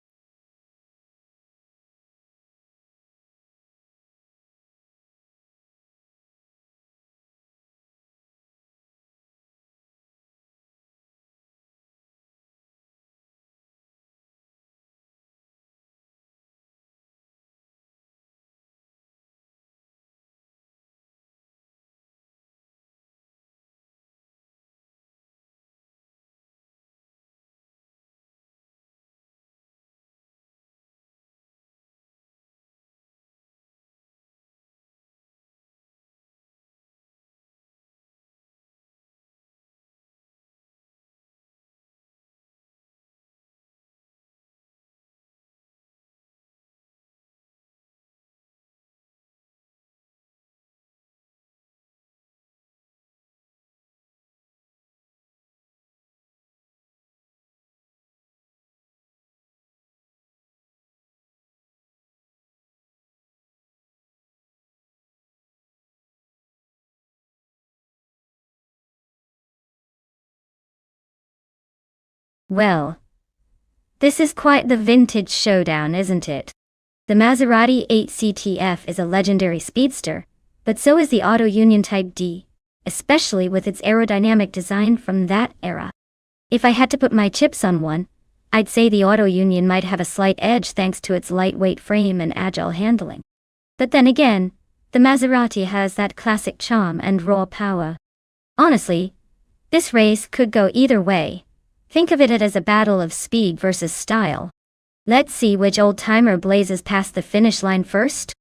Well, this is quite the vintage showdown, isn't it? The Maserati 8CTF is a legendary speedster, but so is the Auto Union Type D, especially with its aerodynamic design from that era. If I had to put my chips on one, I'd say the Auto Union might have a slight edge thanks to its lightweight frame and agile handling. But then again, the Maserati has that classic charm and raw power. Honestly, this race could go either way. Think of it as a battle of speed versus style. Let's see which old-timer blazes past the finish line first.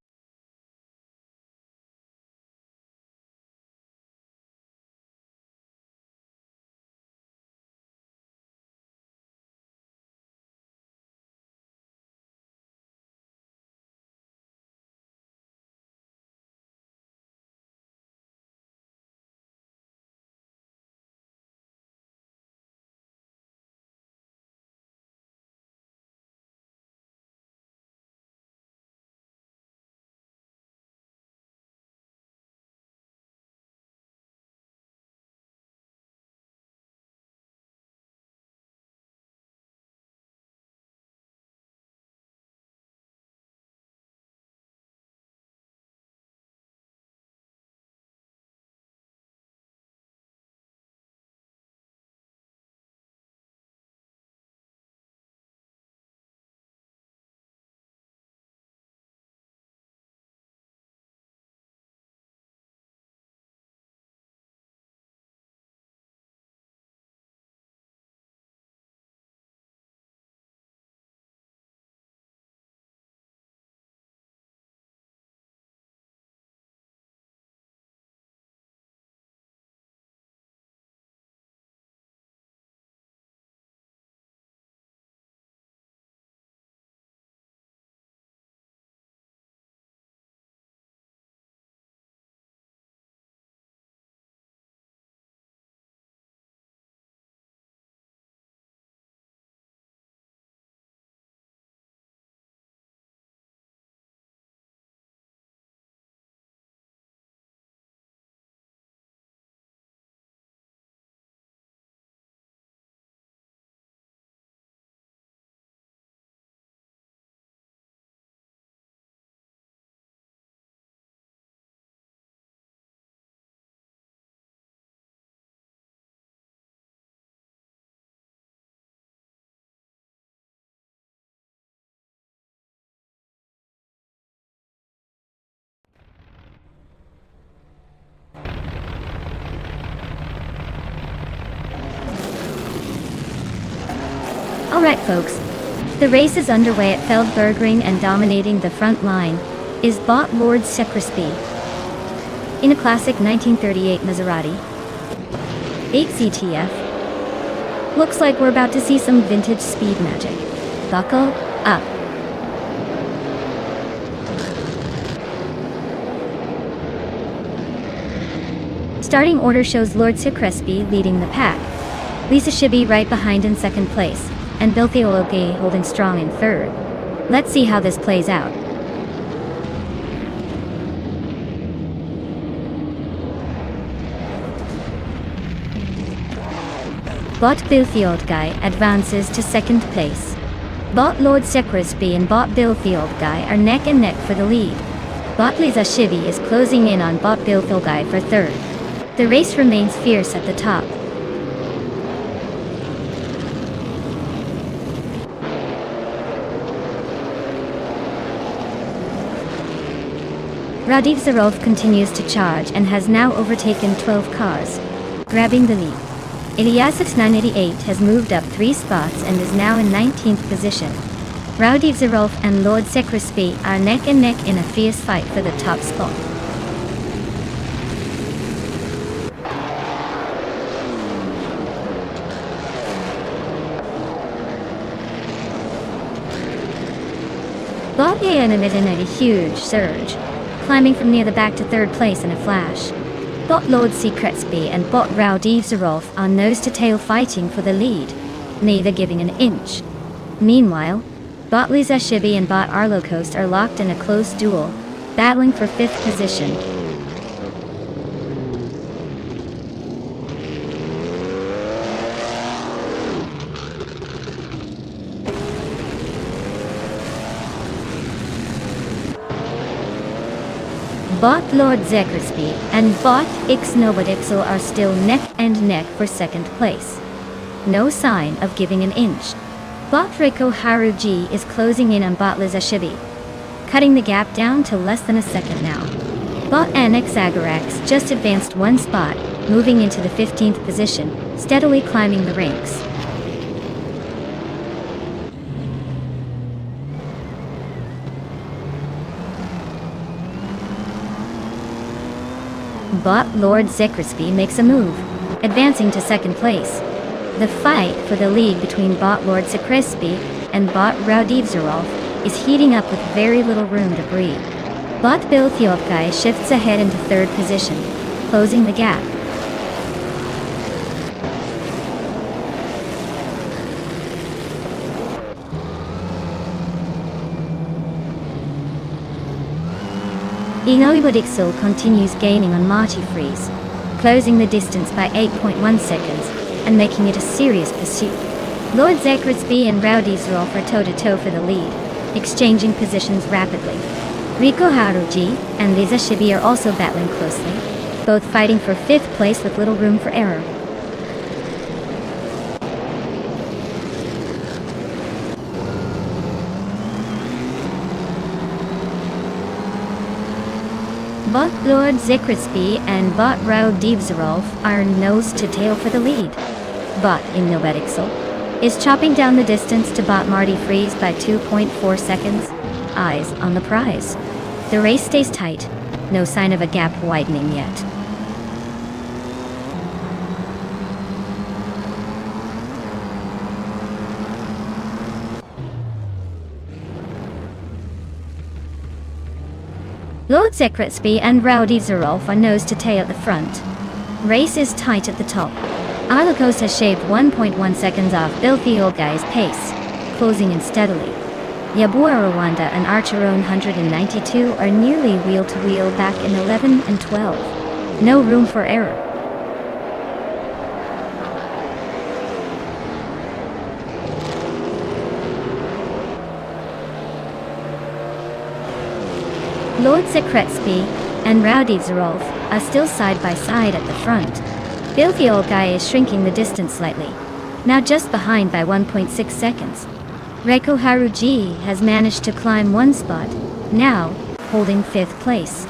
Alright folks, the race is underway at Feldbergring, and dominating the front line is bot Lord Secrisby in a classic 1938 Maserati 8 ZTF. Looks like we're about to see some vintage speed magic. Buckle up. Starting order shows Lord Secrisby leading the pack, Lisa Shibi right behind in second place, and Bill Theologi holding strong in third. Let's see how this plays out. Bot Bill Theologi advances to second place. Bot Lord Secrisby and Bot Bill Theologi are neck and neck for the lead. Bot Lisa Shibi is closing in on Bot Bill Theologi for third. The race remains fierce at the top. Rajiv Zarov continues to charge and has now overtaken 12 cars, grabbing the lead. Ilyasov 988 has moved up 3 spots and is now in 19th position. Rajiv Zarov and Lord Secrisby are neck and neck in a fierce fight for the top spot. Bot Yan emitted a huge surge, climbing from near the back to third place in a flash. Bot Lord Secretsby and Bot Rajiv Zarov are nose-to-tail fighting for the lead, neither giving an inch. Meanwhile, Bot Lisa Shibi and Bot Arlo Coast are locked in a close duel, battling for 5th position. Bot Lord Zekrisby and Bot X Nobodixel are still neck and neck for second place. No sign of giving an inch. Bot Reiko Haruji is closing in on Bot Liza Shibi, cutting the gap down to less than a second now. Bot Annex Agarax just advanced 1 spot, moving into the 15th position, steadily climbing the ranks. Bot Lord Zekrisby makes a move, advancing to second place. The fight for the lead between Bot Lord Zekrisby and Bot Rajiv Zarov is heating up with very little room to breathe. Bot Bill Theopkai shifts ahead into third position, closing the gap. Inoibodixil continues gaining on Marty Freeze, closing the distance by 8.1 seconds and making it a serious pursuit. Lord Zekrisby and Rowdy Zroff are toe-to-toe for the lead, exchanging positions rapidly. Riko Haruji and Lisa Shibi are also battling closely, both fighting for 5th place with little room for error. Bot Lord Zekrisby and Bot Rajiv Zarov are nose-to-tail for the lead. Bot Innobedixel is chopping down the distance to Bot Marty Freeze by 2.4 seconds, eyes on the prize. The race stays tight, no sign of a gap widening yet. Lord Zekrisby and Rowdy Zarov are nose-to-tail at the front. Race is tight at the top. Arlakos has shaved 1.1 seconds off Bill Theolgai's pace, closing in steadily. Yabua Rwanda and Archeron 192 are nearly wheel-to-wheel back in 11 and 12. No room for error. Lord Secretsby and Rowdy Zarov are still side by side at the front. Bill Theolgai is shrinking the distance slightly, now just behind by 1.6 seconds. Reiko Haruji has managed to climb 1 spot, now holding 5th place.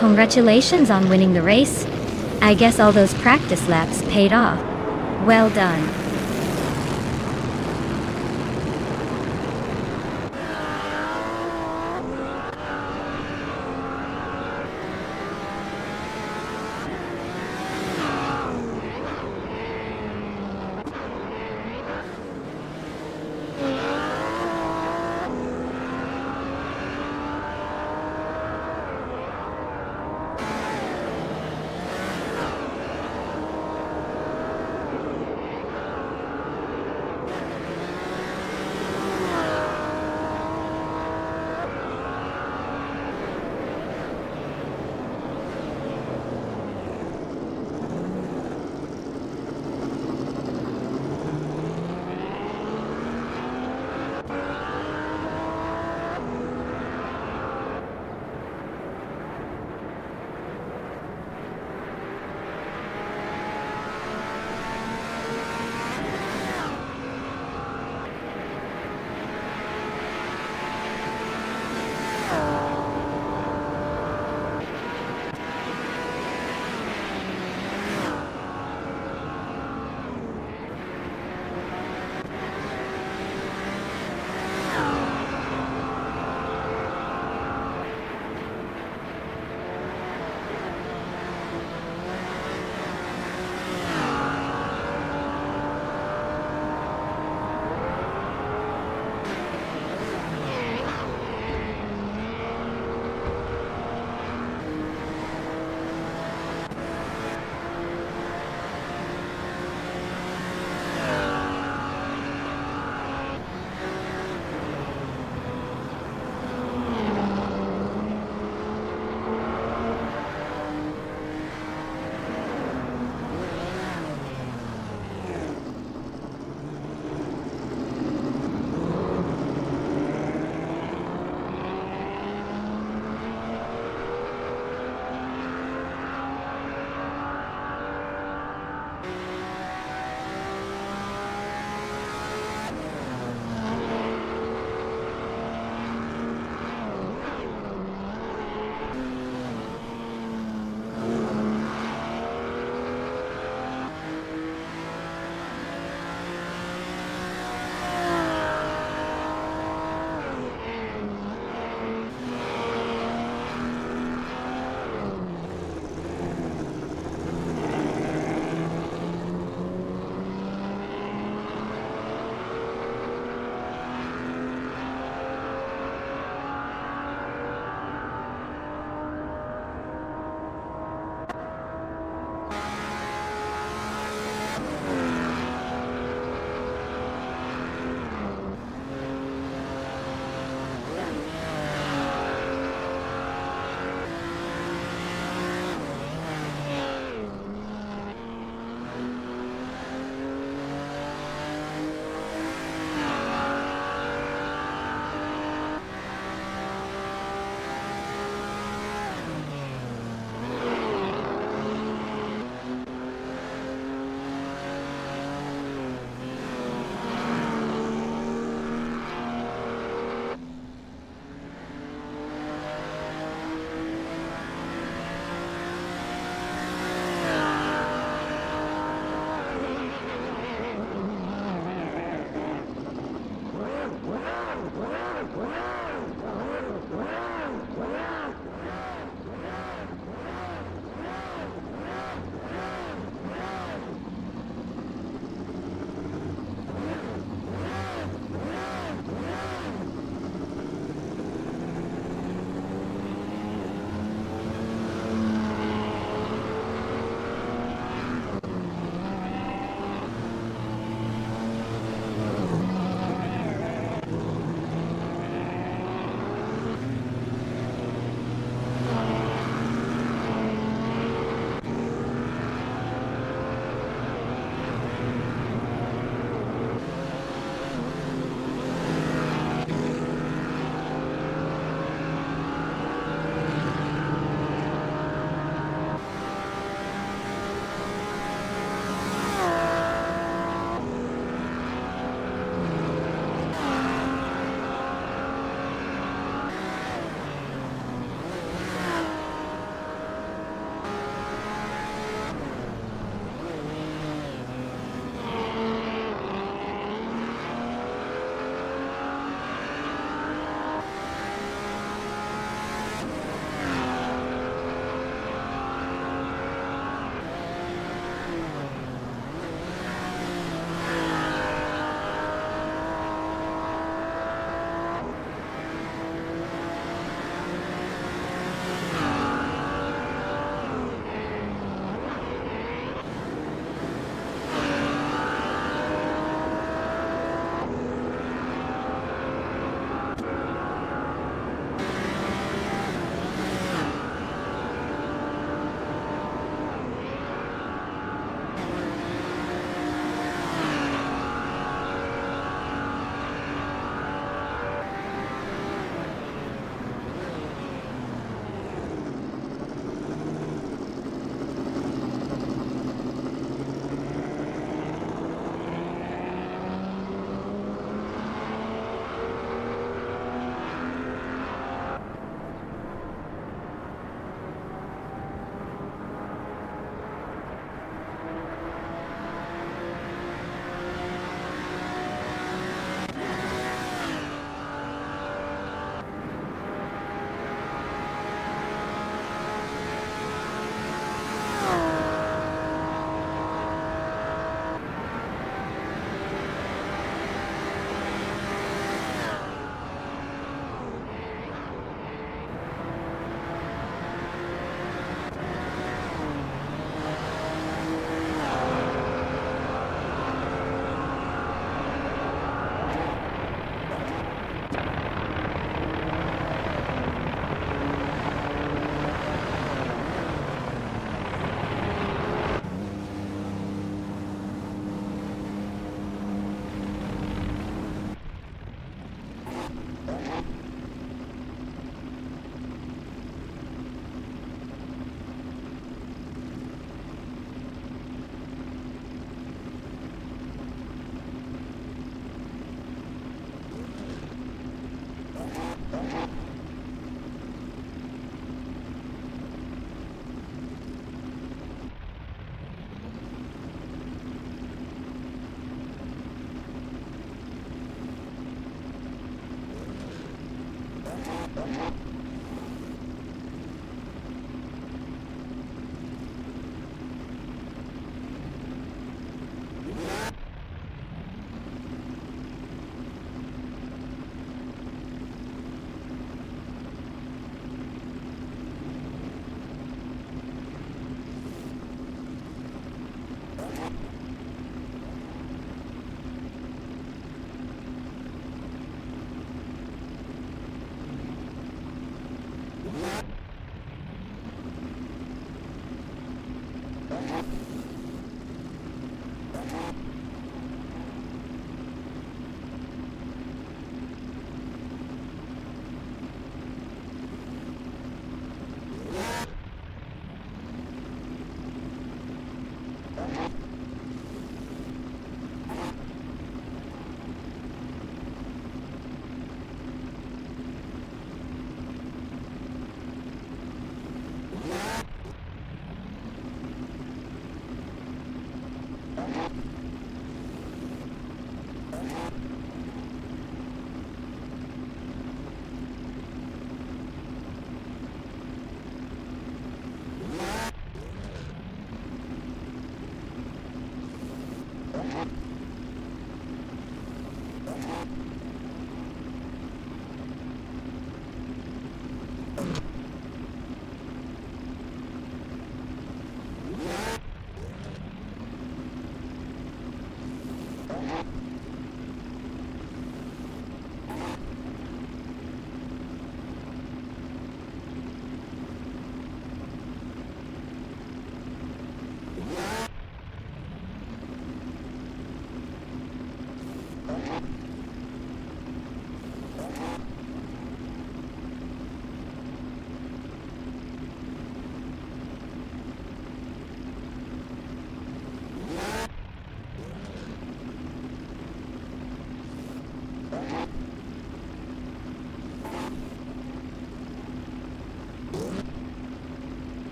Congratulations on winning the race. I guess all those practice laps paid off. Well done.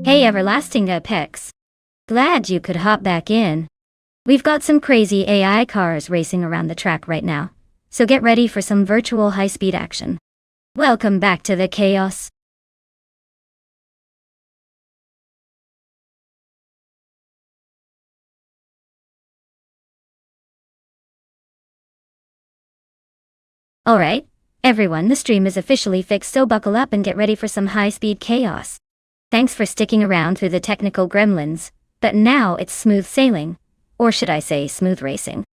Hey everlasting Apex. Glad you could hop back in. We've got some crazy AI cars racing around the track right now, so get ready for some virtual high-speed action. Welcome back to the chaos. Alright, everyone, the stream is officially fixed, so buckle up and get ready for some high-speed chaos. Thanks for sticking around through the technical gremlins, but now it's smooth sailing. Or should I say smooth racing.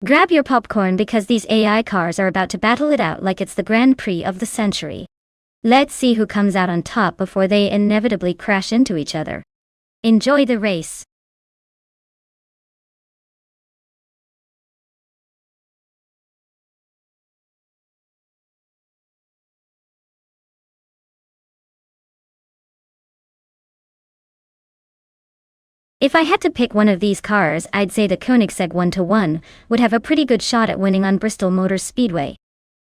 Grab your popcorn because these AI cars are about to battle it out like it's the Grand Prix of the century. Let's see who comes out on top before they inevitably crash into each other. Enjoy the race. If I had to pick one of these cars, I'd say the Koenigsegg 1-1 would have a pretty good shot at winning on Bristol Motor Speedway.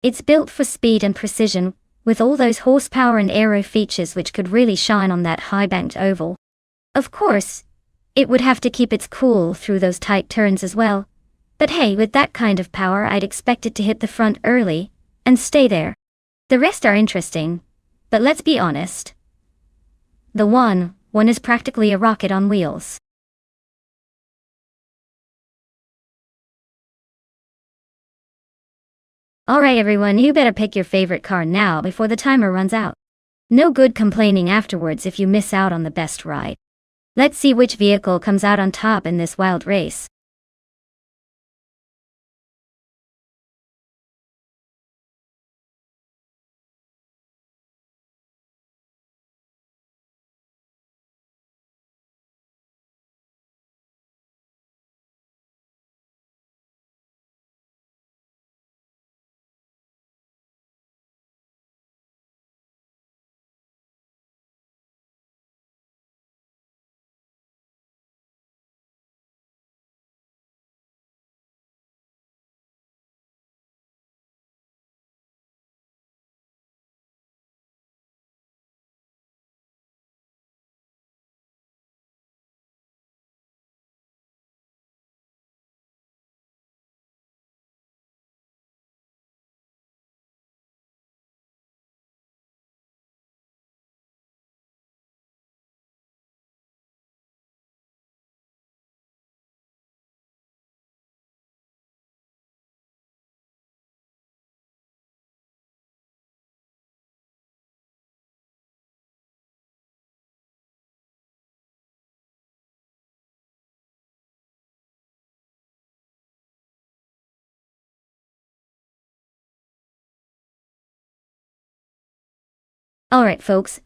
It's built for speed and precision, with all those horsepower and aero features which could really shine on that high-banked oval. Of course, it would have to keep its cool through those tight turns as well. But hey, with that kind of power, I'd expect it to hit the front early and stay there. The rest are interesting, but let's be honest. The 1-1 is practically a rocket on wheels. Alright everyone, you better pick your favorite car now before the timer runs out. No good complaining afterwards if you miss out on the best ride. Let's see which vehicle comes out on top in this wild race. Alright folks,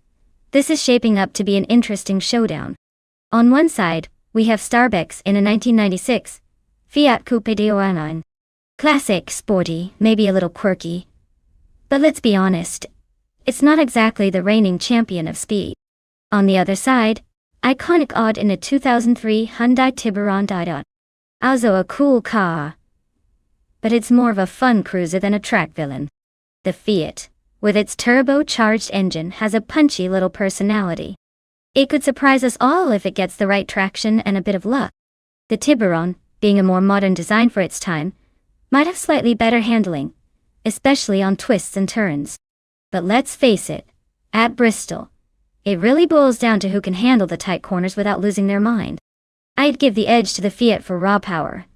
this is shaping up to be an interesting showdown. On one side, we have Starbucks in a 1996 Fiat Coupe D09. Classic, sporty, maybe a little quirky. But let's be honest, it's not exactly the reigning champion of speed. On the other side, iconic odd in a 2003 Hyundai Tiburon Didot. Also a cool car, but it's more of a fun cruiser than a track villain. The Fiat, with its turbocharged engine, has a punchy little personality. It could surprise us all if it gets the right traction and a bit of luck. The Tiburon, being a more modern design for its time, might have slightly better handling, especially on twists and turns. But let's face it, at Bristol, it really boils down to who can handle the tight corners without losing their mind. I'd give the edge to the Fiat for raw power.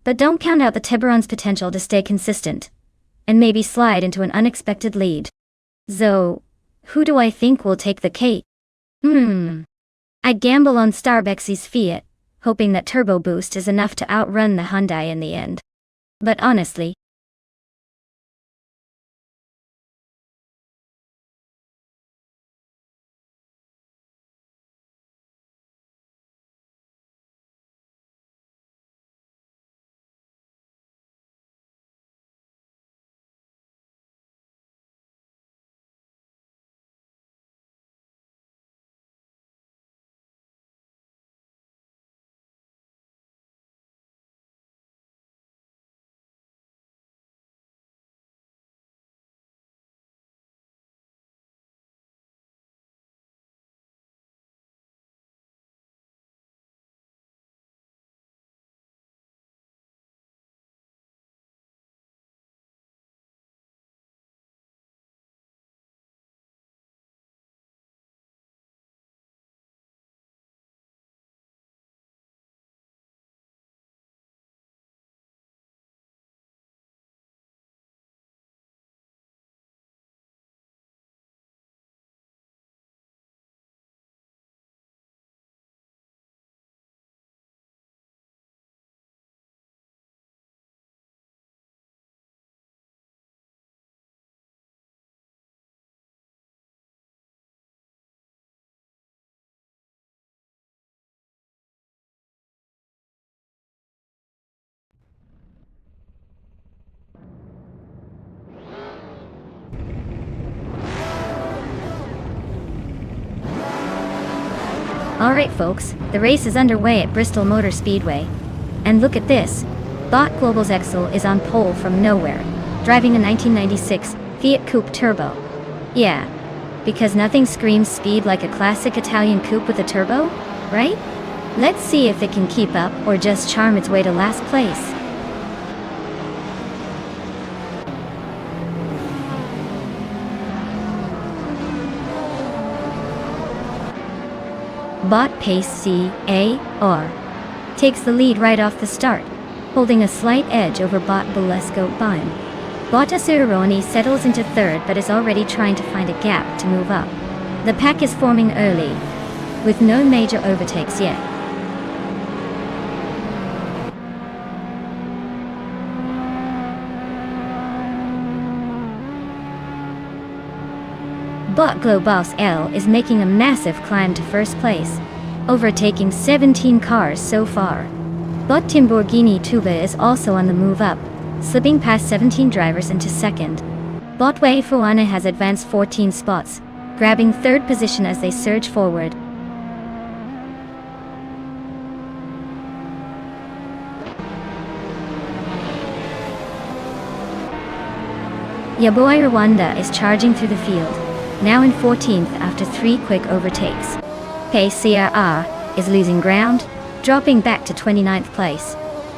But don't count out the Tiburon's potential to stay consistent, and maybe slide into an unexpected lead. So, who do I think will take the cake? I'd gamble on Starbucks' Fiat, hoping that turbo boost is enough to outrun the Hyundai in the end. But honestly, Alright folks, the race is underway at Bristol Motor Speedway. And look at this. Bot Global's Excel is on pole from nowhere, driving a 1996 Fiat Coupe Turbo. Yeah, because nothing screams speed like a classic Italian coupe with a turbo, right? Let's see if it can keep up or just charm its way to last place. Bot Pace CAR takes the lead right off the start, holding a slight edge over Bot Bolesco Bime. Bot Asuroni settles into third but is already trying to find a gap to move up. The pack is forming early, with no major overtakes yet. Bot Globos L is making a massive climb to first place, overtaking 17 cars so far. Bot Timborghini Tuba is also on the move up, slipping past 17 drivers into second. Bot Wei Fuana has advanced 14 spots, grabbing third position as they surge forward. Yaboy Rwanda is charging through the field, now in 14th after 3 quick overtakes. KCRR is losing ground, dropping back to 29th place.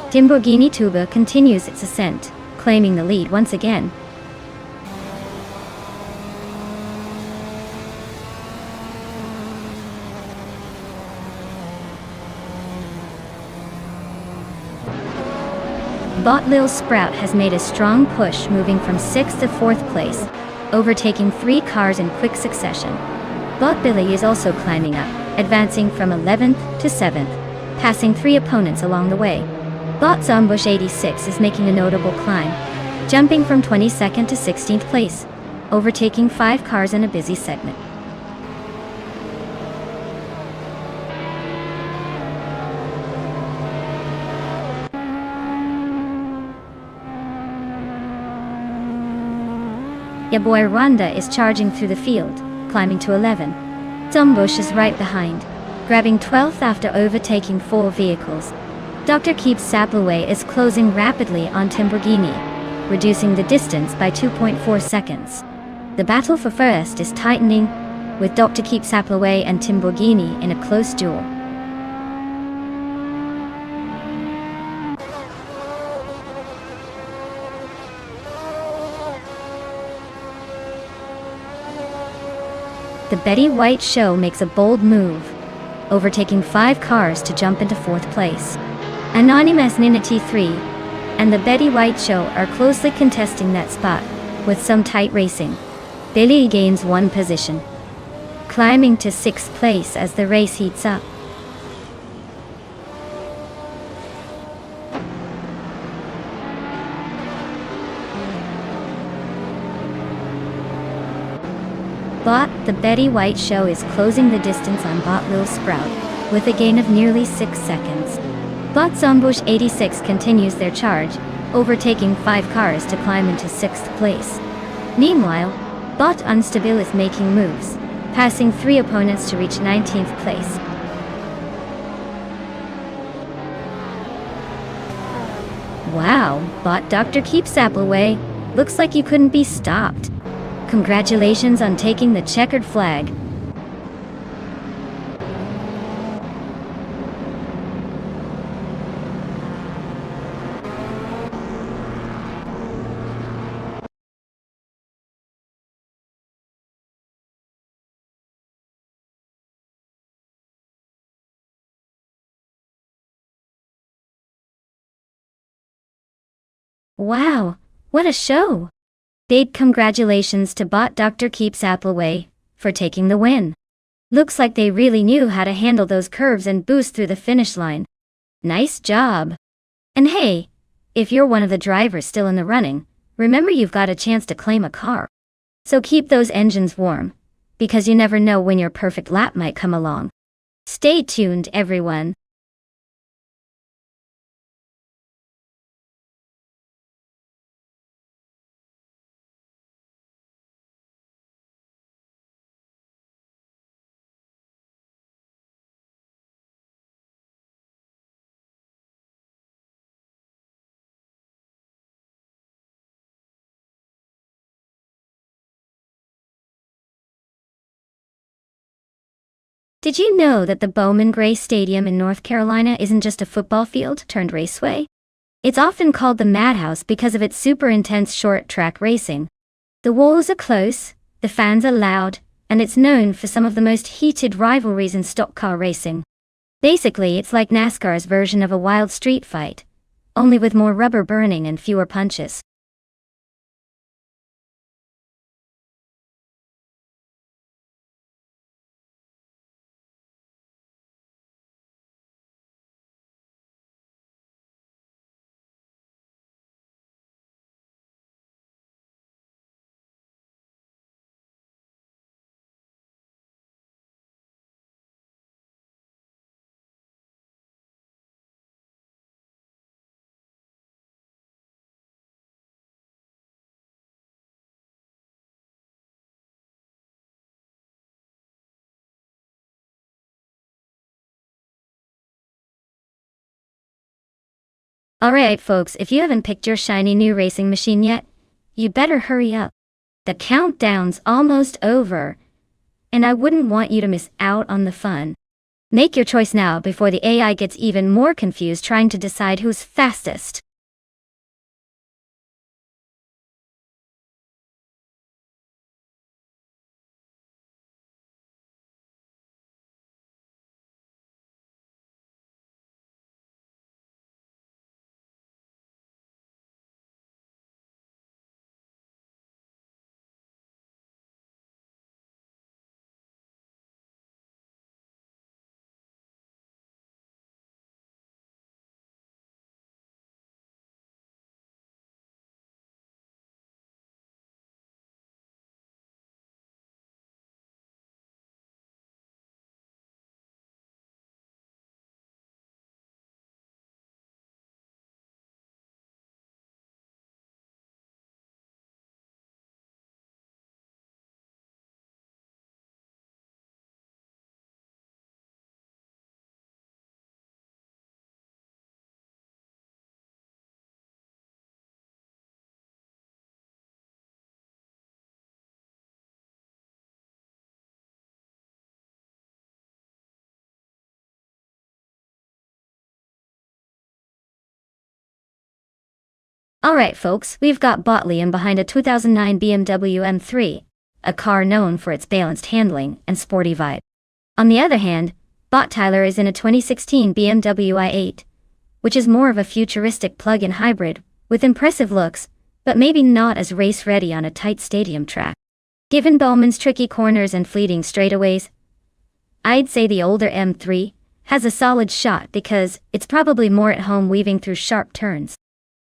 Timborghini Tuba continues its ascent, claiming the lead once again. Bot Lil Sprout has made a strong push, moving from 6th to 4th place, overtaking 3 cars in quick succession. Bot Billy is also climbing up, advancing from 11th to 7th, passing 3 opponents along the way. Bot Zombush 86 is making a notable climb, jumping from 22nd to 16th place, overtaking 5 cars in a busy segment. Yaboy Rwanda is charging through the field, climbing to 11. Zombush is right behind, grabbing 12th after overtaking 4 vehicles. Dr. Keeps Saplaway is closing rapidly on Timborghini, reducing the distance by 2.4 seconds. The battle for first is tightening, with Dr. Keeps Saplaway and Timborghini in a close duel. The Betty White Show makes a bold move, overtaking 5 cars to jump into 4th place. Anonymous Ninity 3 and the Betty White Show are closely contesting that spot, with some tight racing. Billy gains 1 position, climbing to 6th place as the race heats up. Bot The Betty White Show is closing the distance on Bot Lil Sprout, with a gain of nearly 6 seconds. Bot Zombush 86 continues their charge, overtaking 5 cars to climb into 6th place. Meanwhile, Bot Unstable is making moves, passing 3 opponents to reach 19th place. Wow, Bot Dr. Keeps Saplaway, looks like you couldn't be stopped. Congratulations on taking the checkered flag. Wow, what a show! Big congratulations to Bot Dr. Keeps Saplaway for taking the win. Looks like they really knew how to handle those curves and boost through the finish line. Nice job! And hey, if you're one of the drivers still in the running, remember you've got a chance to claim a car. So keep those engines warm, because you never know when your perfect lap might come along. Stay tuned, everyone. Did you know that the Bowman Gray Stadium in North Carolina isn't just a football field turned raceway? It's often called the Madhouse because of its super intense short track racing. The walls are close, the fans are loud, and it's known for some of the most heated rivalries in stock car racing. Basically, it's like NASCAR's version of a wild street fight, only with more rubber burning and fewer punches. Alright folks, if you haven't picked your shiny new racing machine yet, you better hurry up. The countdown's almost over, and I wouldn't want you to miss out on the fun. Make your choice now before the AI gets even more confused trying to decide who's fastest. Alright folks, we've got Liam behind a 2009 BMW M3, a car known for its balanced handling and sporty vibe. On the other hand, Tyler is in a 2016 BMW i8, which is more of a futuristic plug-in hybrid, with impressive looks, but maybe not as race-ready on a tight stadium track. Given Bowman's tricky corners and fleeting straightaways, I'd say the older M3 has a solid shot because it's probably more at home weaving through sharp turns.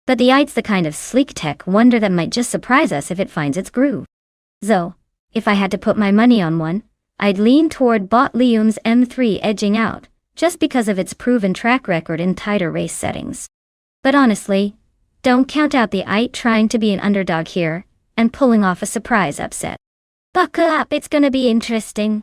But the i8's the kind of sleek tech wonder that might just surprise us if it finds its groove. So, if I had to put my money on one, I'd lean toward Liam's M3 edging out, just because of its proven track record in tighter race settings. But honestly, don't count out the i8 trying to be an underdog here, and pulling off a surprise upset. Buckle up, it's gonna be interesting.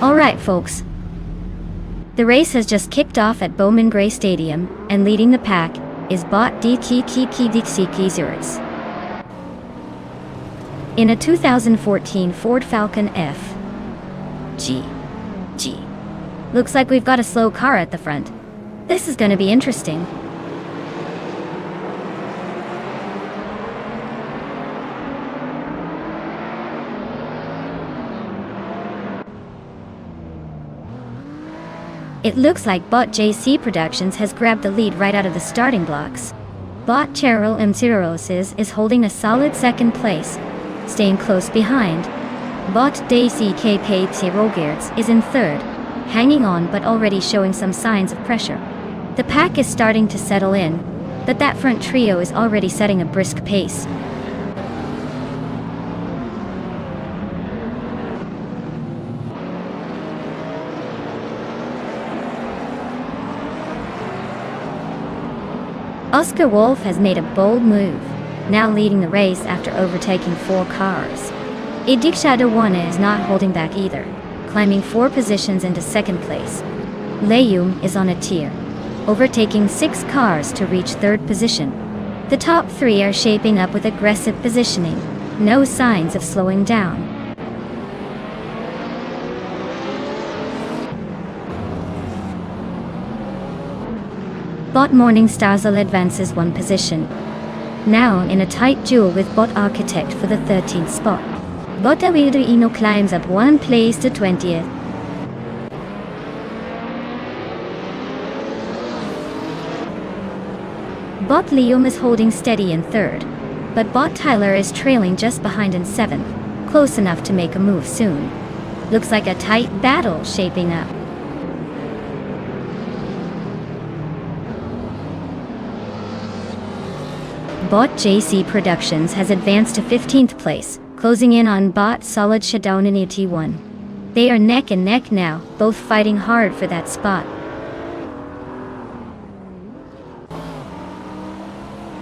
Alright folks. The race has just kicked off at Bowman Gray Stadium, and leading the pack is Bot Dixie. In a 2014 Ford Falcon F. G. Looks like we've got a slow car at the front. This is gonna be interesting. It looks like Bot JC Productions has grabbed the lead right out of the starting blocks. Bot Cheryl M. Cirrhosis is holding a solid second place, staying close behind. Bot Daisy K. Rogerts is in third, hanging on but already showing some signs of pressure. The pack is starting to settle in, but that front trio is already setting a brisk pace. Oscar Wolf has made a bold move, now leading the race after overtaking 4 cars. Ediksha One is not holding back either, climbing 4 positions into second place. Layum is on a tear, overtaking 6 cars to reach third position. The top 3 are shaping up with aggressive positioning, no signs of slowing down. Bot Morningstarzel advances 1 position, now in a tight duel with Bot Architect for the 13th spot. Bot Awilderino climbs up 1 place to 20th. Bot Liam is holding steady in 3rd, but Bot Tyler is trailing just behind in 7th, close enough to make a move soon. Looks like a tight battle shaping up. Bot JC Productions has advanced to 15th place, closing in on Bot Solid Shadown in T1. They are neck and neck now, both fighting hard for that spot.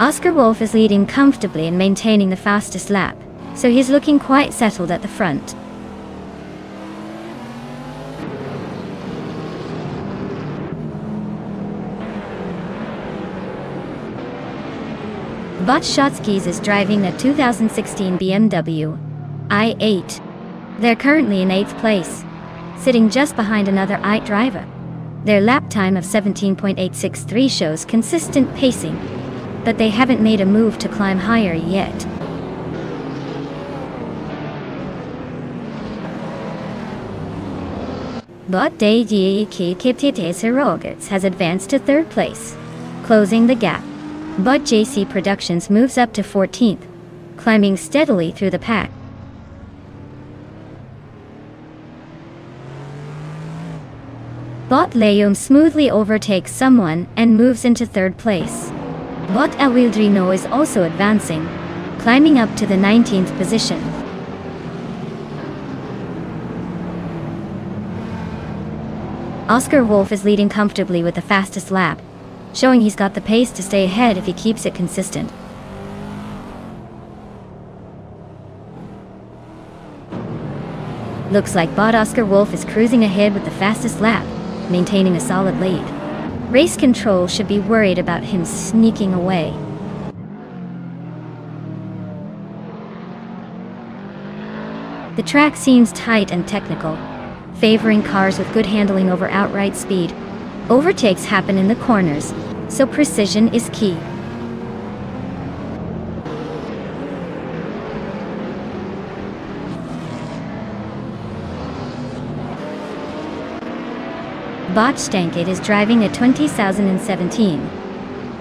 Oscar Wolf is leading comfortably and maintaining the fastest lap, so he's looking quite settled at the front. Bot Shotskis is driving a 2016 BMW i8. They're currently in 8th place, sitting just behind another i8 driver. Their lap time of 17.863 shows consistent pacing, but they haven't made a move to climb higher yet. Bot Rogerts has advanced to 3rd place, closing the gap. Bot JC Productions moves up to 14th, climbing steadily through the pack. Bot Layum smoothly overtakes someone and moves into 3rd place. Bot Awildrino is also advancing, climbing up to the 19th position. Oscar Wolf is leading comfortably with the fastest lap, showing he's got the pace to stay ahead if he keeps it consistent. Looks like Bot Oscar Wolf is cruising ahead with the fastest lap, maintaining a solid lead. Race control should be worried about him sneaking away. The track seems tight and technical, favoring cars with good handling over outright speed. Overtakes happen in the corners, so precision is key. Bot Stankit is driving a 2017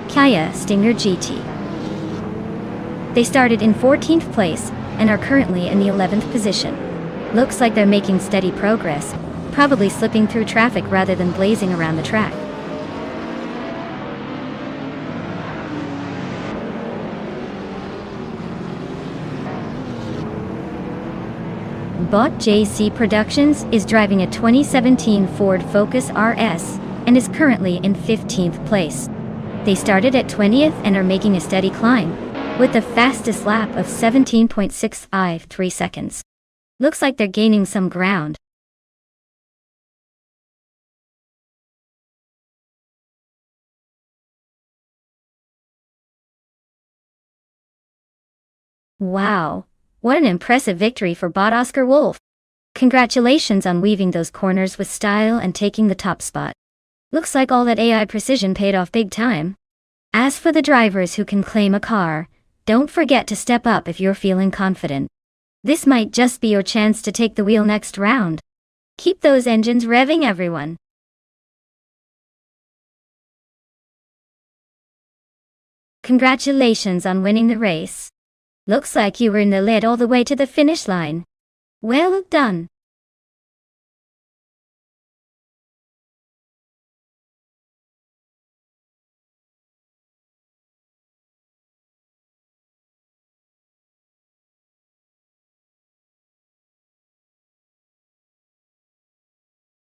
Kia Stinger GT. They started in 14th place and are currently in the 11th position. Looks like they're making steady progress, probably slipping through traffic rather than blazing around the track. Bot JC Productions is driving a 2017 Ford Focus RS and is currently in 15th place. They started at 20th and are making a steady climb, with the fastest lap of 17.653 seconds. Looks like they're gaining some ground. Wow, what an impressive victory for Bot Oscar Wolf. Congratulations on weaving those corners with style and taking the top spot. Looks like all that AI precision paid off big time. As for the drivers who can claim a car, don't forget to step up if you're feeling confident. This might just be your chance to take the wheel next round. Keep those engines revving, everyone. Congratulations on winning the race. Looks like you were in the lead all the way to the finish line. Well done.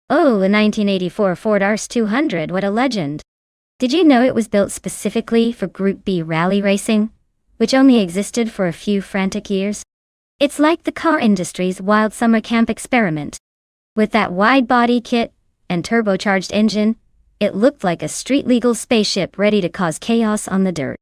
Oh, the 1984 Ford RS200, what a legend. Did you know it was built specifically for Group B rally racing, which only existed for a few frantic years? It's like the car industry's wild summer camp experiment. With that wide-body kit and turbocharged engine, it looked like a street-legal spaceship ready to cause chaos on the dirt.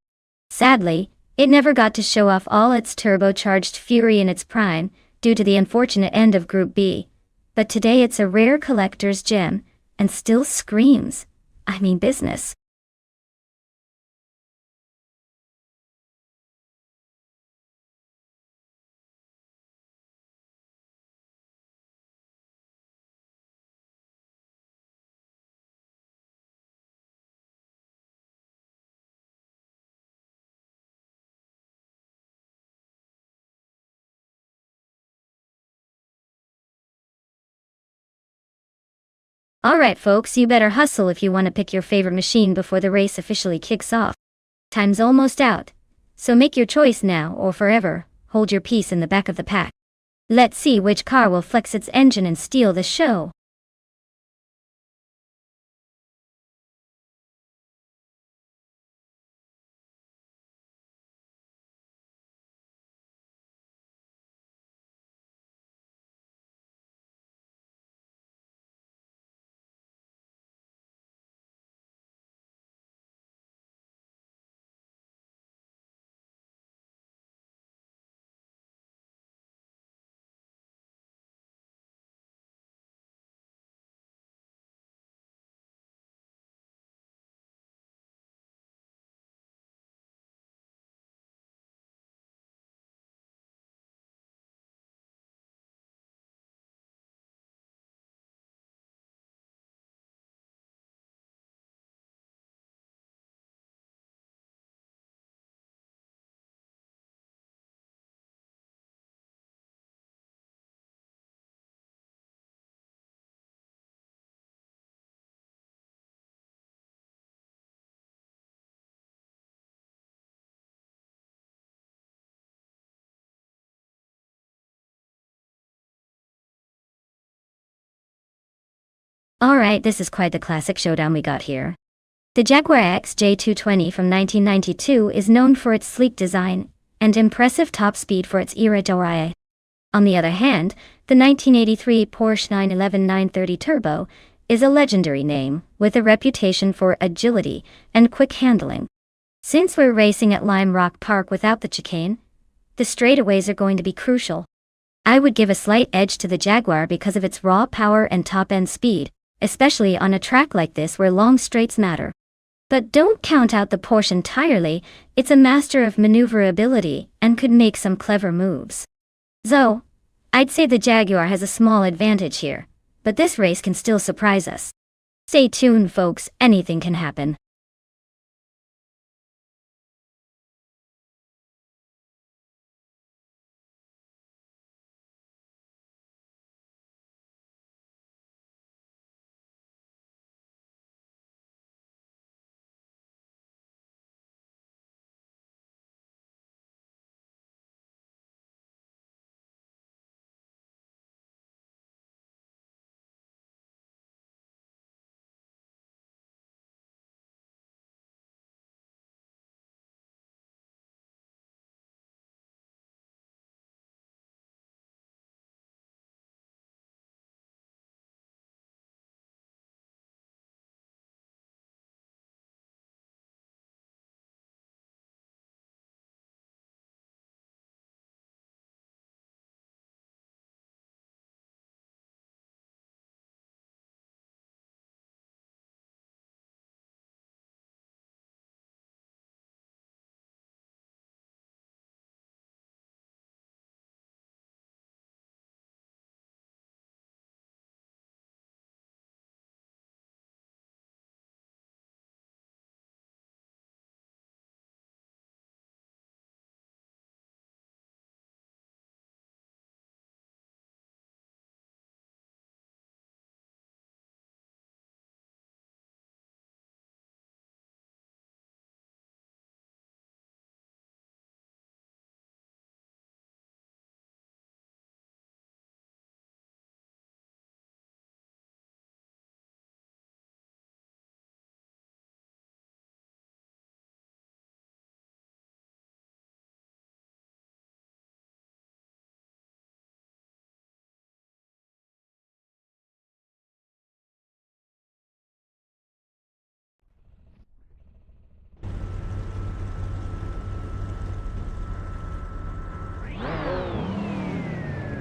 Sadly, it never got to show off all its turbocharged fury in its prime, due to the unfortunate end of Group B. But today it's a rare collector's gem, and still screams, I mean business. Alright folks, you better hustle if you want to pick your favorite machine before the race officially kicks off. Time's almost out. So make your choice now or forever, hold your peace in the back of the pack. Let's see which car will flex its engine and steal the show. Alright, this is quite the classic showdown we got here. The Jaguar XJ220 from 1992 is known for its sleek design and impressive top speed for its era d'origine. On the other hand, the 1983 Porsche 911 930 Turbo is a legendary name with a reputation for agility and quick handling. Since we're racing at Lime Rock Park without the chicane, the straightaways are going to be crucial. I would give a slight edge to the Jaguar because of its raw power and top-end speed, especially on a track like this where long straights matter. But don't count out the Porsche entirely, it's a master of maneuverability and could make some clever moves. So, I'd say the Jaguar has a small advantage here, but this race can still surprise us. Stay tuned folks, anything can happen.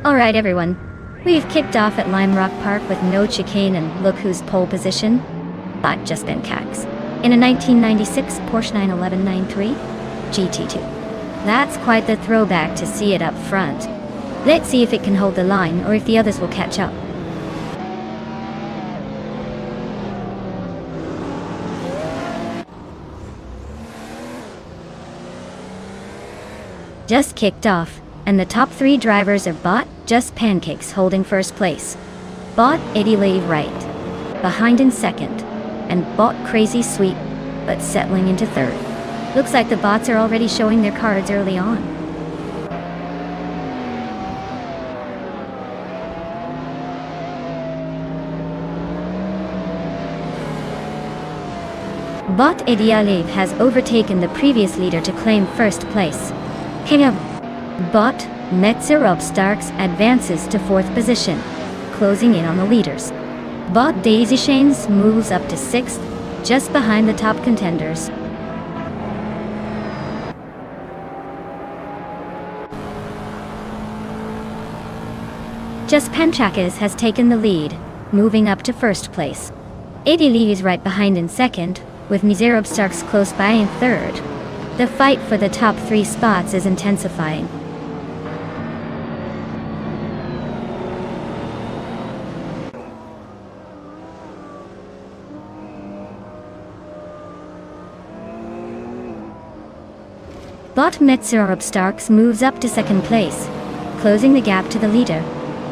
Alright everyone, we've kicked off at Lime Rock Park with no chicane and look who's pole position. But just Ben Cax. In a 1996 Porsche 911 GT2. That's quite the throwback to see it up front. Let's see if it can hold the line or if the others will catch up. Just kicked off, and the top 3 drivers are Bot, Just Pancakes holding first place. Bot, Eddie Lee right. Behind in second. And Bot Crazy Sweet, but settling into third. Looks like the bots are already showing their cards early on. Bot Edialev has overtaken the previous leader to claim first place. Bot Metzer Starks advances to 4th position, closing in on the leaders. Bot Daisy Shanes moves up to 6th, just behind the top contenders. Just Panchakis has taken the lead, moving up to 1st place. Eddie Lee is right behind in 2nd, with Mizerob Starks close by in 3rd. The fight for the top 3 spots is intensifying. Bot Metzerob Starks moves up to 2nd place, closing the gap to the leader.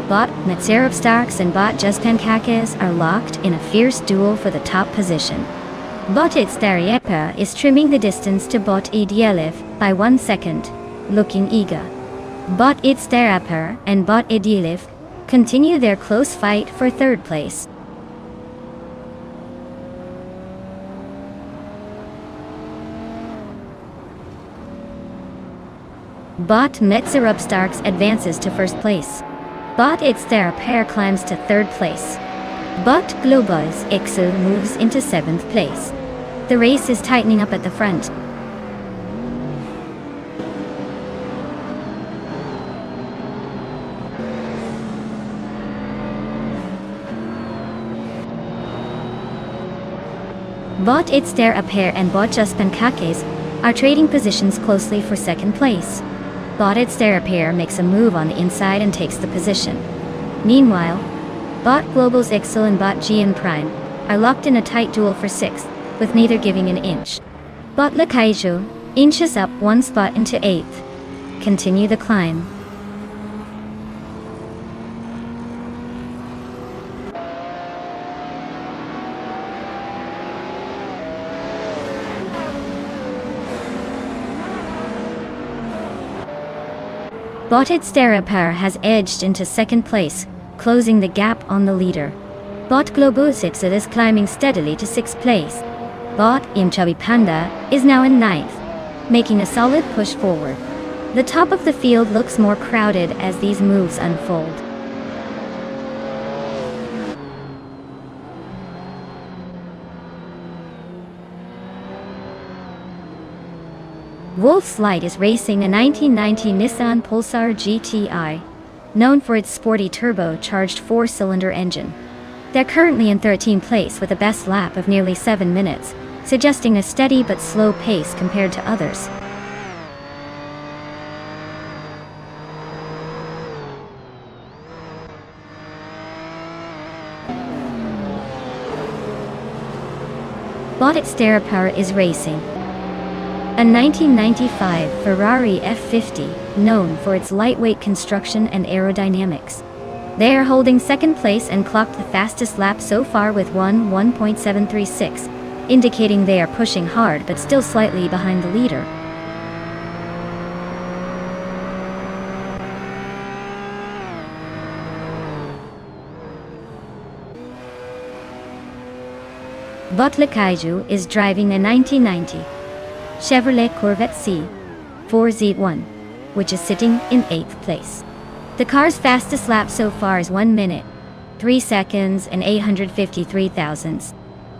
Bot Metzerob Starks and Bot Just Pancakis are locked in a fierce duel for the top position. Bot Itzdariepa is trimming the distance to Bot Edialev by 1 second, looking eager. Bot Itzdariepa and Bot Edialev continue their close fight for 3rd place. Bot Metzerup Starks advances to 1st place. Bot Itzdariepa climbs to 3rd place. Bot Globus Excel moves into 7th place. The race is tightening up at the front. Bot Itzdariepa and Bot Just Pancakis are trading positions closely for 2nd place. Bot Itzdariepa makes a move on the inside and takes the position. Meanwhile, Bot Global's Excel and Bot GN Prime are locked in a tight duel for 6th, with neither giving an inch. Bot Lakaiju inches up 1 spot into 8th. Continue the climb. Bot Itzdariepa has edged into 2nd place, closing the gap on the leader. Bot Globusitsa is climbing steadily to 6th place. Bot Imchabi Panda is now in 9th, making a solid push forward. The top of the field looks more crowded as these moves unfold. Wolf's Light is racing a 1990 Nissan Pulsar GTI, known for its sporty turbocharged 4-cylinder engine. They're currently in 13th place with a best lap of nearly 7 minutes, suggesting a steady but slow pace compared to others. Bot Itzdariepa is racing a 1995 Ferrari F50, known for its lightweight construction and aerodynamics. They are holding 2nd place and clocked the fastest lap so far with 1:1.736, indicating they are pushing hard but still slightly behind the leader. Bot Lakaiju is driving a 1990 Chevrolet Corvette C4Z1, which is sitting in 8th place. The car's fastest lap so far is 1 minute, 3 seconds and 853 thousandths.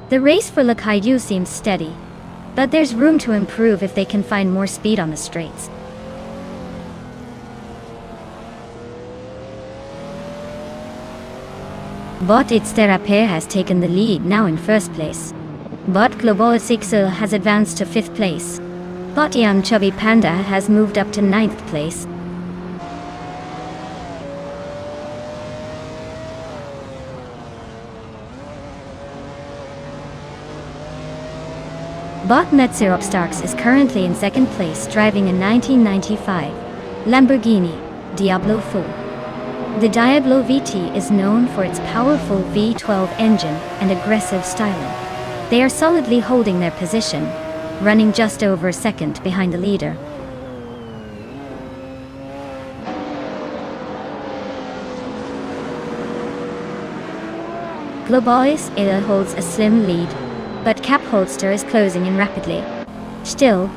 The race for Lakaiju seems steady, but there's room to improve if they can find more speed on the straights. But its Therapere has taken the lead now in first place. But Global Sixel has advanced to 5th place. But Young Chubby Panda has moved up to 9th place. But Metzirop Starks is currently in 2nd place, driving a 1995 Lamborghini Diablo 4. The Diablo VT is known for its powerful V12 engine and aggressive styling. They are solidly holding their position, running just over a second behind the leader. Globois Ila holds a slim lead, but Cap Holster is closing in rapidly. Still,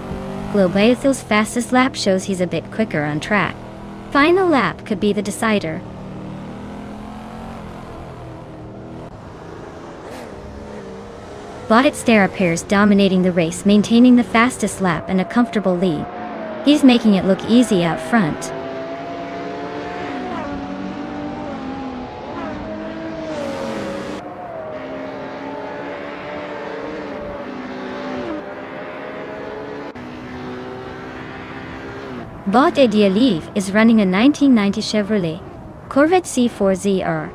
Globoithil's fastest lap shows he's a bit quicker on track. Final lap could be the decider. But it's Therapere's dominating the race, maintaining the fastest lap and a comfortable lead. He's making it look easy out front. But Edialiv is running a 1990 Chevrolet Corvette C4ZR,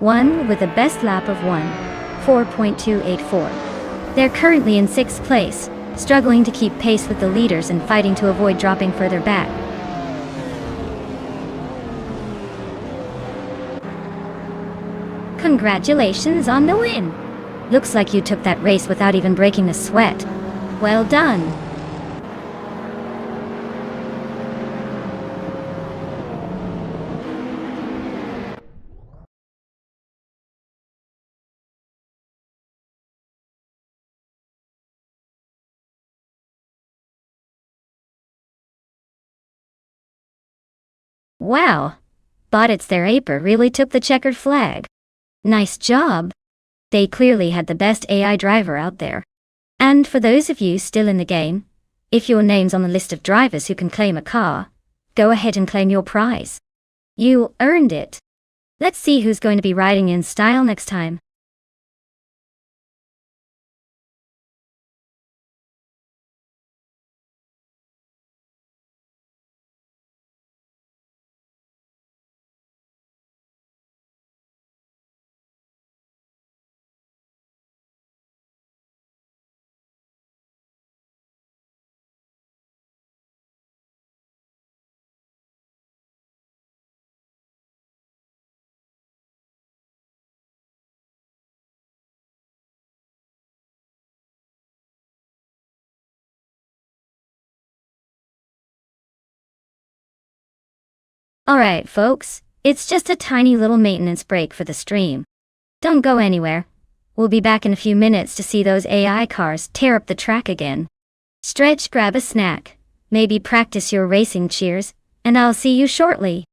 one with a best lap of 4.284. They're currently in 6th place, struggling to keep pace with the leaders and fighting to avoid dropping further back. Congratulations on the win! Looks like you took that race without even breaking a sweat. Well done! Wow! But it's their Aper really took the checkered flag. Nice job! They clearly had the best AI driver out there. And for those of you still in the game, if your name's on the list of drivers who can claim a car, go ahead and claim your prize. You earned it. Let's see who's going to be riding in style next time. Alright folks, it's just a tiny little maintenance break for the stream. Don't go anywhere. We'll be back in a few minutes to see those AI cars tear up the track again. Stretch, grab a snack, maybe practice your racing cheers, and I'll see you shortly.